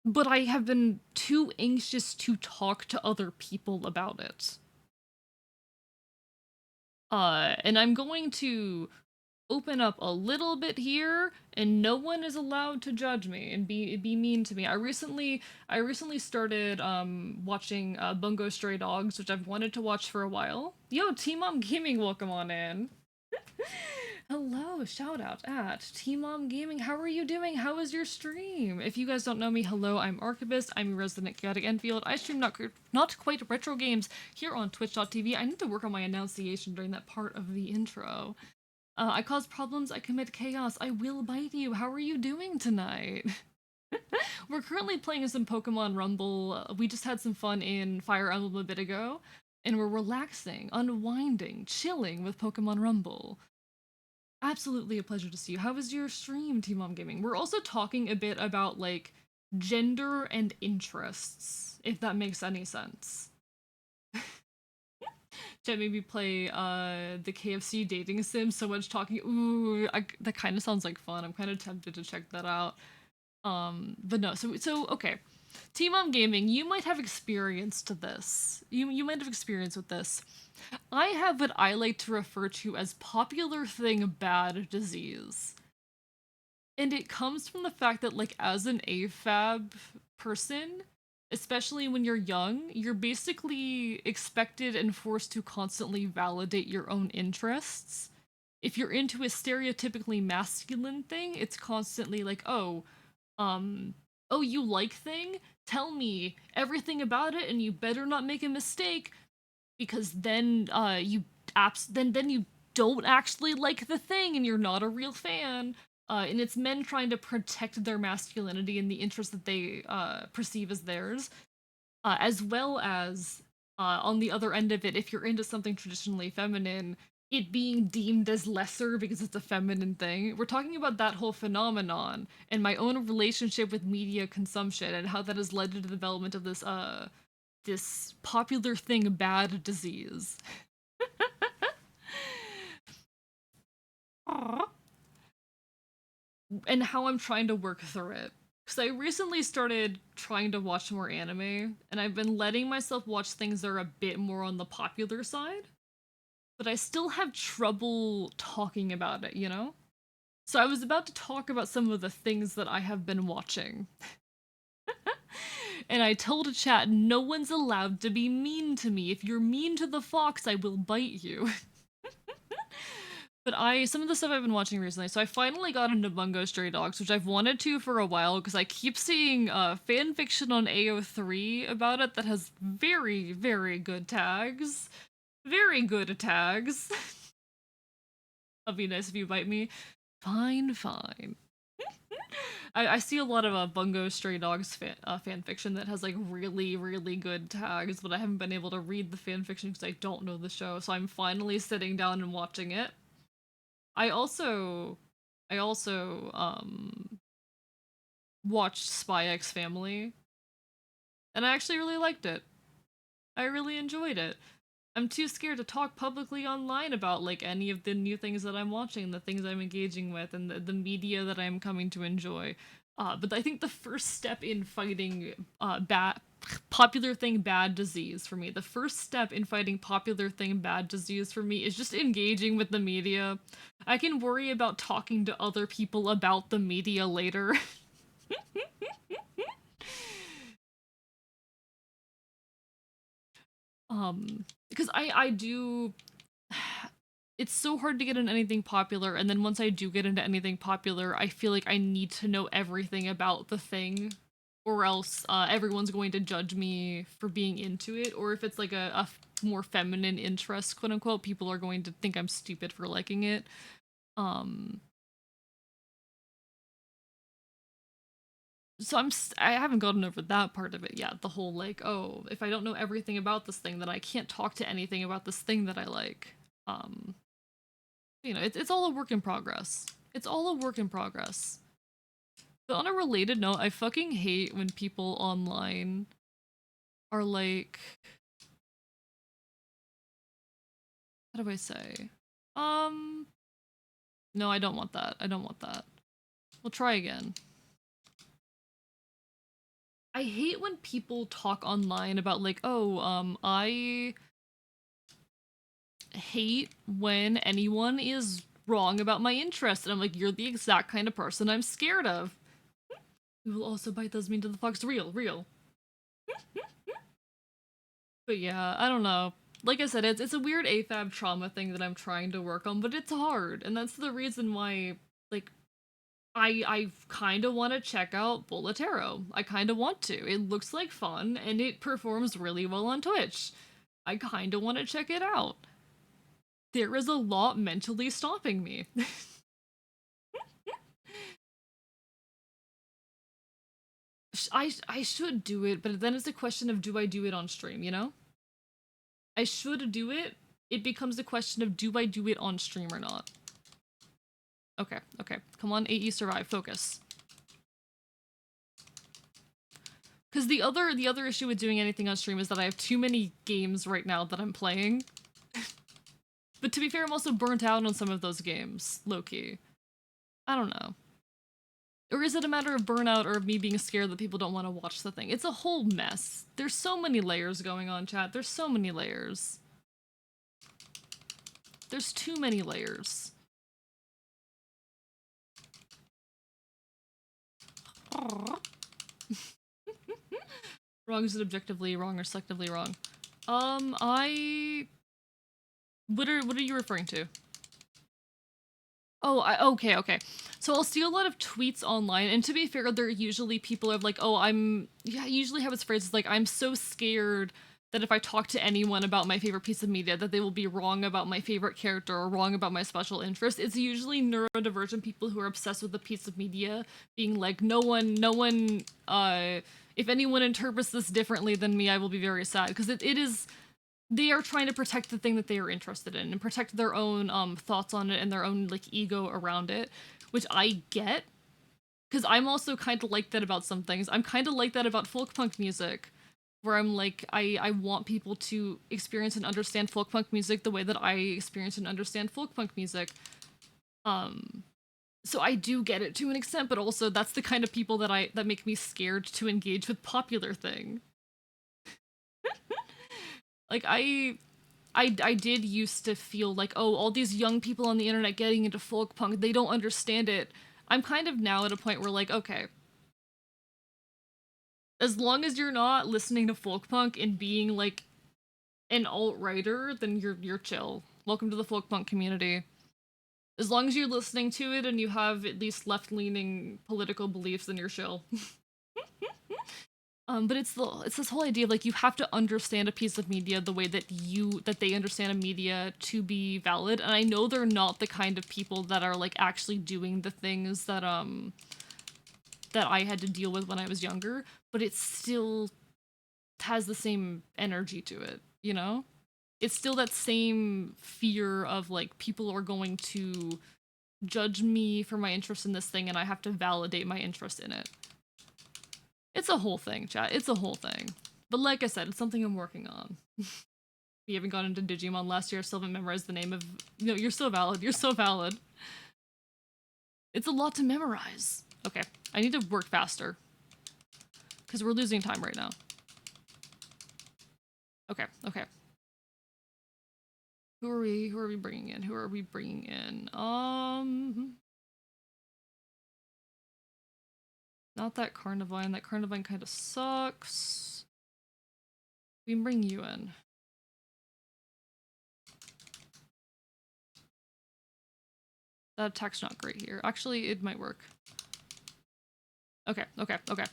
but I have been too anxious to talk to other people about it. And I'm going to open up a little bit here, and no one is allowed to judge me and be mean to me. I recently started watching Bungo Stray Dogs, which I've wanted to watch for a while. Yo, Team Mom Gaming, welcome on in. Hello, shout out at Team Mom Gaming. How are you doing? How was your stream? If you guys don't know me, hello, I'm Archivist. I'm a resident chaotic Enfield. I stream not quite retro games here on twitch.tv. I need to work on my enunciation during that part of the intro. I cause problems, I commit chaos, I will bite you. How are you doing tonight? We're currently playing some Pokemon Rumble. We just had some fun in Fire Emblem a bit ago, and we're relaxing, unwinding, chilling with Pokemon Rumble. Absolutely a pleasure to see you. How was your stream, Team Mom Gaming? We're also talking a bit about, like, gender and interests, if that makes any sense. Should maybe play the KFC dating sim. So much talking. Ooh, that kind of sounds like fun. I'm kind of tempted to check that out. But no. So okay. Team Mom Gaming, you might have experience to this. You might have experience with this. I have what I like to refer to as popular thing bad disease. And it comes from the fact that, like, as an AFAB person, especially when you're young, you're basically expected and forced to constantly validate your own interests. If you're into a stereotypically masculine thing, it's constantly like, oh, you like thing? Tell me everything about it and you better not make a mistake, because then then you don't actually like the thing and you're not a real fan. And it's men trying to protect their masculinity and the interests that they perceive as theirs, as well as on the other end of it, if you're into something traditionally feminine, it being deemed as lesser because it's a feminine thing. We're talking about that whole phenomenon and my own relationship with media consumption and how that has led to the development of this popular thing bad disease. Aww. And how I'm trying to work through it. Because I recently started trying to watch more anime, and I've been letting myself watch things that are a bit more on the popular side, but I still have trouble talking about it, you know? So I was about to talk about some of the things that I have been watching. And I told a chat, no one's allowed to be mean to me. If you're mean to the fox, I will bite you. But some of the stuff I've been watching recently, so I finally got into Bungo Stray Dogs, which I've wanted to for a while because I keep seeing fan fiction on AO3 about it that has very, very good tags. Very good tags. That'd be nice if you bite me. Fine, fine. I see a lot of Bungo Stray Dogs fan fiction that has like really, really good tags, but I haven't been able to read the fan fiction because I don't know the show, so I'm finally sitting down and watching it. I also I also watched Spy X Family, and I actually really liked it. I really enjoyed it. I'm too scared to talk publicly online about like any of the new things that I'm watching, the things I'm engaging with, and the media that I'm coming to enjoy. But I think the first step in fighting bad popular thing bad disease for me, the first step in fighting popular thing bad disease for me is just engaging with the media. I can worry about talking to other people about the media later. Because I do it's so hard to get into anything popular, and then once I do get into anything popular, I feel like I need to know everything about the thing, or else everyone's going to judge me for being into it. Or if it's like a more feminine interest, quote unquote, people are going to think I'm stupid for liking it. Um, so I haven't gotten over that part of it yet. The whole like, oh, if I don't know everything about this thing, then I can't talk to anything about this thing that I like. Um, it's all a work in progress. It's all a work in progress. But on a related note, I fucking hate when people online are like, how do I say? Um, no, I don't want that. I don't want that. We'll try again. I hate when people talk online about like, oh, I hate when anyone is wrong about my interest. And I'm like, you're the exact kind of person I'm scared of. We will also bite those mean to the fox. Real, real. But yeah, I don't know. Like I said, it's a weird AFAB trauma thing that I'm trying to work on, but it's hard, and that's the reason why like I kind of want to check out Bolatero. I kind of want to. It looks like fun, and it performs really well on Twitch. I kind of want to check it out. There is a lot mentally stopping me. I should do it, but then it's a question of do I do it on stream, you know? I should do it. It becomes a question of do I do it on stream or not. Okay, okay. Come on, AE survive. Focus. Because the other issue with doing anything on stream is that I have too many games right now that I'm playing. But to be fair, I'm also burnt out on some of those games, low-key. I don't know. Or is it a matter of burnout or of me being scared that people don't want to watch the thing? It's a whole mess. There's so many layers going on, chat. There's so many layers. There's too many layers. Wrong is it objectively wrong or selectively wrong? I what are you referring to? Oh, okay. So I'll see a lot of tweets online, and to be fair, they're usually people are like, oh, usually how it's phrased is like, I'm so scared that if I talk to anyone about my favorite piece of media, that they will be wrong about my favorite character or wrong about my special interest. It's usually neurodivergent people who are obsessed with a piece of media being like, no one, if anyone interprets this differently than me, I will be very sad. Because it is they are trying to protect the thing that they are interested in and protect their own thoughts on it and their own like ego around it, which I get because I'm also kind of like that about some things. I'm kind of like that about folk punk music, where I'm like I want people to experience and understand folk punk music the way that I experience and understand folk punk music. Um so I do get it to an extent, but also that's the kind of people that make me scared to engage with popular thing. Like I did used to feel like, oh, all these young people on the internet getting into folk punk, they don't understand it. I'm kind of now at a point where like, okay, as long as you're not listening to folk punk and being like an alt-righter, then you're chill. Welcome to the folk punk community. As long as you're listening to it and you have at least left-leaning political beliefs, then you're chill. But it's this whole idea of like you have to understand a piece of media the way that they understand a media to be valid. And I know they're not the kind of people that are like actually doing the things that I had to deal with when I was younger, but it still has the same energy to it, you know? It's still that same fear of like people are going to judge me for my interest in this thing and I have to validate my interest in it. It's a whole thing, chat. It's a whole thing. But like I said, it's something I'm working on. We haven't gone into Digimon last year, still haven't memorized the name of... No, you're so valid. You're so valid. It's a lot to memorize. Okay, I need to work faster. Because we're losing time right now. Okay, okay. Who are we bringing in? Who are we bringing in? Not that Carnivine. That Carnivine kind of sucks. We can bring you in. That attack's not great here. Actually, it might work. Okay, okay, okay.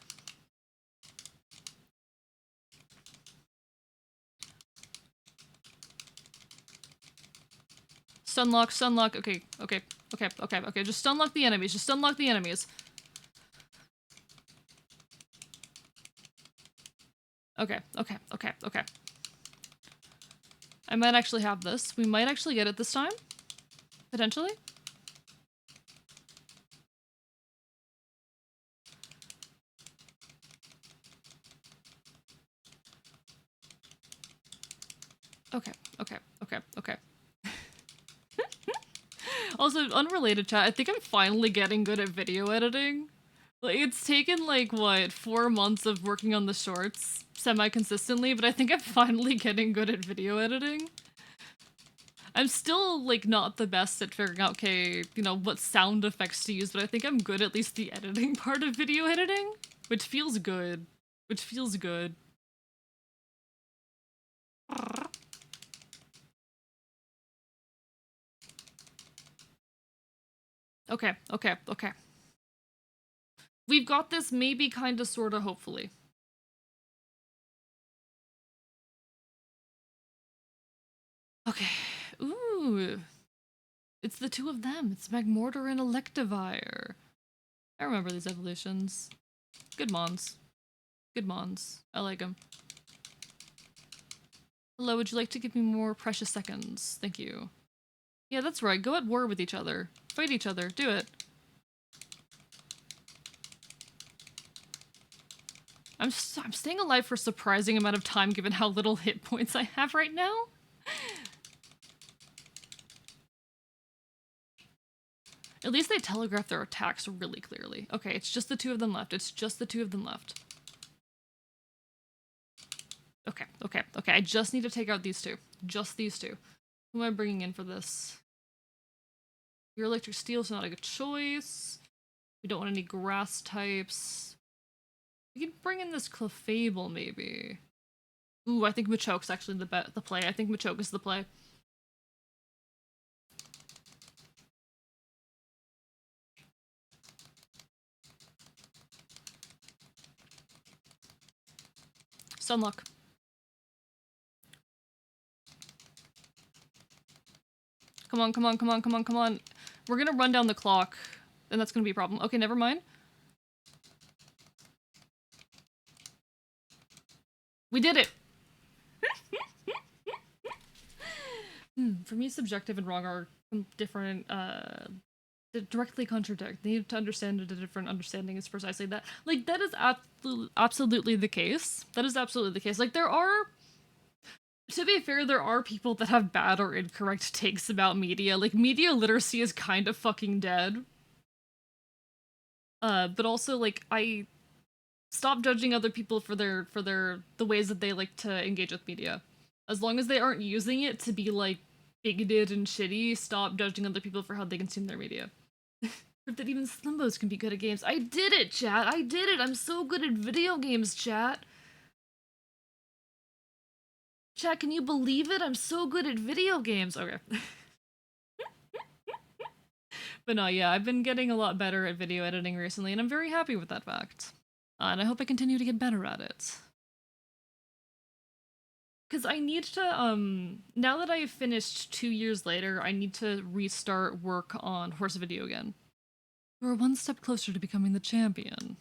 Stunlock, stunlock. Okay, okay, okay, okay, okay. Just stunlock the enemies. Just stunlock the enemies. Okay, okay, okay, okay. I might actually have this. We might actually get it this time. Potentially. Okay, okay, okay, okay. Also, unrelated chat, I think I'm finally getting good at video editing. Like, it's taken, like, what, 4 months of working on the shorts semi-consistently, but I think I'm finally getting good at video editing. I'm still, like, not the best at figuring out, okay, you know, what sound effects to use, but I think I'm good at least the editing part of video editing, which feels good. Which feels good. Okay, okay, okay. We've got this maybe, kinda, sorta, hopefully. Okay. Ooh. It's the two of them. It's Magmortar and Electivire. I remember these evolutions. Good mons. Good mons. I like them. Hello, would you like to give me more precious seconds? Thank you. Yeah, that's right. Go at war with each other. Fight each other. Do it. I'm staying alive for a surprising amount of time given how little hit points I have right now. At least they telegraph their attacks really clearly. Okay, it's just the two of them left. It's just the two of them left. Okay, okay, okay. I just need to take out these two. Just these two. Who am I bringing in for this? Your electric steel's not a good choice. We don't want any grass types. We can bring in this Clefable, maybe. Ooh, I think Machoke's actually the play. I think Machoke is the play. Stunlock. Come on, come on, come on, come on, come on. We're gonna run down the clock, and that's gonna be a problem. Okay, never mind. We did it! For me, subjective and wrong are different, directly contradict. They need to understand that a different understanding is precisely that. Like, that is absolutely the case. That is absolutely the case. Like, there are... To be fair, there are people that have bad or incorrect takes about media. Like, media literacy is kind of fucking dead. But also, like, I stop judging other people for the ways that they like to engage with media. As long as they aren't using it to be, like, bigoted and shitty, stop judging other people for how they consume their media. Or that even Slimbos can be good at games. I did it, chat! I did it! I'm so good at video games, chat! Chat, can you believe it? I'm so good at video games! Okay. But no, yeah, I've been getting a lot better at video editing recently, and I'm very happy with that fact. And I hope I continue to get better at it. Because I need to, now that I've finished 2 years later, I need to restart work on Horse Video again. We're one step closer to becoming the champion.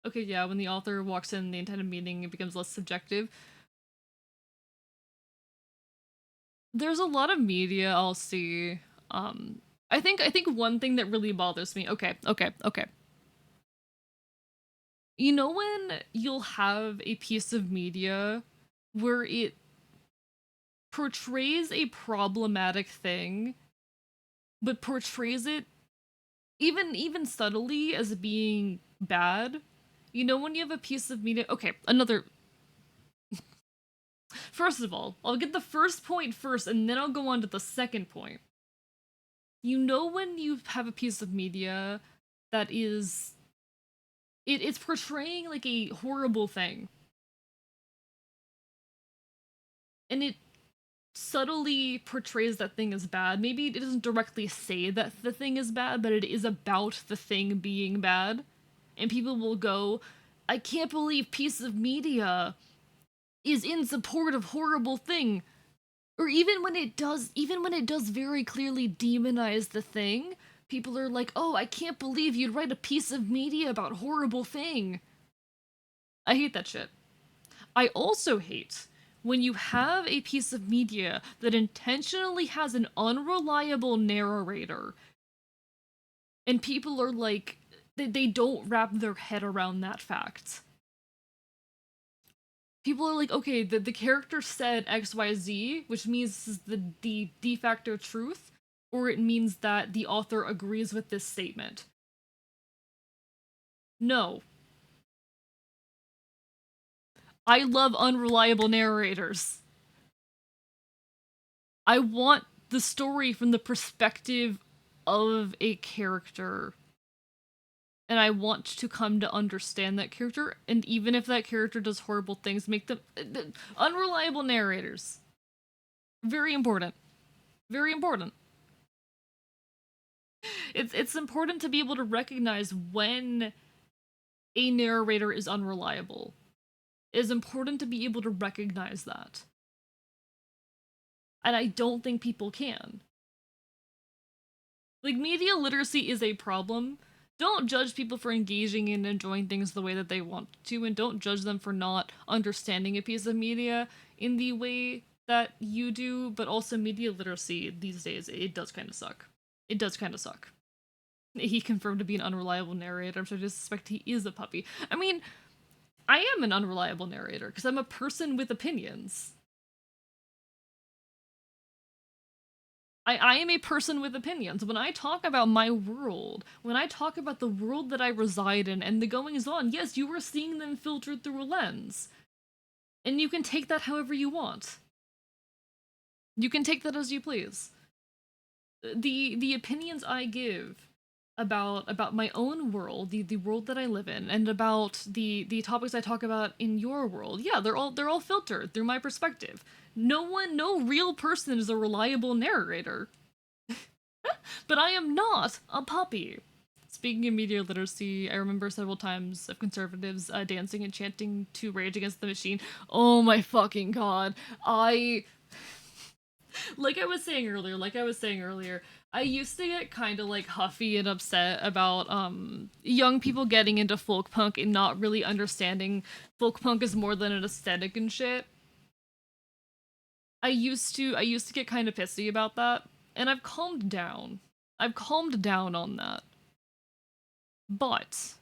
Okay, yeah, when the author walks in the intended meaning, it becomes less subjective. there's a lot of media I'll see. I think one thing that really bothers me. Okay. You know when you'll have a piece of media where it portrays a problematic thing, but portrays it even subtly as being bad. You know when you have a piece of media. Okay, another. First of all, I'll get the first point first, and then I'll go on to the second point. You know when you have a piece of media that is it's portraying like a horrible thing, and it subtly portrays that thing as bad. Maybe it doesn't directly say that the thing is bad, but it is about the thing being bad. And people will go, I can't believe piece of media is in support of horrible thing. Or even when it does very clearly demonize the thing, people are like, oh, I can't believe you'd write a piece of media about horrible thing. I hate that shit. I also hate when you have a piece of media that intentionally has an unreliable narrator and people are like, they don't wrap their head around that fact. People are like, okay, the character said XYZ, which means this is the de facto truth, or it means that the author agrees with this statement. No. I love unreliable narrators. I want the story from the perspective of a character. And I want to come to understand that character, and even if that character does horrible things, make them unreliable narrators. Very important. Very important. It's important to be able to recognize when a narrator is unreliable. It is important to be able to recognize that. And I don't think people can. Like, media literacy is a problem. Don't judge people for engaging and enjoying things the way that they want to, and don't judge them for not understanding a piece of media in the way that you do, but also media literacy these days, it does kind of suck. It does kind of suck. He confirmed to be an unreliable narrator, so I just suspect he is a puppy. I mean, I am an unreliable narrator, because I'm a person with opinions. I am a person with opinions. When I talk about my world, when I talk about the world that I reside in and the goings on, yes, you are seeing them filtered through a lens. And you can take that however you want. You can take that as you please. The opinions I give about my own world, the world that I live in, and about the topics I talk about in your world, yeah, they're all filtered through my perspective. No real person is a reliable narrator. But I am not a puppy. Speaking of media literacy, I remember several times of conservatives dancing and chanting to Rage Against the Machine. Oh my fucking god. Like I was saying earlier, I used to get kind of like huffy and upset about young people getting into folk punk and not really understanding folk punk is more than an aesthetic and shit. I used to get kind of pissy about that, and I've calmed down. I've calmed down on that. But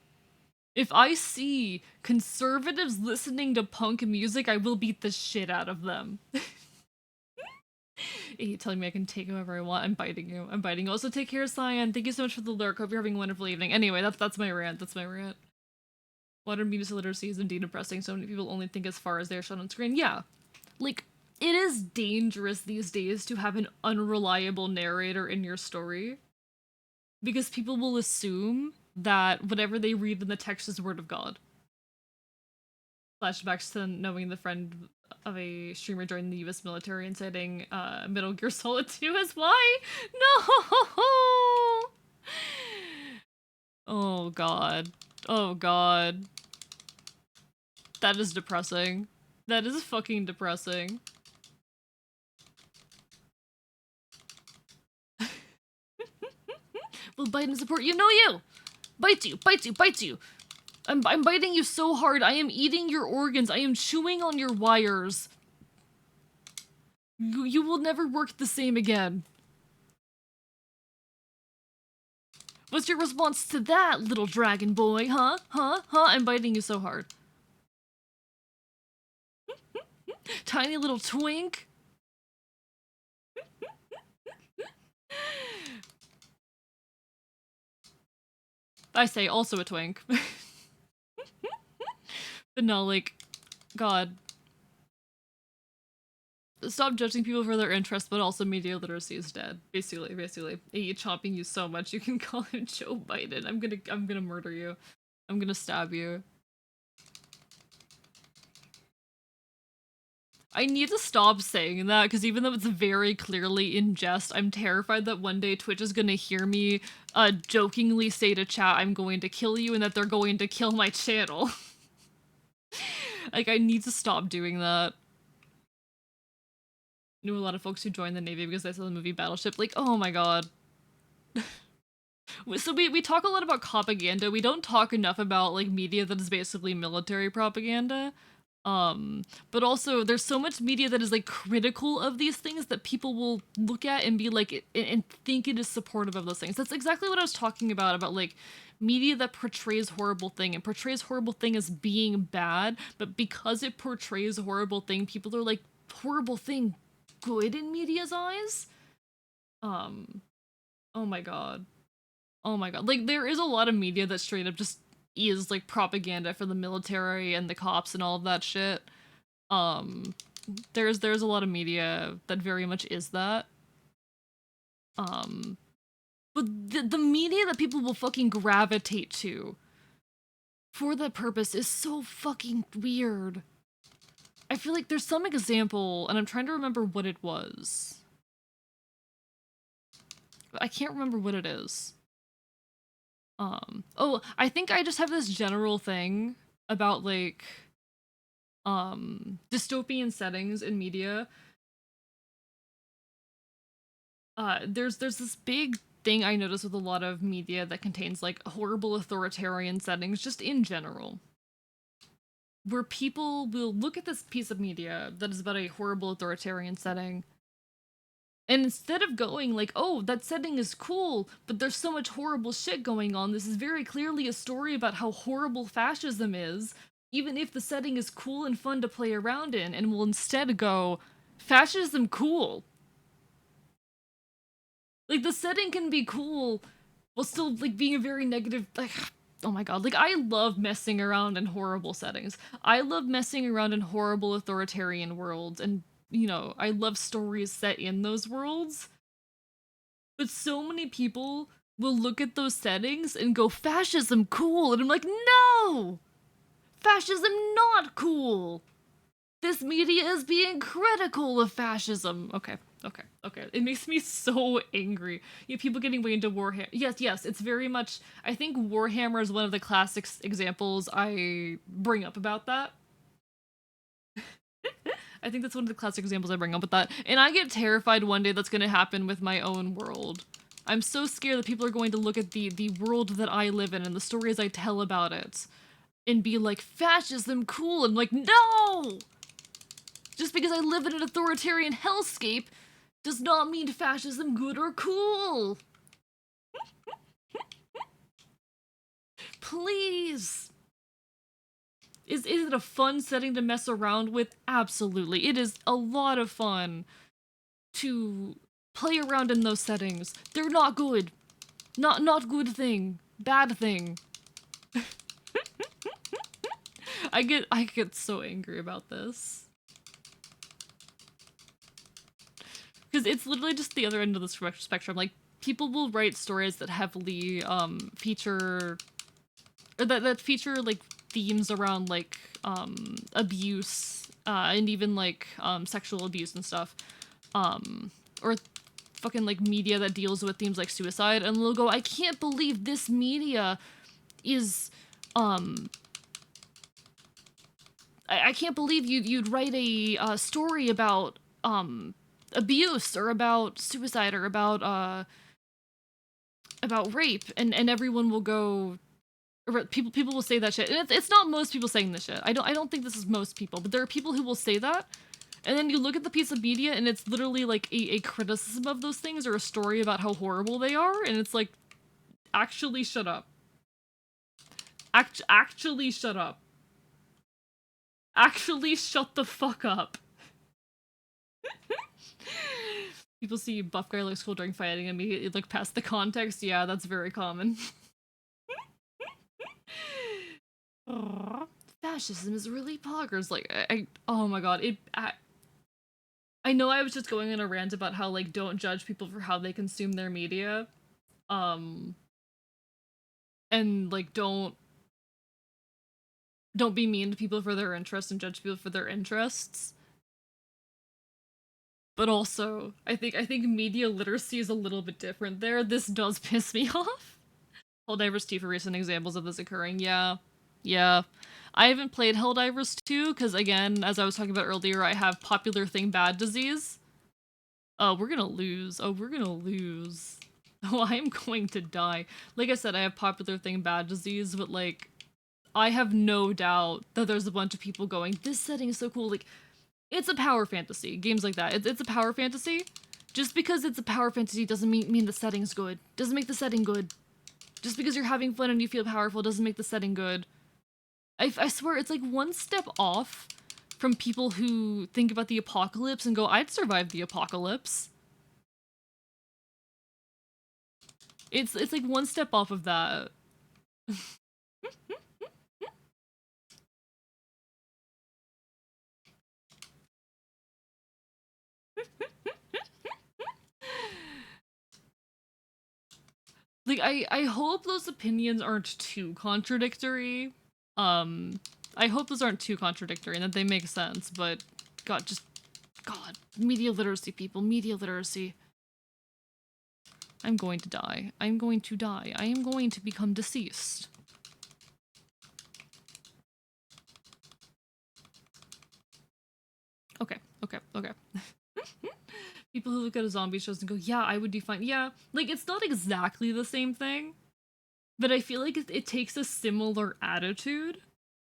if I see conservatives listening to punk music, I will beat the shit out of them. You telling me I can take whoever I want. I'm biting you. I'm biting you. Also, take care, Cyan. Thank you so much for the lurk. Hope you're having a wonderful evening. Anyway, that's my rant. That's my rant. Modern media literacy is indeed depressing. So many people only think as far as they're shown on screen. Yeah. Like, it is dangerous these days to have an unreliable narrator in your story. Because people will assume that whatever they read in the text is word of God. Flashbacks to knowing the friend of a streamer joined the US military and citing Metal Gear Solid 2 as why? No! Oh god. Oh god. That is depressing. That is fucking depressing. Will bite and support you? No, you! Bites you! Bites you! Bites you! I'm biting you so hard. I am eating your organs. I am chewing on your wires. You will never work the same again. What's your response to that, little dragon boy, huh? Huh? Huh? I'm biting you so hard. Tiny little twink. I say also a twink. But no, like, God. Stop judging people for their interests, but also media literacy is dead. Basically. I hate chopping you so much you can call him Joe Biden. I'm gonna murder you. I'm gonna stab you. I need to stop saying that, because even though it's very clearly in jest, I'm terrified that one day Twitch is gonna hear me jokingly say to chat, I'm going to kill you, and that they're going to kill my channel. Like, I need to stop doing that. Knew a lot of folks who joined the Navy because they saw the movie Battleship. Like, oh my god. So we talk a lot about propaganda. We don't talk enough about, like, media that is basically military propaganda. But also there's so much media that is, like, critical of these things that people will look at and be like, and think it is supportive of those things. That's exactly what I was talking about, like, media that portrays horrible thing and portrays horrible thing as being bad, but because it portrays a horrible thing, people are like, horrible thing good in media's eyes? Oh my god. Oh my god. Like, there is a lot of media that straight up just is, like, propaganda for the military and the cops and all of that shit. There's a lot of media that very much is that. But the media that people will fucking gravitate to for that purpose is so fucking weird. I feel like there's some example, and I'm trying to remember what it was. I can't remember what it is. Oh, I think I just have this general thing about, like, dystopian settings in media. There's this big thing I notice with a lot of media that contains, like, horrible authoritarian settings, just in general. Where people will look at this piece of media that is about a horrible authoritarian setting, and instead of going like, oh, that setting is cool, but there's so much horrible shit going on, this is very clearly a story about how horrible fascism is, even if the setting is cool and fun to play around in, and will instead go, fascism cool. Like, the setting can be cool while still, like, being a very negative, like, oh my god, like, I love messing around in horrible settings. I love messing around in horrible authoritarian worlds, and, you know, I love stories set in those worlds. But so many people will look at those settings and go, fascism cool, and I'm like, no! Fascism not cool! This media is being critical of fascism. Okay. It makes me so angry. You know, people getting way into Warhammer. Yes, it's very much... I think Warhammer is one of the classic examples I bring up about that. I think that's one of the classic examples I bring up with that. And I get terrified one day that's going to happen with my own world. I'm so scared that people are going to look at the world that I live in and the stories I tell about it and be like, fascism cool, and like, no! Just because I live in an authoritarian hellscape does not mean fascism good or cool. Please. Is it a fun setting to mess around with? Absolutely. It is a lot of fun to play around in those settings. They're not good. Not good thing. Bad thing. I get so angry about this. Because it's literally just the other end of the spectrum. Like, people will write stories that heavily feature, or that feature, like, themes around, like, abuse, and even, like, sexual abuse and stuff, or fucking, like, media that deals with themes like suicide, and they'll go, I can't believe this media is, I can't believe you'd write a story about, abuse, or about suicide, or about rape, and everyone will go, or people will say that shit, and it's not most people saying this shit. I don't think this is most people, but there are people who will say that, And then you look at the piece of media and it's literally like a criticism of those things or a story about how horrible they are, and it's like, actually shut up. Actually shut up. Actually shut the fuck up. People see buff guy looks cool during fighting and immediately look past the context. Yeah, that's very common. Fascism is really poggers. Like, oh my god, I know I was just going on a rant about how, like, don't judge people for how they consume their media. Um, and, like, don't be mean to people for their interests and judge people for their interests. But also, I think media literacy is a little bit different there. This does piss me off. Helldivers 2 for recent examples of this occurring. Yeah. Yeah. I haven't played Helldivers 2 because, again, as I was talking about earlier, I have popular thing bad disease. Oh, we're gonna lose. Oh, we're gonna lose. Oh, I am going to die. Like I said, I have popular thing bad disease, but, like, I have no doubt that there's a bunch of people going, this setting is so cool. Like, it's a power fantasy. Games like that. It's a power fantasy. Just because it's a power fantasy doesn't mean the setting's good. Doesn't make the setting good. Just because you're having fun and you feel powerful doesn't make the setting good. I swear, it's like one step off from people who think about the apocalypse and go, I'd survive the apocalypse. It's like one step off of that. Like, I hope those opinions aren't too contradictory. I hope those aren't too contradictory and that they make sense, but God, media literacy, people, media literacy. I'm going to die. I'm going to die. I am going to become deceased. Okay. People who look at a zombie shows and go, yeah, I would define, yeah, like, it's not exactly the same thing, but I feel like it takes a similar attitude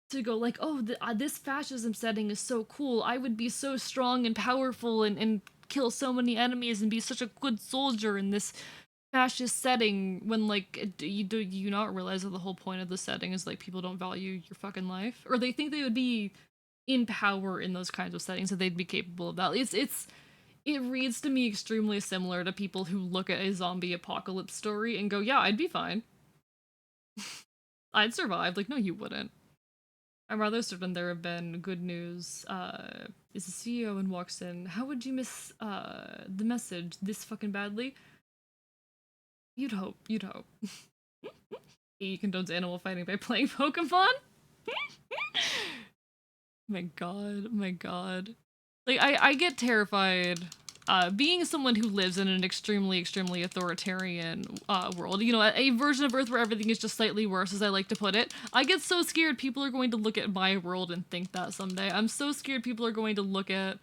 to go like, oh, this fascism setting is so cool. I would be so strong and powerful and kill so many enemies and be such a good soldier in this fascist setting, when, like, do you not realize that the whole point of the setting is, like, people don't value your fucking life, or they think they would be in power in those kinds of settings, that they'd be capable of that. It reads to me extremely similar to people who look at a zombie apocalypse story and go, yeah, I'd be fine. I'd survive. Like, no, you wouldn't. I'm rather certain there have been good news. Is the CEO and walks in. How would you miss the message this fucking badly? You'd hope. He condones animal fighting by playing Pokemon? My god. Like, I get terrified. Being someone who lives in an extremely authoritarian world, you know, a version of Earth where everything is just slightly worse, as I like to put it, I get so scared people are going to look at my world and think that someday. I'm so scared people are going to look at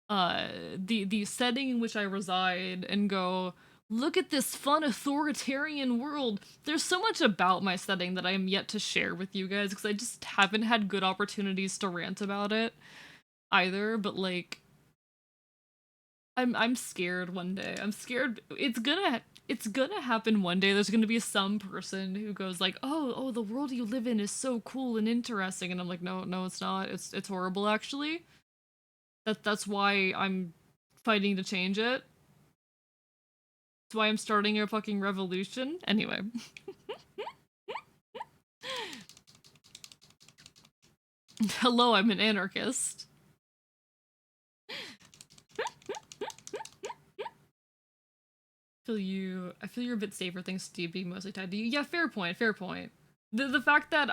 the setting in which I reside and go, look at this fun authoritarian world. There's so much about my setting that I am yet to share with you guys because I just haven't had good opportunities to rant about it either, but, like, I'm scared one day. I'm scared it's gonna happen one day. There's gonna be some person who goes like, oh, the world you live in is so cool and interesting, and I'm like, no, it's not. It's horrible, actually. That's why I'm fighting to change it. That's why I'm starting a fucking revolution. Anyway. Hello, I'm an anarchist. I feel you're a bit safer thanks to being mostly tied to you. Yeah, fair point. The fact that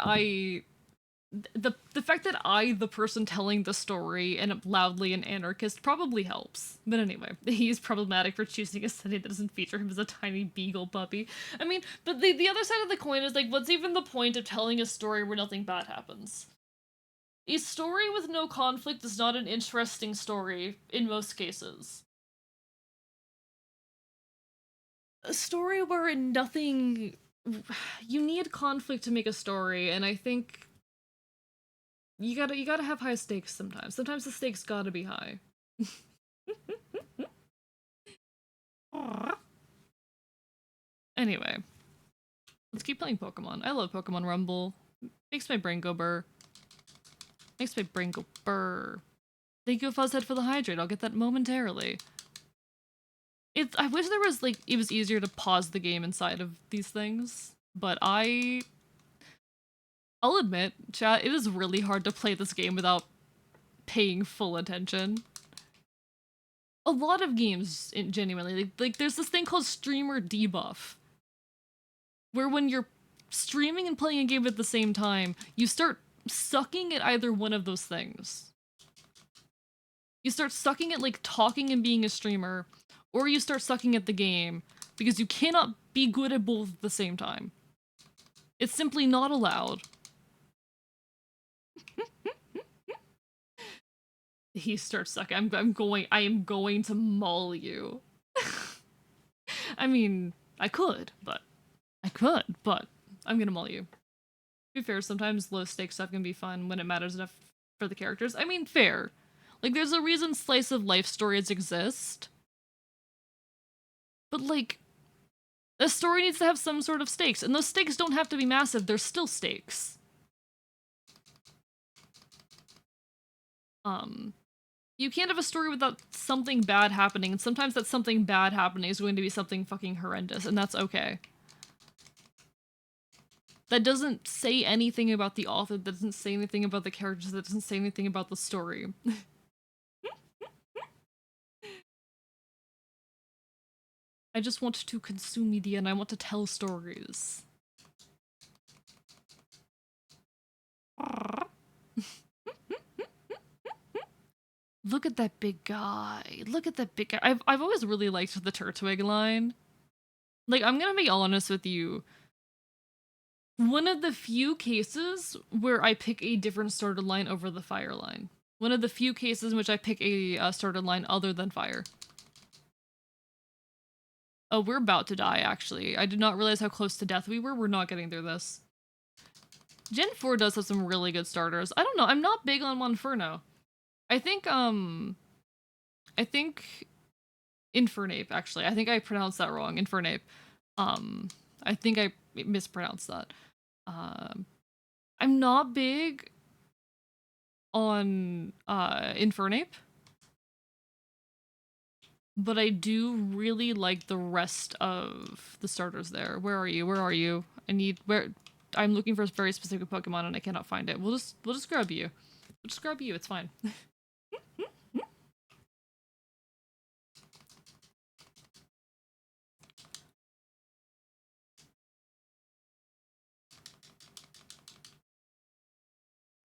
the fact that the person telling the story and loudly an anarchist, probably helps. But anyway, he's problematic for choosing a setting that doesn't feature him as a tiny beagle puppy. I mean, but the other side of the coin is, like, what's even the point of telling a story where nothing bad happens? A story with no conflict is not an interesting story in most cases. A story where nothing, you need conflict to make a story, and I think you gotta have high stakes sometimes. Sometimes the stakes gotta be high. Anyway, let's keep playing Pokemon. I love Pokemon Rumble. Makes my brain go burr. Makes my brain go burr. Thank you, Fuzzhead, for the hydrate. I'll get that momentarily. I wish there was, like, it was easier to pause the game inside of these things, but I'll admit, chat, it is really hard to play this game without paying full attention. A lot of games, genuinely, like there's this thing called streamer debuff, where when you're streaming and playing a game at the same time, you start sucking at either one of those things. You start sucking at, like, talking and being a streamer, or you start sucking at the game, because you cannot be good at both at the same time. It's simply not allowed. He starts sucking. I am going to maul you. I mean, I could, but I'm gonna maul you. To be fair, sometimes low stakes stuff can be fun when it matters enough for the characters. I mean, fair. Like, there's a reason slice of life stories exist. But, like, a story needs to have some sort of stakes, and those stakes don't have to be massive, they're still stakes. You can't have a story without something bad happening, and sometimes that something bad happening is going to be something fucking horrendous, and that's okay. That doesn't say anything about the author, that doesn't say anything about the characters, that doesn't say anything about the story. I just want to consume media and I want to tell stories. Look at that big guy. Look at that big guy. I've always really liked the Turtwig line. Like, I'm gonna be honest with you. One of the few cases where I pick a different starter line over the fire line. One of the few cases in which I pick a starter line other than fire. Oh, we're about to die, actually. I did not realize how close to death we were. We're not getting through this. Gen 4 does have some really good starters. I don't know. I'm not big on Monferno. I think Infernape, actually. I think I pronounced that wrong. Infernape. I think I mispronounced that. I'm not big on Infernape, but I do really like the rest of the starters there. Where are you? Where are you? I'm looking for a very specific Pokemon and I cannot find it. We'll just grab you. We'll just grab you, it's fine.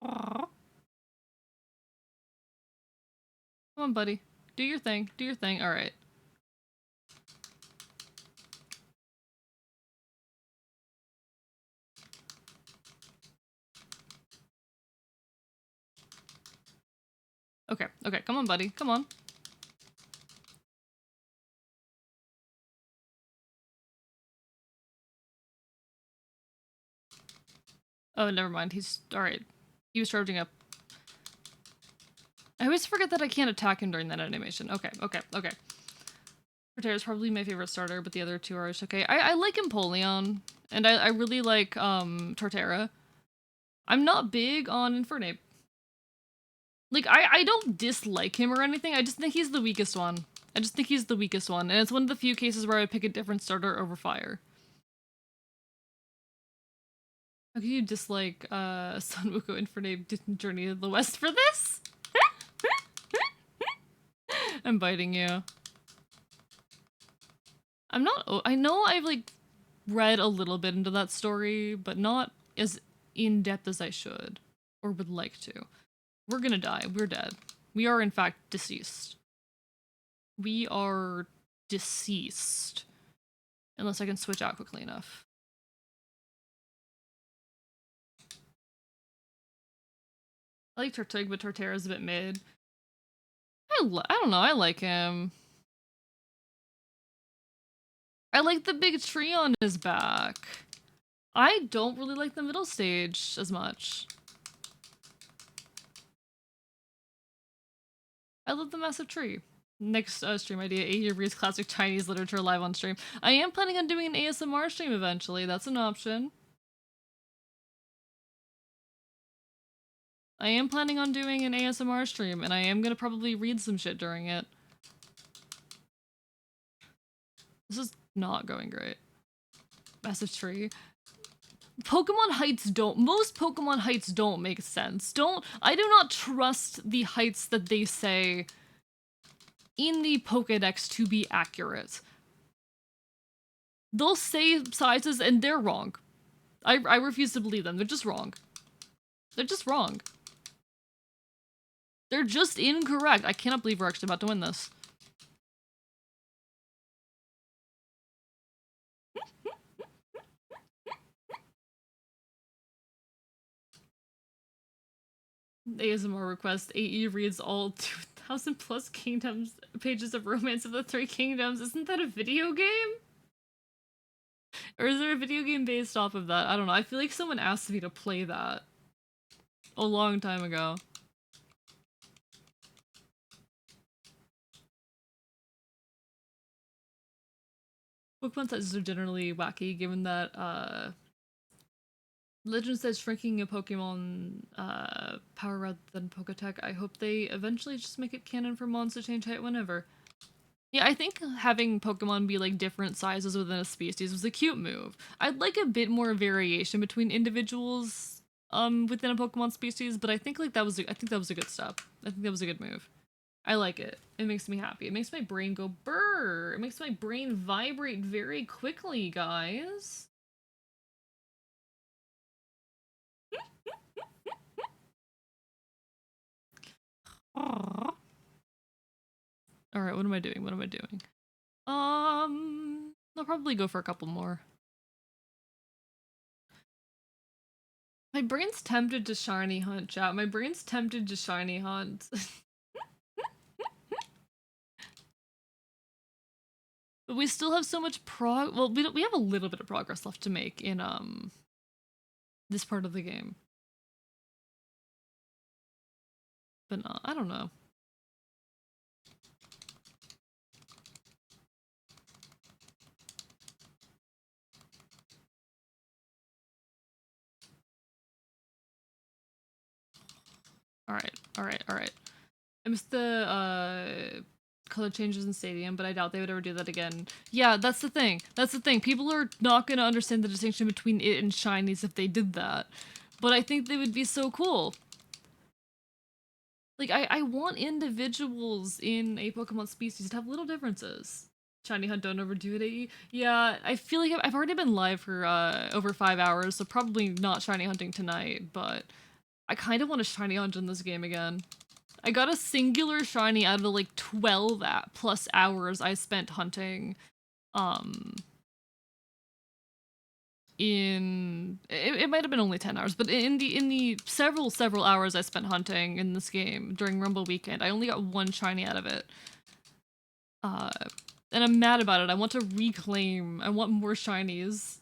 Aww. Come on, buddy. Do your thing. Do your thing. Alright. Okay, okay, come on, buddy. Come on. Oh, never mind. He's... Alright. He was charging up. I always forget that I can't attack him during that animation. Okay, okay, okay. Torterra is probably my favorite starter, but the other two are okay. I like Empoleon, and I really like, Torterra. I'm not big on Infernape. Like, I don't dislike him or anything, I just think he's the weakest one. I just think he's the weakest one, and it's one of the few cases where I pick a different starter over fire. How can you dislike, Sun Wukong Infernape Journey to the West for this? I'm biting you. I'm not- I know I've, like, read a little bit into that story, but not as in-depth as I should, or would like to. We're gonna die. We're dead. We are, in fact, deceased. We are deceased. Unless I can switch out quickly enough. I like Turtwig, but Torterra's a bit mid. I don't know, I like him. I like the big tree on his back. I don't really like the middle stage as much. I love the massive tree. Next stream idea, A reads classic Chinese literature live on stream. I am planning on doing an ASMR stream eventually. That's an option. I am planning on doing an ASMR stream, and I am gonna probably read some shit during it. This is not going great. Massive tree. Pokemon heights most Pokemon heights don't make sense. I do not trust the heights that they say in the Pokédex to be accurate. They'll say sizes and they're wrong. I refuse to believe them. They're just wrong. They're just wrong. They're just incorrect. I cannot believe we're actually about to win this. ASMR request. AE reads all 2,000 plus kingdoms pages of Romance of the Three Kingdoms. Isn't that a video game? Or is there a video game based off of that? I don't know. I feel like someone asked me to play that a long time ago. Pokemon sizes are generally wacky, given that Legend says shrinking a Pokemon power rather than Poketech. I hope they eventually just make it canon for mons to change height whenever. Yeah, I think having Pokemon be like different sizes within a species was a cute move. I'd like a bit more variation between individuals within a Pokemon species, but I think like that was a good step. I think that was a good move. I like it. It makes me happy. It makes my brain go brrr. It makes my brain vibrate very quickly, guys. Alright, what am I doing? I'll probably go for a couple more. My brain's tempted to shiny hunt, chat. My brain's tempted to shiny hunt. But we still have so much well, we have a little bit of progress left to make in, this part of the game. But no, I don't know. Alright. I missed the, color changes in Stadium, but I doubt they would ever do that again. Yeah, that's the thing. People are not gonna understand the distinction between it and shinies if they did that. But I think they would be so cool. Like, I want individuals in a Pokemon species to have little differences. Shiny hunt, don't overdo it. Yeah, I feel like I've already been live for over 5 hours, so probably not shiny hunting tonight, but I kind of want to shiny hunt in this game again. I got a singular shiny out of the like 12 plus hours I spent hunting it might have been only 10 hours, but in the several hours I spent hunting in this game during Rumble Weekend, I only got one shiny out of it. And I'm mad about it. I want to reclaim. I want more shinies.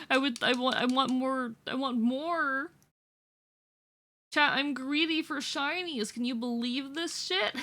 I want more. Chat, I'm greedy for shinies. Can you believe this shit?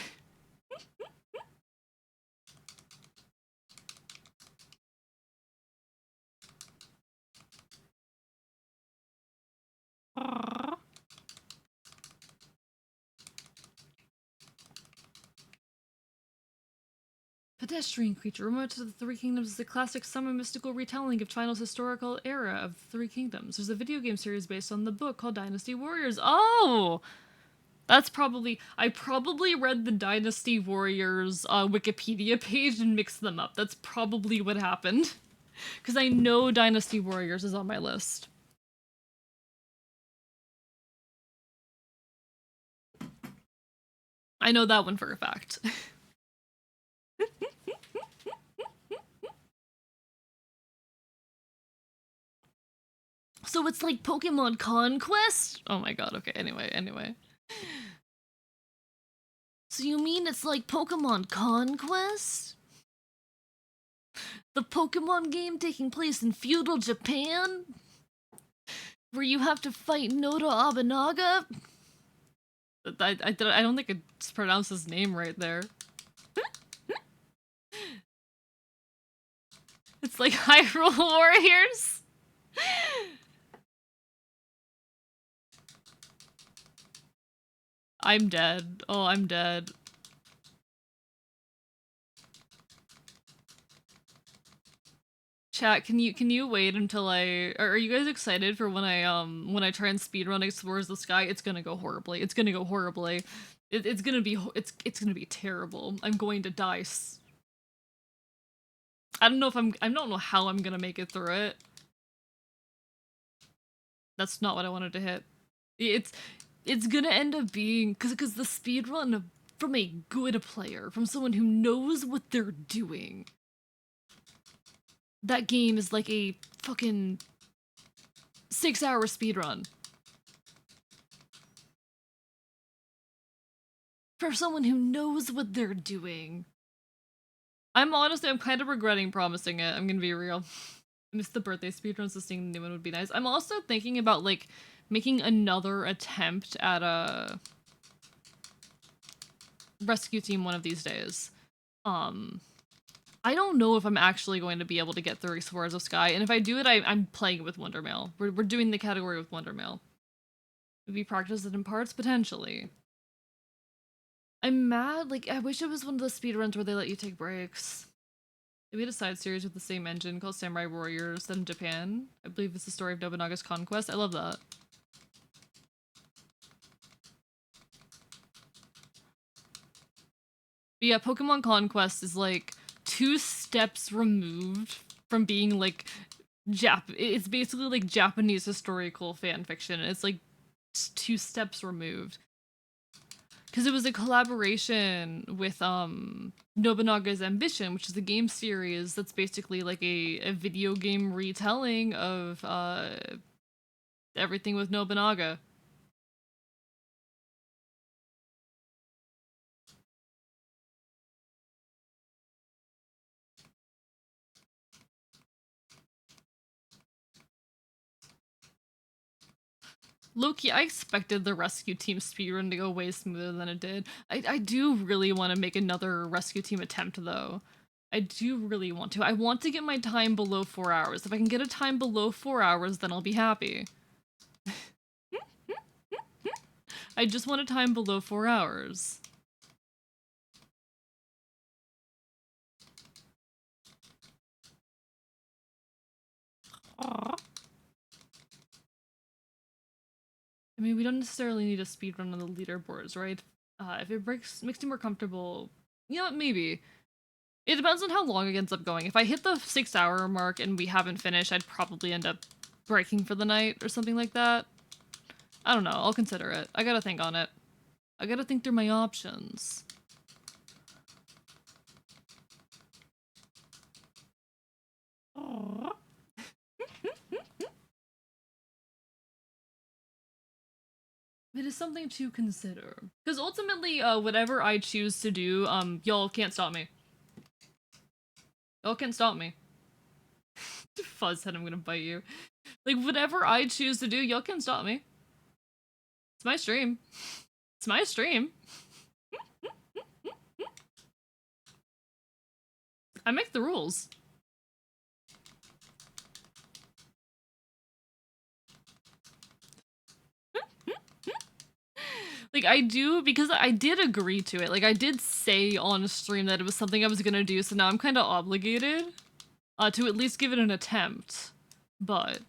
Pedestrian creature. Remote to the Three Kingdoms is a classic semi-mystical retelling of China's historical era of the Three Kingdoms. There's a video game series based on the book called Dynasty Warriors. Oh! That's probably... I probably read the Dynasty Warriors Wikipedia page and mixed them up. That's probably what happened. Because I know Dynasty Warriors is on my list. I know that one for a fact. So it's like Pokemon Conquest? Oh my god, okay, anyway. So you mean it's like Pokemon Conquest? The Pokemon game taking place in feudal Japan? Where you have to fight Noda Abanaga? I don't think I pronounced his name right there. It's like Hyrule Warriors. I'm dead. Oh, I'm dead. Chat, can you wait until are you guys excited for when I try and speedrun Explorers the Sky? It's gonna go horribly. It's gonna go horribly. It's gonna be it's gonna be terrible. I'm going to die. I don't know if I don't know how I'm gonna make it through it. That's not what I wanted to hit. It's gonna end up being because the speedrun from a good player, from someone who knows what they're doing. That game is like a fucking 6-hour speedrun. For someone who knows what they're doing. I'm kind of regretting promising it. I'm gonna be real. I missed the birthday speedruns, so seeing the new one would be nice. I'm also thinking about, like, making another attempt at a rescue team one of these days. I don't know if I'm actually going to be able to get through Explorers of Sky, and if I do it, I'm playing it with Wondermail. We're doing the category with Wondermail. Maybe practice it in parts? Potentially. I'm mad, like, I wish it was one of the speedruns where they let you take breaks. They made a side series with the same engine called Samurai Warriors set in Japan. I believe it's the story of Nobunaga's conquest. I love that. But yeah, Pokemon Conquest is like 2 steps removed from being like it's basically like Japanese historical fan fiction. It's like 2 steps removed. Because it was a collaboration with Nobunaga's Ambition, which is a game series that's basically like a video game retelling of everything with Nobunaga. Loki, I expected the rescue team speedrun to go way smoother than it did. I do really want to make another rescue team attempt, though. I do really want to. I want to get my time below 4 hours. If I can get a time below 4 hours, then I'll be happy. I just want a time below 4 hours. Aww. I mean, we don't necessarily need a speedrun on the leaderboards, right? If it makes me more comfortable, you know what, maybe. It depends on how long it ends up going. If I hit the 6-hour mark and we haven't finished, I'd probably end up breaking for the night or something like that. I don't know, I'll consider it. I gotta think on it. I gotta think through my options. Aww. It is something to consider. Because ultimately, whatever I choose to do, y'all can't stop me. Y'all can't stop me. Fuzz said I'm gonna bite you. Like, whatever I choose to do, y'all can't stop me. It's my stream. It's my stream. I make the rules. Like, I do, because I did agree to it. Like, I did say on stream that it was something I was gonna do, so now I'm kind of obligated to at least give it an attempt. But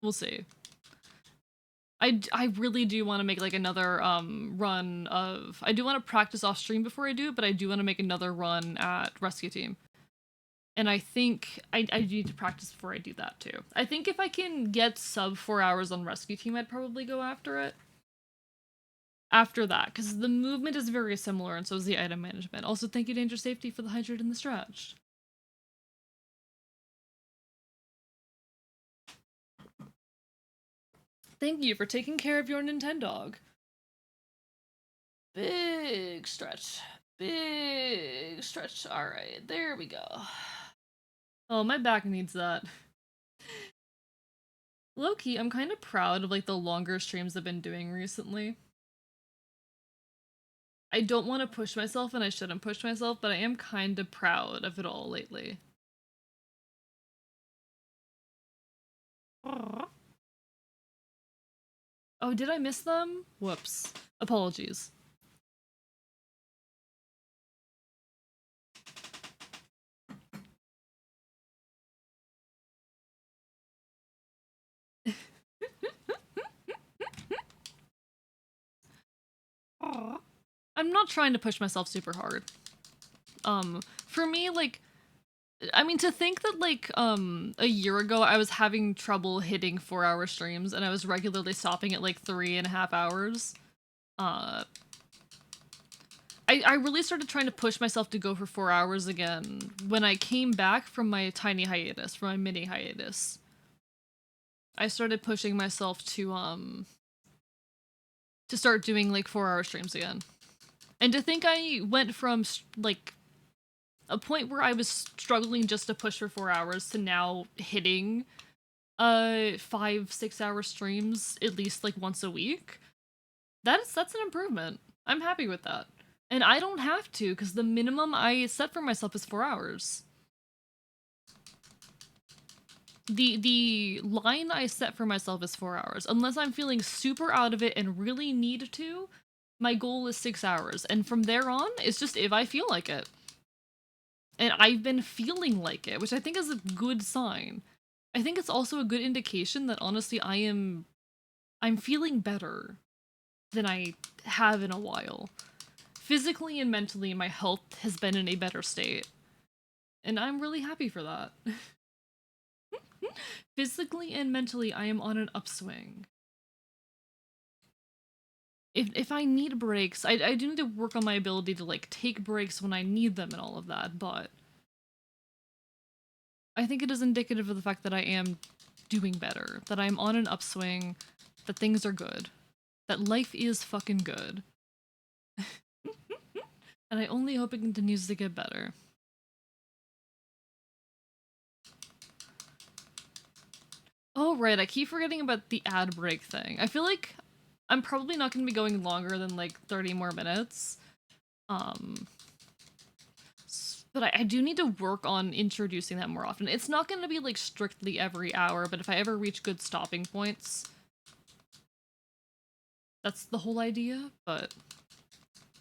we'll see. I really do want to make, like, another run of... I do want to practice off stream before I do it, but I do want to make another run at Rescue Team. And I think I need to practice before I do that, too. I think if I can get sub 4 hours on Rescue Team, I'd probably go after it. After that, because the movement is very similar, and so is the item management. Also, thank you, Danger Safety, for the hydrate and the stretch. Thank you for taking care of your Nintendog. Big stretch. Big stretch. Alright, there we go. Oh, my back needs that. Low-key, I'm kind of proud of like the longer streams I've been doing recently. I don't want to push myself and I shouldn't push myself, but I am kind of proud of it all lately. Oh, did I miss them? Whoops. Apologies. I'm not trying to push myself super hard. For me, like, I mean, to think that, like, a year ago I was having trouble hitting 4-hour streams and I was regularly stopping at, like, 3.5 hours. I really started trying to push myself to go for 4 hours again when I came back from my tiny hiatus, from my mini hiatus. I started pushing myself to start doing, like, 4-hour streams again. And to think I went from, like, a point where I was struggling just to push for 4 hours to now hitting 5-6 hour streams at least like once a week. That's an improvement. I'm happy with that. And I don't have to, because the minimum I set for myself is 4 hours. The line I set for myself is 4 hours. Unless I'm feeling super out of it and really need to, my goal is 6 hours. And from there on, it's just if I feel like it. And I've been feeling like it, which I think is a good sign. I think it's also a good indication that honestly I'm feeling better than I have in a while. Physically and mentally, my health has been in a better state. And I'm really happy for that. Physically and mentally, I am on an upswing. If I need breaks, I do need to work on my ability to, like, take breaks when I need them and all of that, but I think it is indicative of the fact that I am doing better, that I'm on an upswing, that things are good, that life is fucking good. And I only hope it continues to get better. Oh, right, I keep forgetting about the ad break thing. I feel like I'm probably not going to be going longer than, like, 30 more minutes. But I do need to work on introducing that more often. It's not going to be, like, strictly every hour, but if I ever reach good stopping points, that's the whole idea, but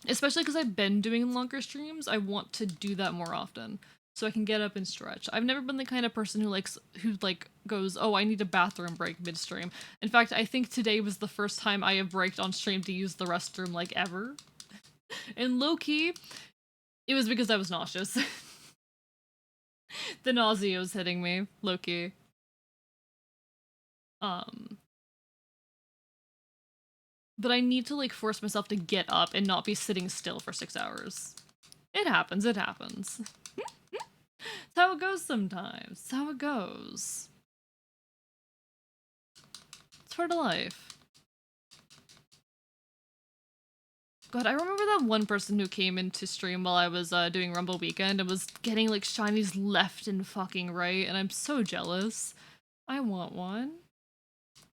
especially because I've been doing longer streams, I want to do that more often so I can get up and stretch. I've never been the kind of person who goes, oh, I need a bathroom break midstream. In fact, I think today was the first time I have braked on stream to use the restroom, like, ever. And low-key, it was because I was nauseous. The nausea was hitting me, low-key. But I need to, like, force myself to get up and not be sitting still for 6 hours. It happens, it happens. It's how it goes sometimes. It's how it goes. It's part of life. God, I remember that one person who came into stream while I was doing Rumble Weekend and was getting, like, shinies left and fucking right, and I'm so jealous. I want one.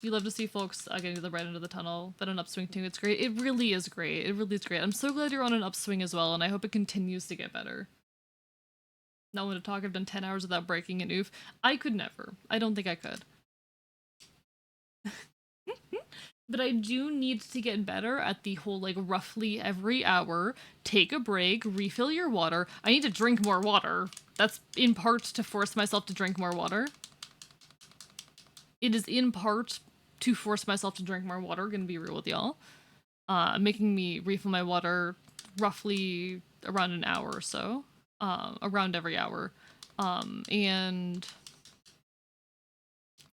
You love to see folks getting to the right end of the tunnel, but an upswing too. It's great. It really is great. It really is great. I'm so glad you're on an upswing as well, and I hope it continues to get better. Not want to talk. I've done 10 hours without breaking an oof. I could never. I don't think I could. But I do need to get better at the whole, like, roughly every hour, take a break, refill your water. I need to drink more water. That's in part to force myself to drink more water. It is in part to force myself to drink more water, gonna be real with y'all. Making me refill my water roughly around an hour or so. Around every hour. And...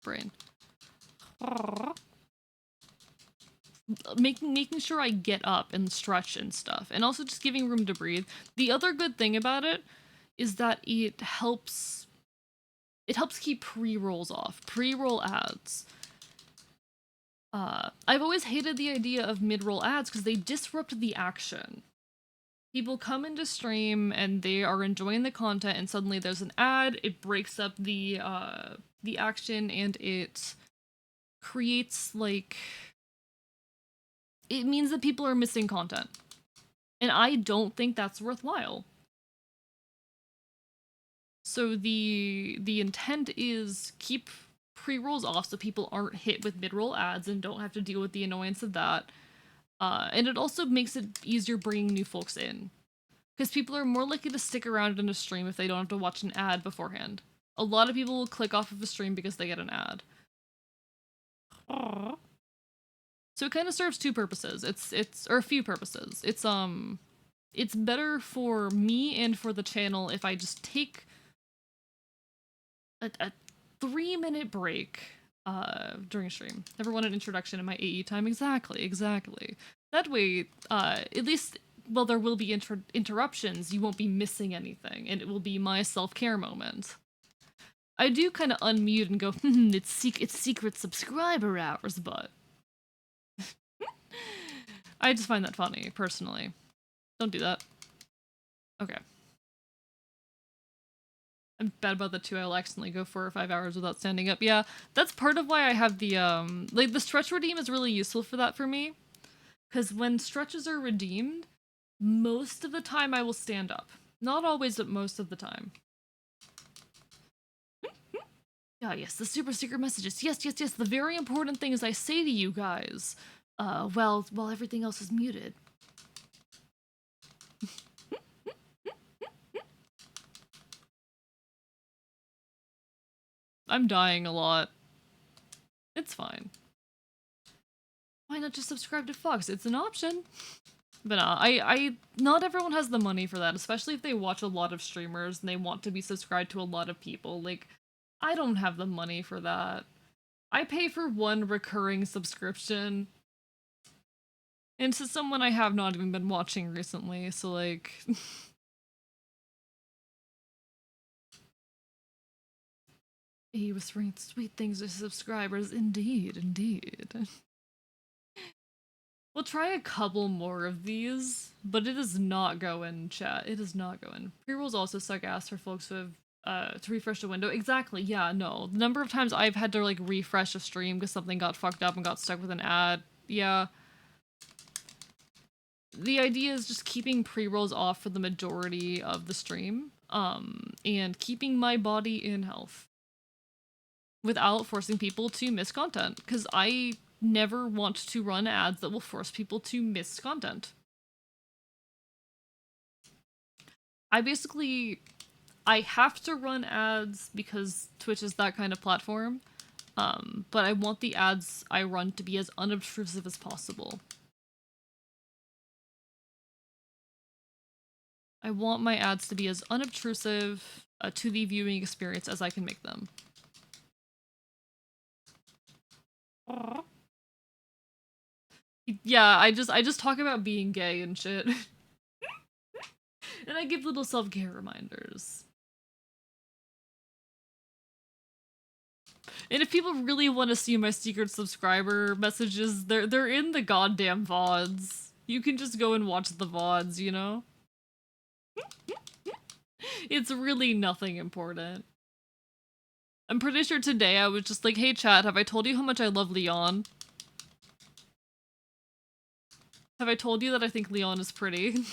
brain. Making sure I get up and stretch and stuff, and also just giving room to breathe. The other good thing about it is that it helps keep pre-rolls off, pre-roll ads. I've always hated the idea of mid-roll ads because they disrupt the action. People come into stream and they are enjoying the content, and suddenly there's an ad. It breaks up the action, and it creates, like, it means that people are missing content. And I don't think that's worthwhile. So the intent is keep pre-rolls off so people aren't hit with mid-roll ads and don't have to deal with the annoyance of that. And it also makes it easier bringing new folks in. Because people are more likely to stick around in a stream if they don't have to watch an ad beforehand. A lot of people will click off of a stream because they get an ad. Aww. So it kind of serves two purposes. It's or a few purposes. It's better for me and for the channel if I just take a 3-minute break during a stream. Never want an introduction in my AE time. Exactly. That way, at least, well, there will be interruptions. You won't be missing anything, and it will be my self-care moment. I do kind of unmute and go, it's secret subscriber hours, but I just find that funny, personally. Don't do that. Okay. I'm bad about that too. I'll accidentally go 4 or 5 hours without standing up. Yeah, that's part of why I have the, like, the stretch redeem is really useful for that for me. Because when stretches are redeemed, most of the time I will stand up. Not always, but most of the time. Ah, yes, the super secret messages. Yes. The very important things I say to you guys. Well, while everything else is muted. I'm dying a lot. It's fine. Why not just subscribe to Fox? It's an option. But not everyone has the money for that, especially if they watch a lot of streamers and they want to be subscribed to a lot of people. Like, I don't have the money for that. I pay for one recurring subscription. And to someone I have not even been watching recently, so like... He was saying sweet things to subscribers. Indeed. We'll try a couple more of these, but it does not go in, chat. It does not go in. Pre-rolls also suck ass for folks who have to refresh the window. Exactly, yeah, no. The number of times I've had to, like, refresh a stream because something got fucked up and got stuck with an ad, yeah. The idea is just keeping pre-rolls off for the majority of the stream, and keeping my body in health. Without forcing people to miss content, because I never want to run ads that will force people to miss content. I have to run ads because Twitch is that kind of platform, but I want the ads I run to be as unobtrusive as possible. I want my ads to be as unobtrusive to the viewing experience as I can make them. Aww. Yeah, I just talk about being gay and shit. And I give little self-care reminders. And if people really want to see my secret subscriber messages, they're in the goddamn VODs. You can just go and watch the VODs, you know? It's really nothing important. I'm pretty sure today I was just like, hey chat, have I told you how much I love Leon? Have I told you that I think Leon is pretty?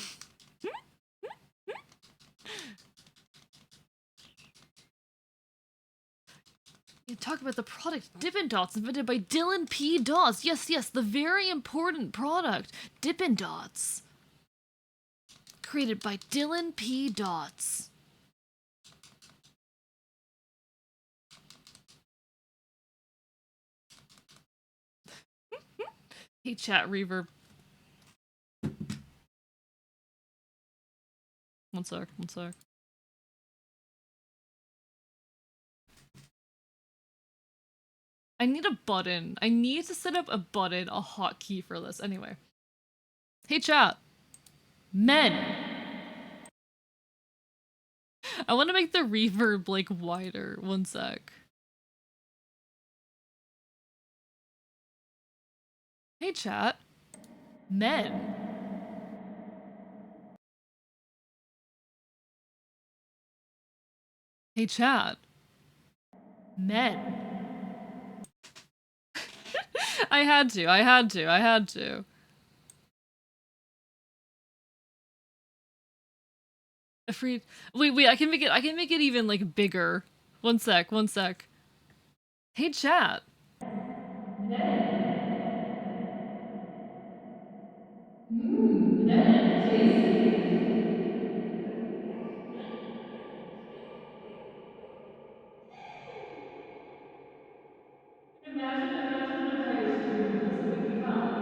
You talk about the product Dippin' Dots invented by Dylan P. Dots. Yes, the very important product, Dippin' Dots. Created by Dylan P. Dots. Hey chat, reverb. One sec. I need a button. I need to set up a button, a hotkey for this. Anyway. Hey chat. Men. I want to make the reverb, like, wider. One sec. Hey chat. Men. Hey chat. Men. I had to, I had to, I had to. A free. Wait, I can make it even like bigger. One sec, one sec. Hey chat. Bananas, tasty. Imagine what a kite stream with this. It would be fun. It would be boring.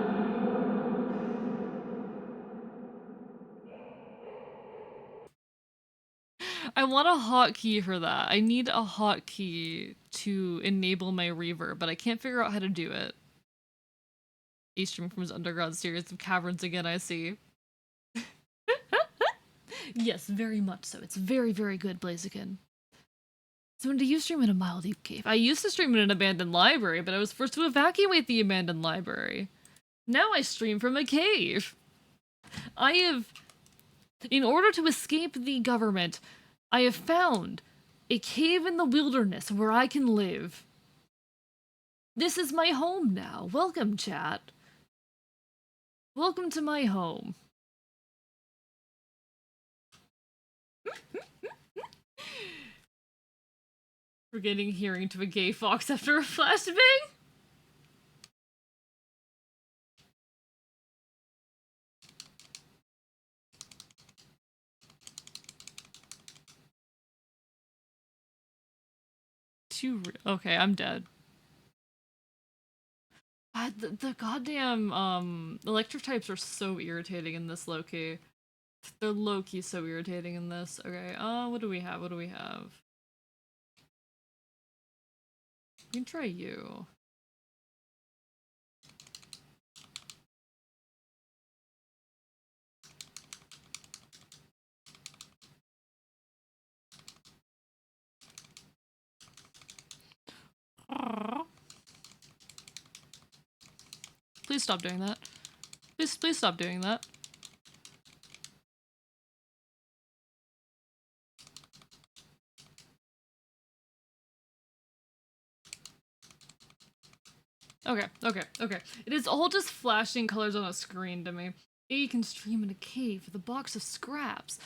I want a hotkey for that. I need a hotkey to enable my reverb, but I can't figure out how to do it. He's streaming from his underground series of caverns again, I see. Yes, very much so. It's very, very good, Blaziken. So when do you stream in a Mile Deep cave? I used to stream in an abandoned library, but I was forced to evacuate the abandoned library. Now I stream from a cave. I have... In order to escape the government, I have found a cave in the wilderness where I can live. This is my home now. Welcome, chat. Welcome to my home. Forgetting hearing to a gay fox after a flashbang? Okay, I'm dead. The goddamn electric types are so irritating in this low-key. They're low-key so irritating in this. Okay, what do we have? What do we have? We can try you. Please stop doing that. Please stop doing that. Okay. It is all just flashing colors on a screen to me. You can stream in a cave with a box of scraps.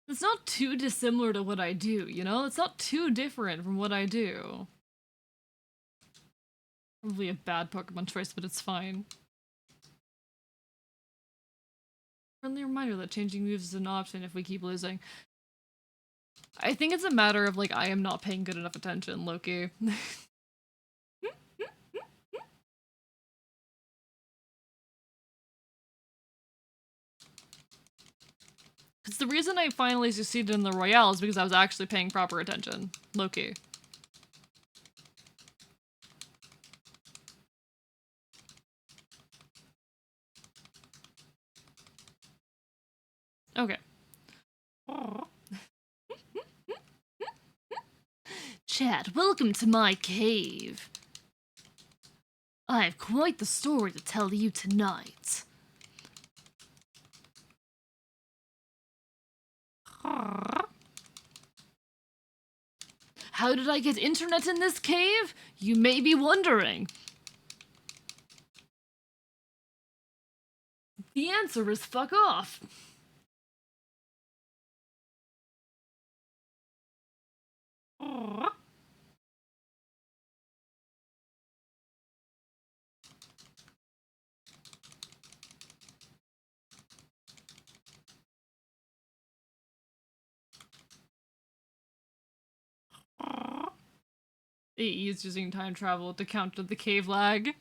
It's not too dissimilar to what I do, you know? It's not too different from what I do. Probably a bad Pokemon choice, but it's fine. Friendly reminder that changing moves is an option if we keep losing. I think it's a matter of, like, I am not paying good enough attention, Loki. Because the reason I finally succeeded in the Royale is because I was actually paying proper attention. Loki. Okay. Chat, welcome to my cave. I have quite the story to tell you tonight. How did I get internet in this cave? You may be wondering. The answer is fuck off. He's using time travel to counter the cave lag.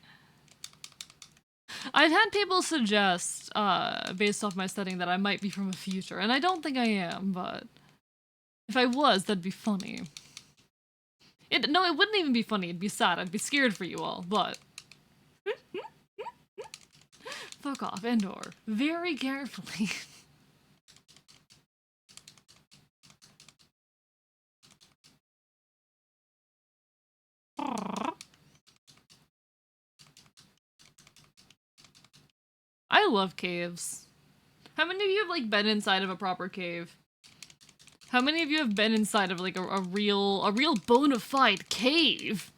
I've had people suggest, based off my setting, that I might be from a future, and I don't think I am, but if I was, that'd be funny. No, it wouldn't even be funny, it'd be sad, I'd be scared for you all, but... Fuck off, Endor. Very carefully. I love caves. How many of you have, like, been inside of a proper cave? How many of you have been inside of, like, a real bona fide cave?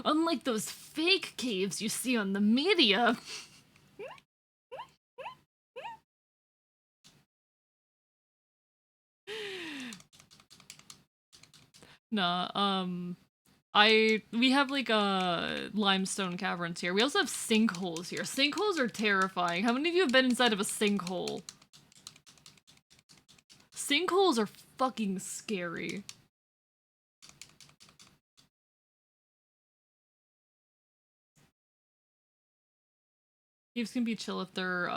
Unlike those fake caves you see on the media. Nah, we have like limestone caverns here. We also have sinkholes here. Sinkholes are terrifying. How many of you have been inside of a sinkhole? Sinkholes are fucking scary. Caves can be chill if they're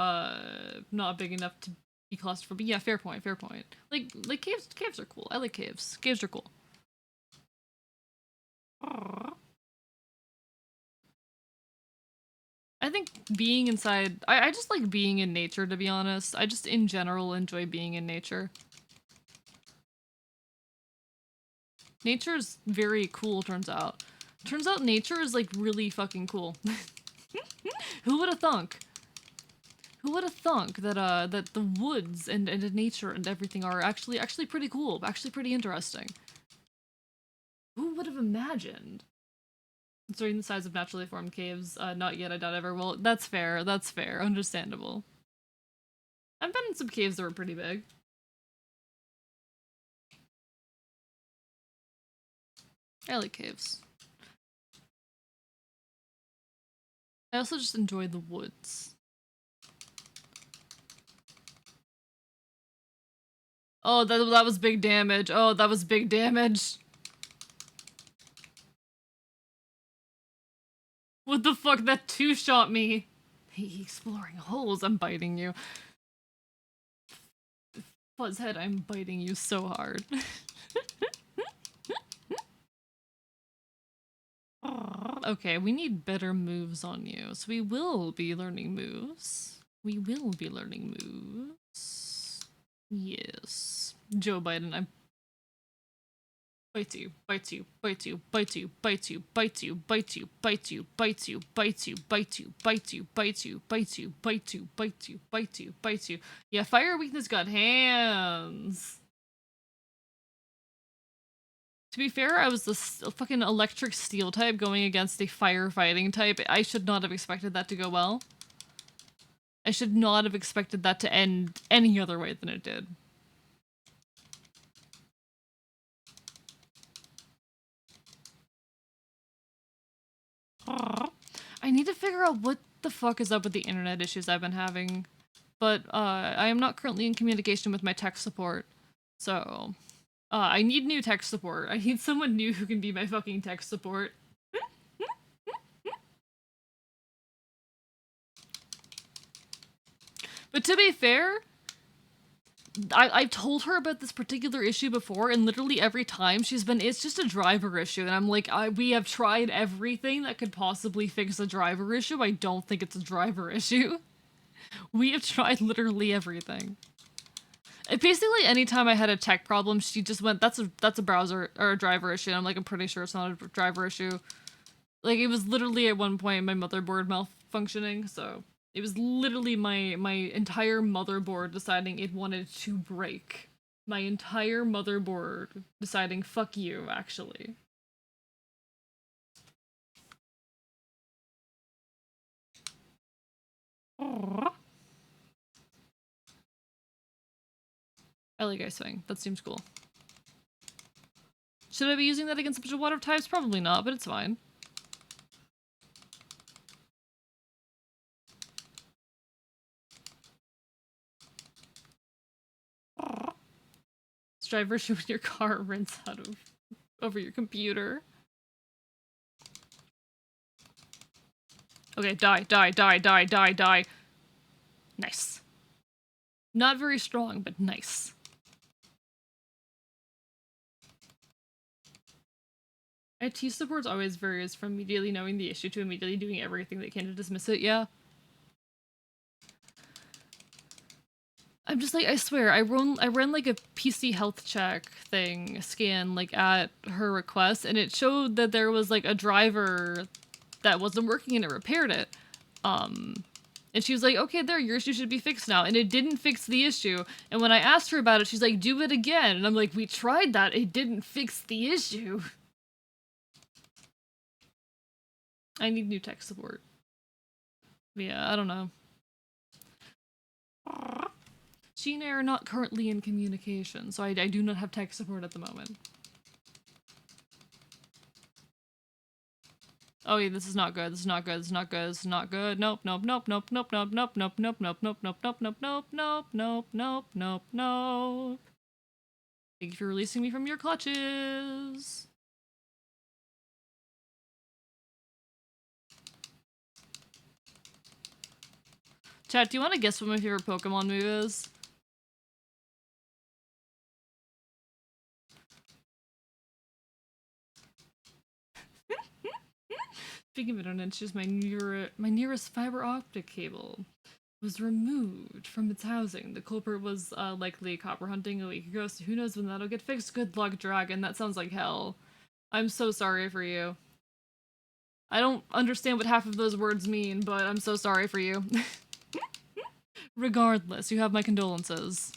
not big enough to be claustrophobic. Yeah, fair point, fair point. Like caves are cool. I like caves. Caves are cool. I think being inside, I just like being in nature, to be honest. I just in general enjoy being in nature. Nature is very cool, turns out. Turns out nature is like really fucking cool. Who would have thunk? Who would have thunk that that the woods and nature and everything are actually pretty cool, actually pretty interesting? Who would have imagined? Considering the size of naturally formed caves, not yet, I doubt ever will. That's fair, understandable. I've been in some caves that were pretty big. I like caves. I also just enjoy the woods. Oh, that was big damage. Oh, that was big damage. What the fuck? That two-shot me. Hey, exploring holes. I'm biting you. Fuzzhead, I'm biting you so hard. Okay, we need better moves on you. So we will be learning moves. We will be learning moves. Yes. Joe Biden, I'm bite you, bite you, bite you, bite you, bite you, bite you, bite you, bite you, bite you, bite you, bite you, bite you, bite you, bite you, bite you, bite you, bite you, bite you. Yeah, fire weakness got hands. To be fair, I was this fucking electric steel type going against a firefighting type. I should not have expected that to go well. I should not have expected that to end any other way than it did. I need to figure out what the fuck is up with the internet issues I've been having. But I am not currently in communication with my tech support. So I need new tech support. I need someone new who can be my fucking tech support. But to be fair, I've told her about this particular issue before, and literally every time she's been, it's just a driver issue. And I'm like, we have tried everything that could possibly fix a driver issue. I don't think it's a driver issue. We have tried literally everything. Basically, anytime I had a tech problem, she just went, that's a browser or a driver issue. And I'm like, I'm pretty sure it's not a driver issue. Like, it was literally at one point my motherboard malfunctioning, so it was literally my entire motherboard deciding it wanted to break. My entire motherboard deciding, fuck you, actually. I like ice wing. That seems cool. Should I be using that against a bunch of water types? Probably not, but it's fine. This driver issue when your car rents out of over your computer. Okay, die, die, die, die, die, die. Nice. Not very strong, but nice. IT support's always varies from immediately knowing the issue to immediately doing everything they can to dismiss it, yeah. I'm just like, I swear, I ran like a PC health check thing, scan, like at her request, and it showed that there was like a driver that wasn't working and it repaired it. And she was like, okay, there, your issue should be fixed now. And it didn't fix the issue. And when I asked her about it, she's like, do it again. And I'm like, we tried that. It didn't fix the issue. I need new tech support. Yeah, I don't know. She and I are not currently in communication, so I do not have tech support at the moment. Oh yeah, this is not good. This is not good. This is not good. This is not good. Nope, nope, nope, nope, nope, nope, nope, nope, nope, nope, nope, nope, nope, nope, nope, nope, nope, nope, nope, nope. Thank you for releasing me from your clutches. Chat, do you want to guess what my favorite Pokemon move is? Speaking of internet, it's just my nearest fiber optic cable was removed from its housing. The culprit was likely copper hunting a week ago, so who knows when that'll get fixed. Good luck, Dragon. That sounds like hell. I'm so sorry for you. I don't understand what half of those words mean, but I'm so sorry for you. Regardless, you have my condolences.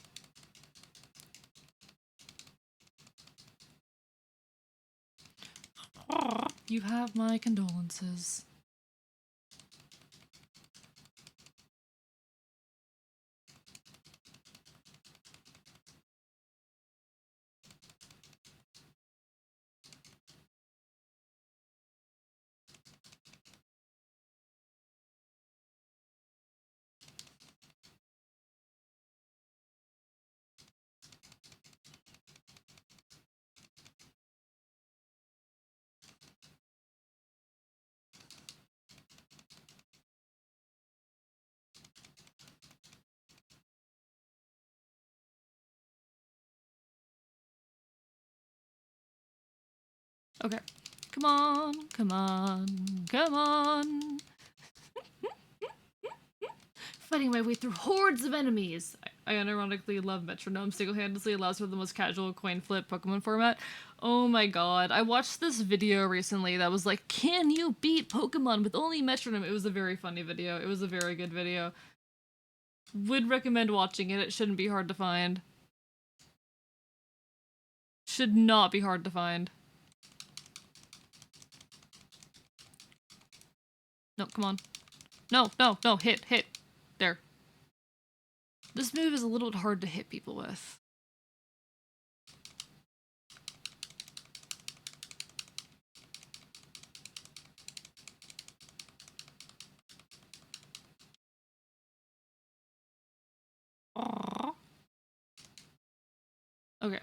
You have my condolences. Okay. Come on, come on, come on. Fighting my way through hordes of enemies. I unironically love Metronome. Single-handedly allows for the most casual coin flip Pokemon format. Oh my god. I watched this video recently that was like, can you beat Pokemon with only Metronome? It was a very funny video. It was a very good video. Would recommend watching it. It shouldn't be hard to find. Should not be hard to find. No, come on. No, no, no, hit, hit. There. This move is a little bit hard to hit people with. Aww. Okay.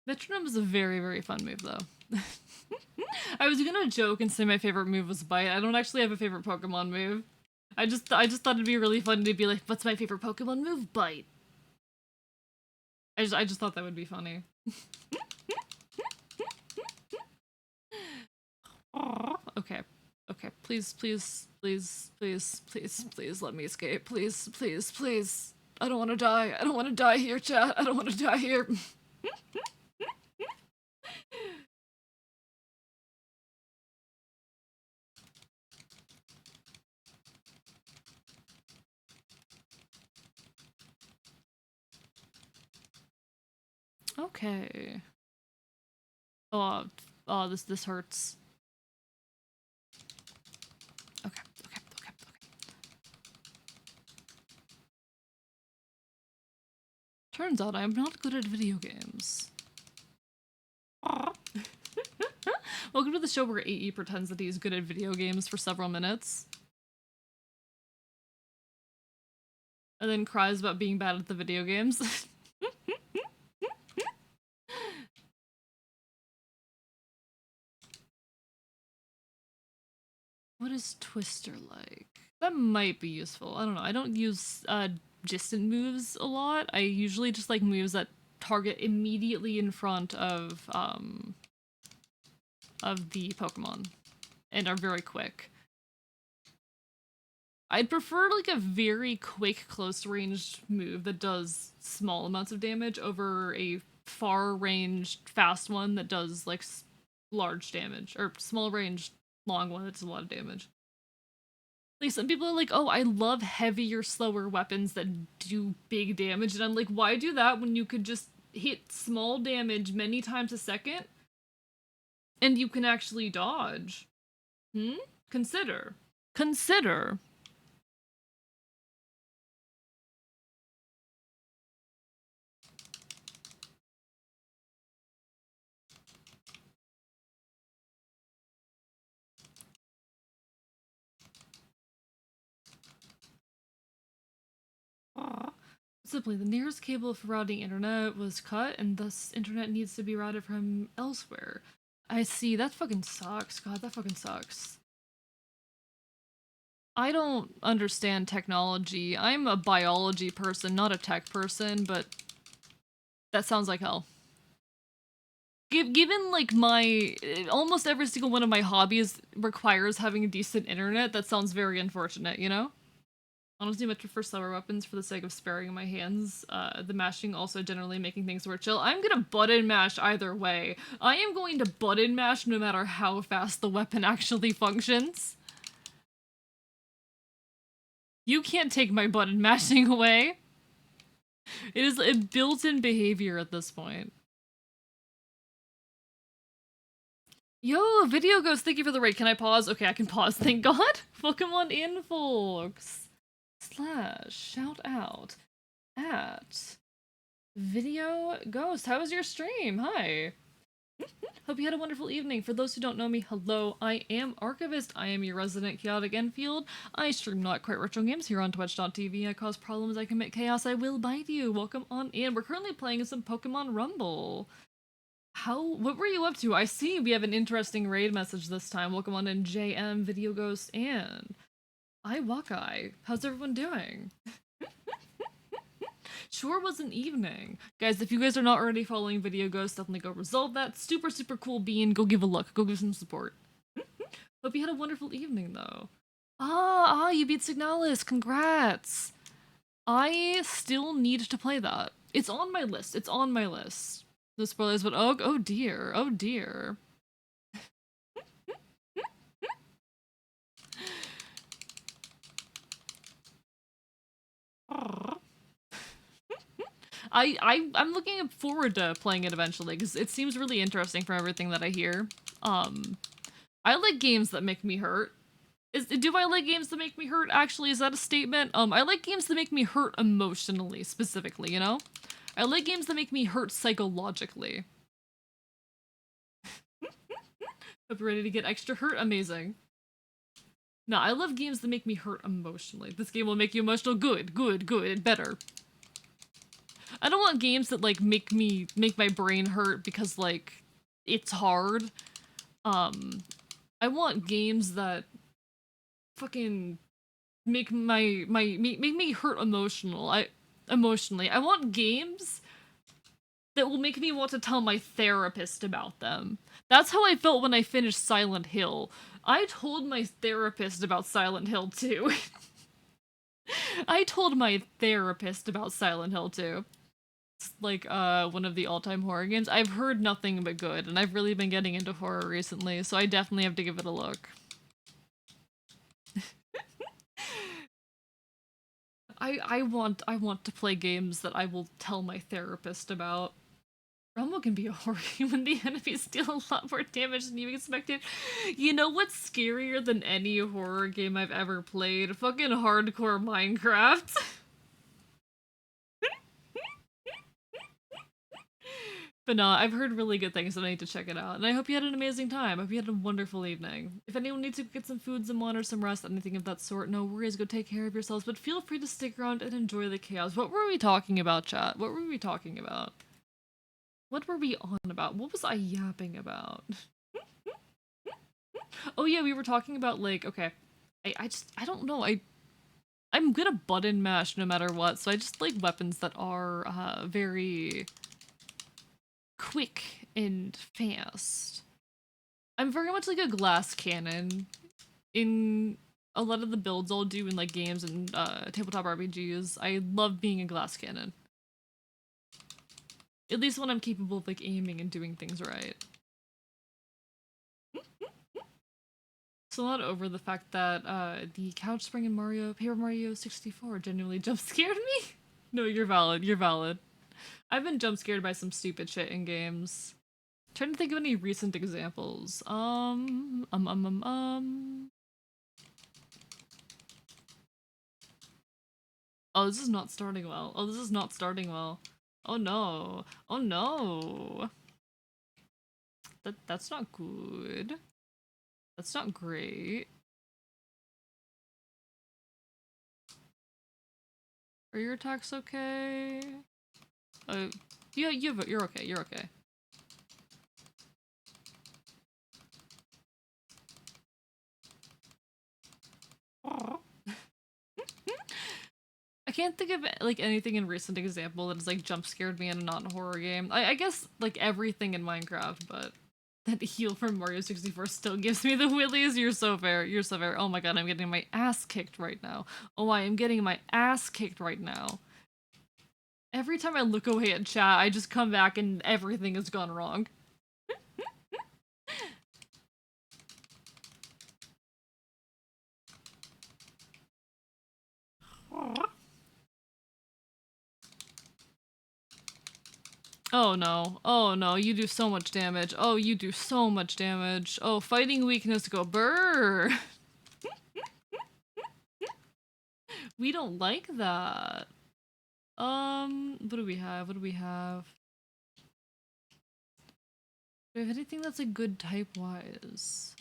Metronome is a very, very fun move, though. I was gonna joke and say my favorite move was Bite. I don't actually have a favorite Pokemon move. I just thought it'd be really fun to be like, what's my favorite Pokemon move? Bite. I just thought that would be funny. Okay. Okay. Please, please, please, please, please, please let me escape. Please, please, please. I don't want to die. I don't want to die here, chat. I don't want to die here. Okay. Oh, this hurts. Okay, okay, okay, okay. Turns out I am not good at video games. Welcome to the show where AE pretends that he's good at video games for several minutes. And then cries about being bad at the video games. What is Twister like? That might be useful. I don't know. I don't use distant moves a lot. I usually just like moves that target immediately in front of the Pokemon and are very quick. I'd prefer like a very quick close range move that does small amounts of damage over a far ranged fast one that does like large damage, or small range long one that does a lot of damage. Like some people are like, oh, I love heavier, slower weapons that do big damage, and I'm like, why do that when you could just hit small damage many times a second and you can actually dodge? Hmm? Consider. Consider. Aw. Simply, the nearest cable for routing internet was cut, and thus internet needs to be routed from elsewhere. I see. That fucking sucks. God, that fucking sucks. I don't understand technology. I'm a biology person, not a tech person, but that sounds like hell. Given like my almost every single one of my hobbies requires having a decent internet, that sounds very unfortunate, you know? Honestly, much prefer slower weapons for the sake of sparing my hands. The mashing also generally making things more chill. I'm gonna button mash either way. I am going to button mash no matter how fast the weapon actually functions. You can't take my button mashing away. It is a built-in behavior at this point. Yo, Video Ghost, thank you for the raid. Can I pause? Okay, I can pause, thank God. Welcome on in, folks. / shout out at Video Ghost. How was your stream? Hi. Hope you had a wonderful evening. For those who don't know me, hello, I am Archivist. I am your resident chaotic Enfield. I stream not quite retro games here on twitch.tv. I cause problems, I commit chaos, I will bite you. Welcome on in. We're currently playing some Pokemon Rumble. What were you up to? I see we have an interesting raid message this time. Welcome on in, JM, Video Ghost, and iWalkeye. How's everyone doing? Sure was an evening. Guys, if you guys are not already following Video Ghost, definitely go resolve that. Super, super cool bean. Go give a look. Go give some support. Hope you had a wonderful evening, though. You beat Signalis. Congrats. I still need to play that. It's on my list. It's on my list. No spoilers, but oh dear. Oh dear. I'm looking forward to playing it eventually because it seems really interesting from everything that I hear. I like games that make me hurt. Do I like games that make me hurt? Actually, is that a statement? I like games that make me hurt emotionally, specifically, you know? I like games that make me hurt psychologically. Hope you're ready to get extra hurt. Amazing. No, I love games that make me hurt emotionally. This game will make you emotional. Good, good, good. Better. I don't want games that like make my brain hurt because like it's hard. I want games that fucking make make me hurt emotionally. I want games that will make me want to tell my therapist about them. That's how I felt when I finished Silent Hill. I told my therapist about Silent Hill 2. I told my therapist about Silent Hill 2. It's like one of the all-time horror games. I've heard nothing but good, and I've really been getting into horror recently, so I definitely have to give it a look. I want to play games that I will tell my therapist about. Rumble can be a horror game when the enemies deal a lot more damage than you expected. You know what's scarier than any horror game I've ever played? Fucking hardcore Minecraft. But no, I've heard really good things, and I need to check it out. And I hope you had an amazing time. I hope you had a wonderful evening. If anyone needs to get some food, some water, some rest, anything of that sort, no worries, go take care of yourselves. But feel free to stick around and enjoy the chaos. What were we talking about, chat? What were we talking about? What were we on about? What was I yapping about? Oh yeah, we were talking about like, okay. I don't know. I'm gonna button mash no matter what, so I just like weapons that are very quick and fast. I'm very much like a glass cannon in a lot of the builds I'll do in like games and tabletop RPGs. I love being a glass cannon. At least when I'm capable of like aiming and doing things right. So not over the fact that the couch spring in Paper Mario 64 genuinely jump scared me. No, you're valid. You're valid. I've been jump scared by some stupid shit in games. Trying to think of any recent examples. Oh, this is not starting well. Oh, this is not starting well. Oh no. Oh no. That's not good. That's not great. Are your attacks okay? Yeah, you're okay. You're okay. I can't think of like anything in recent example that has like jump scared me in a non-horror game. I guess like everything in Minecraft, but that heal from Mario 64 still gives me the willies. You're so fair. You're so fair. Oh my god, I'm getting my ass kicked right now. Oh, I am getting my ass kicked right now. Every time I look away at chat, I just come back and everything has gone wrong. Oh no. Oh no, you do so much damage. Oh, you do so much damage. Oh, fighting weakness go brrr. We don't like that. What do we have? What do we have? Do we have anything that's a good type-wise?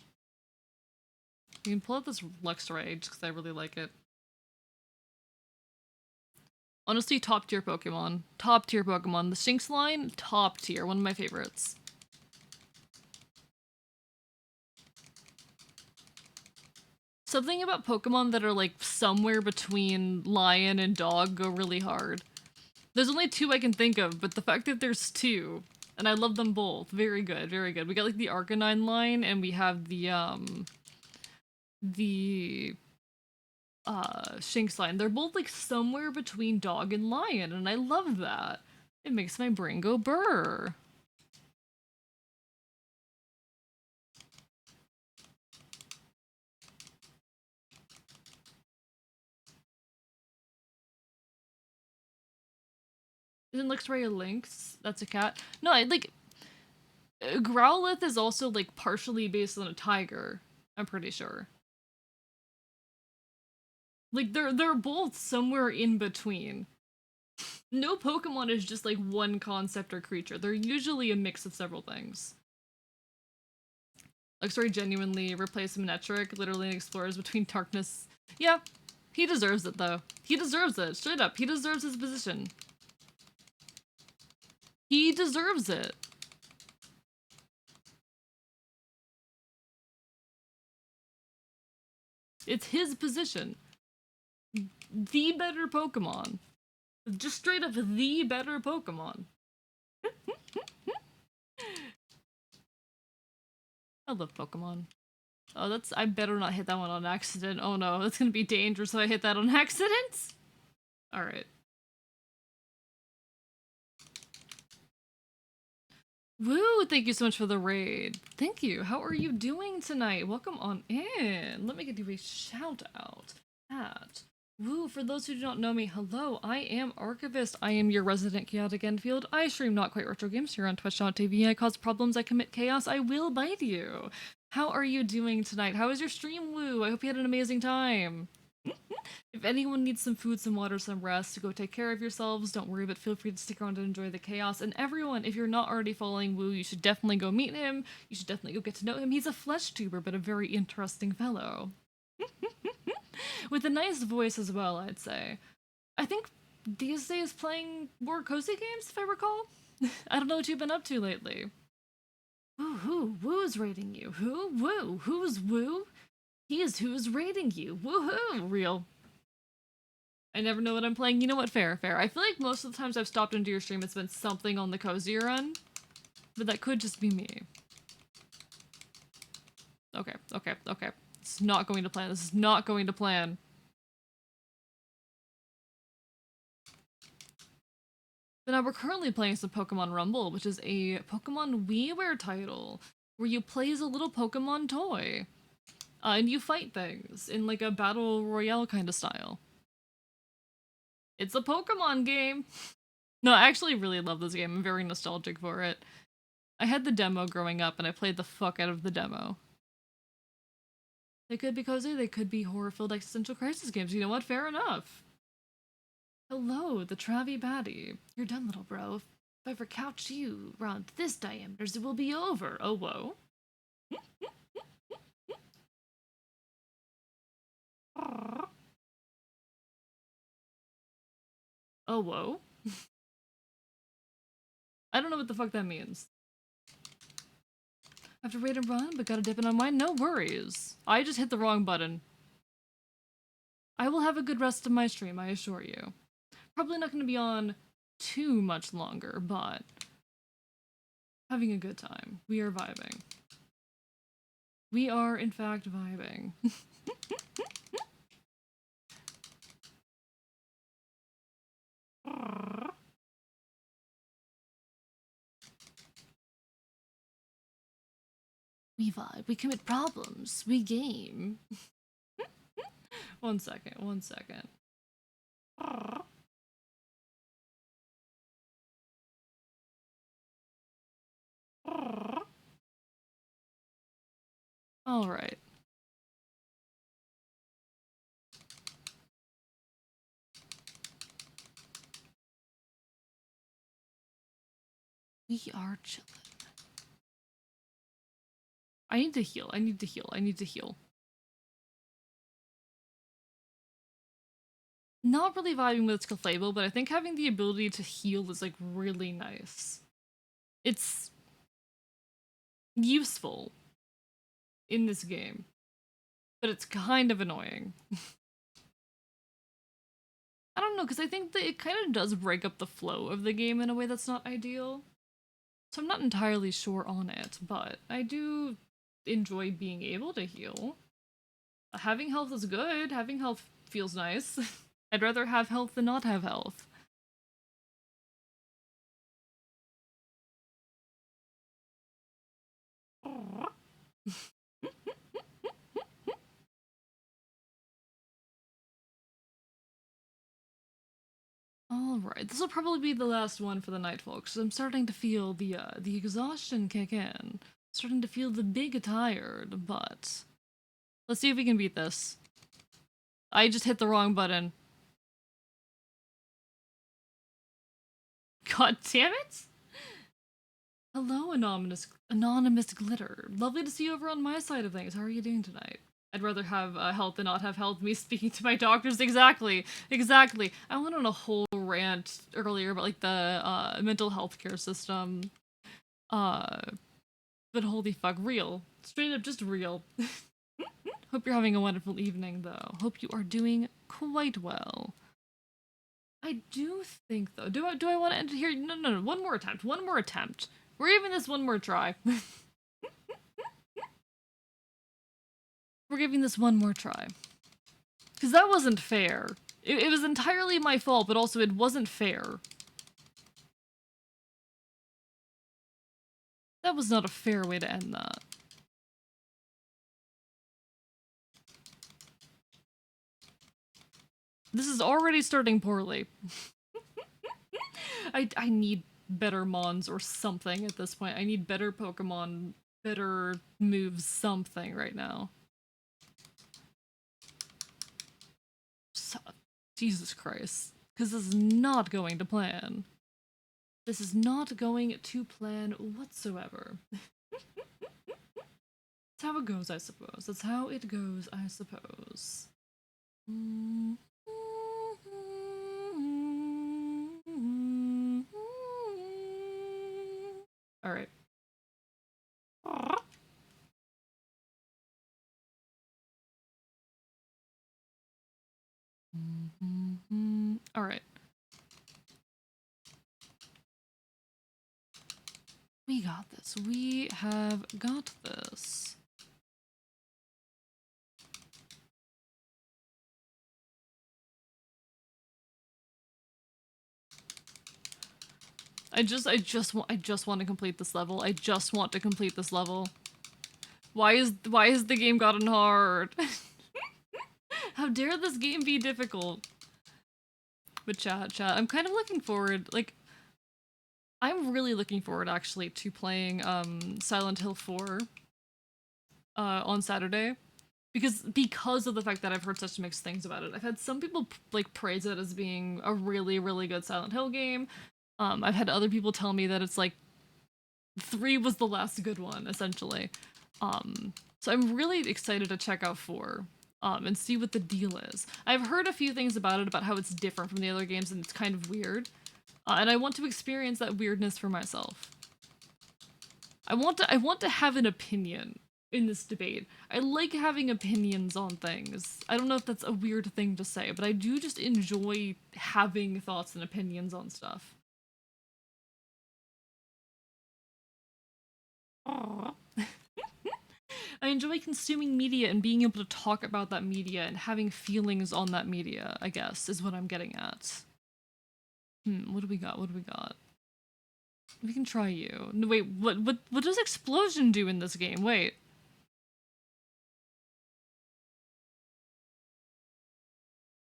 You can pull out this Lux Rage, because I really like it. Honestly, top tier Pokemon. Top tier Pokemon. The Shinx line, top tier. One of my favorites. Something about Pokemon that are like somewhere between lion and dog go really hard. There's only two I can think of, but the fact that there's two, and I love them both. Very good, very good. We got like the Arcanine line, and we have the Shinx line. They're both like somewhere between dog and lion, and I love that. It makes my brain go brr. Isn't Luxray a lynx? That's a cat. No, like Growlithe is also like partially based on a tiger. I'm pretty sure. Like they're both somewhere in between. No Pokemon is just like one concept or creature. They're usually a mix of several things. Luxray genuinely replaced Manectric, literally explores between darkness. Yeah, he deserves it though. He deserves it. Straight up, he deserves his position. He deserves it. It's his position. The better Pokemon. Just straight up the better Pokemon. I love Pokemon. Oh, that's- I better not hit that one on accident. Oh no, that's gonna be dangerous if I hit that on accident. Alright. Woo, thank you so much for the raid. Thank you. How are you doing tonight? Welcome on in. Let me give you a shout out at Woo, for those who do not know me, hello, I am Archivist. I am your resident chaotic Enfield. I stream Not Quite Retro Games here on Twitch.tv. I cause problems, I commit chaos, I will bite you. How are you doing tonight? How was your stream, Woo? I hope you had an amazing time. If anyone needs some food, some water, some rest, go take care of yourselves. Don't worry, but feel free to stick around and enjoy the chaos. And everyone, if you're not already following Woo, you should definitely go meet him. You should definitely go get to know him. He's a flesh tuber, but a very interesting fellow. With a nice voice as well, I'd say. I think these days playing more cozy games, if I recall. I don't know what you've been up to lately. Who's rating you? Who's Woo? He is who's rating you. Woohoo! Real. I never know what I'm playing. You know what? Fair. I feel like most of the times I've stopped into your stream, it's been something on the cozier end. But that could just be me. Okay. It's not going to plan. This is not going to plan. But now we're currently playing some Pokemon Rumble, which is a Pokemon WiiWare title where you play as a little Pokemon toy. And you fight things in like a battle royale kind of style. It's a Pokemon game. No, I actually really love this game. I'm very nostalgic for it. I had the demo growing up, and I played the fuck out of the demo. They could be cozy, they could be horror-filled existential crisis games. You know what? Fair enough. Hello, the Travie Baddie. You're done, little bro. If I ever couch you around this diameters, it will be over. Oh, whoa. Oh, whoa. I don't know what the fuck that means. I have to raid and run, but gotta dip in on mine? No worries. I just hit the wrong button. I will have a good rest of my stream, I assure you. Probably not gonna be on too much longer, but having a good time. We are vibing. We are, in fact, vibing. We vibe. We commit problems. We game. 1 second, 1 second. Alright. We are chilling. I need to heal. I need to heal. I need to heal. Not really vibing with Sclafable, but I think having the ability to heal is like really nice. It's useful in this game, but it's kind of annoying. I don't know, because I think that it kind of does break up the flow of the game in a way that's not ideal. So I'm not entirely sure on it, but I do enjoy being able to heal. Having health is good. Having health feels nice. I'd rather have health than not have health. Alright, this will probably be the last one for the night, folks. I'm starting to feel the exhaustion kick in. Starting to feel the big tired, but let's see if we can beat this. I just hit the wrong button. God damn it! Hello, anonymous glitter. Lovely to see you over on my side of things. How are you doing tonight? I'd rather have health than not have health. Me speaking to my doctors. Exactly. Exactly. I went on a whole rant earlier about like the mental health care system. But holy fuck, real. Straight up just real. Hope you're having a wonderful evening though. Hope you are doing quite well. I do think though. Do I want to end it here? No. One more attempt. One more attempt. We're giving this one more try. We're giving this one more try. Because that wasn't fair. It was entirely my fault, but also it wasn't fair. That was not a fair way to end that. This is already starting poorly. I need better mons or something at this point. I need better Pokemon, better moves, something right now. So, Jesus Christ. Because this is not going to plan. This is not going to plan whatsoever. That's how it goes, I suppose. That's how it goes, I suppose. Alright. Alright. We got this. We have got this. I just want to complete this level. I just want to complete this level. Why is the game gotten hard? How dare this game be difficult? But chat, I'm kind of looking forward, like, I'm really looking forward actually to playing Silent Hill 4 on Saturday because of the fact that I've heard such mixed things about it. I've had some people like praise it as being a really really good Silent Hill game. I've had other people tell me that it's like 3 was the last good one essentially. So I'm really excited to check out 4 and see what the deal is. I've heard a few things about it about how it's different from the other games and it's kind of weird. And I want to experience that weirdness for myself. I want to have an opinion in this debate. I like having opinions on things. I don't know if that's a weird thing to say, but I do just enjoy having thoughts and opinions on stuff. Aww. I enjoy consuming media and being able to talk about that media and having feelings on that media, I guess, is what I'm getting at. What do we got? What do we got? We can try you. No, wait, what does explosion do in this game? Wait.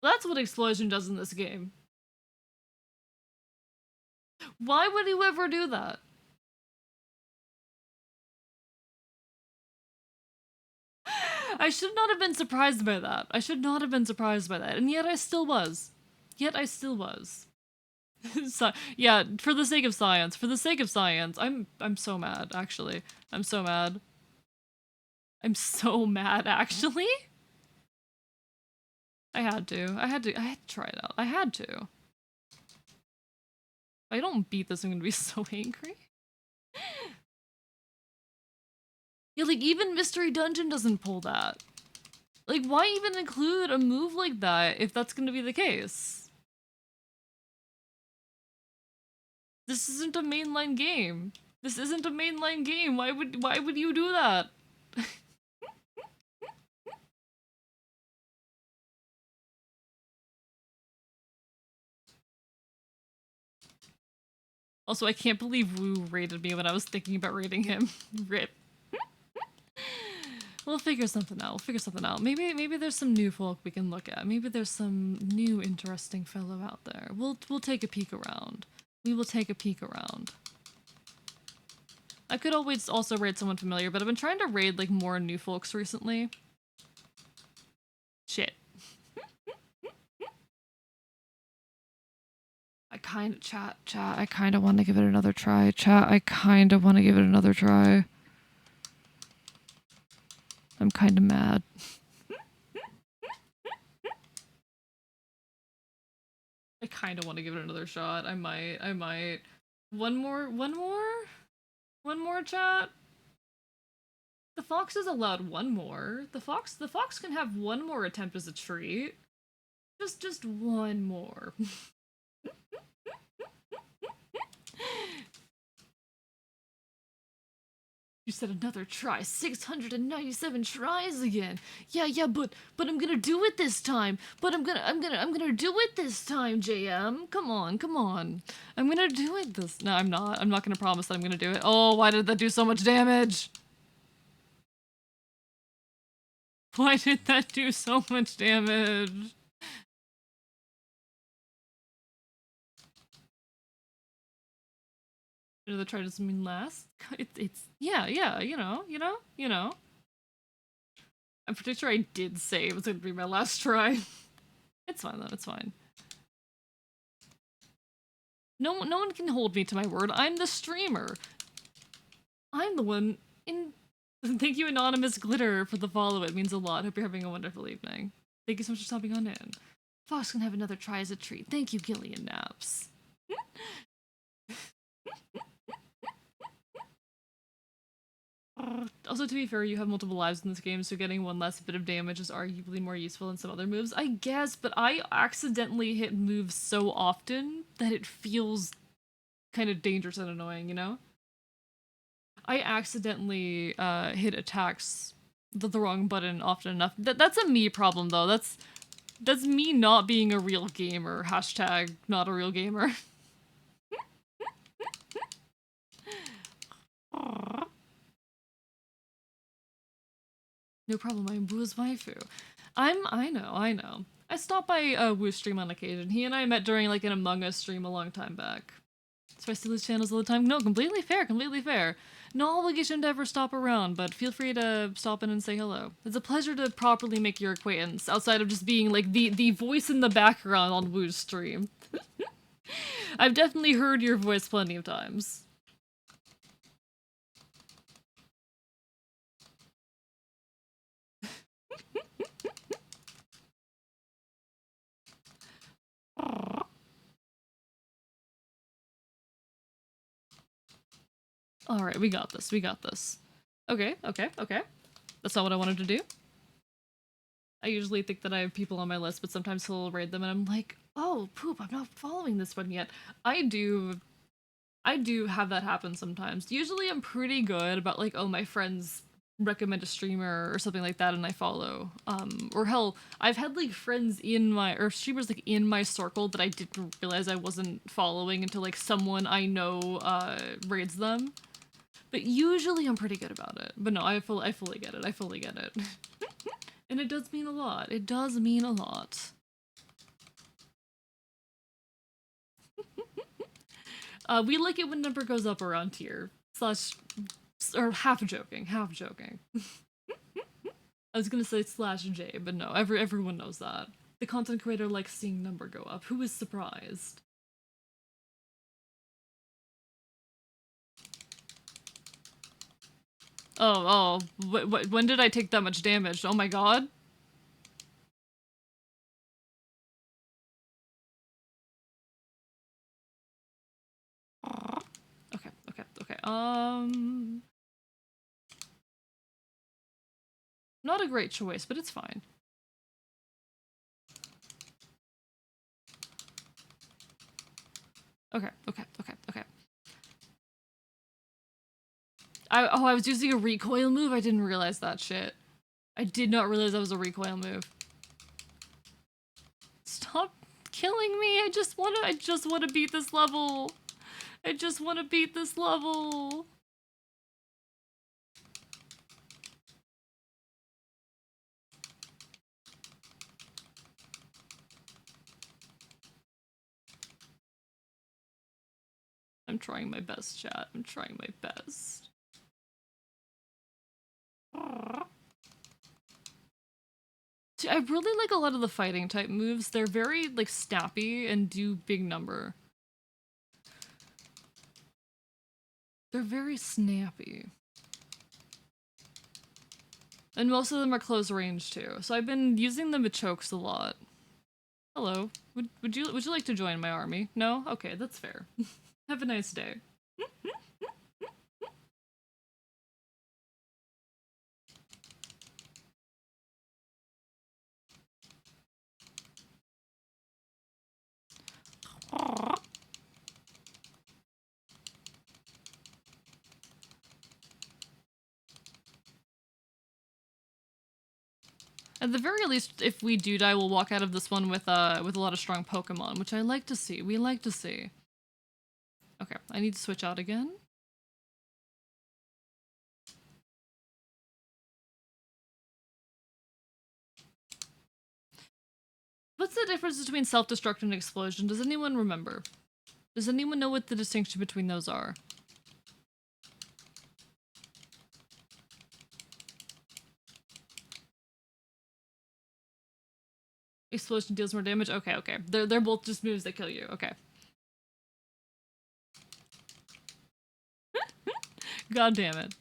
That's what explosion does in this game. Why would you ever do that? I should not have been surprised by that. I should not have been surprised by that. And yet I still was. Yet I still was. So, yeah, for the sake of science. For the sake of science. I'm so mad, actually. I'm so mad. I'm so mad, actually. I had to try it out. I had to. If I don't beat this, I'm gonna be so angry. Yeah, like, even Mystery Dungeon doesn't pull that. Like, why even include a move like that if that's gonna be the case? This isn't a mainline game. This isn't a mainline game. Why would you do that? Also, I can't believe Wu rated me when I was thinking about rating him. Rip. We'll figure something out. We'll figure something out. Maybe there's some new folk we can look at. Maybe there's some new interesting fellow out there. We'll take a peek around. We will take a peek around. I could always also raid someone familiar, but I've been trying to raid like more new folks recently. Shit. I kinda want to give it another try. Chat, I kinda want to give it another try. I'm kinda mad. I kinda want to give it another shot. I might. One more, chat. The fox is allowed one more. The fox can have one more attempt as a treat. Just one more. You said another try. 697 tries again. Yeah, but I'm gonna do it this time. But I'm gonna do it this time, JM. Come on. I'm gonna do it this. No, I'm not. I'm not gonna promise that I'm gonna do it. Oh, why did that do so much damage? Why did that do so much damage? The try doesn't mean last. It's yeah, you know. I'm pretty sure I did say it was gonna be my last try. It's fine though, it's fine. No one can hold me to my word. I'm the streamer. I'm the one in. Thank you, Anonymous Glitter, for the follow. It means a lot. Hope you're having a wonderful evening. Thank you so much for stopping on in. Fox can have another try as a treat. Thank you, Gillian Naps. Also, to be fair, you have multiple lives in this game, so getting one less bit of damage is arguably more useful than some other moves. I guess, but I accidentally hit moves so often that it feels kind of dangerous and annoying, you know? I accidentally hit attacks the wrong button often enough. That's a me problem, though. That's me not being a real gamer. Hashtag not a real gamer. Aww. No problem, I'm Wu's waifu. I know. I stop by Wu's stream on occasion. He and I met during like an Among Us stream a long time back. So I see these channels all the time. No, completely fair, completely fair. No obligation to ever stop around, but feel free to stop in and say hello. It's a pleasure to properly make your acquaintance, outside of just being like the voice in the background on Woo's stream. I've definitely heard your voice plenty of times. Alright, we got this, we got this. Okay, okay, okay. That's not what I wanted to do. I usually think that I have people on my list, but sometimes he'll raid them and I'm like, oh, poop, I'm not following this one yet. I do have that happen sometimes. Usually I'm pretty good about like, oh, my friends recommend a streamer or something like that and I follow. Or hell, I've had like friends in my, or streamers like in my circle that I didn't realize I wasn't following until like someone I know raids them. But usually I'm pretty good about it. But no, I fully get it. I fully get it. And it does mean a lot. It does mean a lot. We like it when number goes up around here. Slash, or half joking, half joking. I was gonna say slash J, but no, everyone knows that. The content creator likes seeing number go up. Who is surprised? Oh, when did I take that much damage? Oh my god. Okay, okay, okay. Not a great choice, but it's fine. Okay, okay, okay, okay. I was using a recoil move? I didn't realize that shit. I did not realize that was a recoil move. Stop killing me! I just wanna beat this level! I just wanna beat this level! I'm trying my best, chat. I'm trying my best. See, I really like a lot of the fighting type moves. They're very, like, snappy and do big number. They're very snappy. And most of them are close range too. So I've been using them with chokes a lot. Hello. Would you like to join my army? No? Okay, that's fair. Have a nice day. At the very least, if we do die, we'll walk out of this one with a lot of strong Pokemon, which I like to see. We like to see. Okay, I need to switch out again. What's the difference between self-destruct and explosion? Does anyone remember? Does anyone know what the distinction between those are? Explosion deals more damage? Okay, okay. They're both just moves that kill you. Okay. God damn it.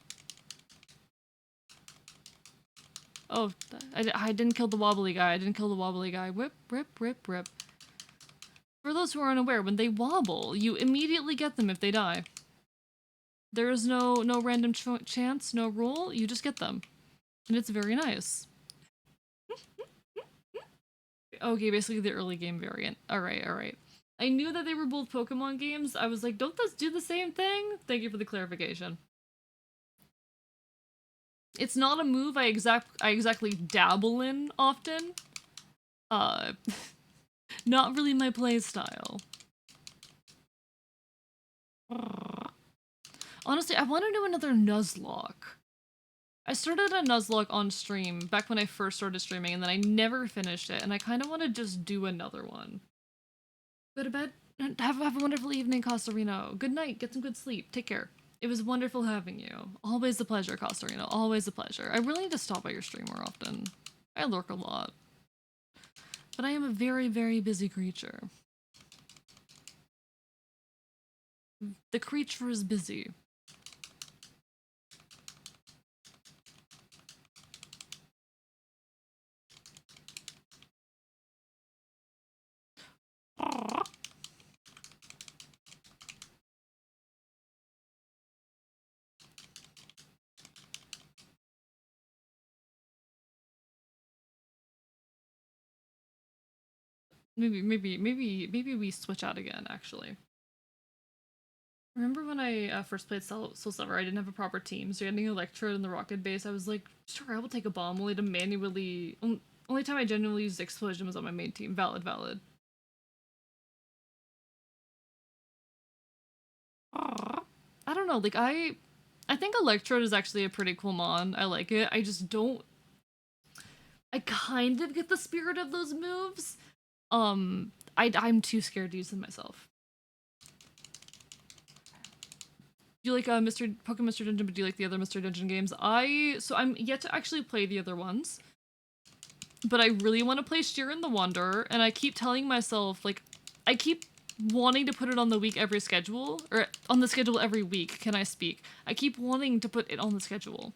Oh, I didn't kill the wobbly guy. I didn't kill the wobbly guy. Whip, rip, rip, rip. For those who are unaware, when they wobble, you immediately get them if they die. There is no random chance, no rule. You just get them. And it's very nice. Okay, basically the early game variant. Alright, alright. I knew that they were both Pokemon games. I was like, don't those do the same thing? Thank you for the clarification. It's not a move I exactly dabble in often. Not really my playstyle. Honestly, I want to do another Nuzlocke. I started a Nuzlocke on stream back when I first started streaming, and then I never finished it, and I kind of want to just do another one. Go to bed? Have a wonderful evening, Costarino. Good night. Get some good sleep. Take care. It was wonderful having you. Always a pleasure, Costarino. Always a pleasure. I really need to stop by your stream more often. I lurk a lot. But I am a very, very busy creature. The creature is busy. Maybe we switch out again, actually. Remember when I first played Soul Silver, I didn't have a proper team, so getting Electrode in the rocket base, I was like, sure, I will take a bomb, only to manually... Only time I genuinely used Explosion was on my main team. Valid, valid. I don't know, like, I think Electrode is actually a pretty cool mon. I like it. I just don't... I kind of get the spirit of those moves. I'm too scared to use them myself. Do you like Pokemon Mr. Dungeon, but do you like the other Mr. Dungeon games? So I'm yet to actually play the other ones. But I really want to play Sheeran the Wanderer, and I keep telling myself, like, I keep wanting to put it on the week every schedule, or on the schedule every week, can I speak? I keep wanting to put it on the schedule.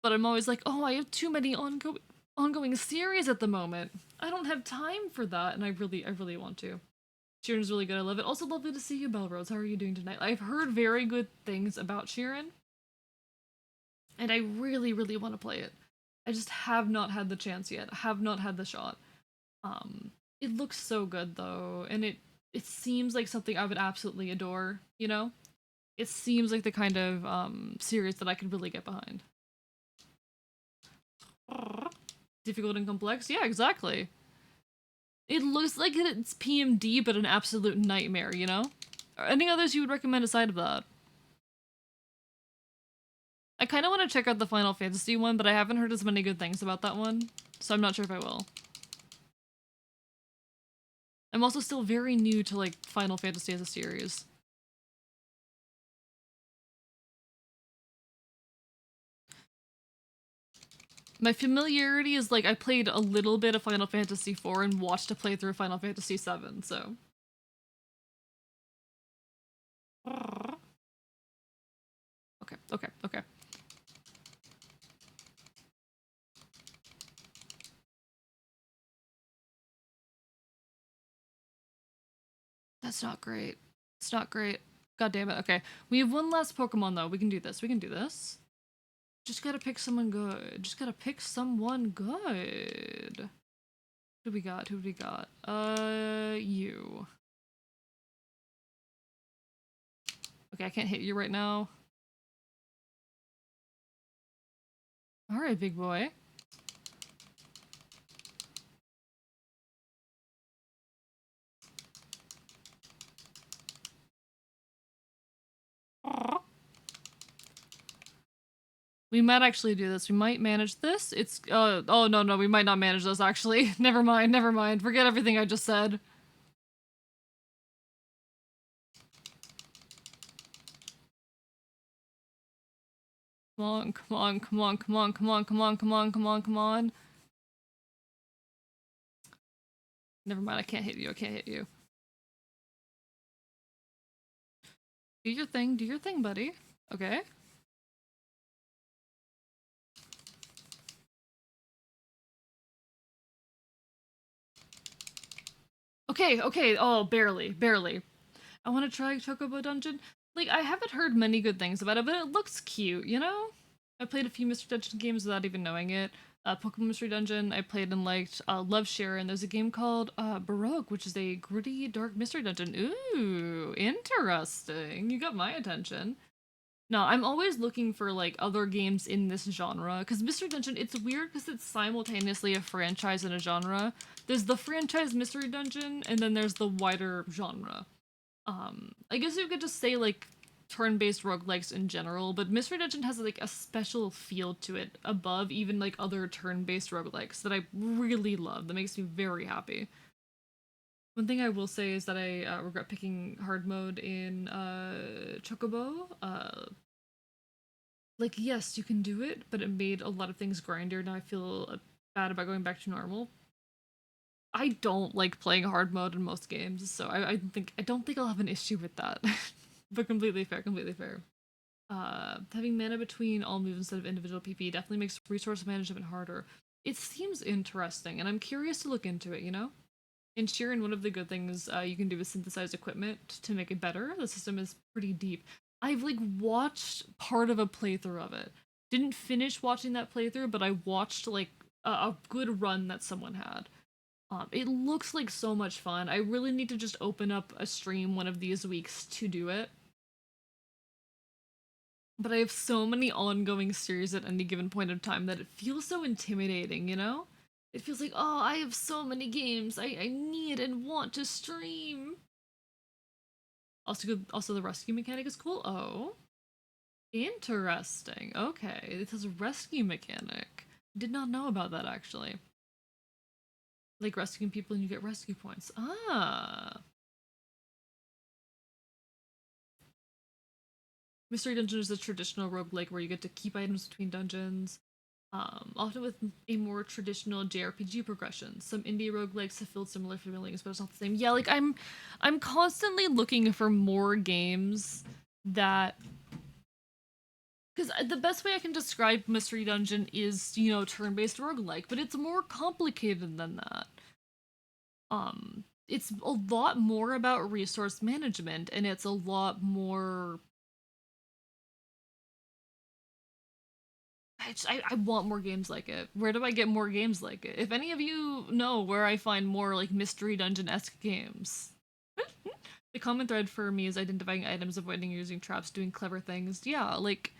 But I'm always like, oh, I have too many ongoing series at the moment. I don't have time for that, and I really want to. Sheeran's really good. I love it. Also, lovely to see you, Belrose. How are you doing tonight? I've heard very good things about Sheeran, and I really want to play it. I just have not had the chance yet. Have not had the shot. It looks so good though, and it seems like something I would absolutely adore. You know, it seems like the kind of series that I could really get behind. Difficult and complex? Yeah, exactly. It looks like it's PMD, but an absolute nightmare, you know? Any others you would recommend aside of that? I kind of want to check out the Final Fantasy one, but I haven't heard as many good things about that one, so I'm not sure if I will. I'm also still very new to, like, Final Fantasy as a series. My familiarity is, like, I played a little bit of Final Fantasy IV and watched a playthrough of Final Fantasy VII, so... Okay. That's not great. It's not great. God damn it. Okay. We have one last Pokemon, though. We can do this. We can do this. Just gotta pick someone good. Just gotta pick someone good. Who do we got? Who do we got? You. Okay, I can't hit you right now. Alright, big boy. We might actually do this. We might manage this. It's, oh no, we might not manage this actually. Never mind. Forget everything I just said. Come on. Never mind, I can't hit you. Do your thing, buddy. Okay. Okay, oh, barely. I want to try Chocobo Dungeon. Like, I haven't heard many good things about it, but it looks cute, you know? I played a few Mystery Dungeon games without even knowing it. Pokemon Mystery Dungeon, I played and liked. Love Sharon. There's a game called Baroque, which is a gritty, dark mystery dungeon. Ooh, interesting. You got my attention. No, I'm always looking for, like, other games in this genre, because Mystery Dungeon, it's weird because it's simultaneously a franchise and a genre. There's the franchise Mystery Dungeon, and then there's the wider genre. I guess you could just say, like, turn-based roguelikes in general, but Mystery Dungeon has, like, a special feel to it above even, like, other turn-based roguelikes that I really love. That makes me very happy. One thing I will say is that I regret picking hard mode in Chocobo. Like, yes, you can do it, but it made a lot of things grindier. Now I feel bad about going back to normal. I don't like playing hard mode in most games, so I don't think I'll have an issue with that. But completely fair, completely fair. Having mana between all moves instead of individual PP definitely makes resource management harder. It seems interesting, and I'm curious to look into it, you know? In Sheeran, one of the good things you can do is synthesize equipment to make it better. The system is pretty deep. I've like watched part of a playthrough of it. Didn't finish watching that playthrough, but I watched like a good run that someone had. It looks like so much fun. I really need to just open up a stream one of these weeks to do it. But I have so many ongoing series at any given point of time that it feels so intimidating, you know? It feels like, oh, I have so many games I need and want to stream. Also, the rescue mechanic is cool. Oh, interesting. Okay, it has a rescue mechanic. Did not know about that actually. Like rescuing people and you get rescue points. Ah. Mystery Dungeon is a traditional roguelike where you get to keep items between dungeons, often with a more traditional JRPG progression. Some indie roguelikes have filled similar feelings, but it's not the same. Yeah, like I'm constantly looking for more games that because the best way I can describe Mystery Dungeon is, you know, turn-based roguelike, but it's more complicated than that. It's a lot more about resource management, and it's a lot more. I want more games like it. Where do I get more games like it? If any of you know where I find more like Mystery Dungeon esque games, the common thread for me is identifying items, avoiding using traps, doing clever things. Yeah, like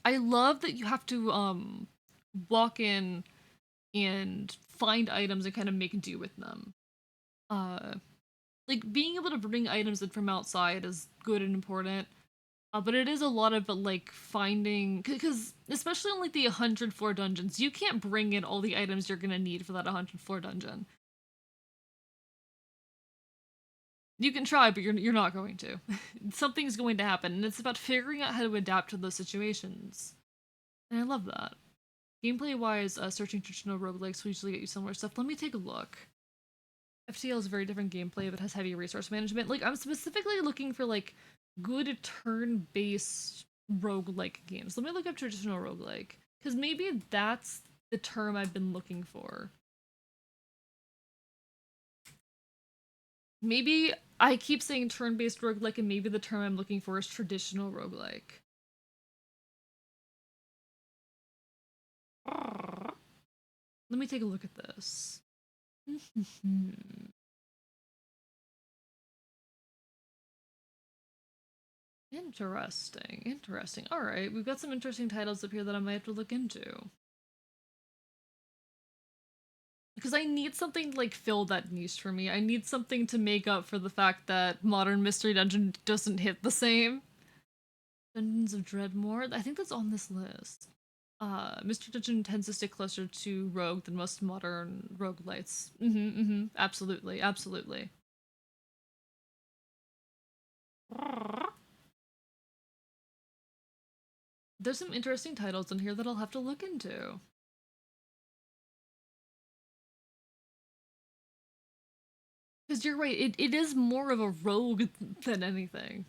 I love that you have to walk in and find items and kind of make do with them. Uh, like being able to bring items in from outside is good and important. But it is a lot of like finding because especially on like the 100 floor dungeons, you can't bring in all the items you're gonna need for that 100 floor dungeon. You can try, but you're not going to. Something's going to happen, and it's about figuring out how to adapt to those situations. And I love that. Gameplay wise, searching traditional roguelikes will usually get you similar stuff. Let me take a look. FTL is very different gameplay, but has heavy resource management. Like I'm specifically looking for like good turn-based roguelike games. Let me look up traditional roguelike because maybe that's the term I've been looking for. Maybe I keep saying turn-based roguelike, and maybe the term I'm looking for is traditional roguelike. Let me take a look at this. Interesting, interesting. All right, we've got some interesting titles up here that I might have to look into. Because I need something to like fill that niche for me. I need something to make up for the fact that modern Mystery Dungeon doesn't hit the same. Dungeons of Dreadmore, I think that's on this list. Mystery Dungeon tends to stick closer to Rogue than most modern roguelites. Absolutely, absolutely. There's some interesting titles in here that I'll have to look into. Because you're right, it is more of a rogue than anything.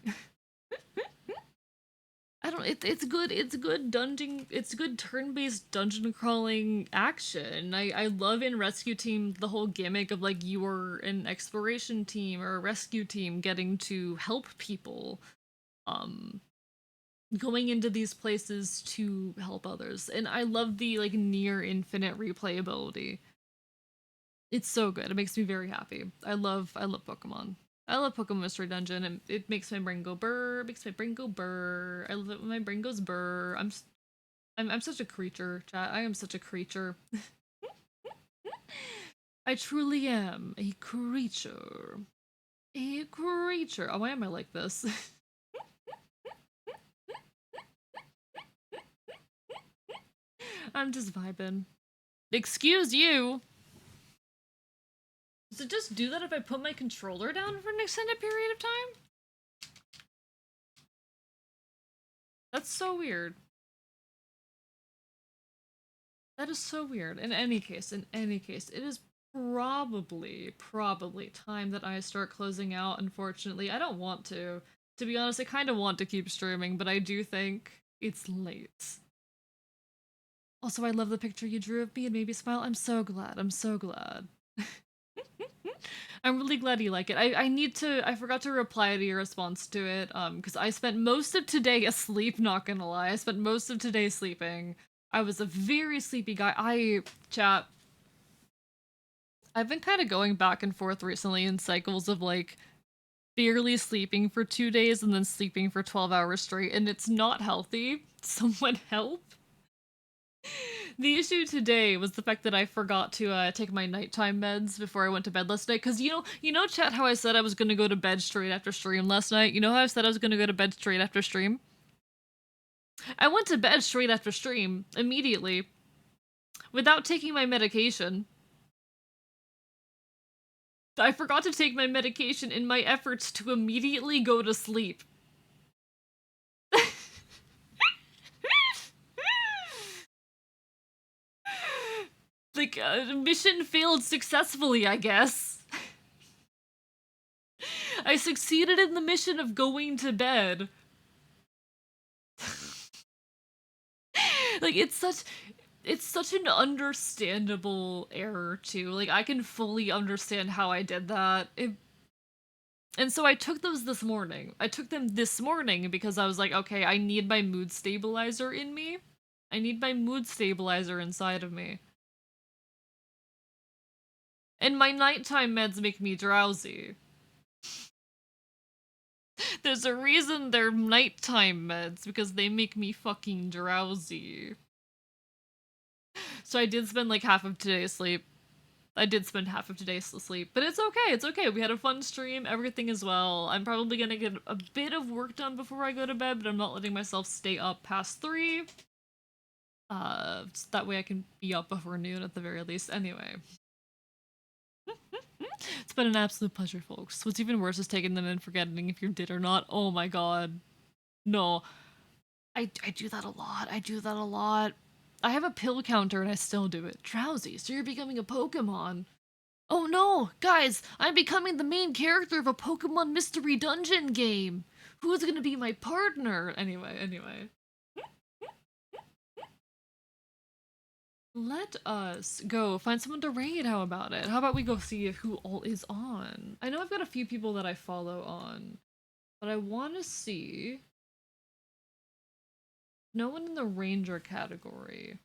I don't. It's good. It's good dungeon. It's good turn-based dungeon crawling action. I love in Rescue Team the whole gimmick of like you were an exploration team or a rescue team getting to help people, um, going into these places to help others. And I love the like near infinite replayability. It's so good. It makes me very happy. I love Pokemon. I love Pokemon Mystery Dungeon, and it makes my brain go burr. It makes my brain go burr. I love it when my brain goes burr. I'm such a creature, chat. I am such a creature. I truly am a creature. A creature. Oh, why am I like this? I'm just vibing. Excuse you. Does it just do that if I put my controller down for an extended period of time? That's so weird. That is so weird. In any case, it is probably time that I start closing out, unfortunately. I don't want to. To be honest, I kind of want to keep streaming, but I do think it's late. Also, I love the picture you drew of me and made me smile. I'm so glad. I'm so glad. I'm really glad you like it. I forgot to reply to your response to it, because I spent most of today asleep, not gonna lie. I spent most of today sleeping. I was a very sleepy guy. I've been kind of going back and forth recently in cycles of like barely sleeping for 2 days and then sleeping for 12 hours straight, and it's not healthy. Someone help. The issue today was the fact that I forgot to take my nighttime meds before I went to bed last night. Cause chat, how I said I was gonna go to bed straight after stream last night. You know how I said I was gonna go to bed straight after stream? I went to bed straight after stream immediately without taking my medication. I forgot to take my medication in my efforts to immediately go to sleep. Like, mission failed successfully, I guess. I succeeded in the mission of going to bed. Like, it's such an understandable error, too. Like, I can fully understand how I did that. And so I took those this morning. I took them this morning because I was like, okay, I need my mood stabilizer in me. I need my mood stabilizer inside of me. And my nighttime meds make me drowsy. There's a reason they're nighttime meds, because they make me fucking drowsy. So I did spend like half of today asleep. I did spend half of today asleep, but it's okay. It's okay. We had a fun stream. Everything is well. I'm probably gonna get a bit of work done before I go to bed, but I'm not letting myself stay up past 3. So that way I can be up before noon at the very least. Anyway. It's been an absolute pleasure, folks. What's even worse is taking them and forgetting if you did or not. Oh my god. No. I do that a lot. I do that a lot. I have a pill counter and I still do it. Drowsy, so you're becoming a Pokemon. Oh no, guys, I'm becoming the main character of a Pokemon Mystery Dungeon game. Who's gonna be my partner? Anyway. Let us go find someone to raid. How about it? How about we go see who all is on? I know I've got a few people that I follow on, but I want to see. No one in the ranger category.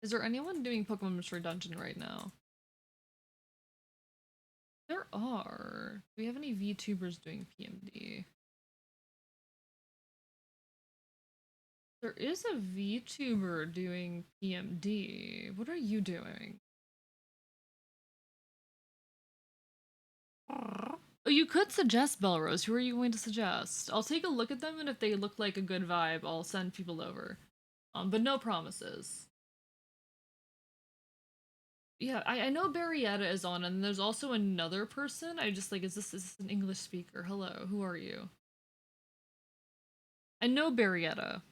Is there anyone doing Pokemon Mystery Dungeon right now? There are. Do we have any VTubers doing PMD? There is a VTuber doing PMD. What are you doing? Oh, you could suggest Belrose. Who are you going to suggest? I'll take a look at them, and if they look like a good vibe, I'll send people over. But no promises. Yeah, I know Barrietta is on, and there's also another person. I just like, is this an English speaker? Hello, who are you? I know Barrietta.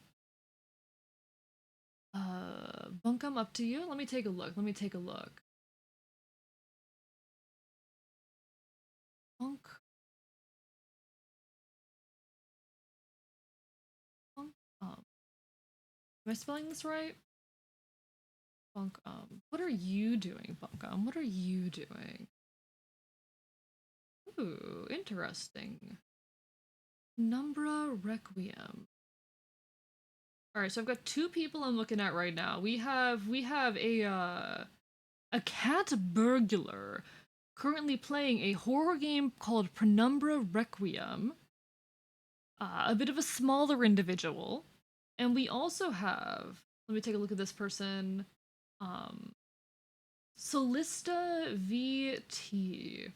Bunkum, up to you. Let me take a look. Bunk. Bunk. Am I spelling this right? Bunk. What are you doing, Bunkum? What are you doing? Ooh, interesting. Numbra Requiem. Alright, so I've got 2 people I'm looking at right now. We have a cat burglar currently playing a horror game called Penumbra Requiem. A bit of a smaller individual. And we also have, let me take a look at this person. Solista VT,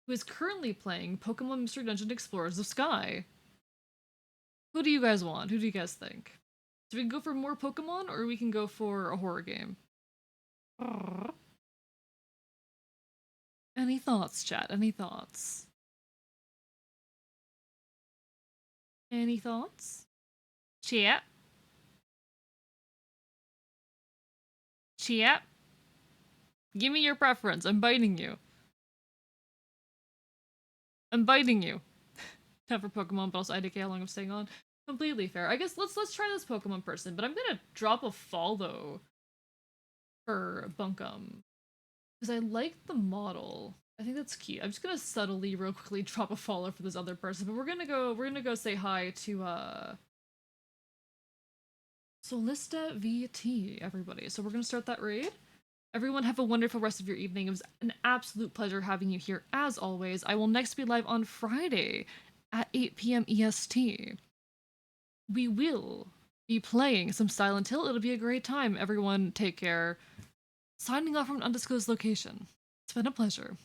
who is currently playing Pokemon Mystery Dungeon Explorers of Sky. Who do you guys want? Who do you guys think? So we can go for more Pokemon, or we can go for a horror game. Any thoughts, chat? Any thoughts? Any thoughts? Chat? Chat? Give me your preference. I'm biting you. I'm biting you. Time for Pokemon, but also IDK how long I'm staying on. Completely fair. I guess let's try this Pokemon person, but I'm gonna drop a follow for Bunkum. Because I like the model. I think that's key. I'm just gonna subtly, real quickly drop a follow for this other person, but we're gonna go say hi to Solista VT, everybody. So we're gonna start that raid. Everyone have a wonderful rest of your evening. It was an absolute pleasure having you here as always. I will next be live on Friday at 8 p.m. EST. We will be playing some Silent Hill. It'll be a great time. Everyone take care. Signing off from an undisclosed location. It's been a pleasure.